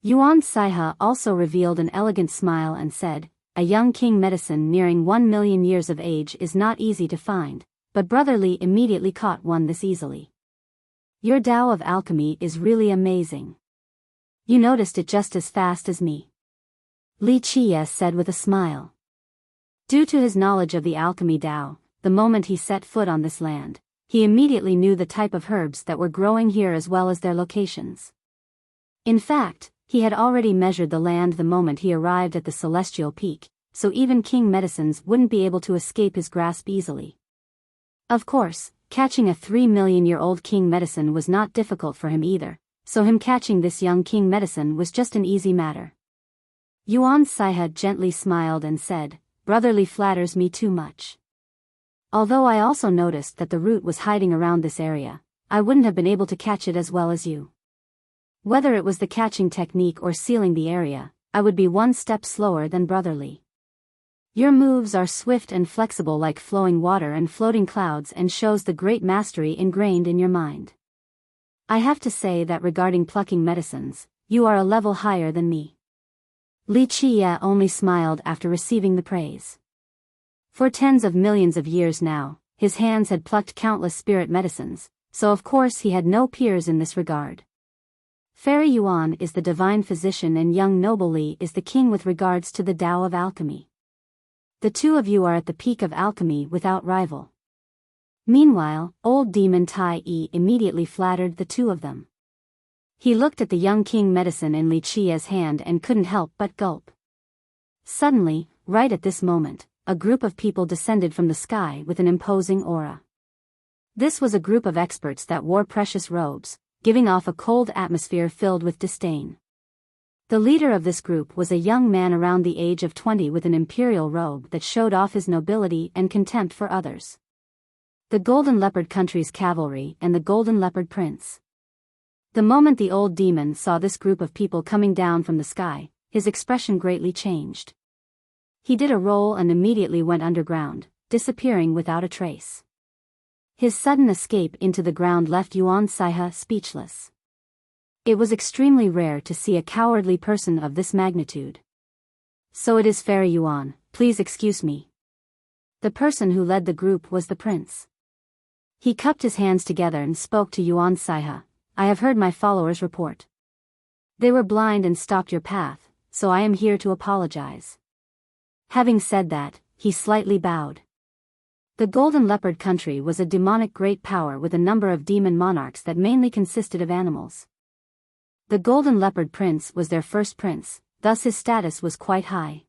Speaker 1: Yuan Saihe also revealed an elegant smile and said, a young king medicine nearing 1,000,000 years of age is not easy to find, but Brother Li immediately caught one this easily. Your Tao of alchemy is really amazing. You noticed it just as fast as me. Li Qia said with a smile. Due to his knowledge of the alchemy Tao, the moment he set foot on this land, he immediately knew the type of herbs that were growing here as well as their locations. In fact, he had already measured the land the moment he arrived at the celestial peak, so even king medicines wouldn't be able to escape his grasp easily. Of course, catching a 3,000,000-year-old king medicine was not difficult for him either, so him catching this young king medicine was just an easy matter. Yuan Saihe gently smiled and said, Brother Li flatters me too much. Although I also noticed that the root was hiding around this area, I wouldn't have been able to catch it as well as you. Whether it was the catching technique or sealing the area, I would be one step slower than Brother Li. Your moves are swift and flexible like flowing water and floating clouds and shows the great mastery ingrained in your mind. I have to say that regarding plucking medicines, you are a level higher than me. Li Qia only smiled after receiving the praise. For tens of millions of years now, his hands had plucked countless spirit medicines, so of course he had no peers in this regard. Fairy Yuan is the divine physician and young noble Li is the king with regards to the Tao of alchemy. The two of you are at the peak of alchemy without rival. Meanwhile, old demon Tai Yi immediately flattered the two of them. He looked at the young king medicine in Li Qia's hand and couldn't help but gulp. Suddenly, right at this moment, a group of people descended from the sky with an imposing aura. This was a group of experts that wore precious robes, giving off a cold atmosphere filled with disdain. The leader of this group was a young man around the age of 20 with an imperial robe that showed off his nobility and contempt for others. The Golden Leopard Country's cavalry and the Golden Leopard Prince. The moment the old demon saw this group of people coming down from the sky, his expression greatly changed. He did a roll and immediately went underground, disappearing without a trace. His sudden escape into the ground left Yuan Saihe speechless. It was extremely rare to see a cowardly person of this magnitude. So it is Fairy Yuan, please excuse me. The person who led the group was the prince. He cupped his hands together and spoke to Yuan Saihe. I have heard my followers report. They were blind and stopped your path, so I am here to apologize. Having said that, he slightly bowed. The Golden Leopard Country was a demonic great power with a number of demon monarchs that mainly consisted of animals. The Golden Leopard Prince was their first prince, thus his status was quite high.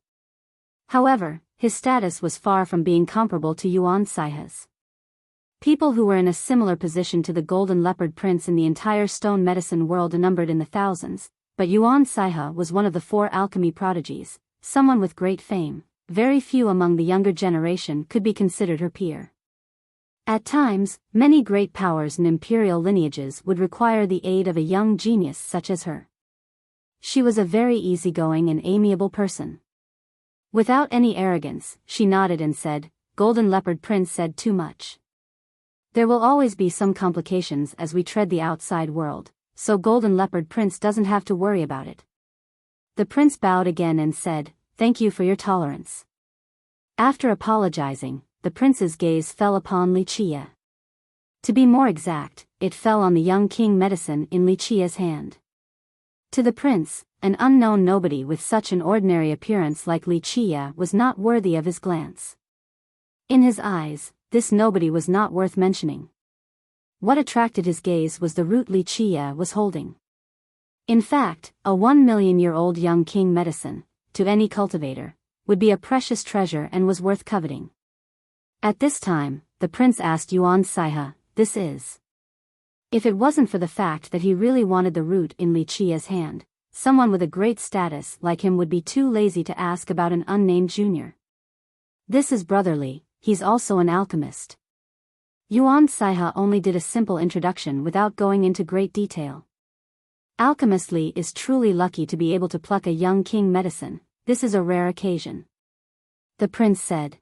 Speaker 1: However, his status was far from being comparable to Yuan Saihe's. People who were in a similar position to the Golden Leopard Prince in the entire stone medicine world numbered in the thousands, but Yuan Saihe was one of the 4 alchemy prodigies, someone with great fame. Very few among the younger generation could be considered her peer. At times, many great powers and imperial lineages would require the aid of a young genius such as her. She was a very easygoing and amiable person. Without any arrogance, she nodded and said, Golden Leopard Prince said too much. There will always be some complications as we tread the outside world, so Golden Leopard Prince doesn't have to worry about it. The prince bowed again and said, "Thank you for your tolerance." After apologizing, the prince's gaze fell upon Wuxia. To be more exact, it fell on the young king medicine in Wuxia's hand. To the prince, an unknown nobody with such an ordinary appearance like Wuxia was not worthy of his glance. In his eyes, this nobody was not worth mentioning. What attracted his gaze was the root Wuxia was holding. In fact, a 1,000,000-year-old young king medicine, to any cultivator, would be a precious treasure and was worth coveting. At this time, the prince asked Yuan Saiha, "This is?" If it wasn't for the fact that he really wanted the root in Wuxia's hand, someone with a great status like him would be too lazy to ask about an unnamed junior. "This is brotherly, he's also an alchemist." Yuan Saiha only did a simple introduction without going into great detail. Alchemist Li is truly lucky to be able to pluck a young king medicine. This is a rare occasion. The prince said.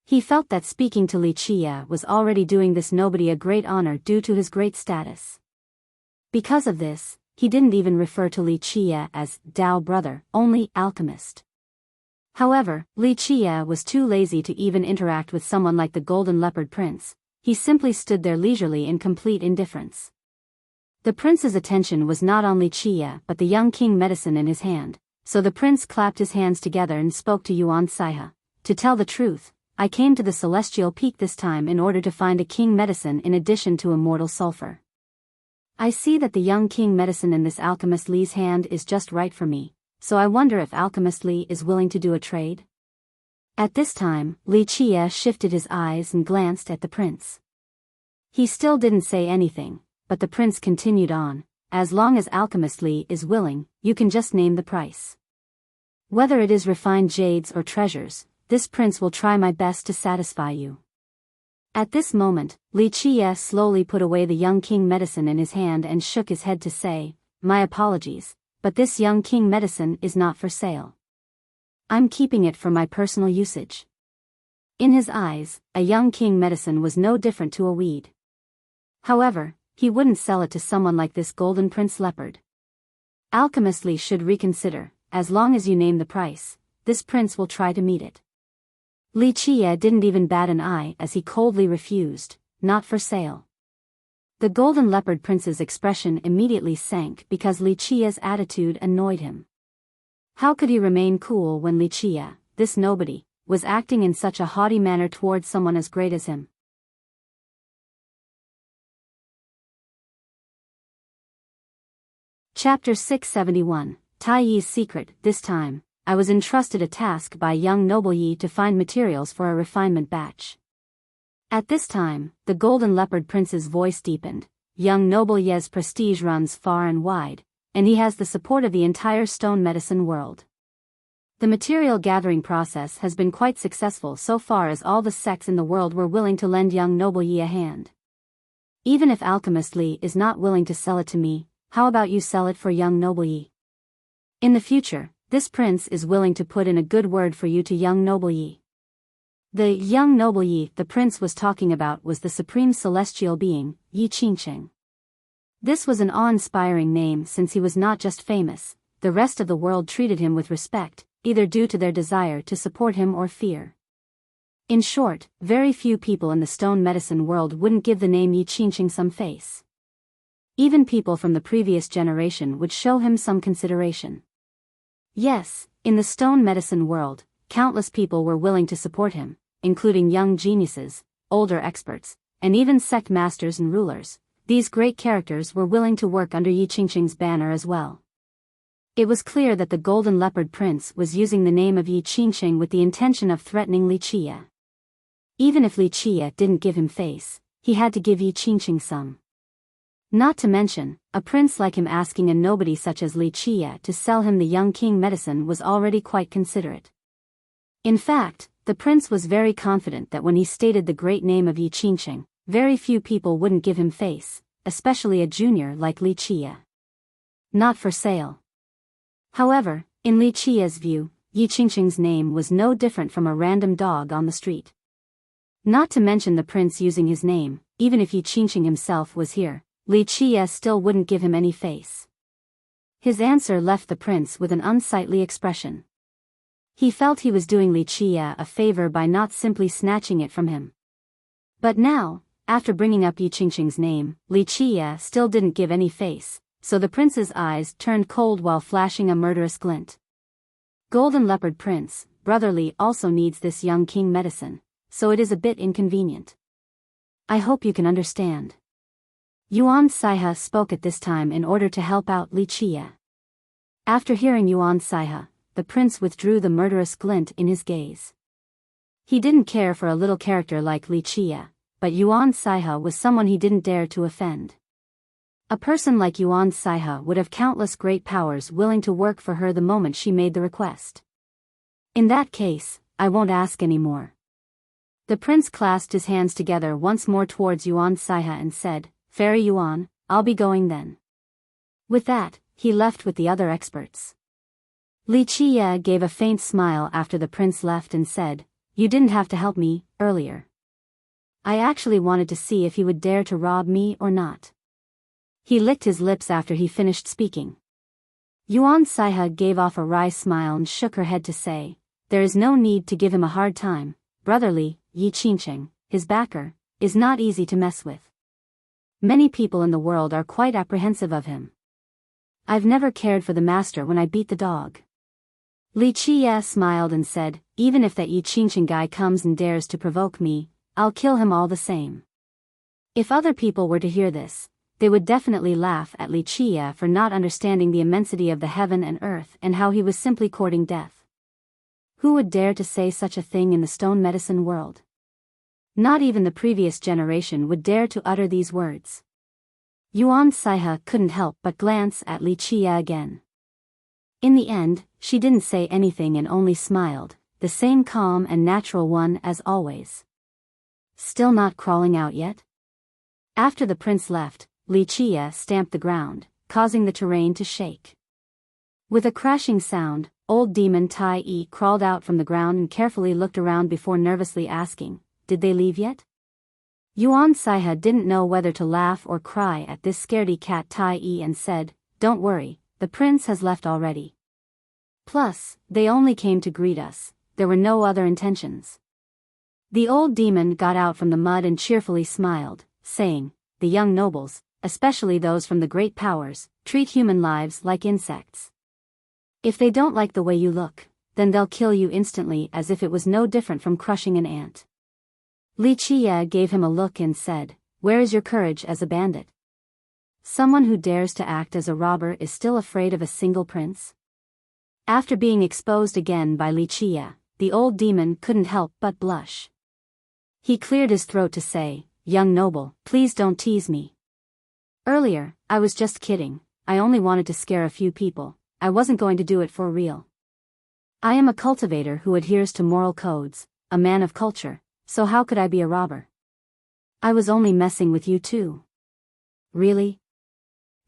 Speaker 1: He felt that speaking to Wuxia was already doing this nobody a great honor due to his great status. Because of this, he didn't even refer to Wuxia as Dao brother, only alchemist. However, Wuxia was too lazy to even interact with someone like the Golden Leopard Prince. He simply stood there leisurely in complete indifference. The prince's attention was not on Wuxia but the young king medicine in his hand, so the prince clapped his hands together and spoke to Yuan Saiha. "To tell the truth, I came to the Celestial Peak this time in order to find a king medicine in addition to immortal sulfur. I see that the young king medicine in this Alchemist Li's hand is just right for me, so I wonder if Alchemist Li is willing to do a trade?" At this time, Wuxia shifted his eyes and glanced at the prince. He still didn't say anything, but the prince continued on, "As long as Alchemist Li is willing, you can just name the price. Whether it is refined jades or treasures, this prince will try my best to satisfy you." At this moment, Wuxia slowly put away the young king medicine in his hand and shook his head to say, "My apologies, but this young king medicine is not for sale. I'm keeping it for my personal usage." In his eyes, a young king medicine was no different to a weed. However, he wouldn't sell it to someone like this Golden Prince Leopard. Alchemist Li should reconsider. As long as you name the price, this prince will try to meet it. Wuxia didn't even bat an eye as he coldly refused, "Not for sale." The Golden Leopard Prince's expression immediately sank because Wuxia's attitude annoyed him. How could he remain cool when Wuxia, this nobody, was acting in such a haughty manner towards someone as great as him? Chapter 671, Tai Yi's Secret. This time, I was entrusted a task by young noble Yi to find materials for a refinement batch. At this time, the Golden Leopard Prince's voice deepened. Young noble Yi's prestige runs far and wide, and he has the support of the entire stone medicine world. The material gathering process has been quite successful so far as all the sects in the world were willing to lend young noble Yi a hand. Even if Alchemist Li is not willing to sell it to me, how about you sell it for young noble Yi? In the future, this prince is willing to put in a good word for you to young noble Yi. The young noble Yi the prince was talking about was the supreme celestial being, Yi Qingqing. This was an awe-inspiring name since he was not just famous, the rest of the world treated him with respect, either due to their desire to support him or fear. In short, very few people in the stone medicine world wouldn't give the name Yi Qingqing some face. Even people from the previous generation would show him some consideration. Yes, in the stone medicine world, countless people were willing to support him, including young geniuses, older experts, and even sect masters and rulers. These great characters were willing to work under Yi Qingqing's banner as well. It was clear that the Golden Leopard Prince was using the name of Yi Qingqing with the intention of threatening Wuxia. Even if Wuxia didn't give him face, he had to give Yi Qingqing some. Not to mention, a prince like him asking a nobody such as Wuxia to sell him the young king medicine was already quite considerate. In fact, the prince was very confident that when he stated the great name of Yi Qingqing, very few people wouldn't give him face, especially a junior like Wuxia. Not for sale. However, in Wuxia's view, Yi Qingqing's name was no different from a random dog on the street. Not to mention the prince using his name, even if Yi Qingqing himself was here, Li Chia still wouldn't give him any face. His answer left the prince with an unsightly expression. He felt he was doing Li Chia a favor by not simply snatching it from him. But now, after bringing up Yi Qingqing's name, Li Chia still didn't give any face, so the prince's eyes turned cold while flashing a murderous glint. Golden Leopard Prince, brotherly also needs this young king medicine, so it is a bit inconvenient. I hope you can understand. Yuan Saihe spoke at this time in order to help out Li Chia. After hearing Yuan Saihe, the prince withdrew the murderous glint in his gaze. He didn't care for a little character like Li Chia, but Yuan Saihe was someone he didn't dare to offend. A person like Yuan Saihe would have countless great powers willing to work for her the moment she made the request. In that case, I won't ask any more. The prince clasped his hands together once more towards Yuan Saihe and said, Fairy Yuan, I'll be going then. With that, he left with the other experts. Li Chia gave a faint smile after the prince left and said, You didn't have to help me, earlier. I actually wanted to see if he would dare to rob me or not. He licked his lips after he finished speaking. Yuan Saihe gave off a wry smile and shook her head to say, There is no need to give him a hard time, brotherly, Yi Qingqing, his backer, is not easy to mess with. Many people in the world are quite apprehensive of him. I've never cared for the master when I beat the dog. Li Chia smiled and said, Even if that Yi Qingqing guy comes and dares to provoke me, I'll kill him all the same. If other people were to hear this, they would definitely laugh at Li Chia for not understanding the immensity of the heaven and earth and how he was simply courting death. Who would dare to say such a thing in the stone medicine world? Not even the previous generation would dare to utter these words. Yuan Saihe couldn't help but glance at Li Chia again. In the end, she didn't say anything and only smiled, the same calm and natural one as always. Still not crawling out yet? After the prince left, Li Chia stamped the ground, causing the terrain to shake. With a crashing sound, old demon Tai Yi crawled out from the ground and carefully looked around before nervously asking, Did they leave yet? Yuan Saihe didn't know whether to laugh or cry at this scaredy cat Tai Yi and said, Don't worry, the prince has left already. Plus, they only came to greet us, there were no other intentions. The old demon got out from the mud and cheerfully smiled, saying, The young nobles, especially those from the great powers, treat human lives like insects. If they don't like the way you look, then they'll kill you instantly as if it was no different from crushing an ant. Li Chia gave him a look and said, Where is your courage as a bandit? Someone who dares to act as a robber is still afraid of a single prince? After being exposed again by Li Chia, the old demon couldn't help but blush. He cleared his throat to say, Young noble, please don't tease me. Earlier, I was just kidding, I only wanted to scare a few people, I wasn't going to do it for real. I am a cultivator who adheres to moral codes, a man of culture, so how could I be a robber? I was only messing with you too. Really?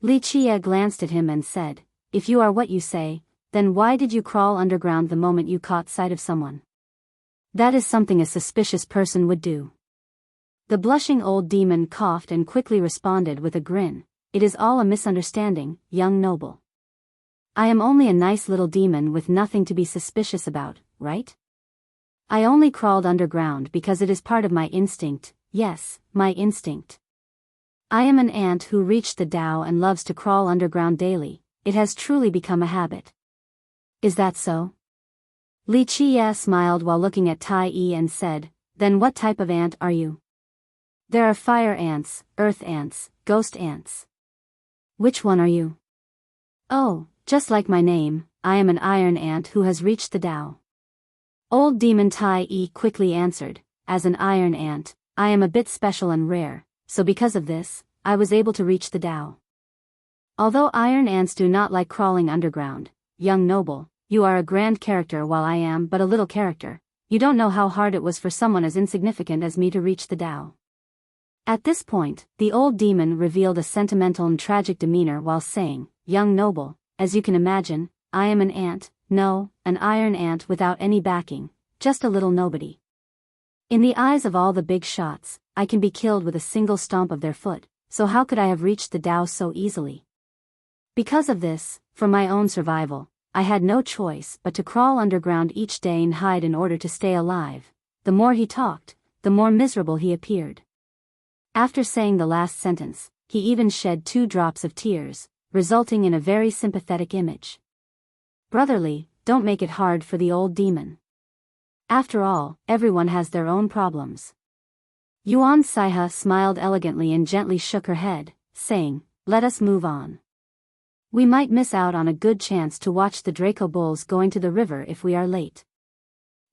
Speaker 1: Li Chia glanced at him and said, If you are what you say, then why did you crawl underground the moment you caught sight of someone? That is something a suspicious person would do. The blushing old demon coughed and quickly responded with a grin, It is all a misunderstanding, young noble. I am only a nice little demon with nothing to be suspicious about, right? I only crawled underground because it is part of my instinct, yes, my instinct. I am an ant who reached the Tao and loves to crawl underground daily, it has truly become a habit. Is that so? Li Chia smiled while looking at Tai Yi and said, Then what type of ant are you? There are fire ants, earth ants, ghost ants. Which one are you? Oh, just like my name, I am an iron ant who has reached the Tao. Old demon Tai Yi quickly answered, As an iron ant, I am a bit special and rare, so because of this, I was able to reach the Tao. Although iron ants do not like crawling underground, young noble, you are a grand character while I am but a little character, you don't know how hard it was for someone as insignificant as me to reach the Tao. At this point, the old demon revealed a sentimental and tragic demeanor while saying, Young noble, as you can imagine, I am an ant, no, an iron ant without any backing, just a little nobody. In the eyes of all the big shots, I can be killed with a single stomp of their foot, so how could I have reached the Tao so easily? Because of this, for my own survival, I had no choice but to crawl underground each day and hide in order to stay alive. The more he talked, the more miserable he appeared. After saying the last sentence, he even shed 2 drops of tears, resulting in a very sympathetic image. Brotherly, don't make it hard for the old demon. After all, everyone has their own problems. Yuan Saiha smiled elegantly and gently shook her head, saying, let us move on. We might miss out on a good chance to watch the Draco bulls going to the river if we are late.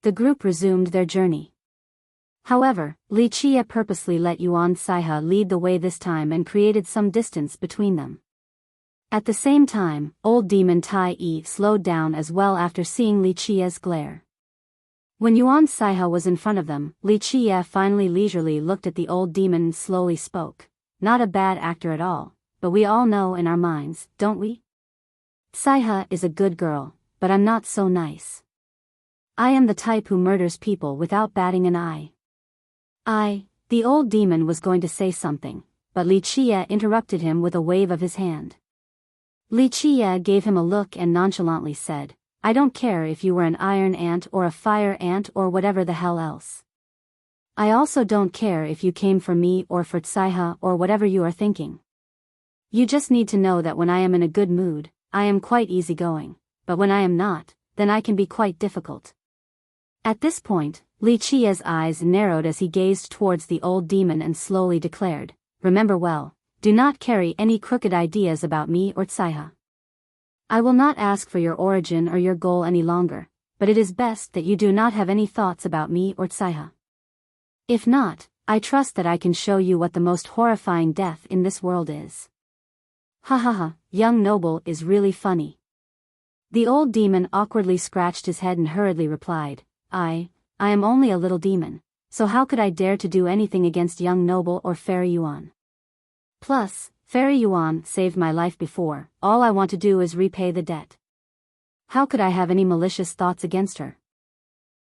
Speaker 1: The group resumed their journey. However, Li Chia purposely let Yuan Saiha lead the way this time and created some distance between them. At the same time, old demon Tai Yi slowed down as well after seeing Li Chia's glare. When Yuan Saiha was in front of them, Li Chia finally leisurely looked at the old demon and slowly spoke. Not a bad actor at all, but we all know in our minds, don't we? Saiha is a good girl, but I'm not so nice. I am the type who murders people without batting an eye. The old demon was going to say something, but Li Chia interrupted him with a wave of his hand. Li Chia gave him a look and nonchalantly said, I don't care if you were an iron ant or a fire ant or whatever the hell else. I also don't care if you came for me or for Saiha or whatever you are thinking. You just need to know that when I am in a good mood, I am quite easygoing, but when I am not, then I can be quite difficult. At this point, Li Chia's eyes narrowed as he gazed towards the old demon and slowly declared, remember well, do not carry any crooked ideas about me or Saiha. I will not ask for your origin or your goal any longer, but it is best that you do not have any thoughts about me or Saiha. If not, I trust that I can show you what the most horrifying death in this world is. Ha ha ha, young noble is really funny. The old demon awkwardly scratched his head and hurriedly replied, I am only a little demon, so how could I dare to do anything against young noble or Fairy Yuan? Plus, Fairy Yuan saved my life before, all I want to do is repay the debt. How could I have any malicious thoughts against her?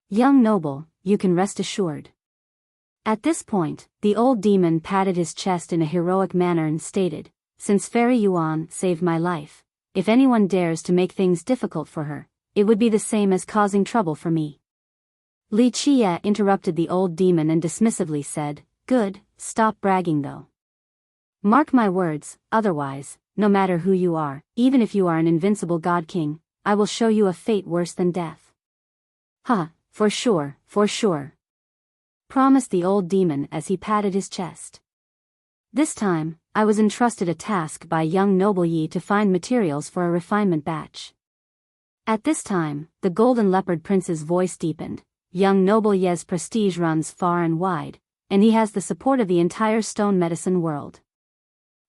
Speaker 1: Young noble, you can rest assured. At this point, the old demon patted his chest in a heroic manner and stated, since Fairy Yuan saved my life, if anyone dares to make things difficult for her, it would be the same as causing trouble for me. Li Chia interrupted the old demon and dismissively said, good, stop bragging though. Mark my words, otherwise, no matter who you are, even if you are an invincible god king, I will show you a fate worse than death. Ha, for sure, promised the old demon as he patted his chest. This time, I was entrusted a task by young noble Yi to find materials for a refinement batch. At this time, the golden leopard prince's voice deepened. Young noble Ye's prestige runs far and wide, and he has the support of the entire stone medicine world.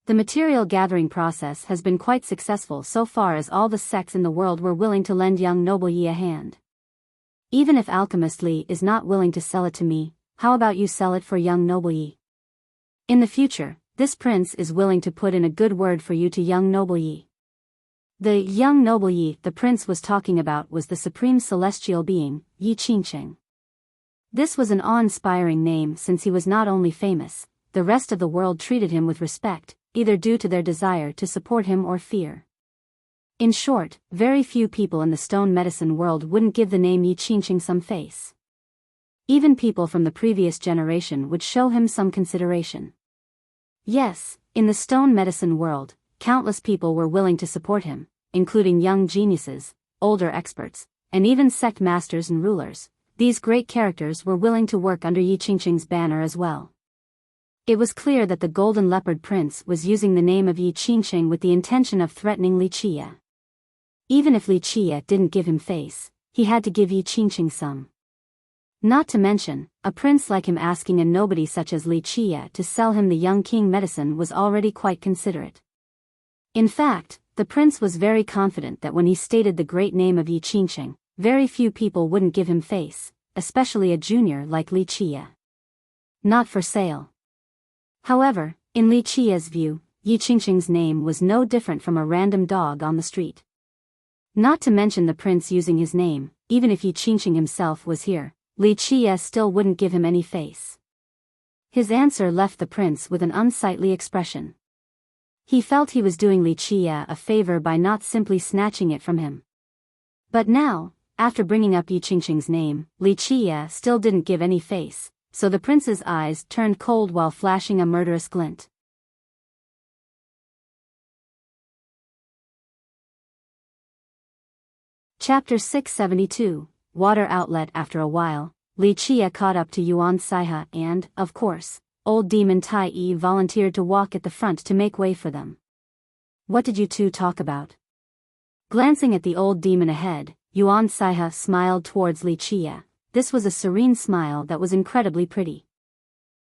Speaker 1: The material gathering process has been quite successful so far as all the sects in the world were willing to lend young noble Yi a hand. Even if Alchemist Li is not willing to sell it to me, how about you sell it for young noble Yi? In the future, this prince is willing to put in a good word for you to young noble Yi. The young noble Yi the prince was talking about was the supreme celestial being, Yi Qingqing. This was an awe-inspiring name since he was not only famous, the rest of the world treated him with respect, either due to their desire to support him or fear. In short, very few people in the stone medicine world wouldn't give the name Yi Qingqing some face. Even people from the previous generation would show him some consideration. Yes, in the stone medicine world, countless people were willing to support him, including young geniuses, older experts, and even sect masters and rulers. These great characters were willing to work under Yi Qingqing's banner as well. It was clear that the Golden Leopard Prince was using the name of Yi Qingqing with the intention of threatening Li Chia. Even if Li Chia didn't give him face, he had to give Yi Qingqing some. Not to mention, a prince like him asking a nobody such as Li Chia to sell him the young king medicine was already quite considerate. In fact, the prince was very confident that when he stated the great name of Yi Qingqing, very few people wouldn't give him face, especially a junior like Li Chia. Not for sale. However, in Li Chia's view, Yi Qingqing's name was no different from a random dog on the street. Not to mention the prince using his name, even if Yi Qingqing himself was here, Li Chia still wouldn't give him any face. His answer left the prince with an unsightly expression. He felt he was doing Li Qie a favor by not simply snatching it from him. But now, after bringing up Yi Qingqing's name, Li Qie still didn't give any face, so the prince's eyes turned cold while flashing a murderous glint. Chapter 672, Water Outlet. After a while, Li Qie caught up to Yuan Saihe and, of course, old demon Tai Yi volunteered to walk at the front to make way for them. What did you two talk about? Glancing at the old demon ahead, Yuan Saihe smiled towards Li Qie. This was a serene smile that was incredibly pretty.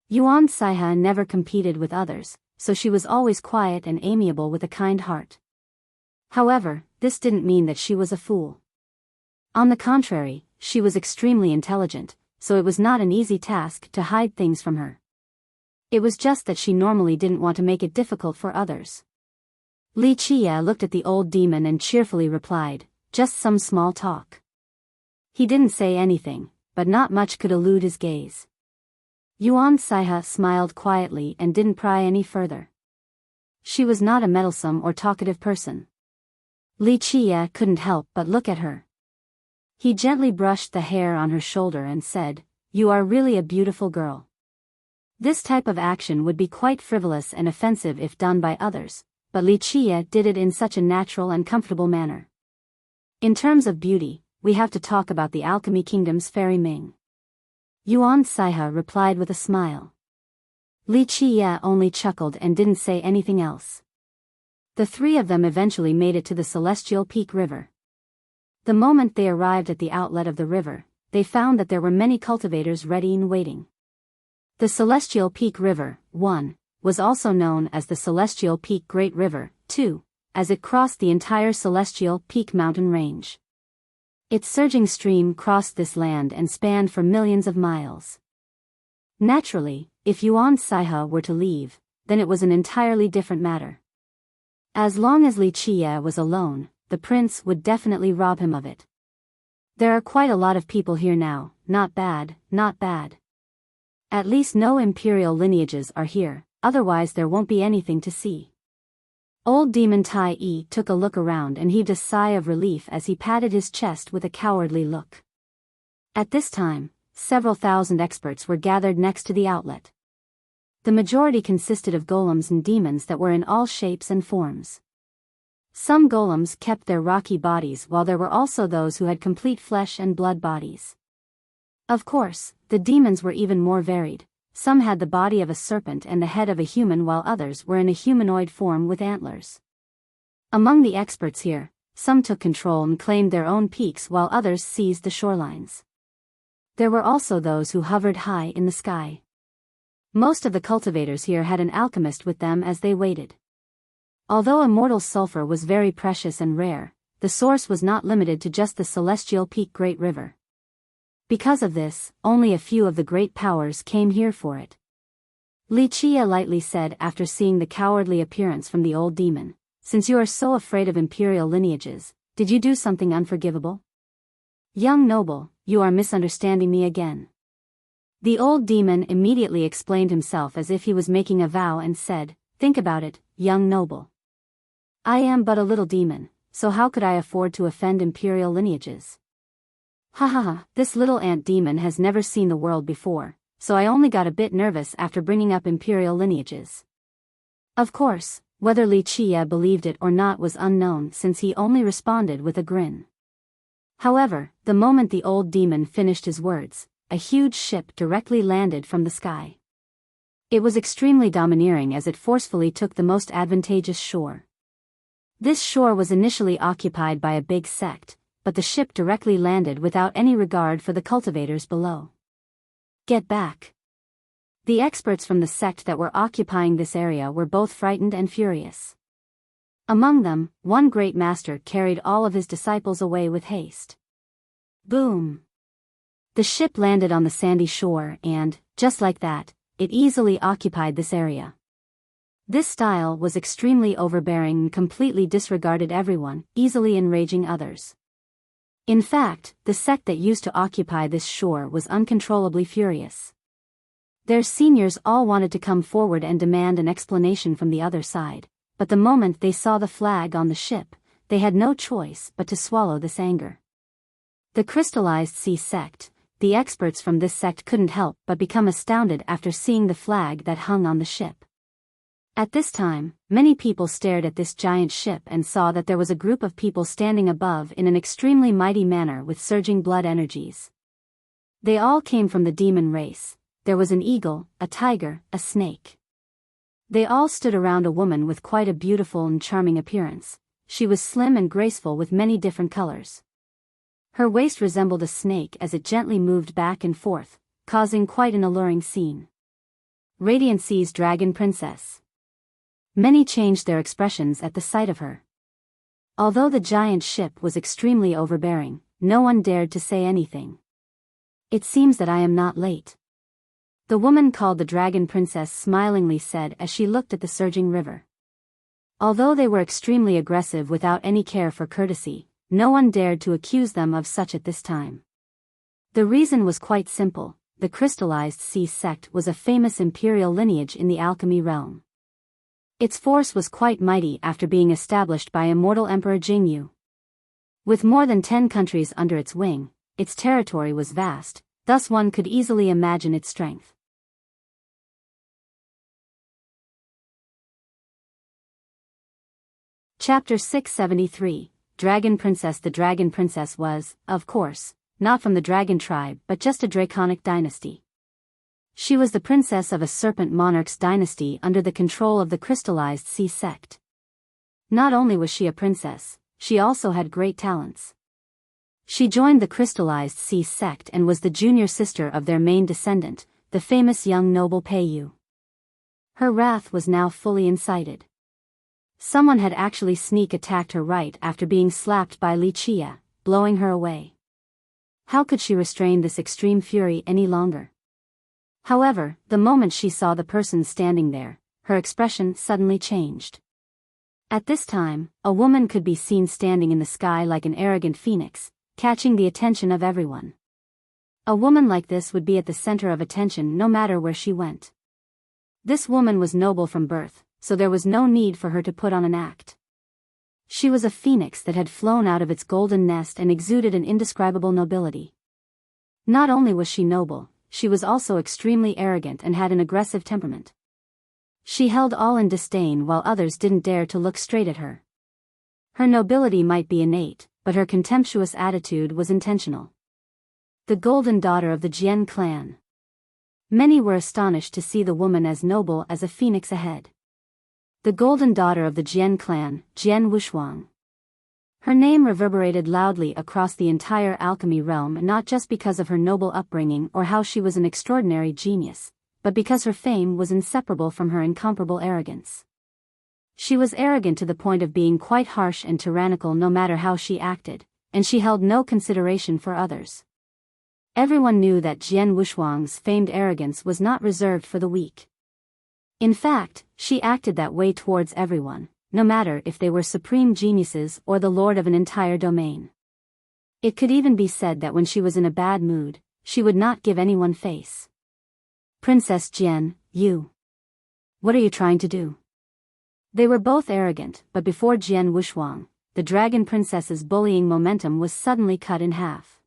Speaker 1: Yuan Saihe never competed with others, so she was always quiet and amiable with a kind heart. However, this didn't mean that she was a fool. On the contrary, she was extremely intelligent, so it was not an easy task to hide things from her. It was just that she normally didn't want to make it difficult for others. Li Qie looked at the old demon and cheerfully replied, "Just some small talk." He didn't say anything, but not much could elude his gaze. Yuan Saihe smiled quietly and didn't pry any further. She was not a meddlesome or talkative person. Li Qie couldn't help but look at her. He gently brushed the hair on her shoulder and said, "You are really a beautiful girl." This type of action would be quite frivolous and offensive if done by others, but Li Qie did it in such a natural and comfortable manner. In terms of beauty, we have to talk about the Alchemy Kingdom's Fairy Ming. Yuan Saihe replied with a smile. Li Qie only chuckled and didn't say anything else. The three of them eventually made it to the Celestial Peak River. The moment they arrived at the outlet of the river, they found that there were many cultivators ready and waiting. The Celestial Peak River, 1, was also known as the Celestial Peak Great River, 2, as it crossed the entire Celestial Peak mountain range. Its surging stream crossed this land and spanned for millions of miles. Naturally, if Yuan Saihe were to leave, then it was an entirely different matter. As long as Li Qie was alone, the prince would definitely rob him of it. There are quite a lot of people here now, not bad, not bad. At least no imperial lineages are here, otherwise there won't be anything to see. Old Demon Tai Yi took a look around and heaved a sigh of relief as he patted his chest with a cowardly look. At this time, several thousand experts were gathered next to the outlet. The majority consisted of golems and demons that were in all shapes and forms. Some golems kept their rocky bodies while there were also those who had complete flesh and blood bodies. Of course, the demons were even more varied. Some had the body of a serpent and the head of a human while others were in a humanoid form with antlers. Among the experts here, some took control and claimed their own peaks while others seized the shorelines. There were also those who hovered high in the sky. Most of the cultivators here had an alchemist with them as they waited. Although immortal sulfur was very precious and rare, the source was not limited to just the Celestial Peak Great River. Because of this, only a few of the great powers came here for it. Li Qie lightly said after seeing the cowardly appearance from the old demon, "Since you are so afraid of imperial lineages, did you do something unforgivable?" "Young noble, you are misunderstanding me again." The old demon immediately explained himself as if he was making a vow and said, "Think about it, young noble. I am but a little demon, so how could I afford to offend imperial lineages? Ha ha ha, this little ant demon has never seen the world before, so I only got a bit nervous after bringing up imperial lineages." Of course, whether Li Qie believed it or not was unknown since he only responded with a grin. However, the moment the old demon finished his words, a huge ship directly landed from the sky. It was extremely domineering as it forcefully took the most advantageous shore. This shore was initially occupied by a big sect, but the ship directly landed without any regard for the cultivators below. "Get back." The experts from the sect that were occupying this area were both frightened and furious. Among them, one great master carried all of his disciples away with haste. Boom! The ship landed on the sandy shore and, just like that, it easily occupied this area. This style was extremely overbearing and completely disregarded everyone, easily enraging others. In fact, the sect that used to occupy this shore was uncontrollably furious. Their seniors all wanted to come forward and demand an explanation from the other side, but the moment they saw the flag on the ship, they had no choice but to swallow this anger. The crystallized sea sect. The experts from this sect couldn't help but become astounded after seeing the flag that hung on the ship. At this time, many people stared at this giant ship and saw that there was a group of people standing above in an extremely mighty manner with surging blood energies. They all came from the demon race. There was an eagle, a tiger, a snake. They all stood around a woman with quite a beautiful and charming appearance. She was slim and graceful with many different colors. Her waist resembled a snake as it gently moved back and forth, causing quite an alluring scene. Radiant Sea's Dragon Princess. Many changed their expressions at the sight of her. Although the giant ship was extremely overbearing, no one dared to say anything. It seems that I am not late. The woman called the Dragon Princess smilingly said as she looked at the surging river. Although they were extremely aggressive without any care for courtesy, no one dared to accuse them of such at this time. The reason was quite simple. The crystallized sea sect was a famous imperial lineage in the alchemy realm. Its force was quite mighty after being established by immortal Emperor Jingyu. With more than 10 countries under its wing, its territory was vast, thus one could easily imagine its strength. Chapter 673, Dragon Princess. The Dragon Princess was, of course, not from the dragon tribe but just a draconic dynasty. She was the princess of a serpent monarch's dynasty under the control of the crystallized sea sect. Not only was she a princess, she also had great talents. She joined the crystallized sea sect and was the junior sister of their main descendant, the famous young noble Biyao. Her wrath was now fully incited. Someone had actually sneak attacked her right after being slapped by Wuxia, blowing her away. How could she restrain this extreme fury any longer? However, the moment she saw the person standing there, her expression suddenly changed. At this time, a woman could be seen standing in the sky like an arrogant phoenix, catching the attention of everyone. A woman like this would be at the center of attention no matter where she went. This woman was noble from birth, so there was no need for her to put on an act. She was a phoenix that had flown out of its golden nest and exuded an indescribable nobility. Not only was she noble, she was also extremely arrogant and had an aggressive temperament. She held all in disdain while others didn't dare to look straight at her. Her nobility might be innate, but her contemptuous attitude was intentional. The golden daughter of the Jian clan. Many were astonished to see the woman as noble as a phoenix ahead. The golden daughter of the Jian clan, Jian Wuxia. Her name reverberated loudly across the entire alchemy realm, not just because of her noble upbringing or how she was an extraordinary genius, but because her fame was inseparable from her incomparable arrogance. She was arrogant to the point of being quite harsh and tyrannical no matter how she acted, and she held no consideration for others. Everyone knew that Jian Wuxia's famed arrogance was not reserved for the weak. In fact, she acted that way towards everyone, no matter if they were supreme geniuses or the lord of an entire domain. It could even be said that when she was in a bad mood, she would not give anyone face. Princess Jian, you. What are you trying to do? They were both arrogant, but before Jian Wuxia, the dragon princess's bullying momentum was suddenly cut in half.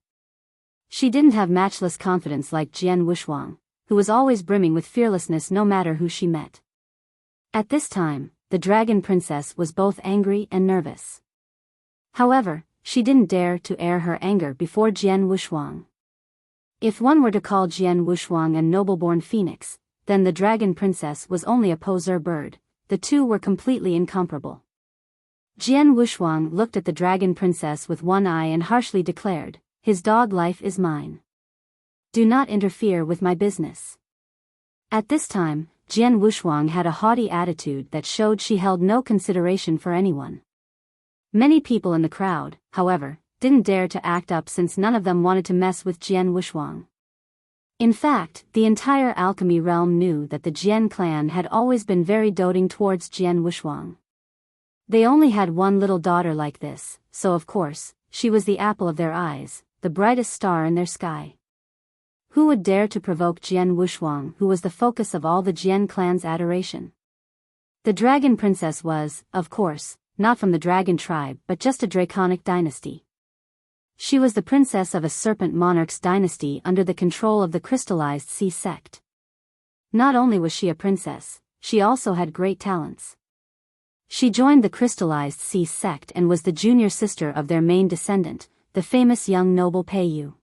Speaker 1: She didn't have matchless confidence like Jian Wuxia, who was always brimming with fearlessness no matter who she met. At this time, the dragon princess was both angry and nervous. However, she didn't dare to air her anger before Jian Wuxia. If one were to call Jian Wuxia a noble-born phoenix, then the dragon princess was only a poser bird. The two were completely incomparable. Jian Wuxia looked at the dragon princess with one eye and harshly declared, "His dog life is mine. Do not interfere with my business." At this time, Jian Wuxia had a haughty attitude that showed she held no consideration for anyone. Many people in the crowd, however, didn't dare to act up since none of them wanted to mess with Jian Wuxia. In fact, the entire alchemy realm knew that the Jian clan had always been very doting towards Jian Wuxia. They only had one little daughter like this, so of course, she was the apple of their eyes, the brightest star in their sky. Who would dare to provoke Jian Wuxia, who was the focus of all the Jian clan's adoration? The dragon princess was, of course, not from the dragon tribe but just a draconic dynasty. She was the princess of a serpent monarch's dynasty under the control of the crystallized sea sect. Not only was she a princess, she also had great talents. She joined the crystallized sea sect and was the junior sister of their main descendant, the famous young noble Biyao.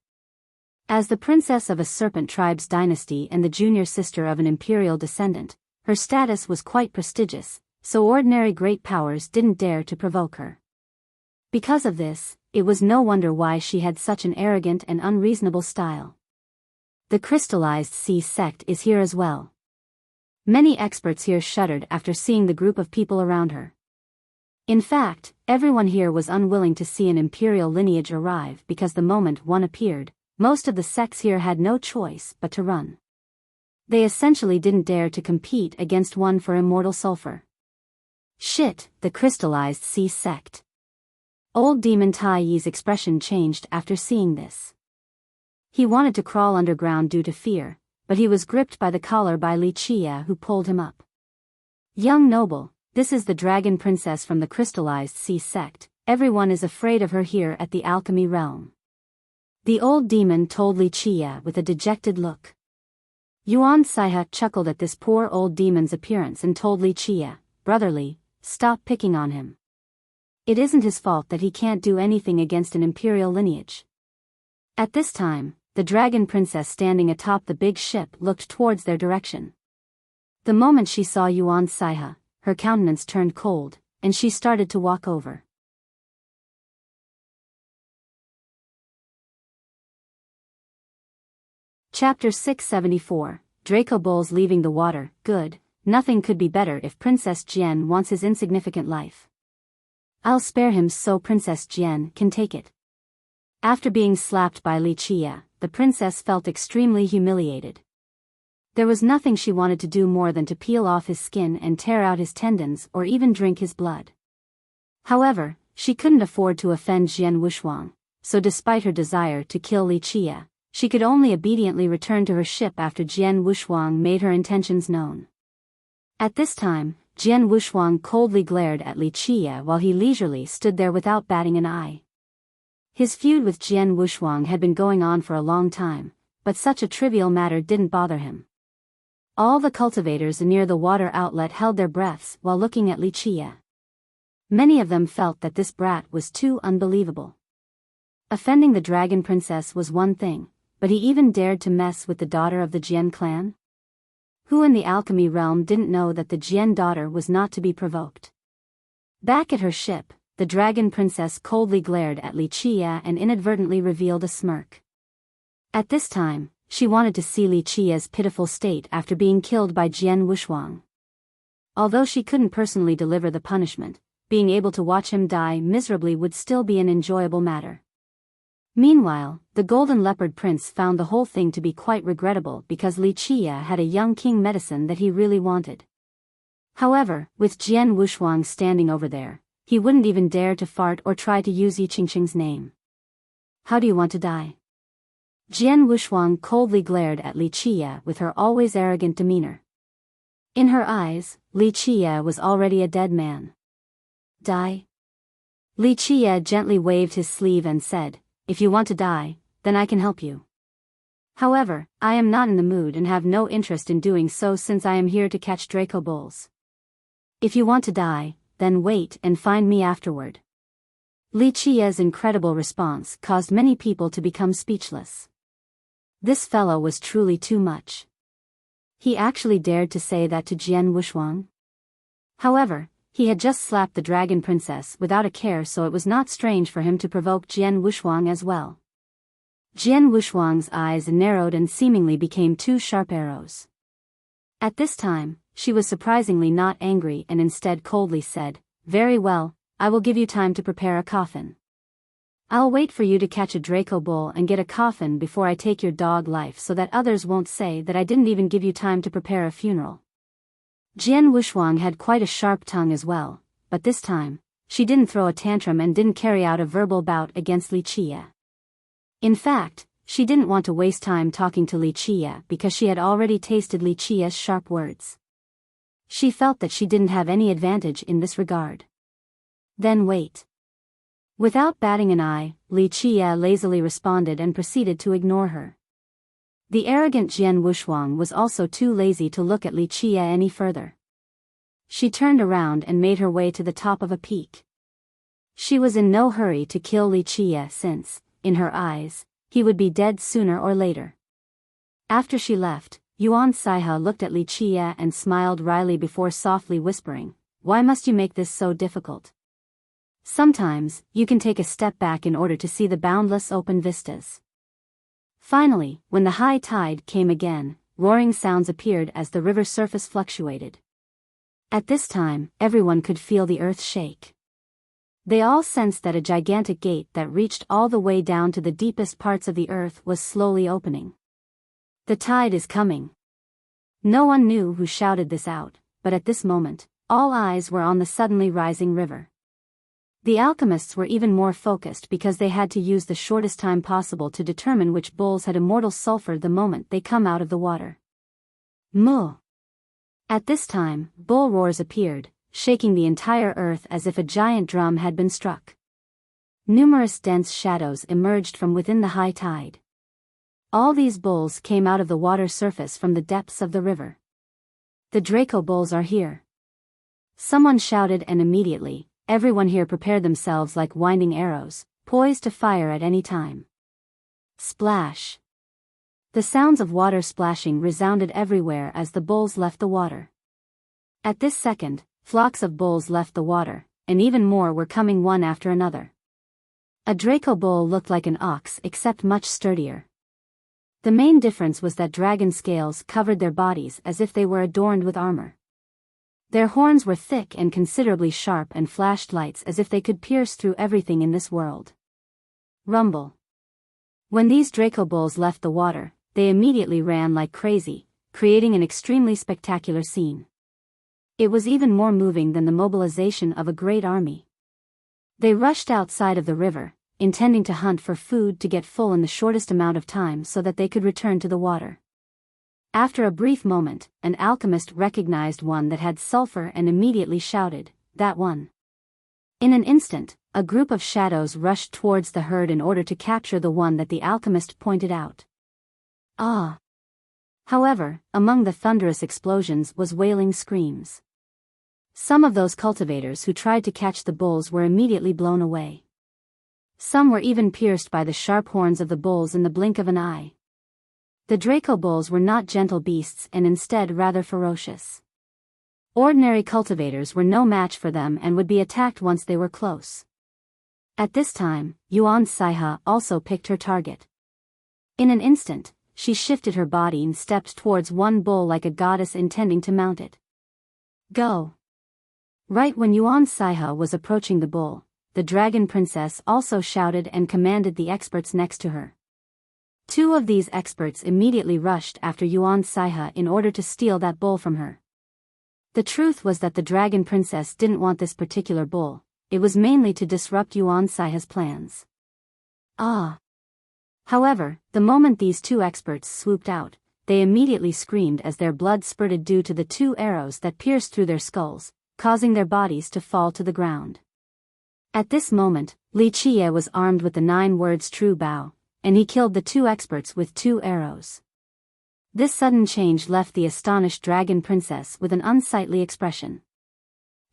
Speaker 1: As the princess of a serpent tribe's dynasty and the junior sister of an imperial descendant, her status was quite prestigious, so ordinary great powers didn't dare to provoke her. Because of this, it was no wonder why she had such an arrogant and unreasonable style. The crystallized sea sect is here as well. Many experts here shuddered after seeing the group of people around her. In fact, everyone here was unwilling to see an imperial lineage arrive because the moment one appeared, most of the sects here had no choice but to run. They essentially didn't dare to compete against one for immortal sulfur. Shit, the crystallized sea sect. Old Demon Taiyi's expression changed after seeing this. He wanted to crawl underground due to fear, but he was gripped by the collar by Wuxia who pulled him up. Young noble, this is the dragon princess from the crystallized sea sect, everyone is afraid of her here at the alchemy realm. The old demon told Wuxia with a dejected look. Yuan Saiha chuckled at this poor old demon's appearance and told Wuxia, brotherly, stop picking on him. It isn't his fault that he can't do anything against an imperial lineage. At this time, the dragon princess standing atop the big ship looked towards their direction. The moment she saw Yuan Saiha, her countenance turned cold, and she started to walk over. Chapter 674, Draco Bulls leaving the water. Good, nothing could be better if Princess Jian wants his insignificant life. I'll spare him so Princess Jian can take it. After being slapped by Wuxia, the princess felt extremely humiliated. There was nothing she wanted to do more than to peel off his skin and tear out his tendons or even drink his blood. However, she couldn't afford to offend Jian Wuxuang, so despite her desire to kill Wuxia, she could only obediently return to her ship after Jian Wuxuang made her intentions known. At this time, Jian Wuxuang coldly glared at Wuxia while he leisurely stood there without batting an eye. His feud with Jian Wuxuang had been going on for a long time, but such a trivial matter didn't bother him. All the cultivators near the water outlet held their breaths while looking at Wuxia. Many of them felt that this brat was too unbelievable. Offending the dragon princess was one thing, but he even dared to mess with the daughter of the Jian clan? Who in the alchemy realm didn't know that the Jian daughter was not to be provoked? Back at her ship, the dragon princess coldly glared at Wuxia and inadvertently revealed a smirk. At this time, she wanted to see Wuxia's pitiful state after being killed by Jian Wuxuang. Although she couldn't personally deliver the punishment, being able to watch him die miserably would still be an enjoyable matter. Meanwhile, the Golden Leopard Prince found the whole thing to be quite regrettable because Wuxia had a young king medicine that he really wanted. However, with Jian Wuxuang standing over there, he wouldn't even dare to fart or try to use Yi Qingqing's name. How do you want to die? Jian Wuxuang coldly glared at Wuxia with her always arrogant demeanor. In her eyes, Wuxia was already a dead man. Die? Wuxia gently waved his sleeve and said, if you want to die, then I can help you. However, I am not in the mood and have no interest in doing so since I am here to catch Draco Bulls. If you want to die, then wait and find me afterward. Wuxia's incredible response caused many people to become speechless. This fellow was truly too much. He actually dared to say that to Jian Wuxuang. However, he had just slapped the dragon princess without a care, so it was not strange for him to provoke Jian Wuxuang as well. Jian Wuxuang's eyes narrowed and seemingly became two sharp arrows. At this time, she was surprisingly not angry and instead coldly said, very well, I will give you time to prepare a coffin. I'll wait for you to catch a Draco Bull and get a coffin before I take your dog life so that others won't say that I didn't even give you time to prepare a funeral. Jian Wuxuang had quite a sharp tongue as well, but this time, she didn't throw a tantrum and didn't carry out a verbal bout against Wuxia. In fact, she didn't want to waste time talking to Wuxia because she had already tasted Wuxia's sharp words. She felt that she didn't have any advantage in this regard. Then wait. Without batting an eye, Li Qie lazily responded and proceeded to ignore her. The arrogant Jian Wushuang was also too lazy to look at Li Qie any further. She turned around and made her way to the top of a peak. She was in no hurry to kill Li Qie since, in her eyes, he would be dead sooner or later. After she left, Yuan Saihe looked at Li Qie and smiled wryly before softly whispering, "Why must you make this so difficult? Sometimes, you can take a step back in order to see the boundless open vistas." Finally, when the high tide came again, roaring sounds appeared as the river surface fluctuated. At this time, everyone could feel the earth shake. They all sensed that a gigantic gate that reached all the way down to the deepest parts of the earth was slowly opening. "The tide is coming." No one knew who shouted this out, but at this moment, all eyes were on the suddenly rising river. The alchemists were even more focused because they had to use the shortest time possible to determine which bulls had immortal sulfur the moment they come out of the water. Moo! At this time, bull roars appeared, shaking the entire earth as if a giant drum had been struck. Numerous dense shadows emerged from within the high tide. All these bulls came out of the water surface from the depths of the river. "The Draco bulls are here!" Someone shouted, and immediately, everyone here prepared themselves like winding arrows, poised to fire at any time. Splash! The sounds of water splashing resounded everywhere as the bulls left the water. At this second, flocks of bulls left the water, and even more were coming one after another. A Draco bull looked like an ox except much sturdier. The main difference was that dragon scales covered their bodies as if they were adorned with armor. Their horns were thick and considerably sharp and flashed lights as if they could pierce through everything in this world. Rumble. When these Draco bulls left the water, they immediately ran like crazy, creating an extremely spectacular scene. It was even more moving than the mobilization of a great army. They rushed outside of the river, intending to hunt for food to get full in the shortest amount of time so that they could return to the water. After a brief moment, an alchemist recognized one that had sulfur and immediately shouted, "That one!" In an instant, a group of shadows rushed towards the herd in order to capture the one that the alchemist pointed out. Ah! However, among the thunderous explosions was wailing screams. Some of those cultivators who tried to catch the bulls were immediately blown away. Some were even pierced by the sharp horns of the bulls in the blink of an eye. The Draco bulls were not gentle beasts and instead rather ferocious. Ordinary cultivators were no match for them and would be attacked once they were close. At this time, Yuan Saihe also picked her target. In an instant, she shifted her body and stepped towards one bull like a goddess intending to mount it. Go! Right when Yuan Saihe was approaching the bull, the dragon princess also shouted and commanded the experts next to her. Two of these experts immediately rushed after Yuan Saihe in order to steal that bull from her. The truth was that the dragon princess didn't want this particular bull, it was mainly to disrupt Yuan Saihe's plans. Ah! However, the moment these two experts swooped out, they immediately screamed as their blood spurted due to the two arrows that pierced through their skulls, causing their bodies to fall to the ground. At this moment, Li Qie was armed with the 9 words true Bao, and he killed the two experts with 2 arrows. This sudden change left the astonished dragon princess with an unsightly expression.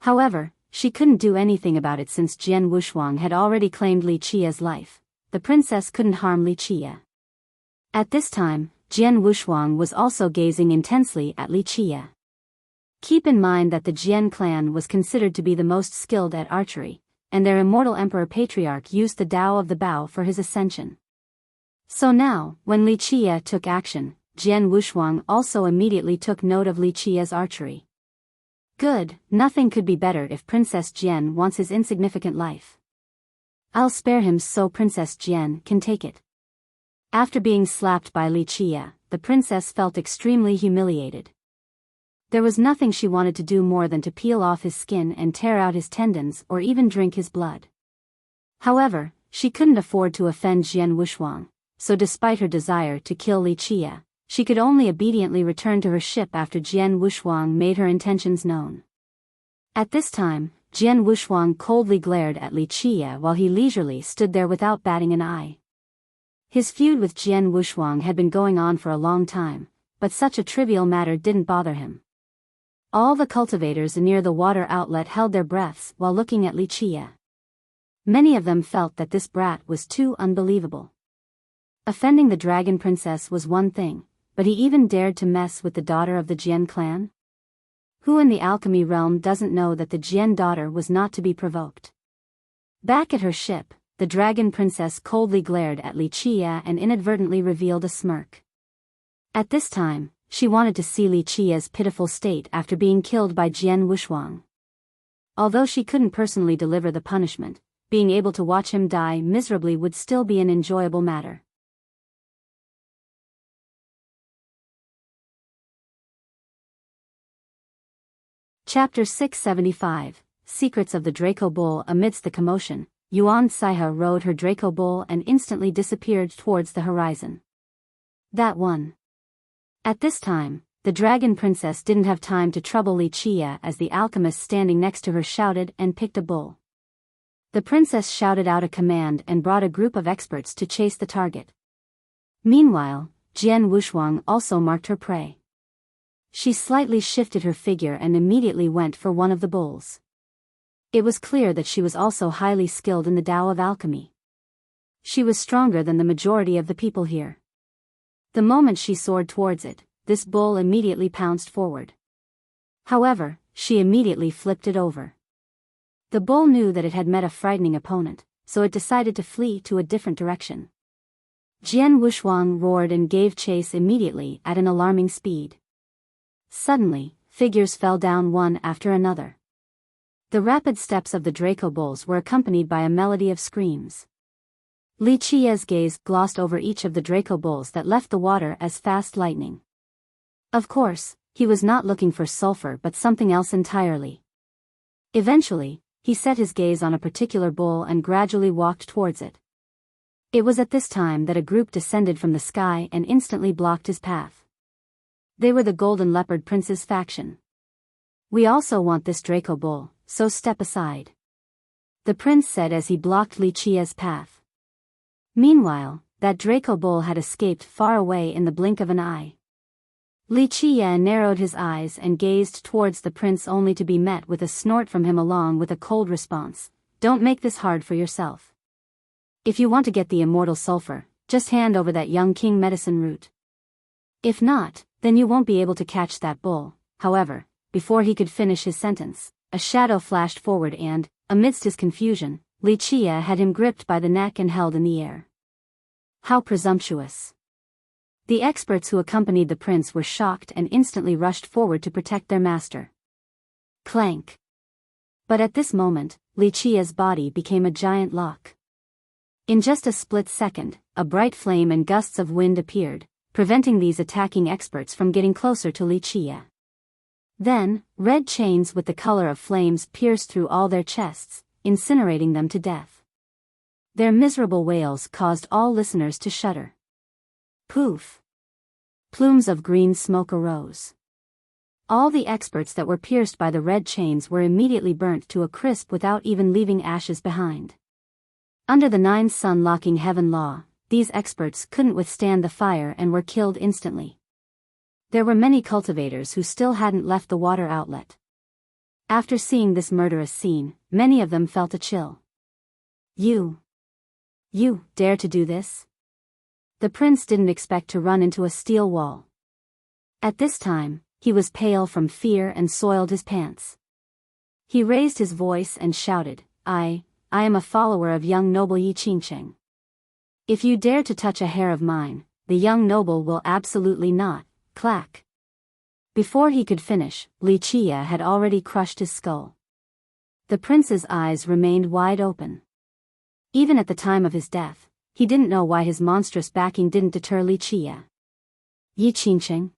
Speaker 1: However, she couldn't do anything about it since Jian Wushuang had already claimed Li Qie's life. The princess couldn't harm Li Qie. At this time, Jian Wushuang was also gazing intensely at Li Qie. Keep in mind that the Jian clan was considered to be the most skilled at archery, and their immortal emperor patriarch used the Tao of the Bao for his ascension. So now, when Li Qie took action, Jian Wushuang also immediately took note of Li Qie's archery. Good, nothing could be better if Princess Jian wants his insignificant life. I'll spare him so Princess Jian can take it. After being slapped by Li Qie, the princess felt extremely humiliated. There was nothing she wanted to do more than to peel off his skin and tear out his tendons or even drink his blood. However, she couldn't afford to offend Jian Wushuang, so despite her desire to kill Li Qie, she could only obediently return to her ship after Jian Wushuang made her intentions known. At this time, Jian Wushuang coldly glared at Li Qie while he leisurely stood there without batting an eye. His feud with Jian Wushuang had been going on for a long time, but such a trivial matter didn't bother him. All the cultivators near the water outlet held their breaths while looking at Li Qie. Many of them felt that this brat was too unbelievable. Offending the dragon princess was one thing, but he even dared to mess with the daughter of the Jian clan? Who in the alchemy realm doesn't know that the Jian daughter was not to be provoked? Back at her ship, the dragon princess coldly glared at Li Qie and inadvertently revealed a smirk. At this time, she wanted to see Li Qie's pitiful state after being killed by Jian Wushuang. Although she couldn't personally deliver the punishment, being able to watch him die miserably would still be an enjoyable matter. Chapter 675, Secrets of the Draco Bull. Amidst the commotion, Yuan Saiha rode her Draco Bull and instantly disappeared towards the horizon. That one. At this time, the dragon princess didn't have time to trouble Li Qie as the alchemist standing next to her shouted and picked a bull. The princess shouted out a command and brought a group of experts to chase the target. Meanwhile, Jian Wushuang also marked her prey. She slightly shifted her figure and immediately went for one of the bulls. It was clear that she was also highly skilled in the Tao of alchemy. She was stronger than the majority of the people here. The moment she soared towards it, this bull immediately pounced forward. However, she immediately flipped it over. The bull knew that it had met a frightening opponent, so it decided to flee to a different direction. Jian Wushuang roared and gave chase immediately at an alarming speed. Suddenly, figures fell down one after another. The rapid steps of the Draco bulls were accompanied by a melody of screams. Li Qie's gaze glossed over each of the Draco bulls that left the water as fast lightning. Of course, he was not looking for sulfur but something else entirely. Eventually, he set his gaze on a particular bull and gradually walked towards it. It was at this time that a group descended from the sky and instantly blocked his path. They were the Golden Leopard Prince's faction. "We also want this Draco bull, so step aside," the prince said as he blocked Li Qie's path. Meanwhile, that Draco bull had escaped far away in the blink of an eye. Li Qie narrowed his eyes and gazed towards the prince only to be met with a snort from him along with a cold response, "Don't make this hard for yourself. If you want to get the immortal sulfur, just hand over that young king medicine root. If not, then you won't be able to catch that bull." However, before he could finish his sentence, a shadow flashed forward and, amidst his confusion, Li Qie had him gripped by the neck and held in the air. How presumptuous! The experts who accompanied the prince were shocked and instantly rushed forward to protect their master. Clank! But at this moment, Li Qie's body became a giant lock. In just a split second, a bright flame and gusts of wind appeared, preventing these attacking experts from getting closer to Li Qie. Then, red chains with the color of flames pierced through all their chests, incinerating them to death. Their miserable wails caused all listeners to shudder. Poof! Plumes of green smoke arose. All the experts that were pierced by the red chains were immediately burnt to a crisp without even leaving ashes behind. Under the 9-sun locking heaven law, these experts couldn't withstand the fire and were killed instantly. There were many cultivators who still hadn't left the water outlet. After seeing this murderous scene, many of them felt a chill. You dare to do this?" The prince didn't expect to run into a steel wall. At this time, he was pale from fear and soiled his pants. He raised his voice and shouted, I am a follower of young noble Yi Qingcheng. If you dare to touch a hair of mine, the young noble will absolutely not." Clack! Before he could finish, Li Qie had already crushed his skull. The prince's eyes remained wide open. Even at the time of his death, he didn't know why his monstrous backing didn't deter Li Qie. Yi Qingcheng?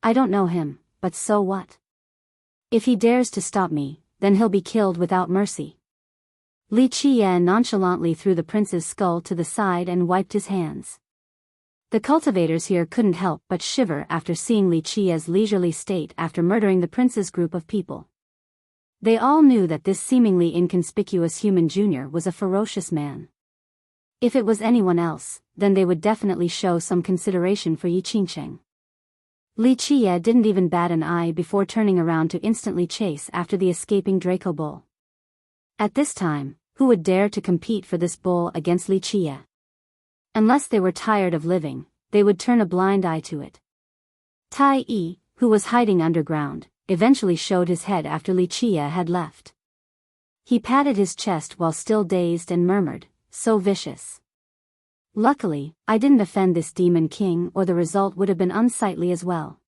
Speaker 1: I don't know him, but so what? If he dares to stop me, then he'll be killed without mercy. Li Qie nonchalantly threw the prince's skull to the side and wiped his hands. The cultivators here couldn't help but shiver after seeing Li Qia's leisurely state after murdering the prince's group of people. They all knew that this seemingly inconspicuous human junior was a ferocious man. If it was anyone else, then they would definitely show some consideration for Yi Qingcheng. Li Qia didn't even bat an eye before turning around to instantly chase after the escaping Draco bull. At this time, who would dare to compete for this bull against Li Qia? Unless they were tired of living, they would turn a blind eye to it. Tai Yi, who was hiding underground, eventually showed his head after Li Qia had left. He patted his chest while still dazed and murmured, "So vicious. Luckily, I didn't offend this demon king or the result would have been unsightly as well."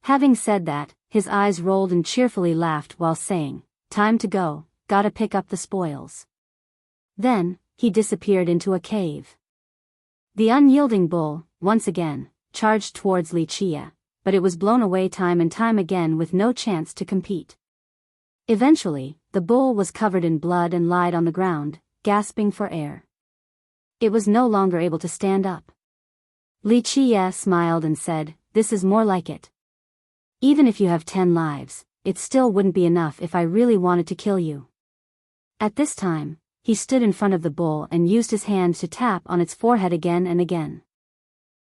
Speaker 1: Having said that, his eyes rolled and cheerfully laughed while saying, "Time to go, gotta pick up the spoils." Then, he disappeared into a cave. The unyielding bull, once again, charged towards Li Qia, but it was blown away time and time again with no chance to compete. Eventually, the bull was covered in blood and lied on the ground, gasping for air. It was no longer able to stand up. Li Qia smiled and said, "This is more like it. Even if you have 10 lives, it still wouldn't be enough if I really wanted to kill you." At this time, he stood in front of the bull and used his hand to tap on its forehead again and again.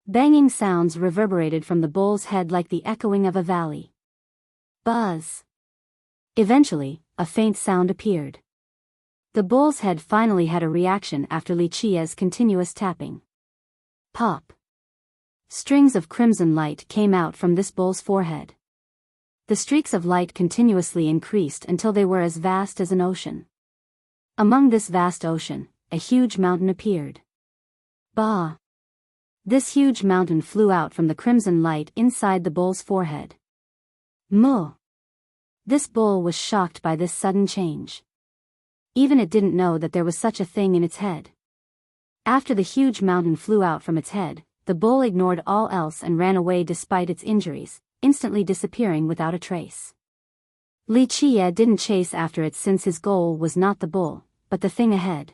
Speaker 1: Banging sounds reverberated from the bull's head like the echoing of a valley. Buzz. Eventually, a faint sound appeared. The bull's head finally had a reaction after Li Qia's continuous tapping. Pop. Strings of crimson light came out from this bull's forehead. The streaks of light continuously increased until they were as vast as an ocean. Among this vast ocean, a huge mountain appeared. Bah! This huge mountain flew out from the crimson light inside the bull's forehead. Moo! This bull was shocked by this sudden change. Even it didn't know that there was such a thing in its head. After the huge mountain flew out from its head, the bull ignored all else and ran away despite its injuries, instantly disappearing without a trace. Li Qia didn't chase after it since his goal was not the bull, but the thing ahead.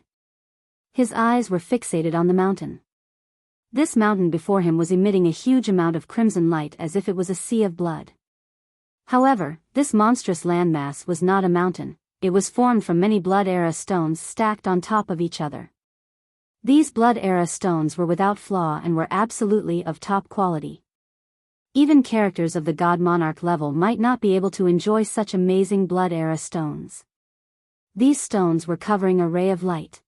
Speaker 1: His eyes were fixated on the mountain. This mountain before him was emitting a huge amount of crimson light as if it was a sea of blood. However, this monstrous landmass was not a mountain, it was formed from many Blood-era stones stacked on top of each other. These Blood-era stones were without flaw and were absolutely of top quality. Even characters of the God Monarch level might not be able to enjoy such amazing Blood-era stones. These stones were covering a ray of light.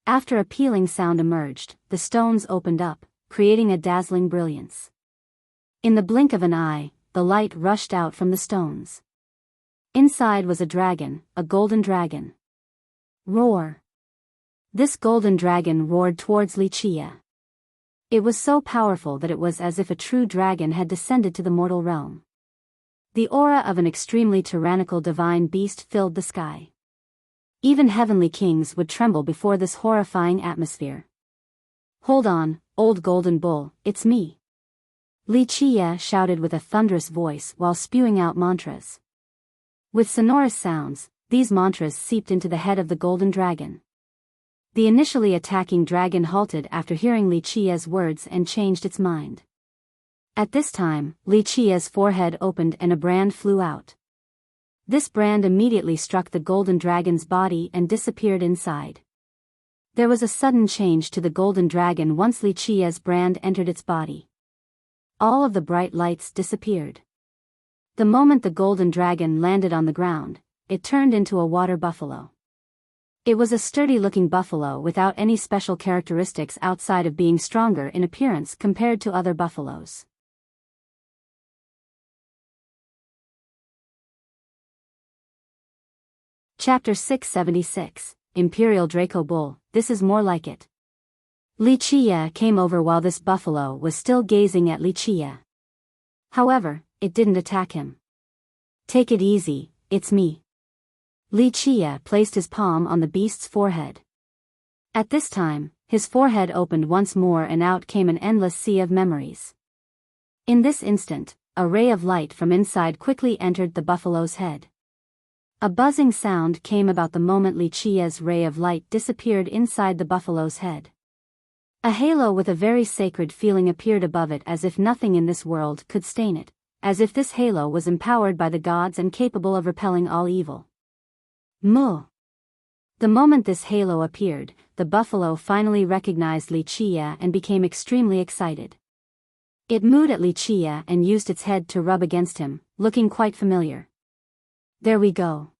Speaker 1: After a pealing sound emerged, the stones opened up, creating a dazzling brilliance. In the blink of an eye, the light rushed out from the stones. Inside was a dragon, a golden dragon. Roar! This golden dragon roared towards Li Qia. It was so powerful that it was as if a true dragon had descended to the mortal realm. The aura of an extremely tyrannical divine beast filled the sky. Even heavenly kings would tremble before this horrifying atmosphere. "Hold on, old golden bull, it's me!" Li Qia shouted with a thunderous voice while spewing out mantras. With sonorous sounds, these mantras seeped into the head of the golden dragon. The initially attacking dragon halted after hearing Li Qia's words and changed its mind. At this time, Li Qia's forehead opened and a brand flew out. This brand immediately struck the golden dragon's body and disappeared inside. There was a sudden change to the golden dragon once Li Qia's brand entered its body. All of the bright lights disappeared. The moment the golden dragon landed on the ground, it turned into a water buffalo. It was a sturdy-looking buffalo without any special characteristics outside of being stronger in appearance compared to other buffaloes. Chapter 676, Imperial Draco Bull, this is more like it. Li Qia came over while this buffalo was still gazing at Li Qia. However, it didn't attack him. "Take it easy, it's me." Li Qia placed his palm on the beast's forehead. At this time, his forehead opened once more and out came an endless sea of memories. In this instant, a ray of light from inside quickly entered the buffalo's head. A buzzing sound came about the moment Li Qia's ray of light disappeared inside the buffalo's head. A halo with a very sacred feeling appeared above it, as if nothing in this world could stain it, as if this halo was empowered by the gods and capable of repelling all evil. Moo. The moment this halo appeared, the buffalo finally recognized Li Chia and became extremely excited. It mooed at Li Chia and used its head to rub against him, looking quite familiar. There we go.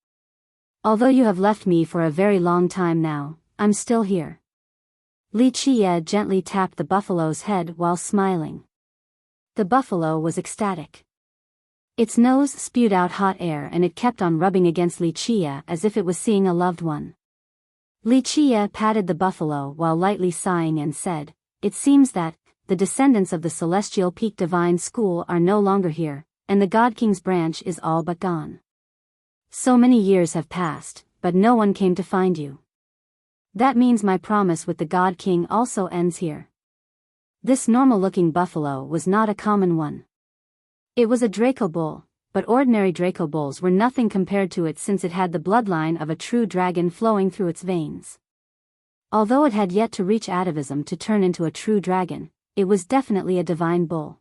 Speaker 1: Although you have left me for a very long time now, I'm still here. Li Chia gently tapped the buffalo's head while smiling. The buffalo was ecstatic. Its nose spewed out hot air and it kept on rubbing against Li Chia as if it was seeing a loved one. Li Chia patted the buffalo while lightly sighing and said, "It seems that the descendants of the Celestial Peak Divine School are no longer here, and the God King's branch is all but gone. So many years have passed, but no one came to find you. That means my promise with the God King also ends here." This normal-looking buffalo was not a common one. It was a Draco bull, but ordinary Draco bulls were nothing compared to it since it had the bloodline of a true dragon flowing through its veins. Although it had yet to reach atavism to turn into a true dragon, it was definitely a divine bull.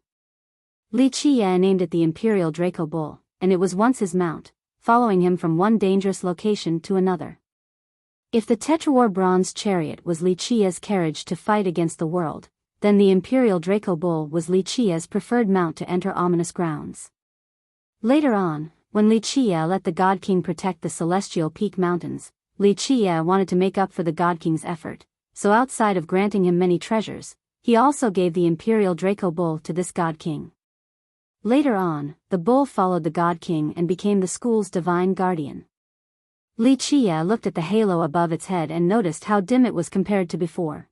Speaker 1: Li Chia named it the Imperial Draco Bull, and it was once his mount, following him from one dangerous location to another. If the Tetrawar bronze chariot was Li Chia's carriage to fight against the world, then the Imperial Draco Bull was Li Chia's preferred mount to enter ominous grounds. Later on, when Li Chia let the God King protect the Celestial Peak Mountains, Li Chia wanted to make up for the God King's effort, so outside of granting him many treasures, he also gave the Imperial Draco Bull to this God King. Later on, the bull followed the God King and became the school's divine guardian. Li Chia looked at the halo above its head and noticed how dim it was compared to before.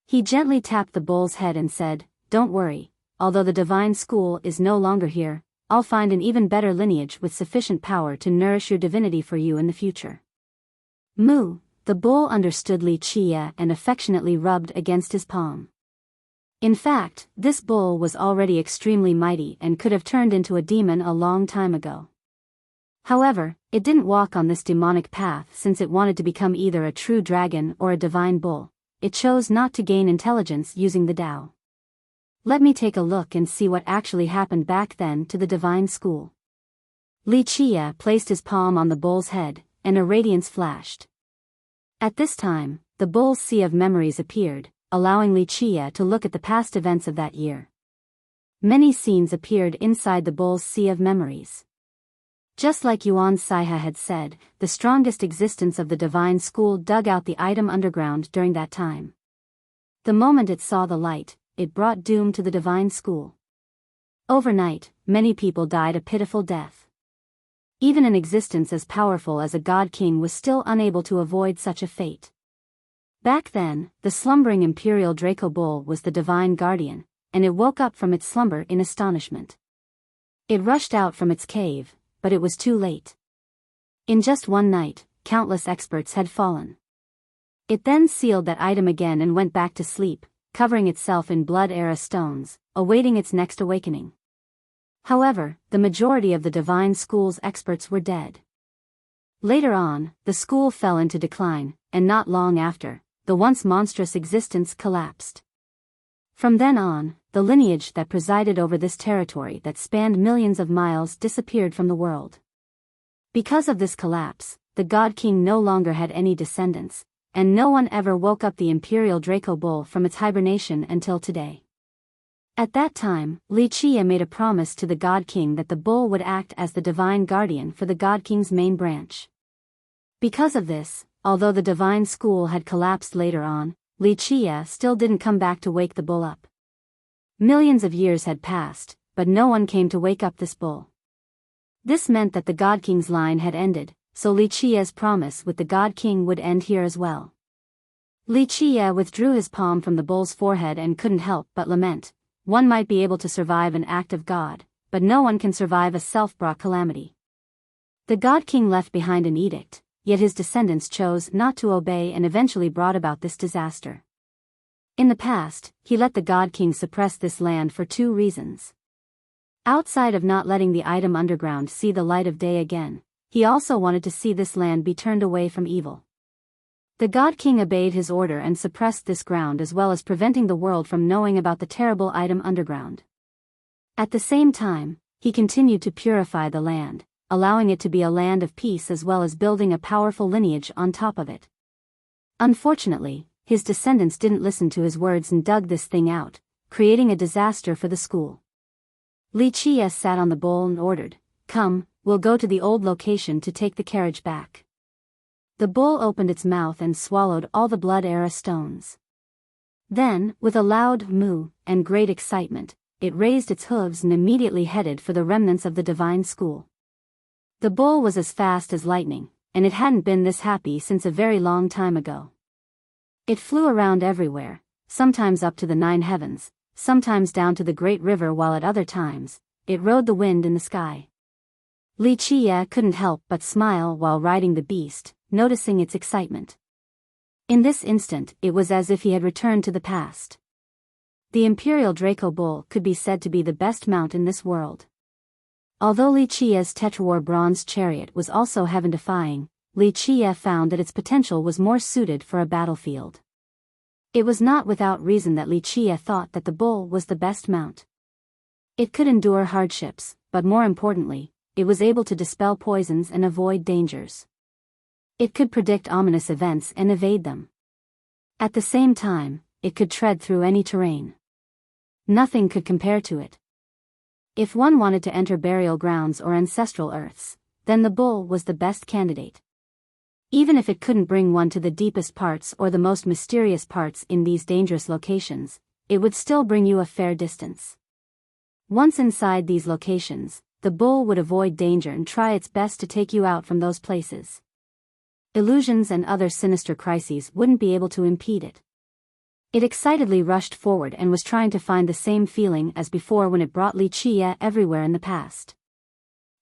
Speaker 1: He gently tapped the bull's head and said, "Don't worry, although the divine school is no longer here, I'll find an even better lineage with sufficient power to nourish your divinity for you in the future." Moo, the bull understood Li Chia and affectionately rubbed against his palm. In fact, this bull was already extremely mighty and could have turned into a demon a long time ago. However, it didn't walk on this demonic path since it wanted to become either a true dragon or a divine bull. It chose not to gain intelligence using the Tao. Let me take a look and see what actually happened back then to the divine school. Li Chia placed his palm on the bull's head, and a radiance flashed. At this time, the bull's sea of memories appeared, allowing Li Chia to look at the past events of that year. Many scenes appeared inside the bull's sea of memories. Just like Yuan Saiha had said, the strongest existence of the divine school dug out the item underground during that time. The moment it saw the light, it brought doom to the divine school. Overnight, many people died a pitiful death. Even an existence as powerful as a god king was still unable to avoid such a fate. Back then, the slumbering Imperial Draco Bull was the divine guardian, and it woke up from its slumber in astonishment. It rushed out from its cave, but it was too late. In just one night, countless experts had fallen. It then sealed that item again and went back to sleep, covering itself in blood-era stones, awaiting its next awakening. However, the majority of the divine school's experts were dead. Later on, the school fell into decline, and not long after, the once monstrous existence collapsed. From then on, the lineage that presided over this territory that spanned millions of miles disappeared from the world. Because of this collapse, the God King no longer had any descendants, and no one ever woke up the Imperial Draco Bull from its hibernation until today. At that time, Li Chia made a promise to the God King that the bull would act as the divine guardian for the God King's main branch. Because of this, although the divine school had collapsed later on, Li Chia still didn't come back to wake the bull up. Millions of years had passed, but no one came to wake up this bull. This meant that the God King's line had ended, so Li Chia's promise with the God King would end here as well. Li Chia withdrew his palm from the bull's forehead and couldn't help but lament. One might be able to survive an act of God, but no one can survive a self-brought calamity. The God King left behind an edict, yet his descendants chose not to obey and eventually brought about this disaster. In the past, he let the God King suppress this land for two reasons. Outside of not letting the item underground see the light of day again, he also wanted to see this land be turned away from evil. The God King obeyed his order and suppressed this ground as well as preventing the world from knowing about the terrible item underground. At the same time, he continued to purify the land, allowing it to be a land of peace as well as building a powerful lineage on top of it. Unfortunately, his descendants didn't listen to his words and dug this thing out, creating a disaster for the school. Li Qie sat on the bowl and ordered, "Come, we'll go to the old location to take the carriage back." The bull opened its mouth and swallowed all the blood era stones. Then, with a loud moo and great excitement, it raised its hooves and immediately headed for the remnants of the divine school. The bull was as fast as lightning, and it hadn't been this happy since a very long time ago. It flew around everywhere, sometimes up to the 9 heavens, sometimes down to the great river, while at other times, it rode the wind in the sky. Li Qie couldn't help but smile while riding the beast, noticing its excitement. In this instant, it was as if he had returned to the past. The Imperial Draco Bull could be said to be the best mount in this world. Although Li Qie's Tetrawar bronze chariot was also heaven-defying, Li Qie found that its potential was more suited for a battlefield. It was not without reason that Li Qie thought that the bull was the best mount. It could endure hardships, but more importantly, it was able to dispel poisons and avoid dangers. It could predict ominous events and evade them. At the same time, it could tread through any terrain. Nothing could compare to it. If one wanted to enter burial grounds or ancestral earths, then the bull was the best candidate. Even if it couldn't bring one to the deepest parts or the most mysterious parts in these dangerous locations, it would still bring you a fair distance. Once inside these locations, the bull would avoid danger and try its best to take you out from those places. Illusions and other sinister crises wouldn't be able to impede it. It excitedly rushed forward and was trying to find the same feeling as before when it brought Li Qie everywhere in the past.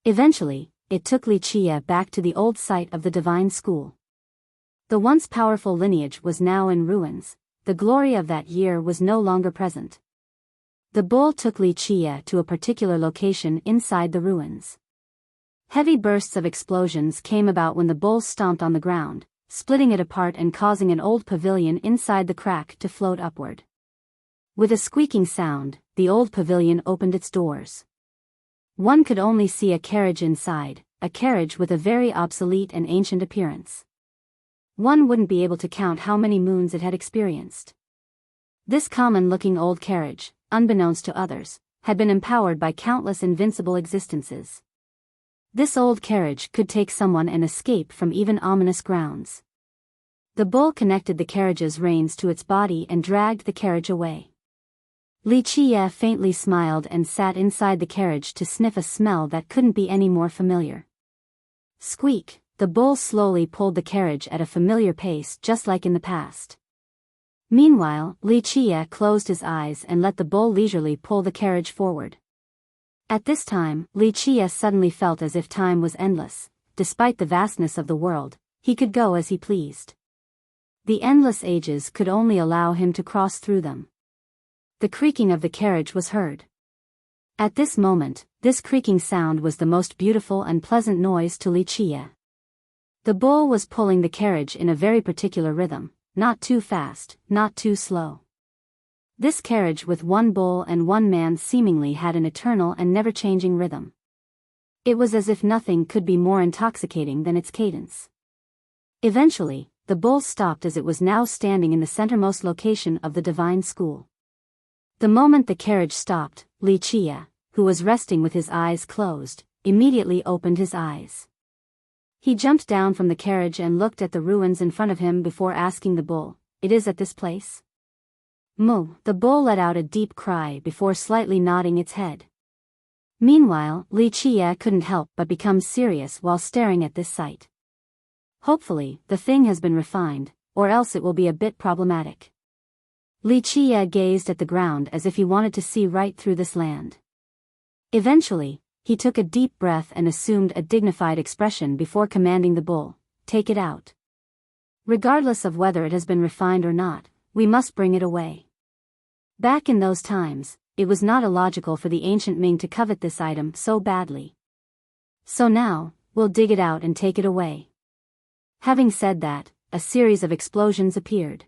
Speaker 1: Eventually, it took Li Qie back to the old site of the divine school. The once powerful lineage was now in ruins, the glory of that year was no longer present. The bull took Li Qie to a particular location inside the ruins. Heavy bursts of explosions came about when the bull stomped on the ground, splitting it apart and causing an old pavilion inside the crack to float upward. With a squeaking sound, the old pavilion opened its doors. One could only see a carriage inside, a carriage with a very obsolete and ancient appearance. One wouldn't be able to count how many moons it had experienced. This common-looking old carriage, unbeknownst to others, had been empowered by countless invincible existences. This old carriage could take someone and escape from even ominous grounds. The bull connected the carriage's reins to its body and dragged the carriage away. Li Qie faintly smiled and sat inside the carriage to sniff a smell that couldn't be any more familiar. Squeak, the bull slowly pulled the carriage at a familiar pace just like in the past. Meanwhile, Li Qie closed his eyes and let the bull leisurely pull the carriage forward. At this time, Li Qie suddenly felt as if time was endless. Despite the vastness of the world, he could go as he pleased. The endless ages could only allow him to cross through them. The creaking of the carriage was heard. At this moment, this creaking sound was the most beautiful and pleasant noise to Li Qie. The bull was pulling the carriage in a very particular rhythm, not too fast, not too slow. This carriage with one bull and one man seemingly had an eternal and never-changing rhythm. It was as if nothing could be more intoxicating than its cadence. Eventually, the bull stopped as it was now standing in the centermost location of the divine school. The moment the carriage stopped, Li Qie, who was resting with his eyes closed, immediately opened his eyes. He jumped down from the carriage and looked at the ruins in front of him before asking the bull, "It is at this place?" Moo, the bull let out a deep cry before slightly nodding its head. Meanwhile, Li Qie couldn't help but become serious while staring at this sight. Hopefully, the thing has been refined, or else it will be a bit problematic. Li Qie gazed at the ground as if he wanted to see right through this land. Eventually, he took a deep breath and assumed a dignified expression before commanding the bull, "Take it out. Regardless of whether it has been refined or not, we must bring it away." Back in those times, it was not illogical for the ancient Ming to covet this item so badly. So now, we'll dig it out and take it away. Having said that, a series of explosions appeared.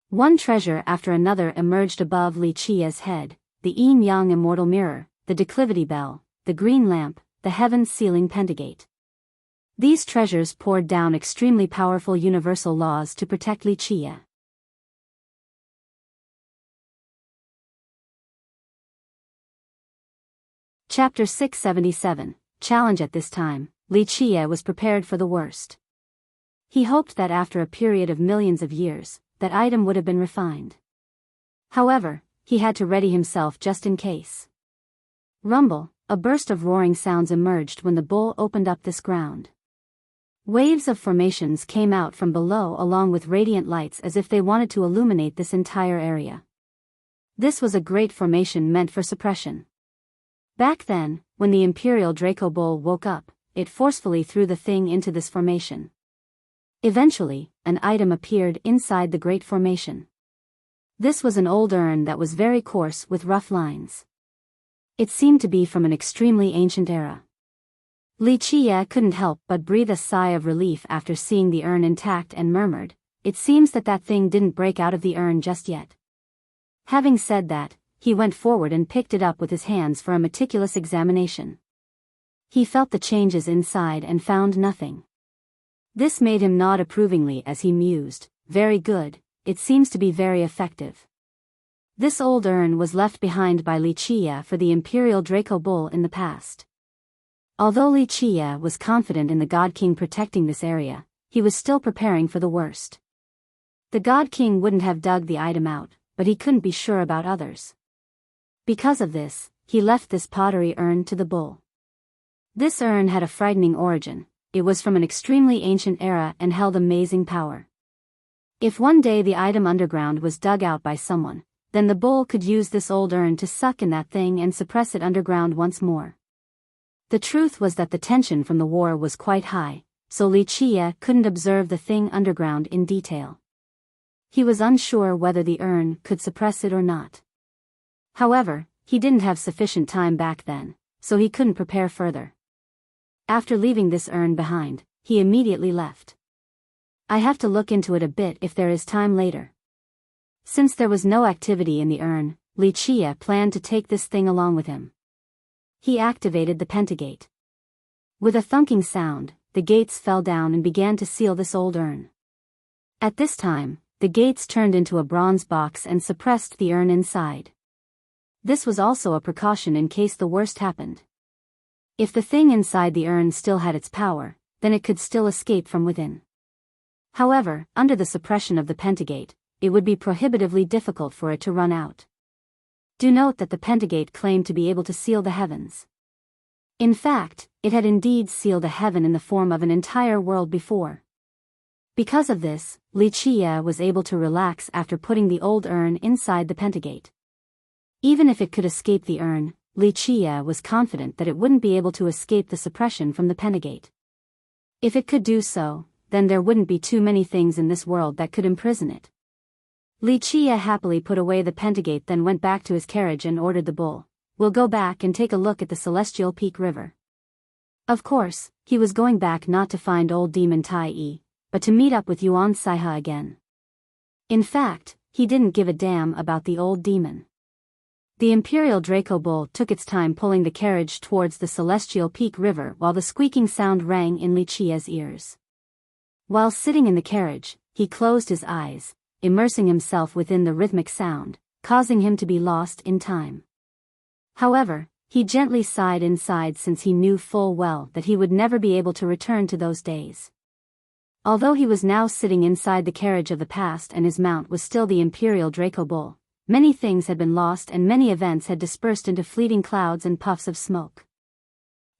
Speaker 1: One treasure after another emerged above Li Qia's head: the yin-yang immortal mirror, the declivity bell, the green lamp, the heaven's sealing pentagate. These treasures poured down extremely powerful universal laws to protect Li Qia. Chapter 677, Challenge. At this time, Li Qia was prepared for the worst. He hoped that after a period of millions of years, that item would have been refined. However, he had to ready himself just in case. Rumble, a burst of roaring sounds emerged when the bull opened up this ground. Waves of formations came out from below along with radiant lights as if they wanted to illuminate this entire area. This was a great formation meant for suppression. Back then, when the Imperial Draco Bull woke up, it forcefully threw the thing into this formation. Eventually, an item appeared inside the great formation. This was an old urn that was very coarse with rough lines. It seemed to be from an extremely ancient era. Li Qia couldn't help but breathe a sigh of relief after seeing the urn intact and murmured, "It seems that thing didn't break out of the urn just yet." Having said that, he went forward and picked it up with his hands for a meticulous examination. He felt the changes inside and found nothing. This made him nod approvingly as he mused, "Very good, it seems to be very effective." This old urn was left behind by Li Qia for the Imperial Draco Bull in the past. Although Li Qia was confident in the God King protecting this area, he was still preparing for the worst. The God King wouldn't have dug the item out, but he couldn't be sure about others. Because of this, he left this pottery urn to the bull. This urn had a frightening origin. It was from an extremely ancient era and held amazing power. If one day the item underground was dug out by someone, then the bull could use this old urn to suck in that thing and suppress it underground once more. The truth was that the tension from the war was quite high, so Li Qia couldn't observe the thing underground in detail. He was unsure whether the urn could suppress it or not. However, he didn't have sufficient time back then, so he couldn't prepare further. After leaving this urn behind, he immediately left. "I have to look into it a bit if there is time later." Since there was no activity in the urn, Li Qia planned to take this thing along with him. He activated the pentagate. With a thunking sound, the gates fell down and began to seal this old urn. At this time, the gates turned into a bronze box and suppressed the urn inside. This was also a precaution in case the worst happened. If the thing inside the urn still had its power, then it could still escape from within. However, under the suppression of the pentagate, it would be prohibitively difficult for it to run out. Do note that the pentagate claimed to be able to seal the heavens. In fact, it had indeed sealed a heaven in the form of an entire world before. Because of this, Li Qia was able to relax after putting the old urn inside the pentagate. Even if it could escape the urn, Li Qia was confident that it wouldn't be able to escape the suppression from the pentagate. If it could do so, then there wouldn't be too many things in this world that could imprison it. Li Qia happily put away the pentagate, then went back to his carriage and ordered the bull, "We'll go back and take a look at the Celestial Peak River." Of course, he was going back not to find old demon Tai Yi, but to meet up with Yuan Saiha again. In fact, he didn't give a damn about the old demon. The Imperial Draco Bull took its time pulling the carriage towards the Celestial Peak River while the squeaking sound rang in Li Qia's ears. While sitting in the carriage, he closed his eyes, immersing himself within the rhythmic sound, causing him to be lost in time. However, he gently sighed inside since he knew full well that he would never be able to return to those days. Although he was now sitting inside the carriage of the past and his mount was still the Imperial Draco Bull, many things had been lost and many events had dispersed into fleeting clouds and puffs of smoke.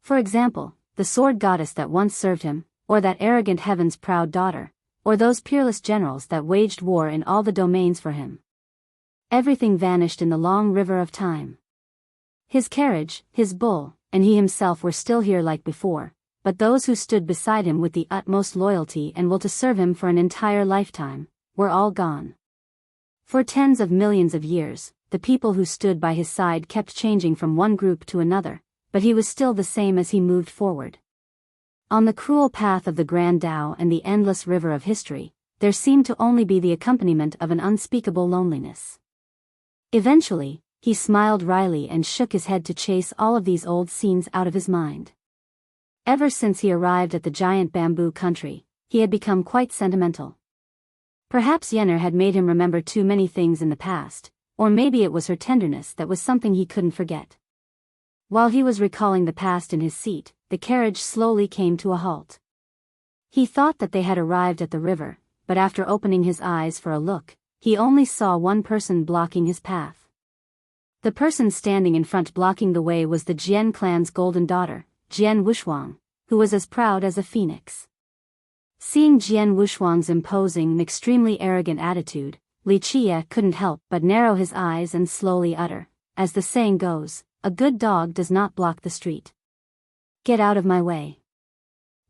Speaker 1: For example, the sword goddess that once served him, or that arrogant heaven's proud daughter, or those peerless generals that waged war in all the domains for him. Everything vanished in the long river of time. His carriage, his bull, and he himself were still here like before, but those who stood beside him with the utmost loyalty and will to serve him for an entire lifetime, were all gone. For tens of millions of years, the people who stood by his side kept changing from one group to another, but he was still the same as he moved forward. On the cruel path of the Grand Tao and the endless river of history, there seemed to only be the accompaniment of an unspeakable loneliness. Eventually, he smiled wryly and shook his head to chase all of these old scenes out of his mind. Ever since he arrived at the giant bamboo country, he had become quite sentimental. Perhaps Yennefer had made him remember too many things in the past, or maybe it was her tenderness that was something he couldn't forget. While he was recalling the past in his seat, the carriage slowly came to a halt. He thought that they had arrived at the river, but after opening his eyes for a look, he only saw one person blocking his path. The person standing in front blocking the way was the Jian clan's golden daughter, Jian Wuxia, who was as proud as a phoenix. Seeing Jian Wuxia's imposing and extremely arrogant attitude, Li Qie couldn't help but narrow his eyes and slowly utter, as the saying goes, a good dog does not block the street. Get out of my way.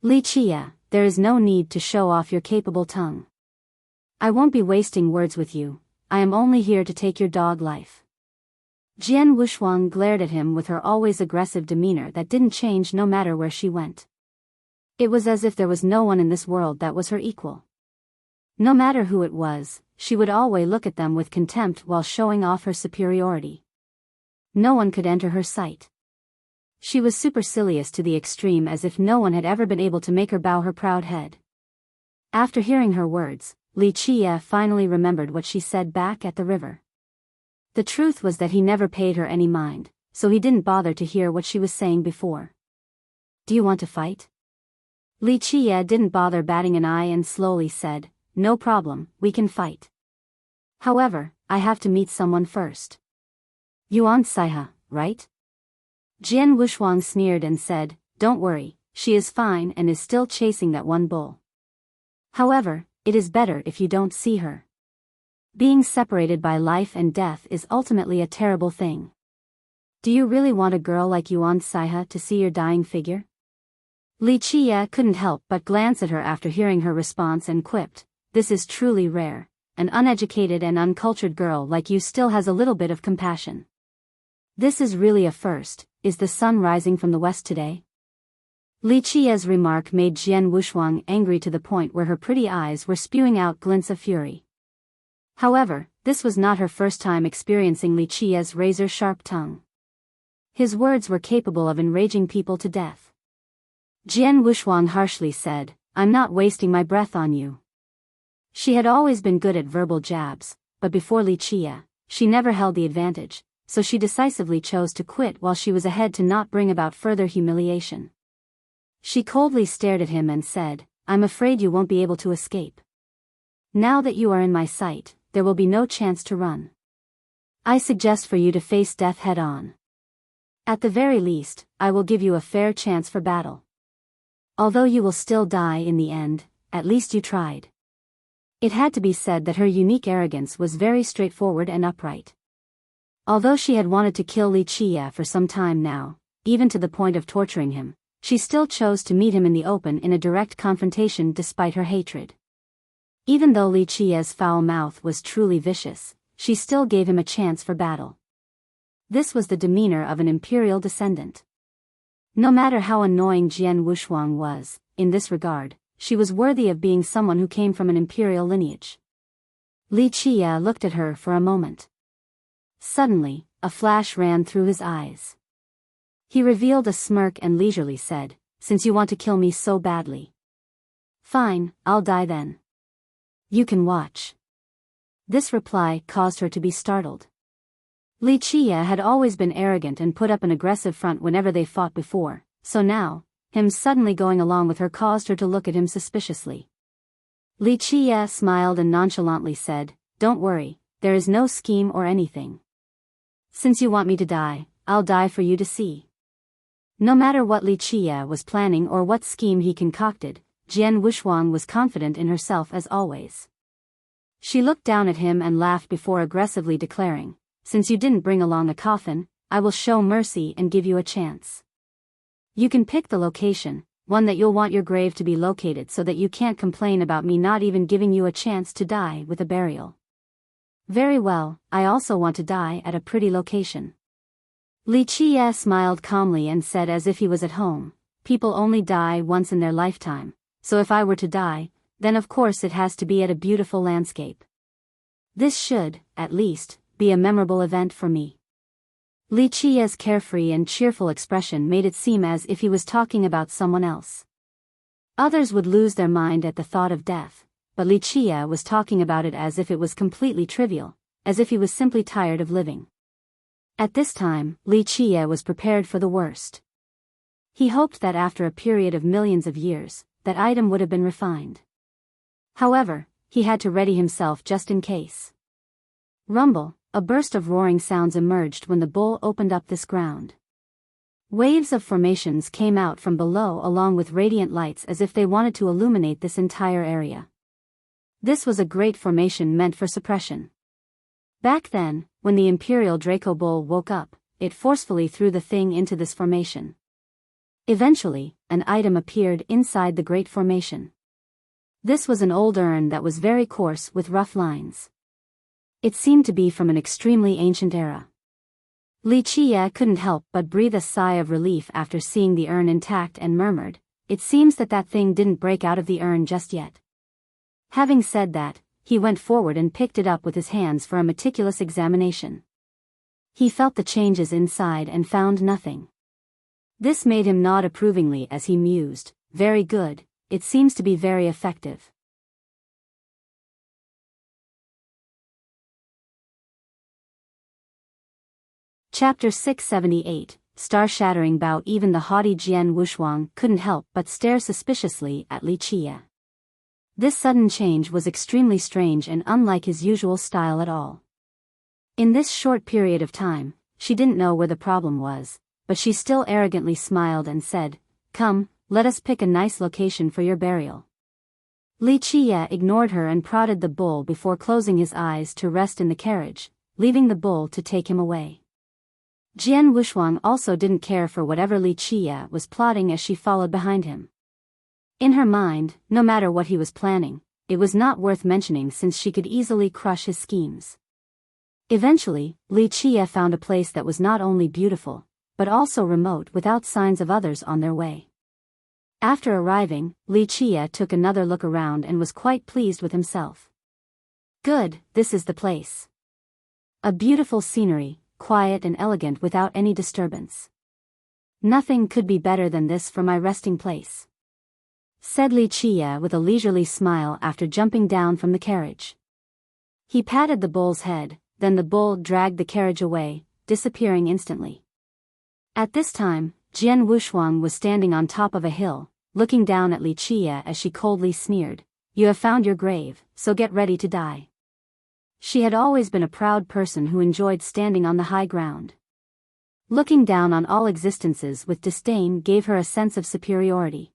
Speaker 1: Li Qie, there is no need to show off your capable tongue. I won't be wasting words with you, I am only here to take your dog life. Jian Wuxia glared at him with her always aggressive demeanor that didn't change no matter where she went. It was as if there was no one in this world that was her equal. No matter who it was, she would always look at them with contempt while showing off her superiority. No one could enter her sight. She was supercilious to the extreme, as if no one had ever been able to make her bow her proud head. After hearing her words, Li Qie finally remembered what she said back at the river. The truth was that he never paid her any mind, so he didn't bother to hear what she was saying before. Do you want to fight? Li Qie didn't bother batting an eye and slowly said, no problem, we can fight. However, I have to meet someone first. Yuan Saiha, right? Jian Wuxia sneered and said, don't worry, she is fine and is still chasing that one bull. However, it is better if you don't see her. Being separated by life and death is ultimately a terrible thing. Do you really want a girl like Yuan Saiha to see your dying figure? Li Qie couldn't help but glance at her after hearing her response and quipped, this is truly rare, an uneducated and uncultured girl like you still has a little bit of compassion. This is really a first, is the sun rising from the west today? Li Qie's remark made Jian Wuxia angry to the point where her pretty eyes were spewing out glints of fury. However, this was not her first time experiencing Li Qie's razor-sharp tongue. His words were capable of enraging people to death. Jian Wuxia harshly said, I'm not wasting my breath on you. She had always been good at verbal jabs, but before Li Qie, she never held the advantage, so she decisively chose to quit while she was ahead to not bring about further humiliation. She coldly stared at him and said, I'm afraid you won't be able to escape. Now that you are in my sight, there will be no chance to run. I suggest for you to face death head-on. At the very least, I will give you a fair chance for battle. Although you will still die in the end, at least you tried. It had to be said that her unique arrogance was very straightforward and upright. Although she had wanted to kill Li Qie for some time now, even to the point of torturing him, she still chose to meet him in the open in a direct confrontation despite her hatred. Even though Li Qie's foul mouth was truly vicious, she still gave him a chance for battle. This was the demeanor of an imperial descendant. No matter how annoying Jian Wuxia was, in this regard, she was worthy of being someone who came from an imperial lineage. Li Qie looked at her for a moment. Suddenly, a flash ran through his eyes. He revealed a smirk and leisurely said, since you want to kill me so badly. Fine, I'll die then. You can watch. This reply caused her to be startled. Li Qie had always been arrogant and put up an aggressive front whenever they fought before, so now, him suddenly going along with her caused her to look at him suspiciously. Li Qie smiled and nonchalantly said, don't worry, there is no scheme or anything. Since you want me to die, I'll die for you to see. No matter what Li Qie was planning or what scheme he concocted, Jian Wuxia was confident in herself as always. She looked down at him and laughed before aggressively declaring, since you didn't bring along a coffin, I will show mercy and give you a chance. You can pick the location, one that you'll want your grave to be located so that you can't complain about me not even giving you a chance to die with a burial. Very well, I also want to die at a pretty location. Li Qie smiled calmly and said as if he was at home, people only die once in their lifetime, so if I were to die, then of course it has to be at a beautiful landscape. This should, at least, be a memorable event for me. Li Qia's carefree and cheerful expression made it seem as if he was talking about someone else. Others would lose their mind at the thought of death, but Li Qia was talking about it as if it was completely trivial, as if he was simply tired of living. At this time, Li Qia was prepared for the worst. He hoped that after a period of millions of years, that item would have been refined. However, he had to ready himself just in case. Rumble, a burst of roaring sounds emerged when the bull opened up this ground. Waves of formations came out from below along with radiant lights as if they wanted to illuminate this entire area. This was a great formation meant for suppression. Back then, when the Imperial Draco Bull woke up, it forcefully threw the thing into this formation. Eventually, an item appeared inside the great formation. This was an old urn that was very coarse with rough lines. It seemed to be from an extremely ancient era. Li Qia couldn't help but breathe a sigh of relief after seeing the urn intact and murmured, "It seems that thing didn't break out of the urn just yet." Having said that, he went forward and picked it up with his hands for a meticulous examination. He felt the changes inside and found nothing. This made him nod approvingly as he mused, "Very good, it seems to be very effective." Chapter 678, Star-Shattering Bao. Even the haughty Jian Wushuang couldn't help but stare suspiciously at Li Qia. This sudden change was extremely strange and unlike his usual style at all. In this short period of time, she didn't know where the problem was, but she still arrogantly smiled and said, "Come, let us pick a nice location for your burial." Li Qia ignored her and prodded the bull before closing his eyes to rest in the carriage, leaving the bull to take him away. Jian Wushuang also didn't care for whatever Li Qia was plotting as she followed behind him. In her mind, no matter what he was planning, it was not worth mentioning since she could easily crush his schemes. Eventually, Li Qia found a place that was not only beautiful, but also remote without signs of others on their way. After arriving, Li Qia took another look around and was quite pleased with himself. "Good, this is the place. A beautiful scenery, quiet and elegant without any disturbance. Nothing could be better than this for my resting place," said Li Qia with a leisurely smile after jumping down from the carriage. He patted the bull's head, then the bull dragged the carriage away, disappearing instantly. At this time, Jian Wushuang was standing on top of a hill, looking down at Li Qia as she coldly sneered, "You have found your grave, so get ready to die." She had always been a proud person who enjoyed standing on the high ground. Looking down on all existences with disdain gave her a sense of superiority.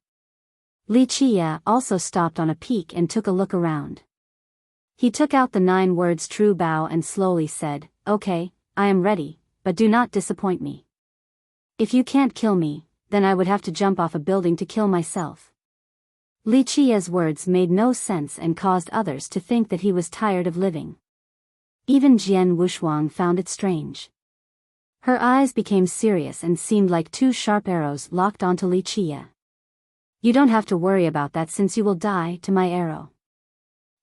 Speaker 1: Li Qia also stopped on a peak and took a look around. He took out the 9 words true bow and slowly said, "Okay, I am ready, but do not disappoint me. If you can't kill me, then I would have to jump off a building to kill myself." Li Qia's words made no sense and caused others to think that he was tired of living. Even Jian Wushuang found it strange. Her eyes became serious and seemed like 2 sharp arrows locked onto Li Qia. "You don't have to worry about that since you will die to my arrow.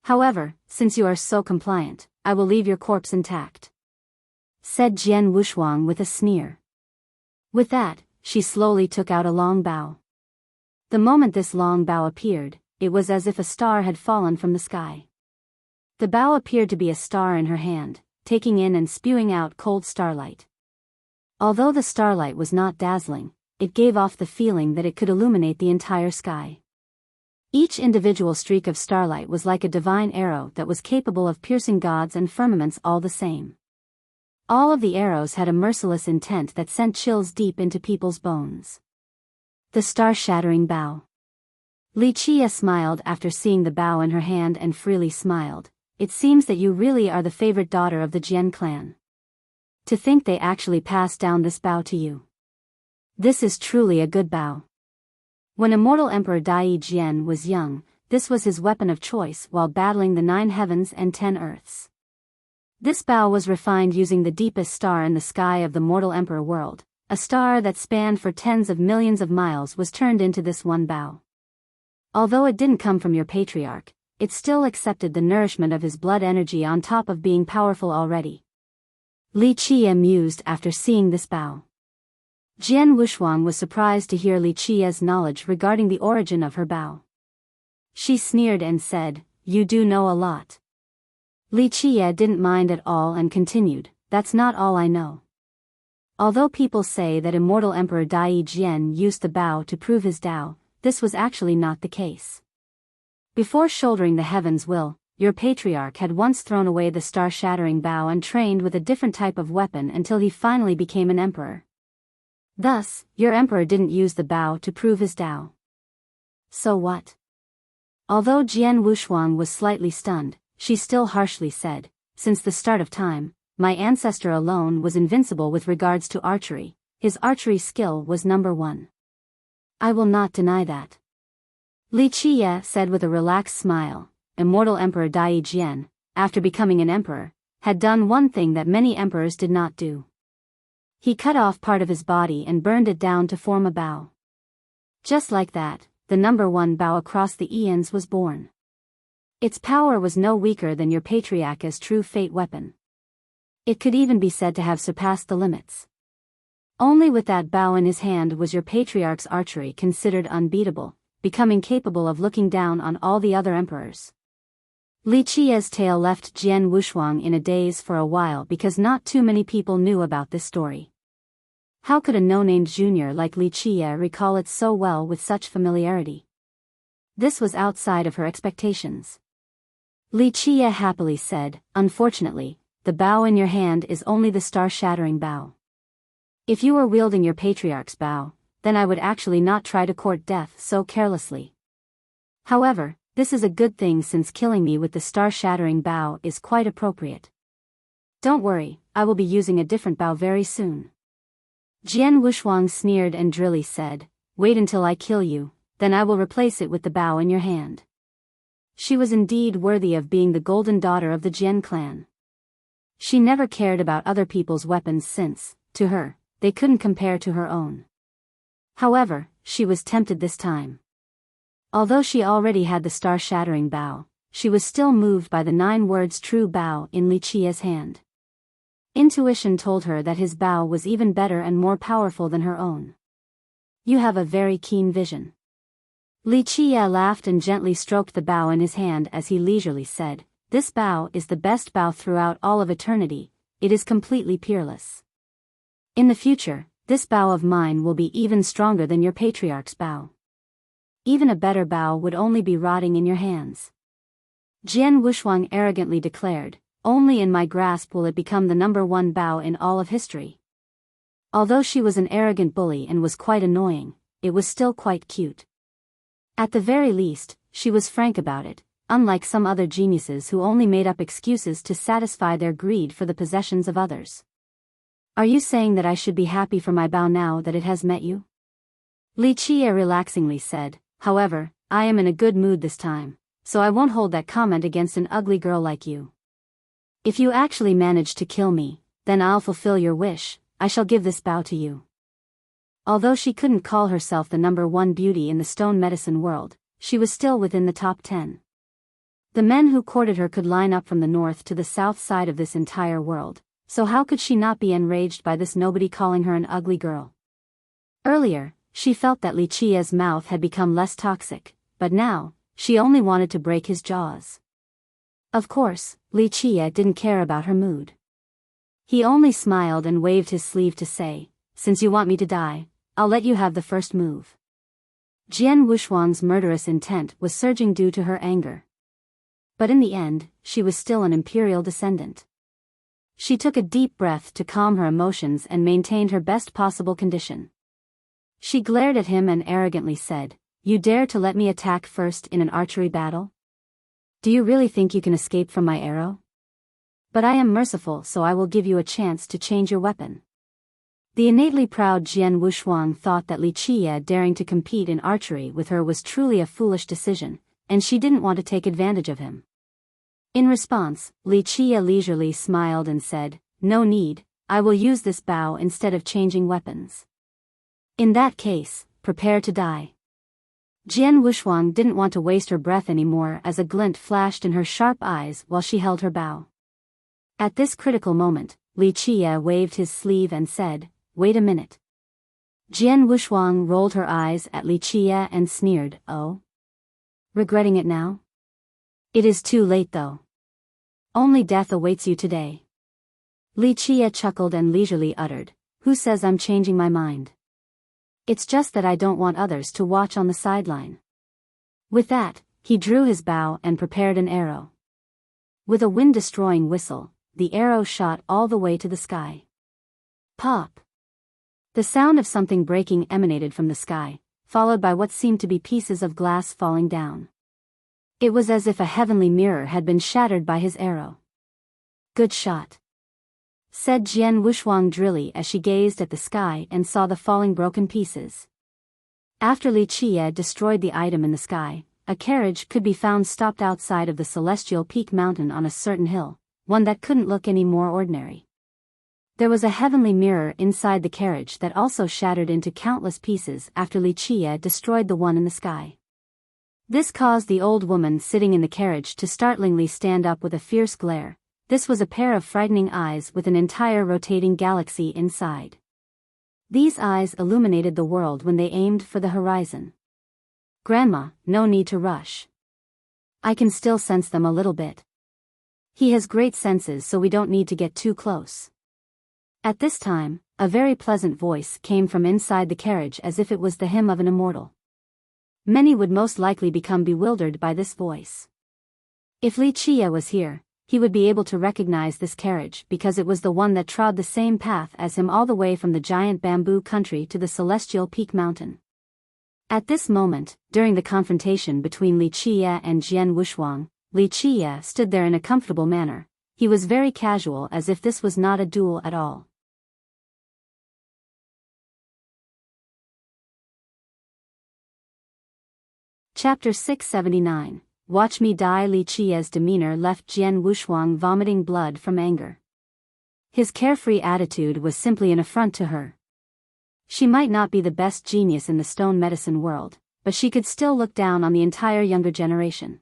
Speaker 1: However, since you are so compliant, I will leave your corpse intact," said Jian Wushuang with a sneer. With that, she slowly took out a long bow. The moment this long bow appeared, it was as if a star had fallen from the sky. The bow appeared to be a star in her hand, taking in and spewing out cold starlight. Although the starlight was not dazzling, it gave off the feeling that it could illuminate the entire sky. Each individual streak of starlight was like a divine arrow that was capable of piercing gods and firmaments all the same. All of the arrows had a merciless intent that sent chills deep into people's bones. The star-shattering bow. Li Qia smiled after seeing the bow in her hand and freely smiled. "It seems that you really are the favorite daughter of the Jian clan. To think they actually passed down this bow to you. This is truly a good bow." When immortal Emperor Dai Jian was young, this was his weapon of choice while battling the 9 heavens and 10 earths. This bow was refined using the deepest star in the sky of the mortal emperor world. A star that spanned for tens of millions of miles was turned into this one bow. Although it didn't come from your patriarch, it still accepted the nourishment of his blood energy on top of being powerful already. Li Qie mused after seeing this bow. Jian Wushuang was surprised to hear Li Qie's knowledge regarding the origin of her bow. She sneered and said, "You do know a lot." Li Qie didn't mind at all and continued, "That's not all I know. Although people say that immortal Emperor Dai Jian used the bow to prove his Tao, this was actually not the case. Before shouldering the heaven's will, your patriarch had once thrown away the star-shattering bow and trained with a different type of weapon until he finally became an emperor. Thus, your emperor didn't use the bow to prove his Tao. So what?" Although Jian Wushuang was slightly stunned, she still harshly said, "Since the start of time, my ancestor alone was invincible with regards to archery. His archery skill was number one. I will not deny that." Li Qie said with a relaxed smile, "Immortal Emperor Dai Jian, after becoming an emperor, had done one thing that many emperors did not do. He cut off part of his body and burned it down to form a bow. Just like that, the number one bow across the eons was born. Its power was no weaker than your patriarch's true fate weapon. It could even be said to have surpassed the limits. Only with that bow in his hand was your patriarch's archery considered unbeatable, becoming capable of looking down on all the other emperors." Li Qie's tale left Jian Wushuang in a daze for a while because not too many people knew about this story. How could a no-named junior like Li Qie recall it so well with such familiarity? This was outside of her expectations. Li Qie happily said, "Unfortunately, the bow in your hand is only the star-shattering bow. If you were wielding your patriarch's bow, then I would actually not try to court death so carelessly. However, this is a good thing since killing me with the star-shattering bow is quite appropriate. Don't worry, I will be using a different bow very soon." Jian Wushuang sneered and drily said, "Wait until I kill you, then I will replace it with the bow in your hand." She was indeed worthy of being the golden daughter of the Jian clan. She never cared about other people's weapons since, to her, they couldn't compare to her own. However, she was tempted this time. Although she already had the star-shattering bow, she was still moved by the 9 words true bow in Li Qie's hand. Intuition told her that his bow was even better and more powerful than her own. "You have a very keen vision." Li Qie laughed and gently stroked the bow in his hand as he leisurely said, "This bow is the best bow throughout all of eternity, it is completely peerless. In the future, this bow of mine will be even stronger than your patriarch's bow. Even a better bow would only be rotting in your hands." Jian Wushuang arrogantly declared, "Only in my grasp will it become the number one bow in all of history." Although she was an arrogant bully and was quite annoying, it was still quite cute. At the very least, she was frank about it, unlike some other geniuses who only made up excuses to satisfy their greed for the possessions of others. "Are you saying that I should be happy for my bow now that it has met you?" Li Qie relaxingly said, "However, I am in a good mood this time, so I won't hold that comment against an ugly girl like you. If you actually manage to kill me, then I'll fulfill your wish, I shall give this bow to you." Although she couldn't call herself the number one beauty in the stone medicine world, she was still within the top 10. The men who courted her could line up from the north to the south side of this entire world, so how could she not be enraged by this nobody calling her an ugly girl? Earlier, she felt that Li Qie's mouth had become less toxic, but now, she only wanted to break his jaws. Of course, Li Qie didn't care about her mood. He only smiled and waved his sleeve to say, "Since you want me to die, I'll let you have the first move." Jian Wushuang's murderous intent was surging due to her anger. But in the end, she was still an imperial descendant. She took a deep breath to calm her emotions and maintained her best possible condition. She glared at him and arrogantly said, "You dare to let me attack first in an archery battle? Do you really think you can escape from my arrow? But I am merciful, so I will give you a chance to change your weapon." The innately proud Jian Wushuang thought that Li Qie daring to compete in archery with her was truly a foolish decision, and she didn't want to take advantage of him. In response, Li Qie leisurely smiled and said, "No need, I will use this bow instead of changing weapons. In that case, prepare to die." Jian Wuxuang didn't want to waste her breath anymore as a glint flashed in her sharp eyes while she held her bow. At this critical moment, Li Qie waved his sleeve and said, "Wait a minute." Jian Wuxuang rolled her eyes at Li Qie and sneered, "Oh? Regretting it now? It is too late though. Only death awaits you today." Li Qie chuckled and leisurely uttered, "Who says I'm changing my mind? It's just that I don't want others to watch on the sideline." With that, he drew his bow and prepared an arrow. With a wind-destroying whistle, the arrow shot all the way to the sky. Pop! The sound of something breaking emanated from the sky, followed by what seemed to be pieces of glass falling down. It was as if a heavenly mirror had been shattered by his arrow. "Good shot," said Jian Wuxuang drily as she gazed at the sky and saw the falling broken pieces. After Li Qie destroyed the item in the sky, a carriage could be found stopped outside of the celestial peak mountain on a certain hill, one that couldn't look any more ordinary. There was a heavenly mirror inside the carriage that also shattered into countless pieces after Li Qie destroyed the one in the sky. This caused the old woman sitting in the carriage to startlingly stand up with a fierce glare. This was a pair of frightening eyes with an entire rotating galaxy inside. These eyes illuminated the world when they aimed for the horizon. "Grandma, no need to rush. I can still sense them a little bit. He has great senses, so we don't need to get too close." At this time, a very pleasant voice came from inside the carriage as if it was the hymn of an immortal. Many would most likely become bewildered by this voice. If Li Qie was here, he would be able to recognize this carriage because it was the one that trod the same path as him all the way from the giant bamboo country to the celestial peak mountain. At this moment, during the confrontation between Li Qie and Jian Wuxuang, Li Qie stood there in a comfortable manner. He was very casual as if this was not a duel at all. Chapter 679. Watch me die. Li Qie's demeanor left Jian Wuxuang vomiting blood from anger. His carefree attitude was simply an affront to her. She might not be the best genius in the stone medicine world, but she could still look down on the entire younger generation.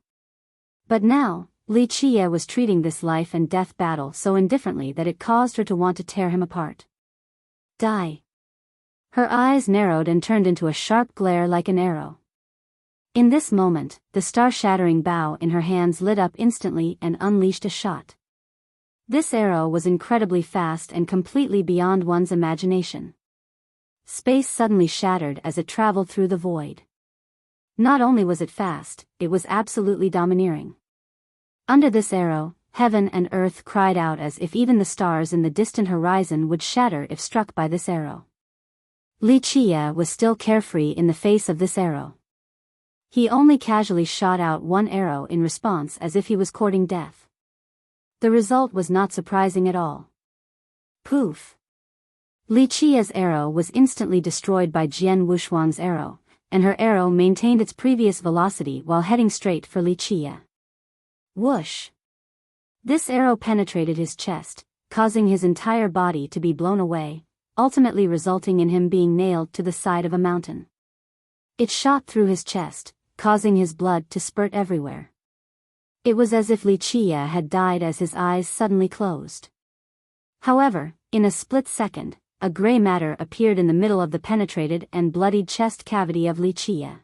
Speaker 1: But now, Li Qie was treating this life and death battle so indifferently that it caused her to want to tear him apart. Die. Her eyes narrowed and turned into a sharp glare like an arrow. In this moment, the star-shattering bow in her hands lit up instantly and unleashed a shot. This arrow was incredibly fast and completely beyond one's imagination. Space suddenly shattered as it traveled through the void. Not only was it fast, it was absolutely domineering. Under this arrow, heaven and earth cried out as if even the stars in the distant horizon would shatter if struck by this arrow. Li Qie was still carefree in the face of this arrow. He only casually shot out one arrow in response as if he was courting death. The result was not surprising at all. Poof! Li Qie's arrow was instantly destroyed by Jian Wuxuang's arrow, and her arrow maintained its previous velocity while heading straight for Li Qie. Whoosh! This arrow penetrated his chest, causing his entire body to be blown away, ultimately resulting in him being nailed to the side of a mountain. It shot through his chest, causing his blood to spurt everywhere. It was as if Li Qie had died as his eyes suddenly closed. However, in a split second, a gray matter appeared in the middle of the penetrated and bloodied chest cavity of Li Qie.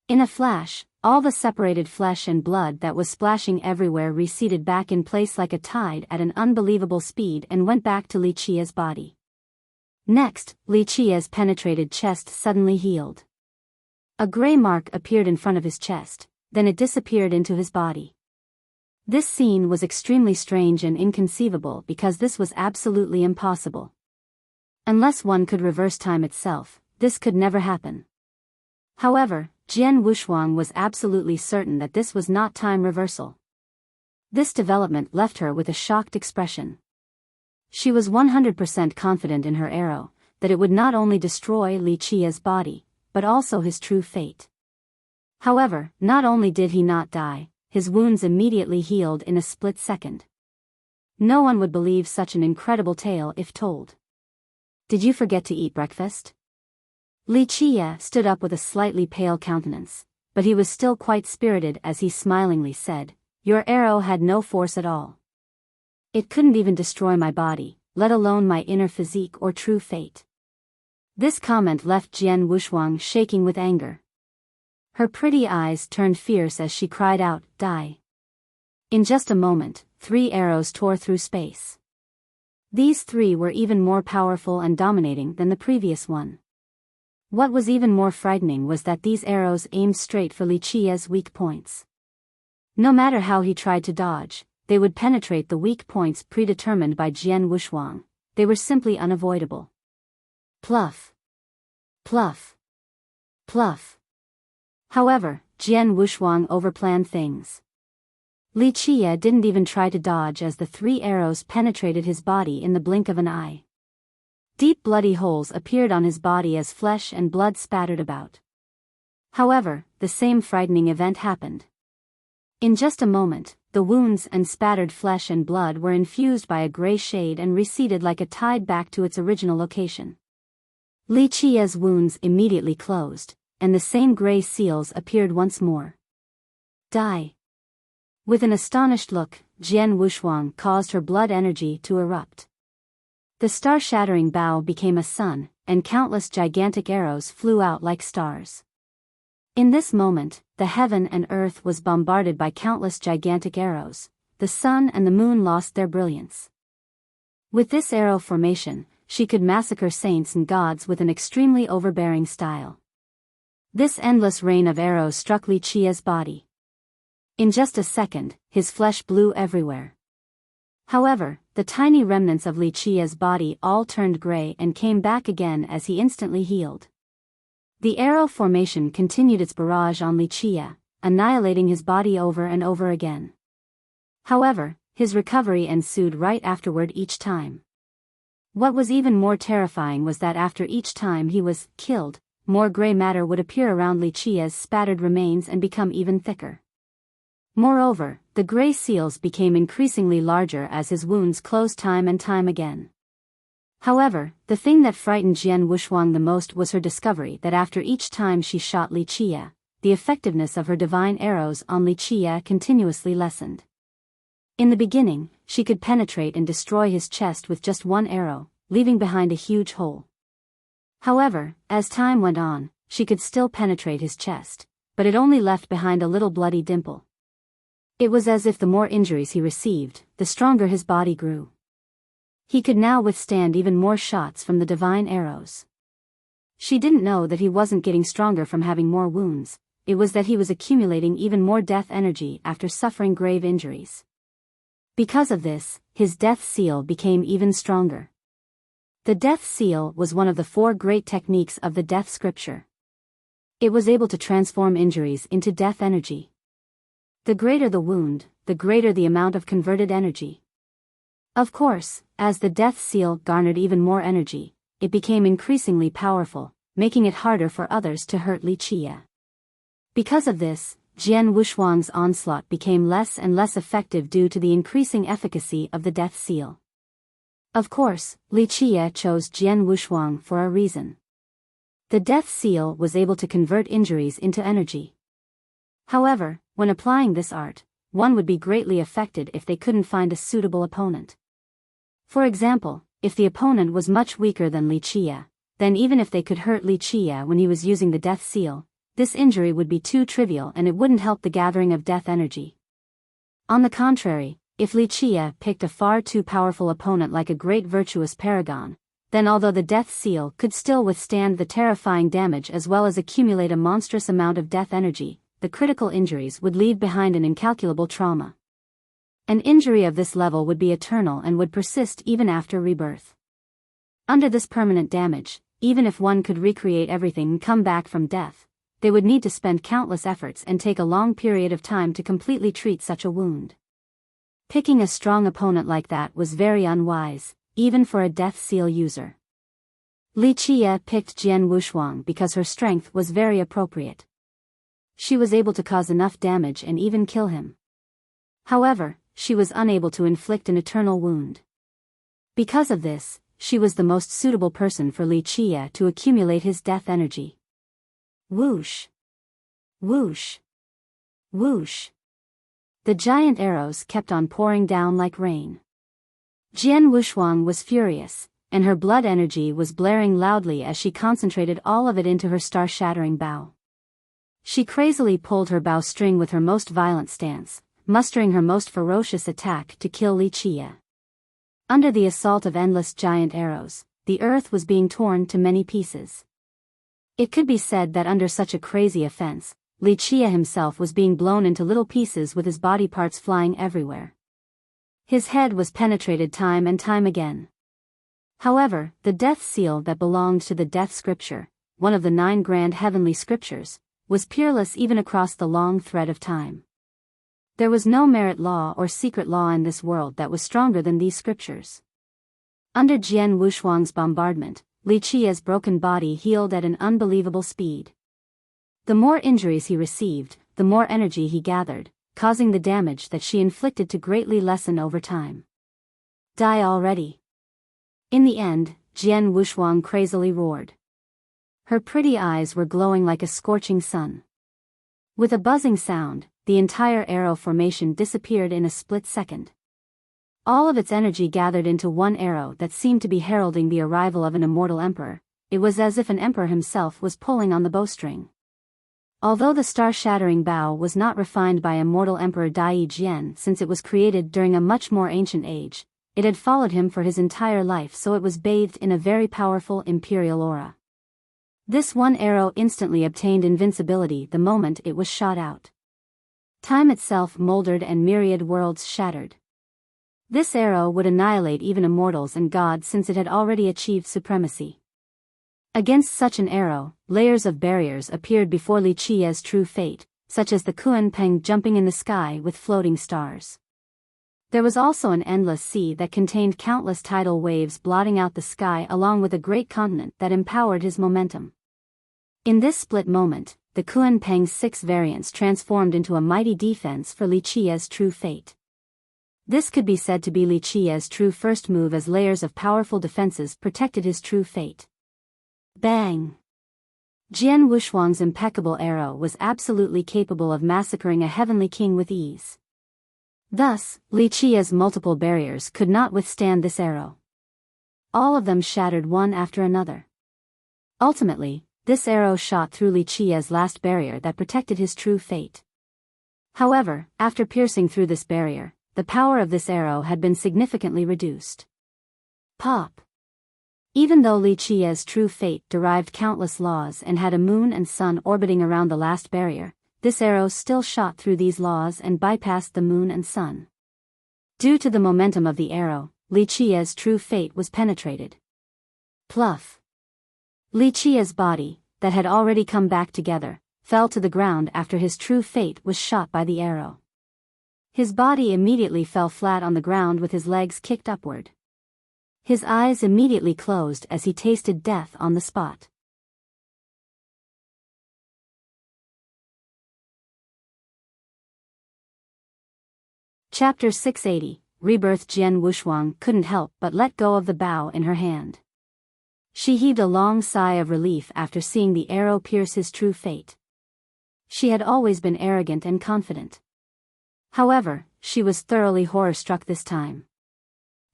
Speaker 1: In a flash, all the separated flesh and blood that was splashing everywhere receded back in place like a tide at an unbelievable speed and went back to Li Qie's body. Next, Li Qie's penetrated chest suddenly healed. A gray mark appeared in front of his chest, then it disappeared into his body. This scene was extremely strange and inconceivable because this was absolutely impossible. Unless one could reverse time itself, this could never happen. However, Jian Wuxuang was absolutely certain that this was not time reversal. This development left her with a shocked expression. She was 100% confident in her arrow, that it would not only destroy Li Qie's body, but also his true fate. However, not only did he not die, his wounds immediately healed in a split second. No one would believe such an incredible tale if told. "Did you forget to eat breakfast?" Li Qie stood up with a slightly pale countenance, but he was still quite spirited as he smilingly said, "Your arrow had no force at all. It couldn't even destroy my body, let alone my inner physique or true fate." This comment left Jian Wuxuang shaking with anger. Her pretty eyes turned fierce as she cried out, "Die!" In just a moment, 3 arrows tore through space. These 3 were even more powerful and dominating than the previous one. What was even more frightening was that these arrows aimed straight for Li Qie's weak points. No matter how he tried to dodge, they would penetrate the weak points predetermined by Jian Wuxuang. They were simply unavoidable. Pluff! Pluff! Pluff! However, Jian Wuxuang overplanned things. Li Qie didn't even try to dodge as the 3 arrows penetrated his body in the blink of an eye. Deep bloody holes appeared on his body as flesh and blood spattered about. However, the same frightening event happened. In just a moment, the wounds and spattered flesh and blood were infused by a gray shade and receded like a tide back to its original location. Li Qie's wounds immediately closed, and the same gray seals appeared once more. Die! With an astonished look, Jian Wuxuang caused her blood energy to erupt. The star-shattering bow became a sun, and countless gigantic arrows flew out like stars. In this moment, the heaven and earth was bombarded by countless gigantic arrows. The sun and the moon lost their brilliance. With this arrow formation, she could massacre saints and gods with an extremely overbearing style. This endless rain of arrows struck Li Qie's body. In just a second, his flesh blew everywhere. However, the tiny remnants of Li Qie's body all turned gray and came back again as he instantly healed. The arrow formation continued its barrage on Li Qie, annihilating his body over and over again. However, his recovery ensued right afterward each time. What was even more terrifying was that after each time he was killed, more gray matter would appear around Li Qie's spattered remains and become even thicker. Moreover, the gray seals became increasingly larger as his wounds closed time and time again. However, the thing that frightened Jian Wuxuang the most was her discovery that after each time she shot Li Qie, the effectiveness of her divine arrows on Li Qie continuously lessened. In the beginning, she could penetrate and destroy his chest with just 1 arrow, leaving behind a huge hole. However, as time went on, she could still penetrate his chest, but it only left behind a little bloody dimple. It was as if the more injuries he received, the stronger his body grew. He could now withstand even more shots from the divine arrows. She didn't know that he wasn't getting stronger from having more wounds, it was that he was accumulating even more death energy after suffering grave injuries. Because of this, his death seal became even stronger. The death seal was one of the 4 great techniques of the death scripture. It was able to transform injuries into death energy. The greater the wound, the greater the amount of converted energy. Of course, as the death seal garnered even more energy, it became increasingly powerful, making it harder for others to hurt Li Qie. Because of this, Jian Wuxuang's onslaught became less and less effective due to the increasing efficacy of the death seal. Of course, Li Qie chose Jian Wuxuang for a reason. The death seal was able to convert injuries into energy. However, when applying this art, one would be greatly affected if they couldn't find a suitable opponent. For example, if the opponent was much weaker than Li Qie, then even if they could hurt Li Qie when he was using the death seal, this injury would be too trivial and it wouldn't help the gathering of death energy. On the contrary, if Li Qie picked a far too powerful opponent like a great virtuous paragon, then although the death seal could still withstand the terrifying damage as well as accumulate a monstrous amount of death energy, the critical injuries would leave behind an incalculable trauma. An injury of this level would be eternal and would persist even after rebirth. Under this permanent damage, even if one could recreate everything and come back from death, they would need to spend countless efforts and take a long period of time to completely treat such a wound. Picking a strong opponent like that was very unwise, even for a death seal user. Li Qie picked Jian Wuxuang because her strength was very appropriate. She was able to cause enough damage and even kill him. However, she was unable to inflict an eternal wound. Because of this, she was the most suitable person for Li Qie to accumulate his death energy. Whoosh! Whoosh! Whoosh! The giant arrows kept on pouring down like rain. Jian Wushuang was furious, and her blood energy was blaring loudly as she concentrated all of it into her star-shattering bow. She crazily pulled her bowstring with her most violent stance, mustering her most ferocious attack to kill Li Qie. Under the assault of endless giant arrows, the earth was being torn to many pieces. It could be said that under such a crazy offense, Li Qie himself was being blown into little pieces with his body parts flying everywhere. His head was penetrated time and time again. However, the death seal that belonged to the death scripture, one of the 9 grand heavenly scriptures, was peerless even across the long thread of time. There was no merit law or secret law in this world that was stronger than these scriptures. Under Jian Wushuang's bombardment, Li Qie's broken body healed at an unbelievable speed. The more injuries he received, the more energy he gathered, causing the damage that she inflicted to greatly lessen over time. Die already! In the end, Jian Wushuang crazily roared. Her pretty eyes were glowing like a scorching sun. With a buzzing sound, the entire arrow formation disappeared in a split second. All of its energy gathered into one arrow that seemed to be heralding the arrival of an immortal emperor. It was as if an emperor himself was pulling on the bowstring. Although the star-shattering bow was not refined by immortal Emperor Dai Jian since it was created during a much more ancient age, it had followed him for his entire life, so it was bathed in a very powerful imperial aura. This one arrow instantly obtained invincibility the moment it was shot out. Time itself moldered and myriad worlds shattered. This arrow would annihilate even immortals and gods since it had already achieved supremacy. Against such an arrow, layers of barriers appeared before Li Qie's true fate, such as the Kuan Peng jumping in the sky with floating stars. There was also an endless sea that contained countless tidal waves blotting out the sky along with a great continent that empowered his momentum. In this split moment, the Kuan Peng's 6 variants transformed into a mighty defense for Li Qie's true fate. This could be said to be Li Qie's true first move, as layers of powerful defenses protected his true fate. Bang! Jian Wushuang's impeccable arrow was absolutely capable of massacring a heavenly king with ease. Thus, Li Qie's multiple barriers could not withstand this arrow. All of them shattered one after another. Ultimately, this arrow shot through Li Qie's last barrier that protected his true fate. However, after piercing through this barrier, the power of this arrow had been significantly reduced. Pop! Even though Li Qie's true fate derived countless laws and had a moon and sun orbiting around the last barrier, this arrow still shot through these laws and bypassed the moon and sun. Due to the momentum of the arrow, Li Qie's true fate was penetrated. Pluff! Li Qie's body, that had already come back together, fell to the ground after his true fate was shot by the arrow. His body immediately fell flat on the ground with his legs kicked upward. His eyes immediately closed as he tasted death on the spot. Chapter 680, Rebirth. Jian Wushuang couldn't help but let go of the bow in her hand. She heaved a long sigh of relief after seeing the arrow pierce his true fate. She had always been arrogant and confident. However, she was thoroughly horror-struck this time.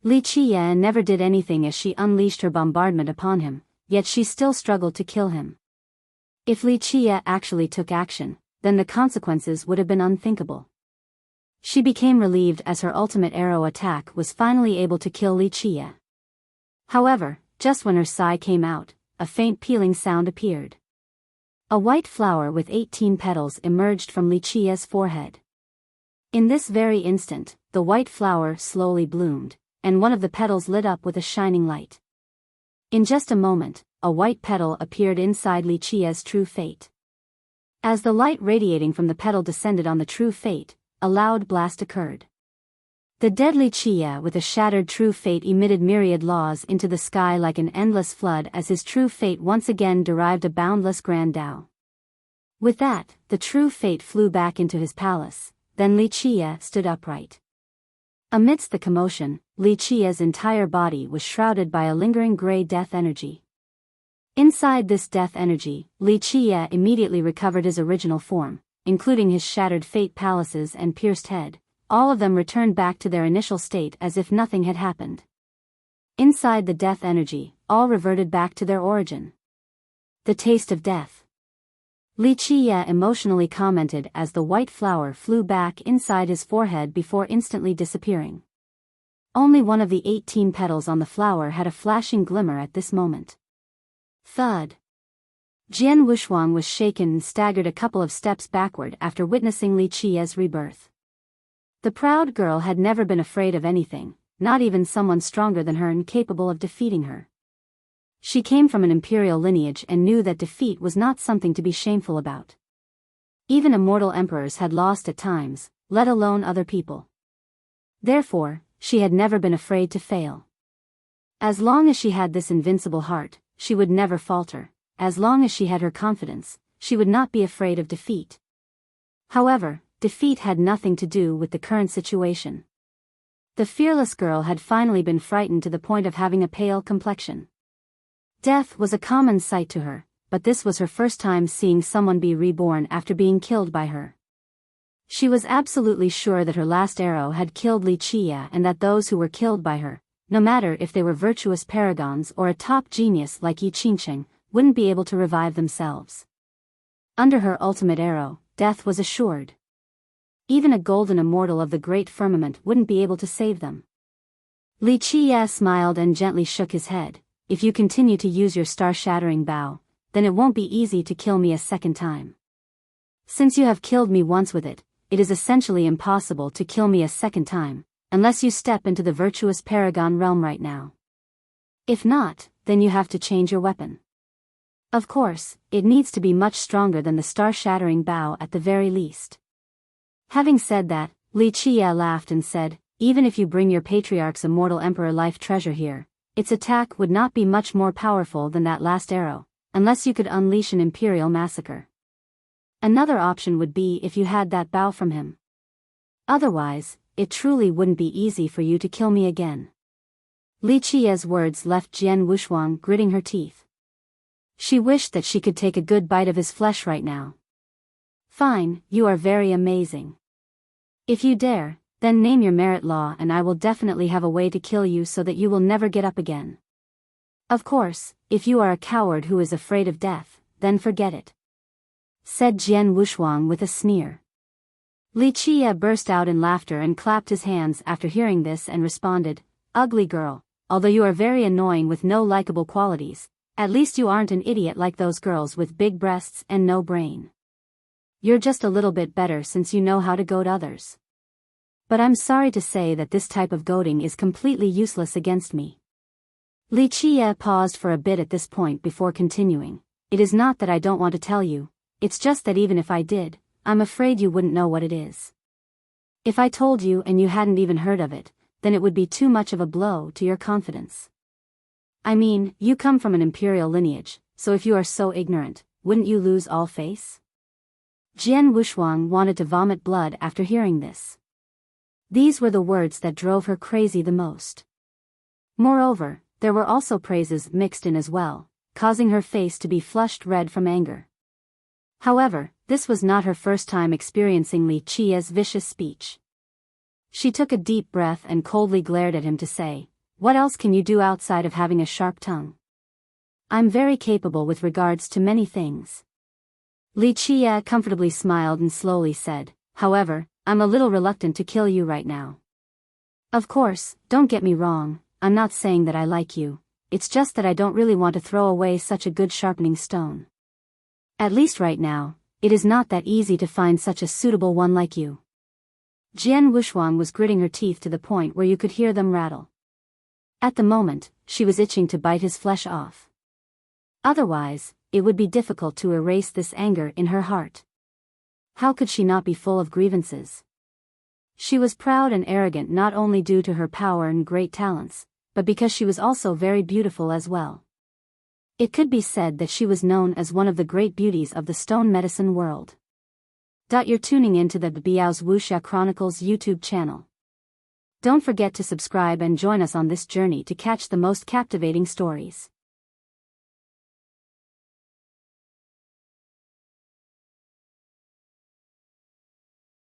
Speaker 1: Li Qie never did anything as she unleashed her bombardment upon him, yet she still struggled to kill him. If Li Qie actually took action, then the consequences would have been unthinkable. She became relieved as her ultimate arrow attack was finally able to kill Li Qie. However, just when her sigh came out, a faint peeling sound appeared. A white flower with 18 petals emerged from Li Qie's forehead. In this very instant, the white flower slowly bloomed, and one of the petals lit up with a shining light. In just a moment, a white petal appeared inside Li Qie's true fate. As the light radiating from the petal descended on the true fate, a loud blast occurred. The dead Li Qie with a shattered true fate emitted myriad laws into the sky like an endless flood as his true fate once again derived a boundless grand Tao. With that, the true fate flew back into his palace, then Li Qie stood upright. Amidst the commotion, Li Qia's entire body was shrouded by a lingering gray death energy. Inside this death energy, Li Qia immediately recovered his original form, including his shattered fate palaces and pierced head. All of them returned back to their initial state as if nothing had happened. Inside the death energy, all reverted back to their origin. The taste of death. Li Qia emotionally commented as the white flower flew back inside his forehead before instantly disappearing. Only one of the 18 petals on the flower had a flashing glimmer at this moment. Thud. Jian Wushuang was shaken and staggered a couple of steps backward after witnessing Li Qia's rebirth. The proud girl had never been afraid of anything, not even someone stronger than her and capable of defeating her. She came from an imperial lineage and knew that defeat was not something to be shameful about. Even immortal emperors had lost at times, let alone other people. Therefore, she had never been afraid to fail. As long as she had this invincible heart, she would never falter. As long as she had her confidence, she would not be afraid of defeat. However, defeat had nothing to do with the current situation. The fearless girl had finally been frightened to the point of having a pale complexion. Death was a common sight to her, but this was her first time seeing someone be reborn after being killed by her. She was absolutely sure that her last arrow had killed Li Qia and that those who were killed by her, no matter if they were virtuous paragons or a top genius like Yi Qingsheng, wouldn't be able to revive themselves. Under her ultimate arrow, death was assured. Even a golden immortal of the great firmament wouldn't be able to save them. Li Qia smiled and gently shook his head. If you continue to use your star-shattering bow, then it won't be easy to kill me a second time. Since you have killed me once with it, it is essentially impossible to kill me a second time, unless you step into the virtuous paragon realm right now. If not, then you have to change your weapon. Of course, it needs to be much stronger than the star-shattering bow at the very least. Having said that, Li Qia laughed and said, even if you bring your patriarch's immortal emperor life treasure here, its attack would not be much more powerful than that last arrow, unless you could unleash an imperial massacre. Another option would be if you had that bow from him. Otherwise, it truly wouldn't be easy for you to kill me again. Li Qia's words left Jian Wushuang gritting her teeth. She wished that she could take a good bite of his flesh right now. Fine, you are very amazing. If you dare, then name your merit law and I will definitely have a way to kill you so that you will never get up again. Of course, if you are a coward who is afraid of death, then forget it, said Jian Wushuang with a sneer. Li Qia burst out in laughter and clapped his hands after hearing this and responded, ugly girl, although you are very annoying with no likable qualities, at least you aren't an idiot like those girls with big breasts and no brain. You're just a little bit better since you know how to goad others. But I'm sorry to say that this type of goading is completely useless against me. Li Qia paused for a bit at this point before continuing. It is not that I don't want to tell you, it's just that even if I did, I'm afraid you wouldn't know what it is. If I told you and you hadn't even heard of it, then it would be too much of a blow to your confidence. I mean, you come from an imperial lineage, so if you are so ignorant, wouldn't you lose all face? Jian Wushuang wanted to vomit blood after hearing this. These were the words that drove her crazy the most. Moreover, there were also praises mixed in as well, causing her face to be flushed red from anger. However, this was not her first time experiencing Li Qia's vicious speech. She took a deep breath and coldly glared at him to say, what else can you do outside of having a sharp tongue? I'm very capable with regards to many things. Li Qia comfortably smiled and slowly said, however, I'm a little reluctant to kill you right now. Of course, don't get me wrong, I'm not saying that I like you, it's just that I don't really want to throw away such a good sharpening stone. At least right now, it is not that easy to find such a suitable one like you. Jian Wushuang was gritting her teeth to the point where you could hear them rattle. At the moment, she was itching to bite his flesh off. Otherwise, it would be difficult to erase this anger in her heart. How could she not be full of grievances? She was proud and arrogant not only due to her power and great talents, but because she was also very beautiful as well. It could be said that she was known as one of the great beauties of the stone medicine world. You're tuning into the Biyao's Wuxia Chronicles YouTube channel. Don't forget to subscribe and join us on this journey to catch the most captivating stories.